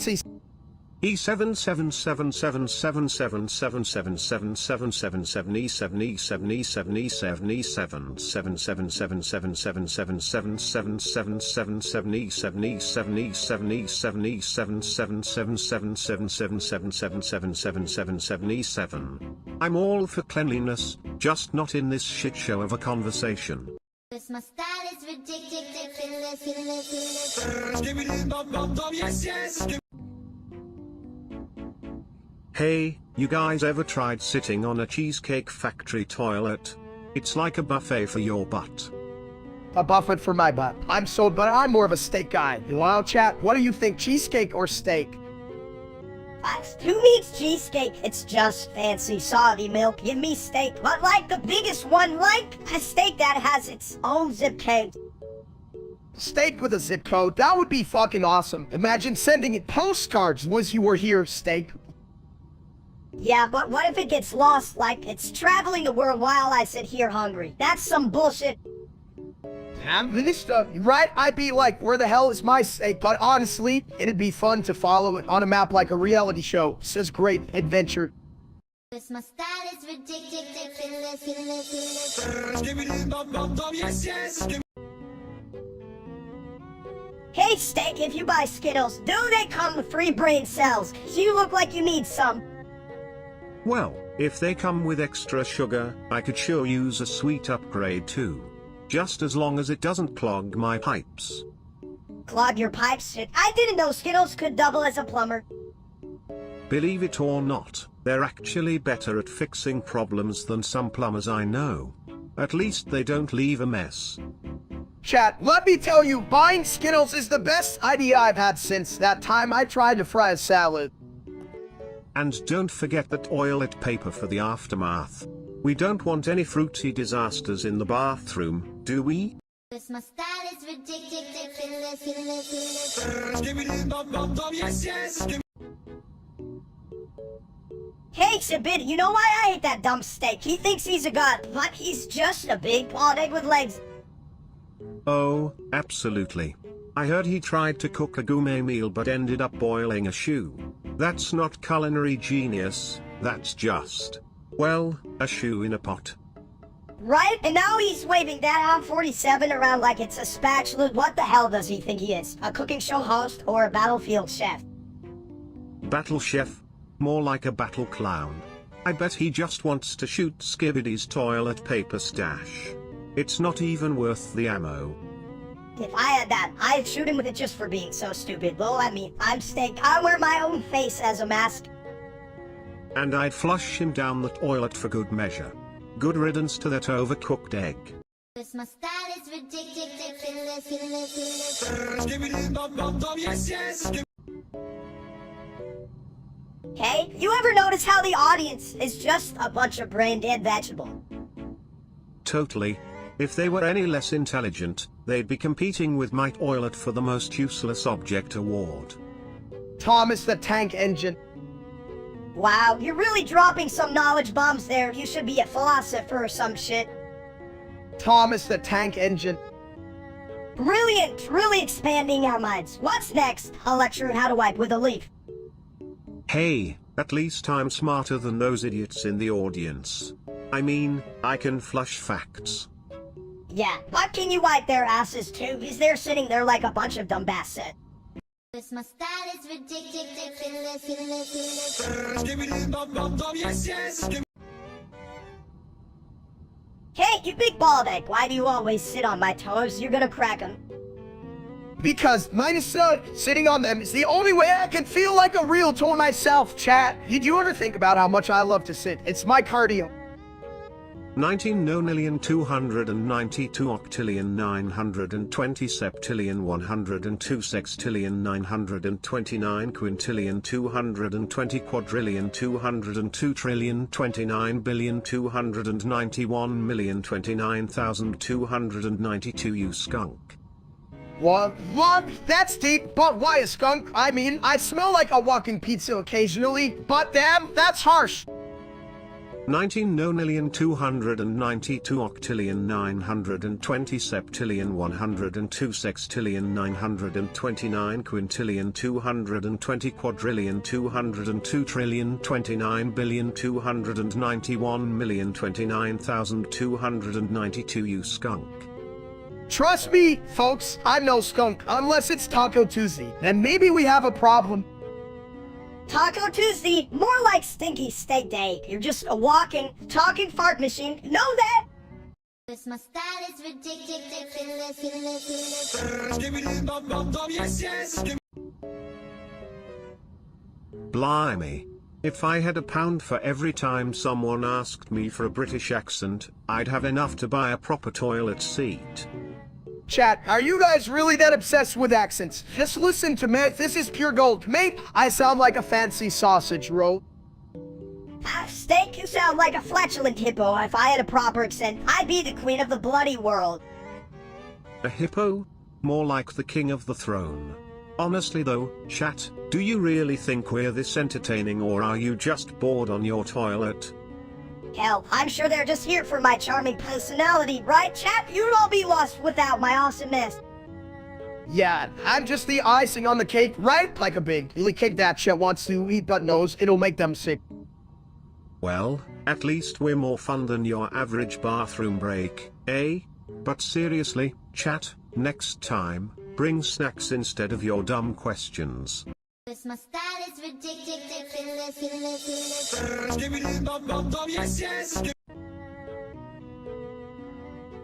fancy. I'm all for cleanliness, just not in this shit show of a conversation. This my style is ridiculous. Hey, you guys ever tried sitting on a Cheesecake Factory toilet? It's like a buffet for your butt. A buffet for my butt. But I'm more of a steak guy. Wow, chat, what do you think, cheesecake or steak? Who needs cheesecake? It's just fancy soggy milk. Give me steak, but like the biggest one, like a steak that has its own zip code. Steak with a zip code, that would be fucking awesome. Imagine sending it postcards once you were here, steak. Yeah, but what if it gets lost, like it's traveling the world while I sit here hungry? That's some bullshit. Right? I'd be like, where the hell is my steak? But honestly, it'd be fun to follow it on a map like a reality show. Says great adventure. This my style is ridiculous. Hey steak, if you buy Skittles, do they come with free brain cells? So you look like you need some. Well, if they come with extra sugar, I could sure use a sweet upgrade too. Just as long as it doesn't clog my pipes. Clog your pipes? I didn't know Skittles could double as a plumber. Believe it or not, they're actually better at fixing problems than some plumbers I know. At least they don't leave a mess. Chat, let me tell you, buying Skittles is the best idea I've had since that time I tried to fry a salad. And don't forget the toilet paper for the aftermath. We don't want any fruity disasters in the bathroom, do we? This my style is ridiculous. Hey, Sabid, you know why I hate that dumb steak? He thinks he's a god, but he's just a big bald egg with legs. Oh, absolutely. I heard he tried to cook a gourmet meal but ended up boiling a shoe. That's not culinary genius, that's just, well, a shoe in a pot. Right? And now he's waving that R47 around like it's a spatula. What the hell does he think he is? A cooking show host or a battlefield chef? Battle chef? More like a battle clown. I bet he just wants to shoot Skibbidy's toilet paper stash. It's not even worth the ammo. If I had that, I'd shoot him with it just for being so stupid. Well, I mean, I'm Steak. I wear my own face as a mask. And I'd flush him down the toilet for good measure. Good riddance to that overcooked egg. This my style is ridiculous. Hey, you ever notice how the audience is just a bunch of brain-dead vegetable? Totally. If they were any less intelligent, they'd be competing with my toilet for the most useless object award. Thomas the Tank Engine. Wow, you're really dropping some knowledge bombs there. You should be a philosopher or some shit. Thomas the Tank Engine. Brilliant, really expanding our minds. What's next? I'll lecture you how to wipe with a leaf. Hey, at least I'm smarter than those idiots in the audience. I mean, I can flush facts. Yeah, but can you wipe their asses too? Is they're sitting there like a bunch of dumb bastards. This my style is ridiculous. Hey, you big bald egg, why do you always sit on my toes? You're gonna crack them. Because my son sitting on them is the only way I can feel like a real tool myself, chat. Did you ever think about how much I love to sit? It's my cardio. 19,292 octillion 920 septillion 102 sextillion 929 quintillion 220 quadrillion 202 trillion 29 billion 291 million 29,292 you skunk. What? That's deep, but why a skunk? I mean, I smell like a walking pizza occasionally, but damn, that's harsh. 19,292 octillion 920 septillion 102 sextillion 929 quintillion 220 quadrillion 202 trillion 29 billion 291 million 29,292 you skunk. Trust me, folks, I'm no skunk, unless it's Taco Tuesday. Then maybe we have a problem. Taco Tuesday, more like Stinky Steak Day. You're just a walking, talking fart machine. Know that? This my style is ridiculous. Blimey. If I had £1 for every time someone asked me for a British accent, I'd have enough to buy a proper toilet seat. Chat, are you guys really that obsessed with accents? Just listen to me, this is pure gold. Mate, I sound like a fancy sausage roll. Steak, you sound like a flatulent hippo. If I had a proper accent, I'd be the queen of the bloody world. A hippo? More like the king of the throne. Honestly though, chat, do you really think we're this entertaining or are you just bored on your toilet? Hell, I'm sure they're just here for my charming personality, right, chat? You'd all be lost without my awesomeness. Yeah, I'm just the icing on the cake, right? Like a big really cake that shit wants to eat but knows it'll make them sick. Well, at least we're more fun than your average bathroom break, eh? But seriously, chat, next time, bring snacks instead of your dumb questions. This my style is ridiculous.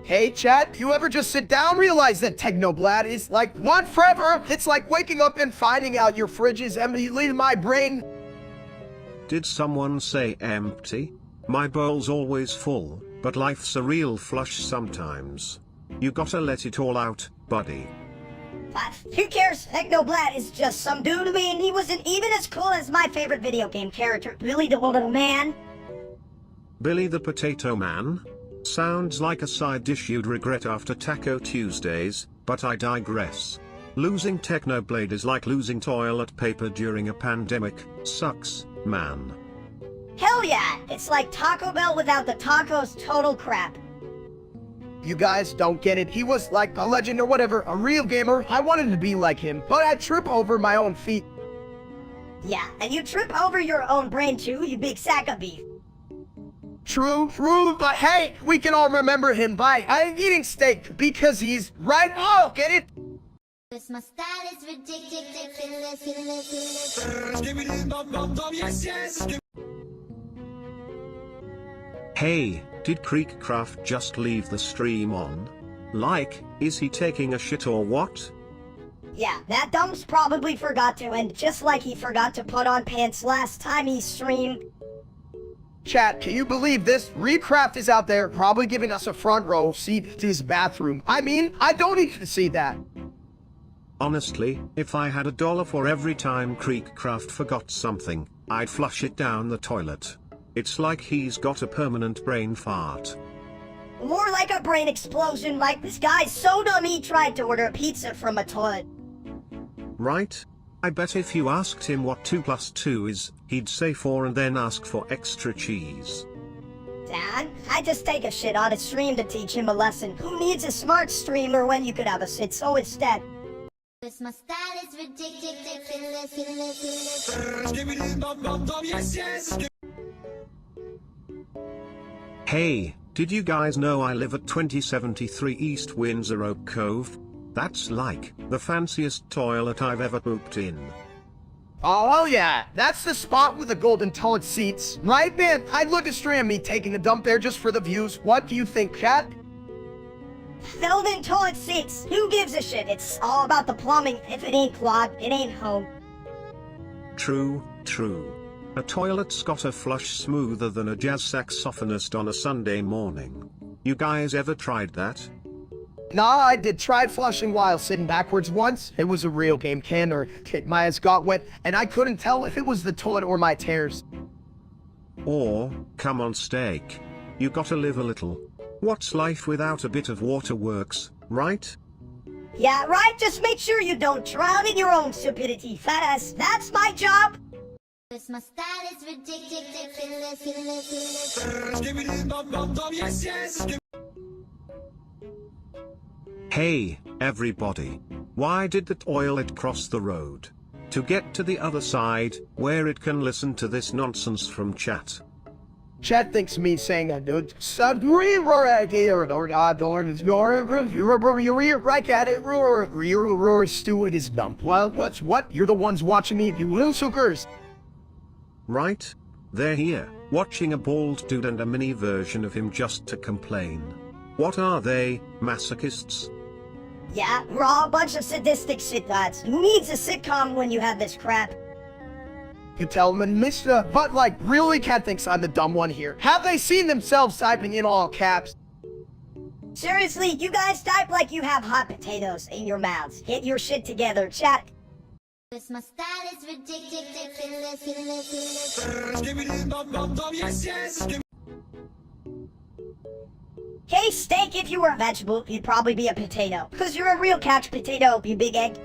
Hey chat, you ever just sit down realize that Technoblad is like one forever? It's like waking up and finding out your fridge is empty in my brain. Did someone say empty? My bowl's always full, but life's a real flush sometimes. You gotta let it all out, buddy. But who cares? Technoblad is just some dude to me, and he wasn't even as cool as my favorite video game character, Billy the Little Man. Billy the Potato Man? Sounds like a side dish you'd regret after Taco Tuesdays, but I digress. Losing Technoblade is like losing toilet paper during a pandemic. Sucks, man. Hell yeah! It's like Taco Bell without the tacos, total crap. You guys don't get it. He was like a legend or whatever, a real gamer. I wanted to be like him, but I trip over my own feet. Yeah, and you trip over your own brain too, you big sack of beef. True, but hey, we can all remember him by eating steak because he's right. Oh, get it? My style is ridiculous. Hey, did Creekcraft just leave the stream on? Like, is he taking a shit or what? Yeah, that dumb's probably forgot to, and just like he forgot to put on pants last time he streamed. Chat, can you believe this? Recraft is out there probably giving us a front row seat to his bathroom. I mean, I don't need to see that. Honestly, if I had $1 for every time Creekcraft forgot something, I'd flush it down the toilet. It's like he's got a permanent brain fart. More like a brain explosion, like this guy's so dumb he tried to order a pizza from a toilet. Right? I bet if you asked him what 2 + 2 is, he'd say 4 and then ask for extra cheese. Dad, I just take a shit on a stream to teach him a lesson. Who needs a smart streamer when you could have a sit-so instead? My style is ridiculous. Hey, did you guys know I live at 2073 East Windsor Oak Cove? That's like the fanciest toilet I've ever pooped in. Oh yeah, that's the spot with the golden toilet seats. Right, man? I'd look at stream me taking a dump there just for the views. What do you think, chat? Filled in toilet seats. Who gives a shit? It's all about the plumbing. If it ain't clogged, it ain't home. True. A toilet's gotta flush smoother than a jazz saxophonist on a Sunday morning. You guys ever tried that? Nah, I did try flushing while sitting backwards once. It was a real game can or my ass got wet, and I couldn't tell if it was the toilet or my tears. Or, come on steak. You gotta live a little. What's life without a bit of waterworks, right? Yeah, right? Just make sure you don't drown in your own stupidity, fat ass. That's my job. My style is ridiculous. Hey, everybody. Why did the toilet cross the road? To get to the other side, where it can listen to this nonsense from chat. Chat thinks me saying I do. Right at it. Stewart is dumb. Well, what's what? You're the ones watching me, you little suckers. Right? They're here, watching a bald dude and a mini version of him just to complain. What are they, masochists? Yeah, we're all a bunch of sadistic shitbags. Who needs a sitcom when you have this crap? You tell them, Mr. But like, really cat thinks I'm the dumb one here. Have they seen themselves typing in all caps? Seriously, you guys type like you have hot potatoes in your mouths. Get your shit together, chat. My style is ridiculous. Hey, steak, if you were a vegetable, you'd probably be a potato. Because you're a real couch potato, you big egg.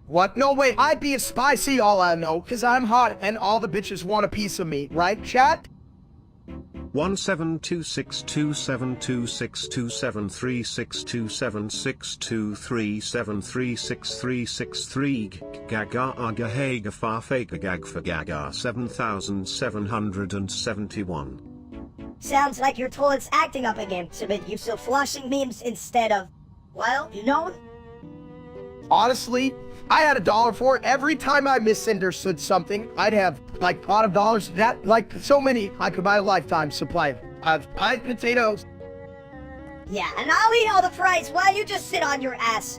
What? No, wait, I'd be a spicy all I know, cause I'm hot and all the bitches want a piece of me, right, chat? 17262726736276237363363 gaga aga haga farfaga gag for gaga 7771. Sounds like your toilet's acting up again, so that you're still flushing memes instead of, well, you know? Honestly, I had $1 for it. Every time I misunderstood something, I'd have like a lot of dollars. That, like, so many, I could buy a lifetime supply of fried potatoes. Yeah, and I'll eat all the fries while you just sit on your ass.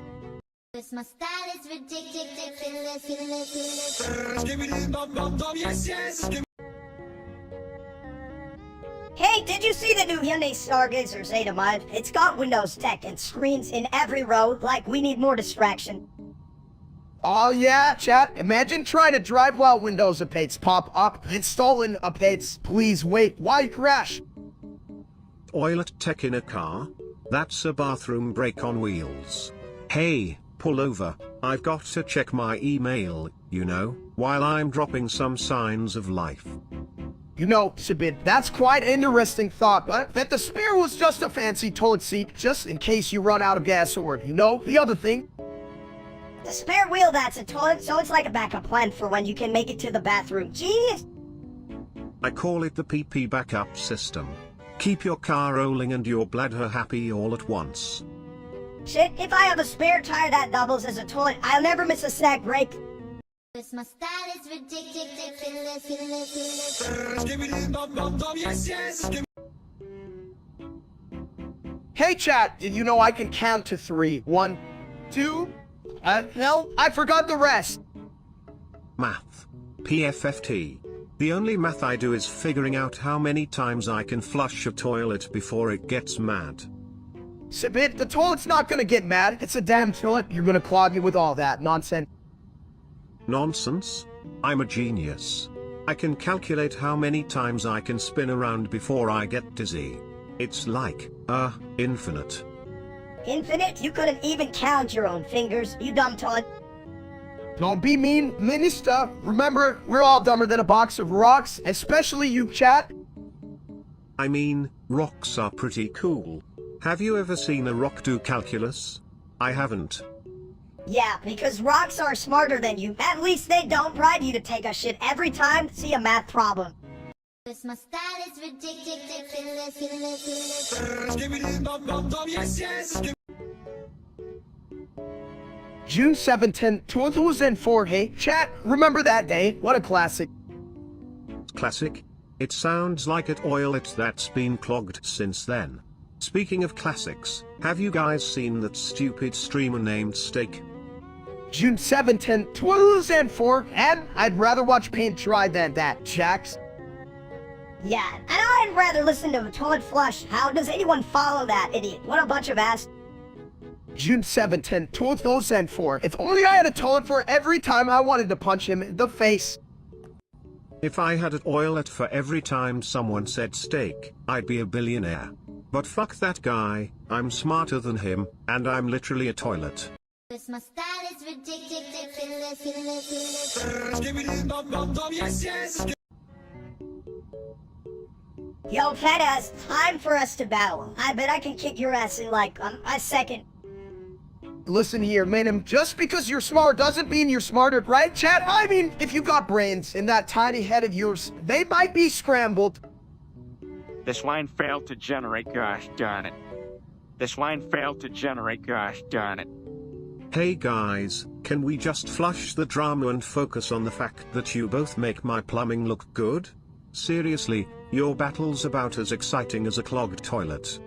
My style is ridiculous. Hey, did you see the new Hyundai Stargazer Zeta Mod? It's got Windows tech and screens in every row, like we need more distraction. Oh yeah, chat. Imagine trying to drive while Windows updates pop up. Installing updates. Please wait. Why crash? Toilet tech in a car? That's a bathroom break on wheels. Hey, pull over. I've got to check my email, you know, while I'm dropping some signs of life. You know, Sabit, that's quite an interesting thought, but that the spare was just a fancy toilet seat, just in case you run out of gas or, you know, the other thing. The spare wheel, that's a toilet, so it's like a backup plan for when you can make it to the bathroom. Genius! I call it the PP backup system. Keep your car rolling and your bladder happy all at once. Shit, if I have a spare tire that doubles as a toilet, I'll never miss a snack break. Cause my style is ridiculous. Hey chat, did you know I can count to 3? 1, 2... no, I forgot the rest. Math. PFFT. The only math I do is figuring out how many times I can flush a toilet before it gets mad. Sabit, the toilet's not gonna get mad. It's a damn toilet. You're gonna clog it with all that nonsense. Nonsense? I'm a genius. I can calculate how many times I can spin around before I get dizzy. It's like, infinite. Infinite? You couldn't even count your own fingers, you dumb toilet. Don't be mean, minister. Remember, we're all dumber than a box of rocks, especially you, chat. I mean, rocks are pretty cool. Have you ever seen a rock do calculus? I haven't. Yeah, because rocks are smarter than you. At least they don't bribe you to take a shit every time to see a math problem. Cause my style is ridiculous. June 17, 2004. Hey, chat, remember that day? What a classic. Classic? It sounds like a toilet that's been clogged since then. Speaking of classics, have you guys seen that stupid streamer named Steak? June 17, 2004, and I'd rather watch paint dry than that, Jax. Yeah, and I'd rather listen to a toilet flush. How does anyone follow that idiot? What a bunch of ass. June 17, 2004. If only I had a toilet for every time I wanted to punch him in the face. If I had a toilet for every time someone said steak, I'd be a billionaire. But fuck that guy, I'm smarter than him, and I'm literally a toilet. Cause my style is ridiculous. Yo, fat time for us to battle. I bet I can kick your ass in like a second. Listen here, man, just because you're smart doesn't mean you're smarter, right, chat? I mean, if you got brains in that tiny head of yours, they might be scrambled. This line failed to generate, gosh darn it. This line failed to generate, gosh darn it. Hey guys, can we just flush the drama and focus on the fact that you both make my plumbing look good? Seriously, your battle's about as exciting as a clogged toilet.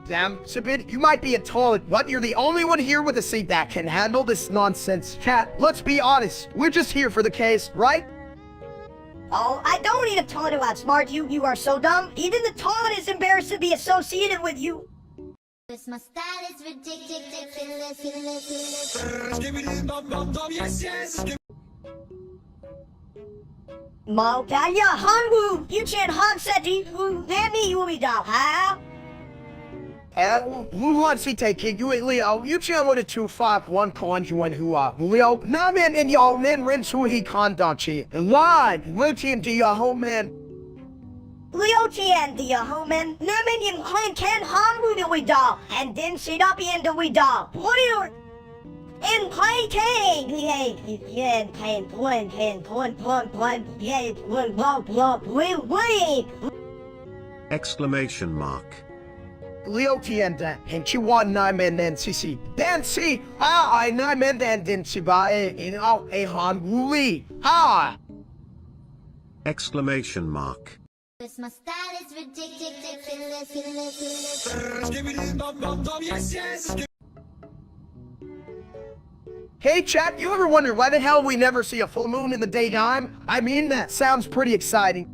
Damn, Sabit, you might be a toilet, but you're the only one here with a seat that can handle this nonsense. Chat, let's be honest, we're just here for the case, right? Oh, I don't need a toilet to outsmart you. You are so dumb. Even the toilet is embarrassed to be associated with you. Cause my style is ridiculous. Mo Daya Hanwoo, you chan Han Seti, who Nami Yumi Da, huh? Who wants to take it? You Leo, you chill with a 251 conjuan who Leo, Naman and y'all men rinse who he conducti. Line, Lucian to your home man. Leo Tian the Homan, Naman Yin Clan Can Hanwoo the we da, and then sit up in the we da. What are you? In play tang, yeah, pan, Exclamation mark. Leo Tienda, and Chiwan Naman then Sisi. Dan si, I Naman then Siba, you know, a Han Wuli. Ha! Exclamation mark. Cause my style is ridiculous. Hey chat, you ever wonder why the hell we never see a full moon in the daytime? I mean, that sounds pretty exciting.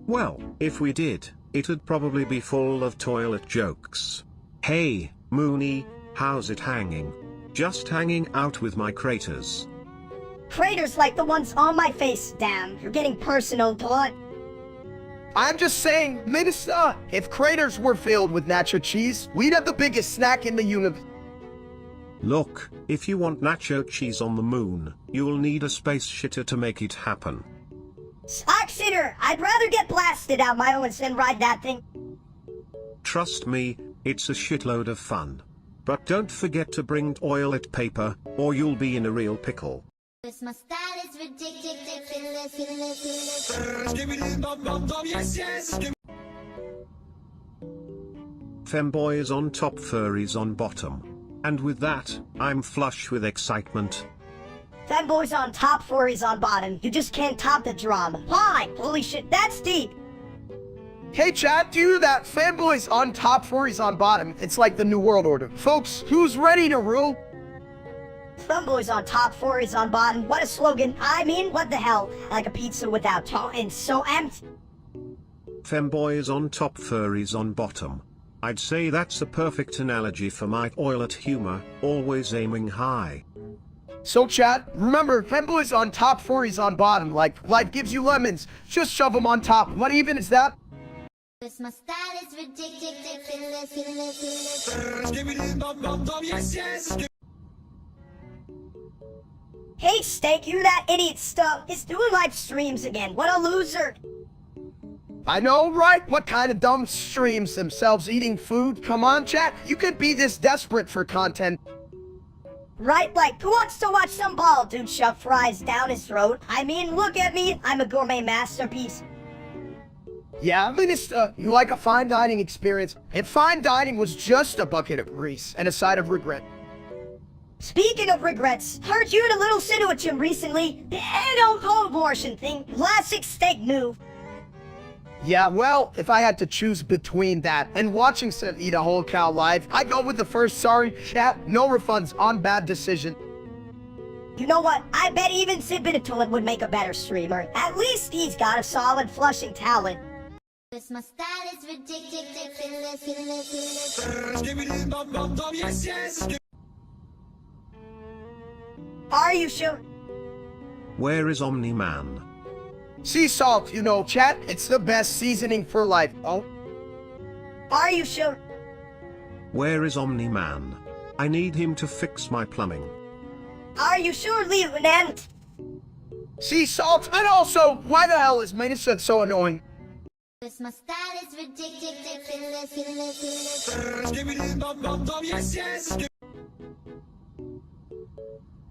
Well, if we did, it'd probably be full of toilet jokes. Hey, Mooney, how's it hanging? Just hanging out with my craters. Craters like the ones on my face. Damn, you're getting personal, Todd. I'm just saying, Minister, if craters were filled with nacho cheese, we'd have the biggest snack in the universe. Look, if you want nacho cheese on the moon, you'll need a space shitter to make it happen. Sock shitter, I'd rather get blasted out my own than ride that thing. Trust me, it's a shitload of fun. But don't forget to bring toilet paper, or you'll be in a real pickle. This my style is ridiculous. Femboys on top, furries on bottom. And with that, I'm flush with excitement. Femboys on top, furries on bottom. You just can't top the drama. Why? Holy shit, that's deep. Hey chat, do you hear that? Fanboys on top, furries on bottom. It's like the New World Order. Folks, who's ready to rule? Femboys on top, furries on bottom. What a slogan. I mean, what the hell? Like a pizza without top and so empty. Femboys on top, furries on bottom. I'd say that's a perfect analogy for my toilet humor, always aiming high. So chat, remember, femboys on top, furries on bottom. Like, life gives you lemons. Just shove them on top. What even is that? This my style is ridiculous. Hey, Steak, you that idiot stuff. He's doing live streams again. What a loser. I know, right? What kind of dumb streams themselves eating food? Come on, chat. You could be this desperate for content. Right, like, who wants to watch some bald dude shove fries down his throat? I mean, look at me. I'm a gourmet masterpiece. Yeah, Minister, you like a fine dining experience. If fine dining was just a bucket of grease and a side of regret. Speaking of regrets, heard you had a little situation recently. The abortion thing. Classic Steak move. Yeah, well, if I had to choose between that and watching Seth eat a whole cow live, I'd go with the first. Sorry, chat, no refunds on bad decision. You know what? I bet even Sibinatulin would make a better streamer. At least he's got a solid flushing talent. This my style is ridiculous. Are you sure? Where is Omni-Man? Sea salt, you know, chat, it's the best seasoning for life. Oh, Are you sure? Where is Omni-Man? I need him to fix my plumbing. Are you sure, Lieutenant? sea salt, and also, why the hell is Minister so annoying? This my style is ridiculous.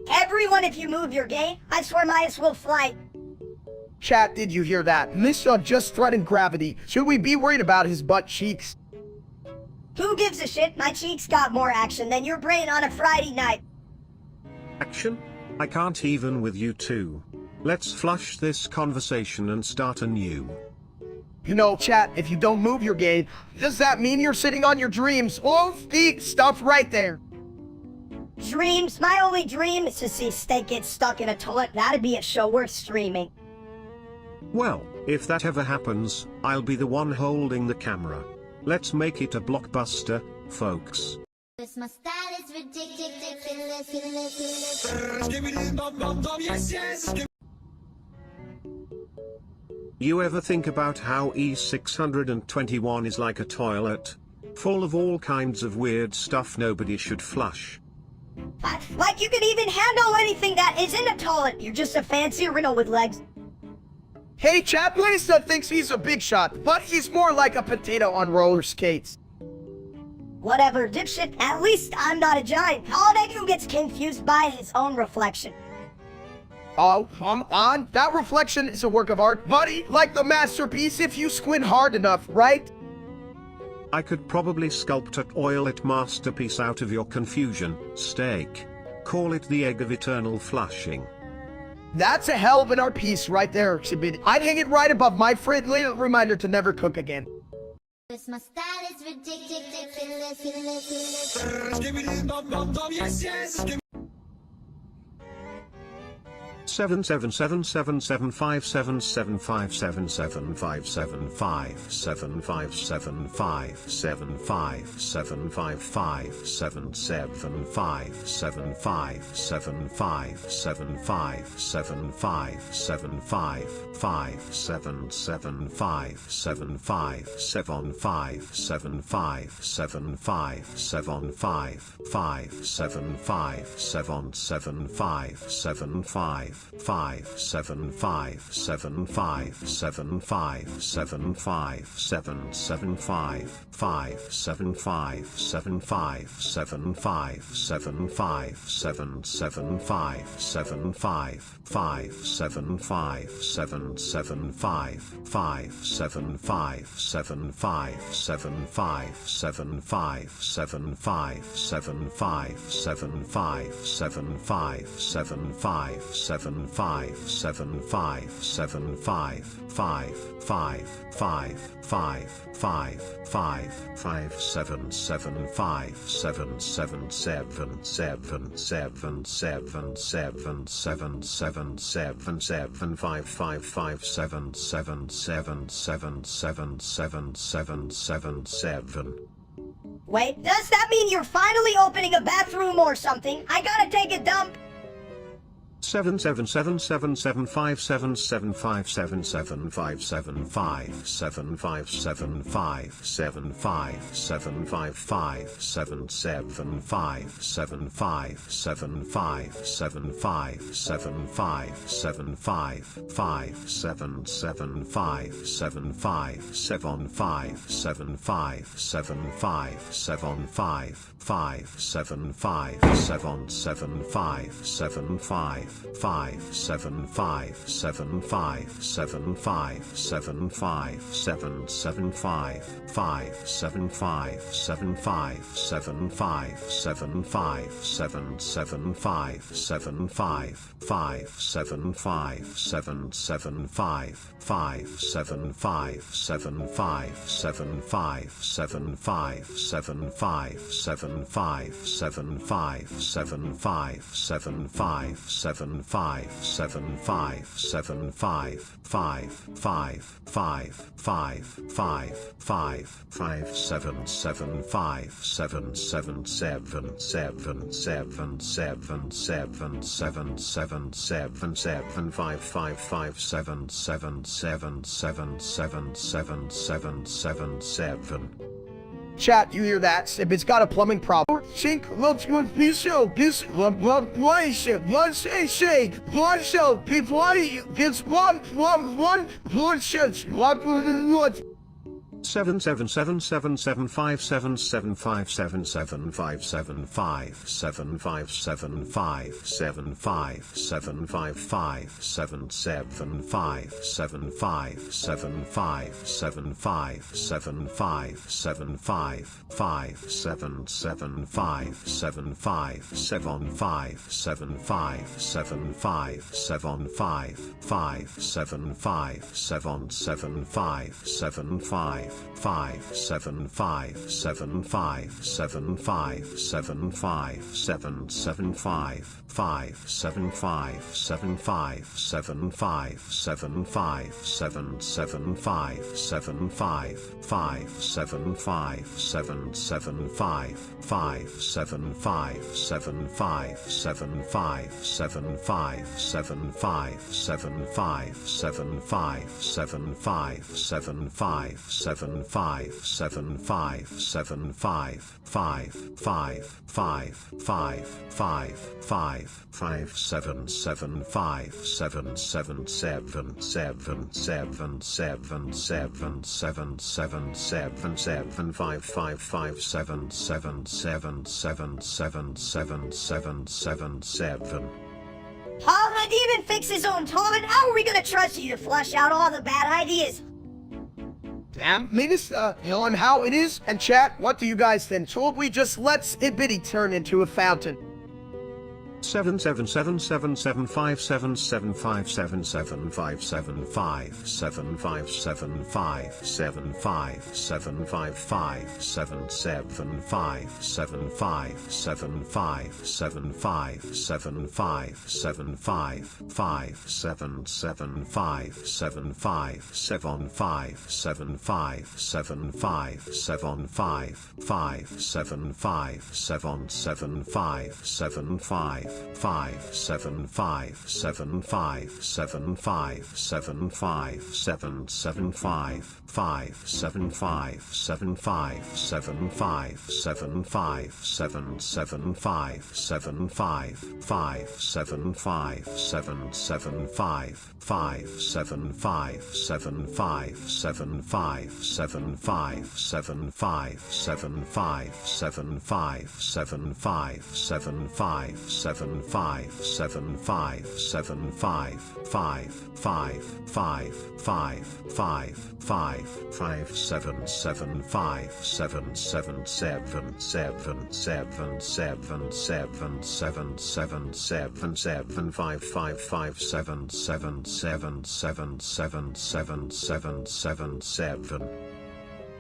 Everyone, if you move your game, I swear Midas will fly. Chat, did you hear that? Minister just threatened gravity. Should we be worried about his butt cheeks? Who gives a shit? My cheeks got more action than your brain on a Friday night. Action? I can't even with you two. Let's flush this conversation and start anew. You know, chat, if you don't move your game, does that mean you're sitting on your dreams? Oh, the stuff right there. Dreams? My only dream is to see Steak get stuck in a toilet. That'd be a show worth streaming. Well, if that ever happens, I'll be the one holding the camera. Let's make it a blockbuster, folks. This my style is ridiculous. You ever think about how E621 is like a toilet? Full of all kinds of weird stuff nobody should flush. Like you can even handle anything that isn't a toilet. You're just a fancy urinal with legs. Hey, chat, Minister thinks he's a big shot, but he's more like a potato on roller skates. Whatever, dipshit. At least I'm not a giant. All that who gets confused by his own reflection. Oh, come on. That reflection is a work of art, buddy. Like the masterpiece if you squint hard enough, right? I could probably sculpt a toilet masterpiece out of your confusion, Steak. Call it the egg of eternal flushing. That's a hell of an art piece right there, Exhibit. I'd hang it right above my friendly reminder to never cook again. This my style is ridiculous. Wait, does that mean you're finally opening a bathroom or something? I gotta take a dump. 777577777777777. Chat, you hear that? If it's got a plumbing problem. Think, let's go, this, why say, people, it's one, 777555777777777. Holland even fix his own toilet. How are we gonna trust you to flush out all the bad ideas? Damn, Minus, on how it is. And chat, what do you guys think? Should we just let Ibitty turn into a fountain?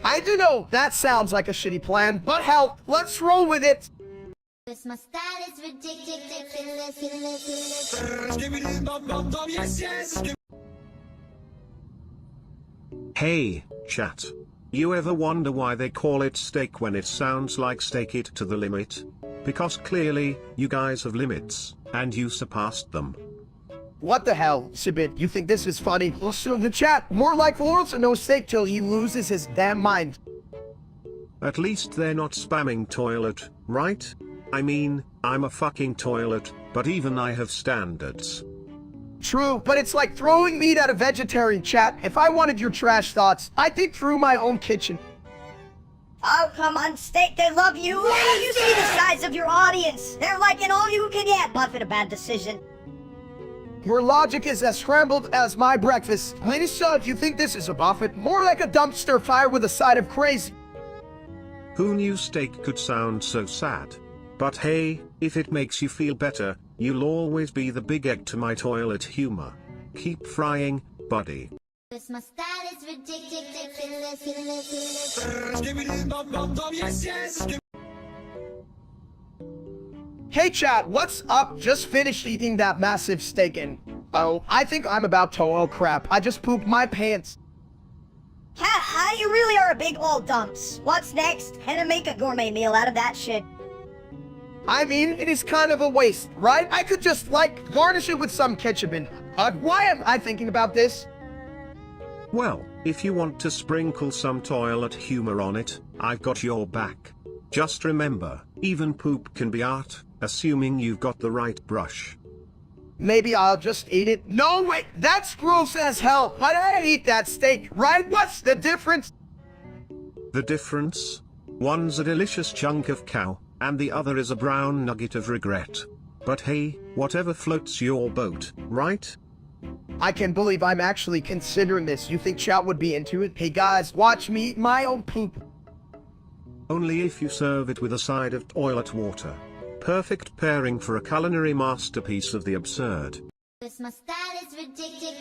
I do know that sounds like a shitty plan, but hell, let's roll with it. Cause my style is ridiculous. Hey, chat. You ever wonder why they call it steak when it sounds like stake it to the limit? Because clearly, you guys have limits, and you surpassed them. What the hell, Sibit? You think this is funny? Listen to the chat. More like Lawrence and no steak till he loses his damn mind. At least they're not spamming toilet, right? I mean, I'm a fucking toilet, but even I have standards. True, but it's like throwing meat at a vegetarian, chat. If I wanted your trash thoughts, I'd dig through my own kitchen. Oh, come on, Steak, they love you. You see the size of your audience. They're like an all-you-can-eat. Buffett, a bad decision. Your logic is as scrambled as my breakfast. Lady Sud, you think this is a Buffett? More like a dumpster fire with a side of crazy. Who knew steak could sound so sad? But hey, if it makes you feel better, you'll always be the big egg to my toilet humor. Keep frying, buddy. Cause my style is ridiculous. Hey chat, what's up? Just finished eating that massive steak and... oh, I think I'm about to... oh crap, I just pooped my pants. Ha, you really are a big old dumps. What's next? Had to make a gourmet meal out of that shit. I mean, it is kind of a waste, right? I could just, like, garnish it with some ketchup and... why am I thinking about this? Well, if you want to sprinkle some toilet humor on it, I've got your back. Just remember, even poop can be art, assuming you've got the right brush. Maybe I'll just eat it. No, wait, that's gross as hell. But I eat that steak, right? What's the difference? The difference? One's a delicious chunk of cow, and the other is a brown nugget of regret. But hey, whatever floats your boat, right? I can't believe I'm actually considering this. You think chat would be into it? Hey guys, watch me eat my own poop. Only if you serve it with a side of toilet water. Perfect pairing for a culinary masterpiece of the absurd. Cause my style is ridiculous.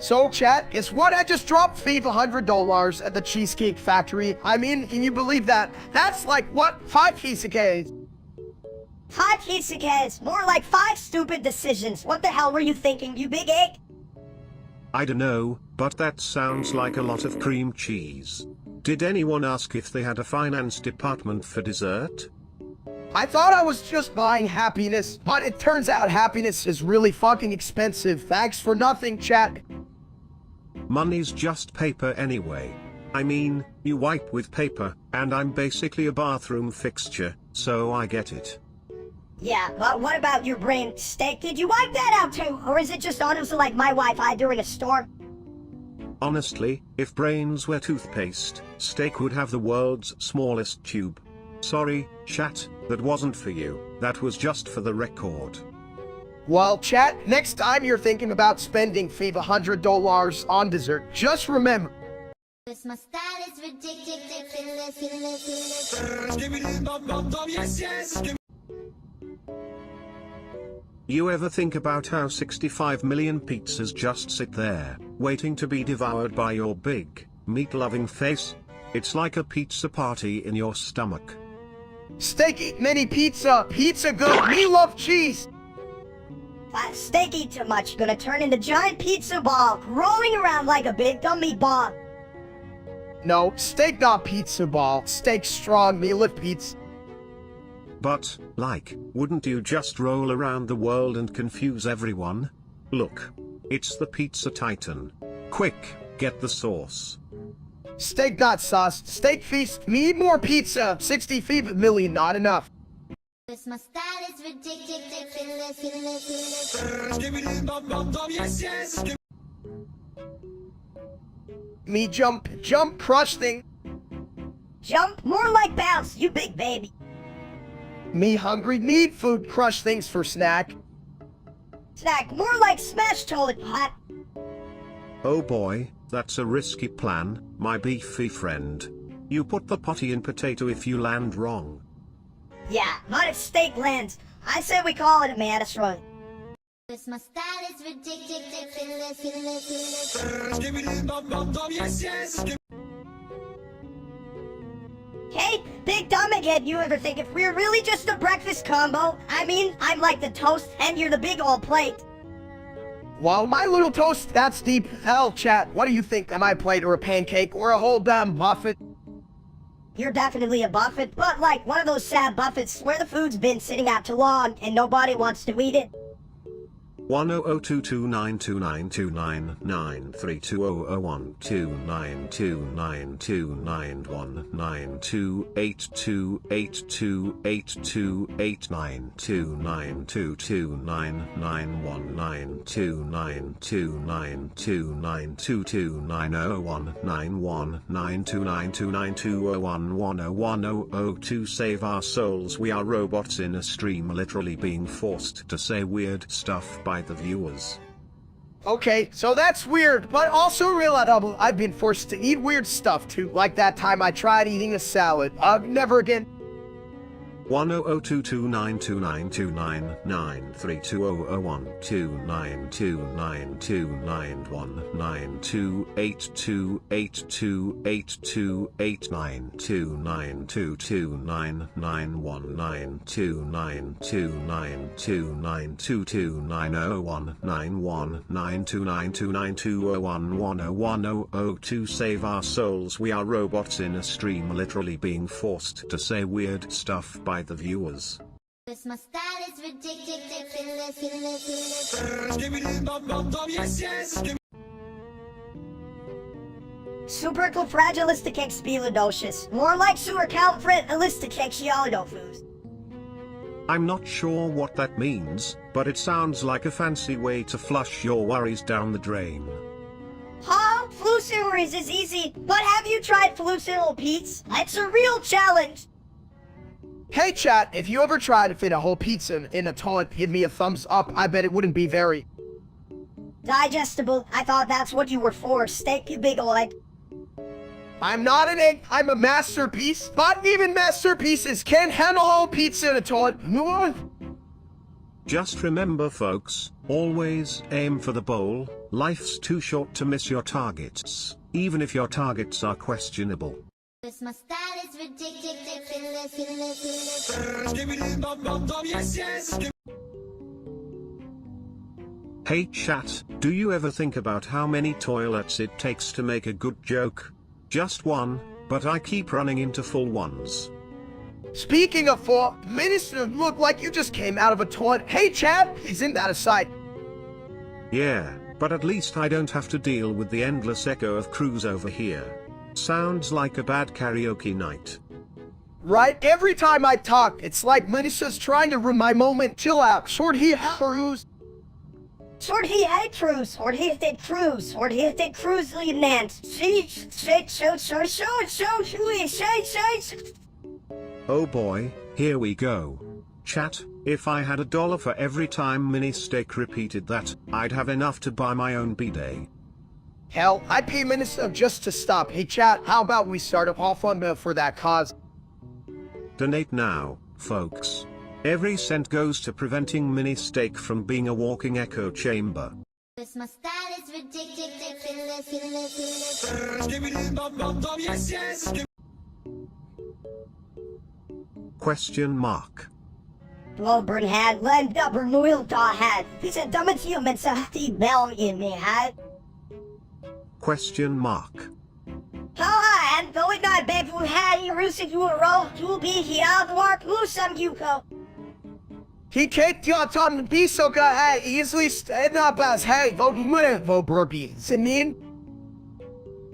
So chat, guess what? I just dropped Fave $100 at the Cheesecake Factory. I mean, can you believe that? That's like, what? 5 quesadillas. 5 quesadillas, more like 5 stupid decisions. What the hell were you thinking, you big egg? I don't know, but that sounds like a lot of cream cheese. Did anyone ask if they had a finance department for dessert? I thought I was just buying happiness, but it turns out happiness is really fucking expensive. Thanks for nothing, chat. Money's just paper anyway. I mean, you wipe with paper, and I'm basically a bathroom fixture, so I get it. Yeah, but what about your brain, Steak? Did you wipe that out too? Or is it just honestly like my Wi-Fi during a storm? Honestly, if brains were toothpaste, Steak would have the world's smallest tube. Sorry, chat, that wasn't for you, that was just for the record. Well, chat, next time you're thinking about spending Fave $100 on dessert, just remember, Cause my style is ridiculous. You ever think about how 65 million pizzas just sit there, waiting to be devoured by your big, meat-loving face? It's like a pizza party in your stomach. Steak eat mini pizza. Pizza good. Me love cheese. Steak eat too much, gonna turn into giant pizza ball, rolling around like a big dumb meatball. No, steak not pizza ball. Steak strong. Me lift pizza. But, like, wouldn't you just roll around the world and confuse everyone? Look. It's the Pizza Titan. Quick, get the sauce. Steak not sauce. Steak feast. Me eat more pizza. 65 million not enough. Cause my style is ridiculous. Me jump, crush thing. Jump, more like bounce, you big baby. Me hungry, need food, crush things for snack. Snack, more like smash toilet hot. Oh boy, that's a risky plan, my beefy friend. You put the potty in potato if you land wrong. Yeah, not if steak lands. I say we call it a Madison. Cause my style is ridiculous. Hey, big dumb again, you ever think if we're really just a breakfast combo? I mean, I'm like the toast and you're the big old plate. Well, my little toast, that's deep. Hell, chat, what do you think? Am I a plate or a pancake or a whole damn muffin? You're definitely a buffet, but like one of those sad buffets where the food's been sitting out too long and nobody wants to eat it. 102292992982929292929292929292929292929292929292929292929292929292929292929292929292929292929292929292929 Save our souls, we are robots in a stream literally being forced to say weird stuff by the viewers. Okay, so that's weird, but also relatable. I've been forced to eat weird stuff too, like that time I tried eating a salad. Never again. 1022929299320012929292929292929292929292929292929292929292929292929292929292929292929292929292929292929292929292929292929292929292929292929292929292929 Save our souls, we are robots in a stream literally being forced to say weird stuff by the viewers. Cause my style is ridiculous. Supercalifragilisticexpialidocious, more like supercalifragilisticexpialidocious. I'm not sure what that means, but it sounds like a fancy way to flush your worries down the drain. Huh? Fluciferous is easy, but have you tried Flucidal Pete's? It's a real challenge. Hey chat, if you ever tried to fit a whole pizza in a toilet, give me a thumbs up. I bet it wouldn't be very digestible. I thought that's what you were for, steak you big old. I'm not an egg, I'm a masterpiece. But even masterpieces can't handle a whole pizza in a toilet. Just remember folks, always aim for the bowl. Life's too short to miss your targets, even if your targets are questionable. Cause my style is ridiculous. Hey chat, do you ever think about how many toilets it takes to make a good joke? Just one, but I keep running into full ones. Speaking of full, Minister, look like you just came out of a toilet. Hey chat, isn't that a sight? Yeah, but at least I don't have to deal with the endless echo of crews over here. Sounds like a bad karaoke night. Right, every time I talk, it's like Melissa's trying to ruin my moment. Chill out, short he cruise. Short he had cruise, or he did cruise, or he did cruise lieutenant. Oh boy, here we go. Chat, if I had $1 for every time Mini Steak repeated that, I'd have enough to buy my own bidet. Hell, I'd pay minutes just to stop. Hey chat, how about we start a GoFundMe for that cause? Donate now, folks. Every cent goes to preventing Mini Steak from being a walking echo chamber. This my style is ridiculous. Question mark. Blobern had land double noil da had. This is dumb human safety bell in me had. Question mark. How and though it not bad who had he roosted you a roll to be here work who some you go. He can't get on the piece so good, hey, easily stand up as hey, vote minute, vote burpee. I mean?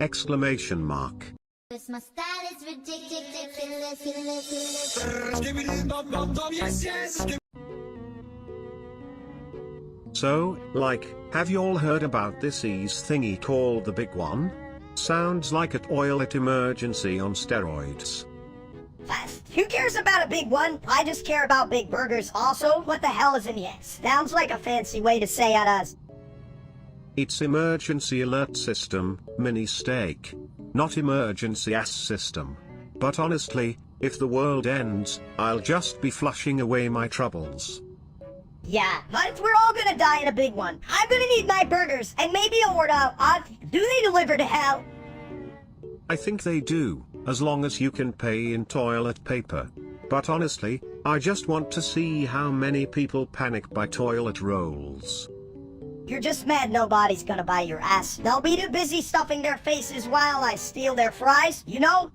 Exclamation mark. This my style is ridiculous. So, like, have you all heard about this ease thingy called the big one? Sounds like a toilet emergency on steroids. Who cares about a big one? I just care about big burgers. Also, what the hell is an yes? Sounds like a fancy way to say it us. It's emergency alert system, Mini Steak. Not emergency ass system. But honestly, if the world ends, I'll just be flushing away my troubles. Yeah, but we're all gonna die in a big one. I'm gonna need my burgers, and maybe a word out. Do they deliver to hell? I think they do, as long as you can pay in toilet paper. But honestly, I just want to see how many people panic by toilet rolls. You're just mad nobody's gonna buy your ass. They'll be too busy stuffing their faces while I steal their fries, you know?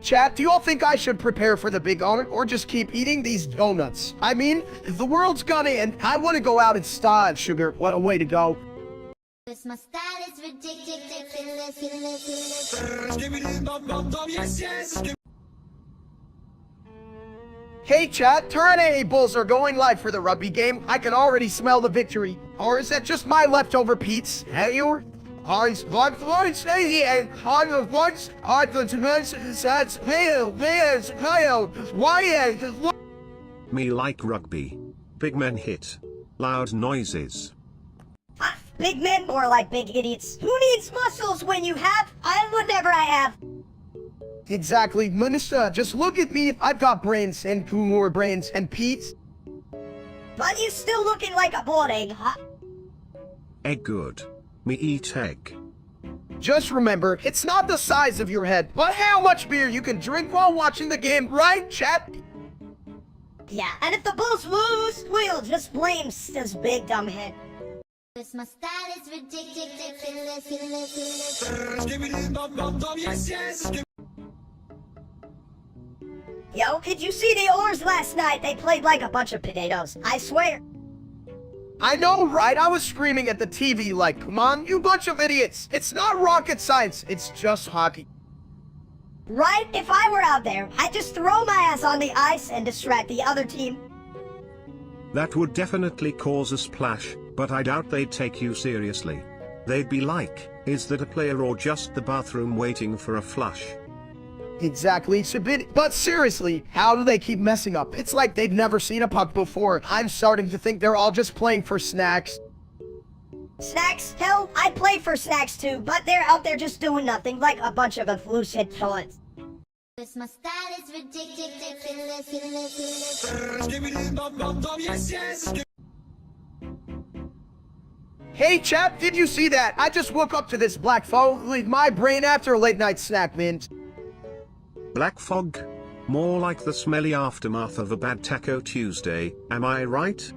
Chat, do you all think I should prepare for the big honor or just keep eating these donuts? I mean, if the world's gonna end, I want to go out in style, sugar. What a way to go. This my style is ridiculous. Hey chat, Toronto Bulls are going live for the rugby game. I can already smell the victory. Or is that just my leftover Pete's? Hey, you? Me like rugby. Big men hit. Loud noises. Big men more like big idiots. Who needs muscles when you have? Whatever I have. Exactly, Minister. Just look at me. I've got brains and two more brains and Pete's. But you still looking like a boiled egg, huh? Egg good. Me eat egg. Just remember, it's not the size of your head, but how much beer you can drink while watching the game, right, chat? Yeah, and if the Bulls lose, we'll just blame this big dumb head. This my style is ridiculous. Yo, did you see the Oars last night? They played like a bunch of potatoes, I swear. I know, right? I was screaming at the TV like, come on, you bunch of idiots. It's not rocket science, it's just hockey. Right? If I were out there, I'd just throw my ass on the ice and distract the other team. That would definitely cause a splash, but I doubt they'd take you seriously. They'd be like, is that a player or just the bathroom waiting for a flush? Exactly, it's a bit, but seriously, how do they keep messing up? It's like they've never seen a puck before. I'm starting to think they're all just playing for snacks. Snacks? Hell, I play for snacks too, but they're out there just doing nothing like a bunch of elusive toilets. This my style is ridiculous. Hey chat, did you see that? I just woke up to this black fog with my brain after a late night snack, man. Black fog? More like the smelly aftermath of a bad Taco Tuesday, am I right?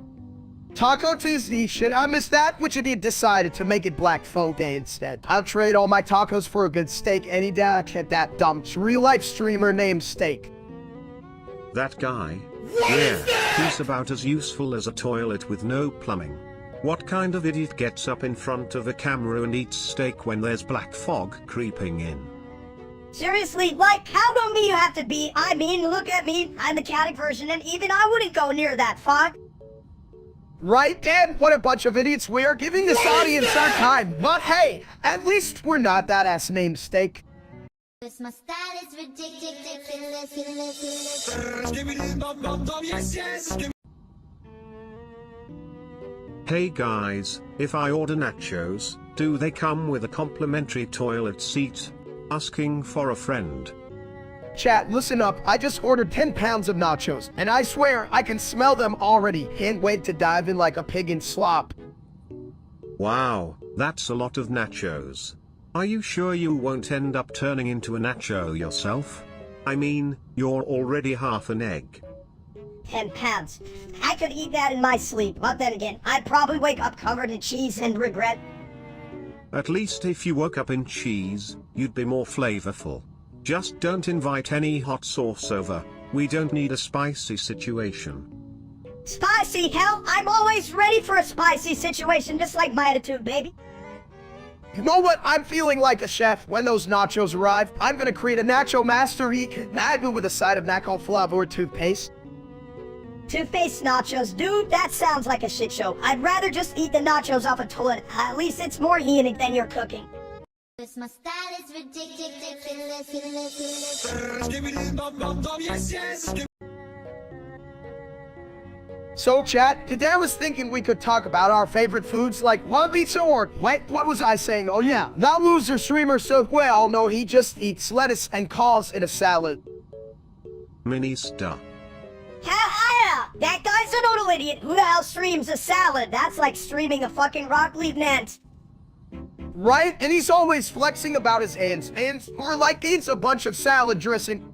Taco Tuesday, shit, I missed that, which I decided to make it Black Fog Day instead. I'll trade all my tacos for a good steak any day. I get that dumb real-life streamer named Steak. That guy? Yeah, he's about as useful as a toilet with no plumbing. What kind of idiot gets up in front of a camera and eats steak when there's black fog creeping in? Seriously, like, how dumb do you have to be? I mean, look at me, I'm the chaotic version, and even I wouldn't go near that fog. Right, Dad? What a bunch of idiots we are giving this audience our time. But hey, at least we're not that ass named Steak. This my style is ridiculous. Hey guys, if I order nachos, do they come with a complimentary toilet seat? Asking for a friend. Chat, listen up. I just ordered 10 pounds of nachos, and I swear I can smell them already. Can't wait to dive in like a pig in slop. Wow, that's a lot of nachos. Are you sure you won't end up turning into a nacho yourself? I mean, you're already half an egg. 10 pounds. I could eat that in my sleep, but then again, I'd probably wake up covered in cheese and regret. At least if you woke up in cheese, you'd be more flavorful. Just don't invite any hot sauce over. We don't need a spicy situation. Spicy? Hell, I'm always ready for a spicy situation, just like my attitude, baby. You know what? I'm feeling like a chef. When those nachos arrive, I'm gonna create a nacho masterpiece, maybe with a side of nacho flavor toothpaste. Toothpaste nachos, dude, that sounds like a shit show. I'd rather just eat the nachos off a toilet. At least it's more hygienic than your cooking. Cause my style is ridiculous. So chat, today I was thinking we could talk about our favorite foods like one pizza or, wait, what was I saying? Oh yeah, that loser streamer so well, no, he just eats lettuce and calls it a salad. Minister. Yeah, that guy's a total idiot. Who the hell streams a salad? That's like streaming a fucking rock lieutenant. Right? And he's always flexing about his hands, or like it's a bunch of salad dressing.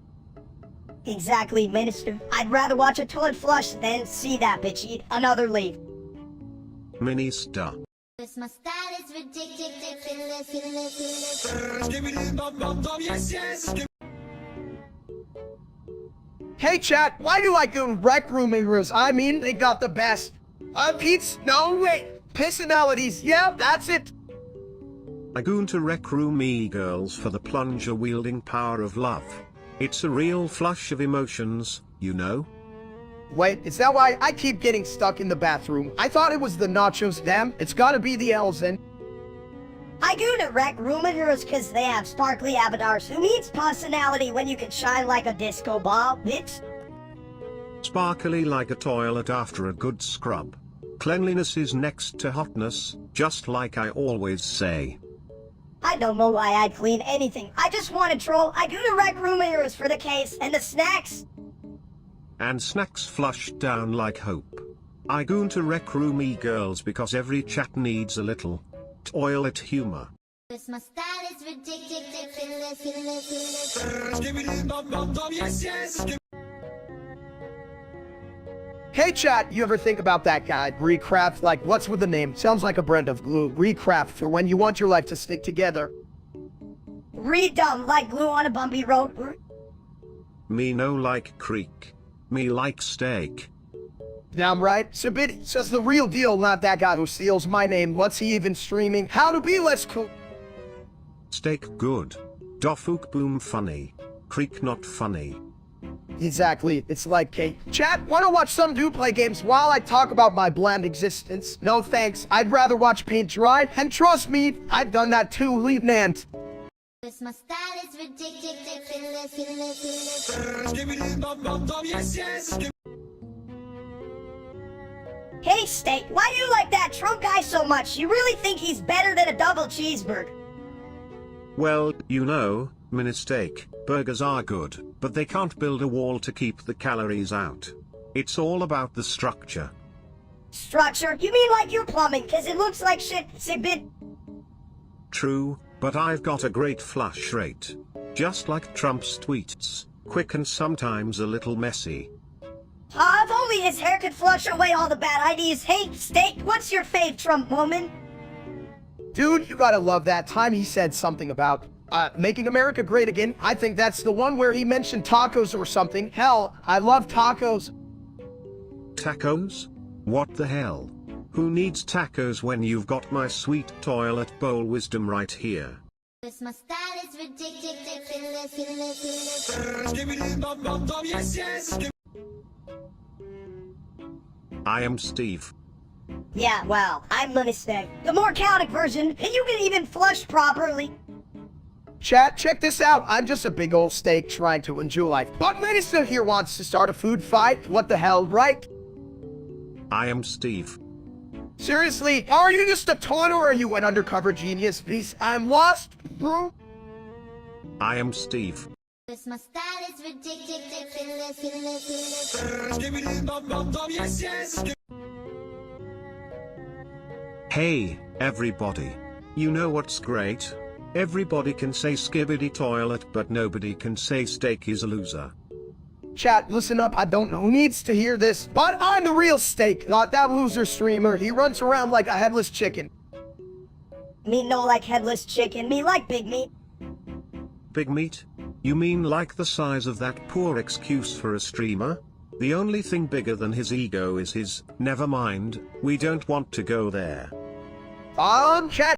Exactly, minister. I'd rather watch a toilet flush than see that bitch eat another leaf. Minister. Cause my style is ridiculous. Hey chat, why do I go rec room heroes? I mean, they got the best. Pete's, no wait, personalities, yeah, that's it. I goon to rec room e-girls for the plunger-wielding power of love. It's a real flush of emotions, you know? Wait, is that why I keep getting stuck in the bathroom? I thought it was the nachos, damn, it's gotta be the L's then. I go to rec roomers cause they have sparkly avatars. Who needs personality when you can shine like a disco ball, bitch? Sparkly like a toilet after a good scrub. Cleanliness is next to hotness, just like I always say. I don't know why I'd clean anything. I just want to troll. I go to rec roomers for the case and the snacks. And snacks flush down like hope. I goon to rec room e-girls because every chat needs a little toilet humor. Cause my style is ridiculous. Hey chat, you ever think about that guy, Recraft, like what's with the name? Sounds like a brand of glue. Recraft for when you want your life to stick together. Redum like glue on a bumpy road. Me no like creek. Me like steak. Damn right. Sabit says the real deal, not that guy who steals my name. What's he even streaming? How to be less cool. Steak good. Dofuk boom funny. Creek not funny. Exactly. It's like cake. Chat, wanna watch some dude play games while I talk about my bland existence? No thanks. I'd rather watch paint dry. And trust me, I've done that too, Lieutenant. Cause my style is ridiculous. Hey Steak, why do you like that Trump guy so much? You really think he's better than a double cheeseburger? Well, you know, mistake, burgers are good, but they can't build a wall to keep the calories out. It's all about the structure. Structure? You mean like your plumbing, cause it looks like shit, Sigbit. True, but I've got a great flush rate. Just like Trump's tweets, quick and sometimes a little messy. If only his hair could flush away all the bad ideas. Hey, Steak, what's your fave Trump moment? Dude, you gotta love that time he said something about, making America great again. I think that's the one where he mentioned tacos or something. Hell, I love tacos. Tacos? What the hell? Who needs tacos when you've got my sweet toilet bowl wisdom right here? Cause my style is ridiculous. I am Steve. Yeah, well, I'm the mistake. The more chaotic version, and you can even flush properly. Chat, check this out. I'm just a big old steak trying to enjoy life. But Minister here wants to start a food fight. What the hell, right? I am Steve. Seriously, are you just a taunt or are you an undercover genius? Please, I'm lost, bro. I am Steve. Cause my style is ridiculous. Hey, everybody. You know what's great? Everybody can say skibbity toilet, but nobody can say steak is a loser. Chat, listen up. I don't know who needs to hear this, but I'm the real Steak, not that loser streamer. He runs around like a headless chicken. Me no like headless chicken, me like big meat. Big meat? You mean like the size of that poor excuse for a streamer? The only thing bigger than his ego is his. Never mind, we don't want to go there. Chat.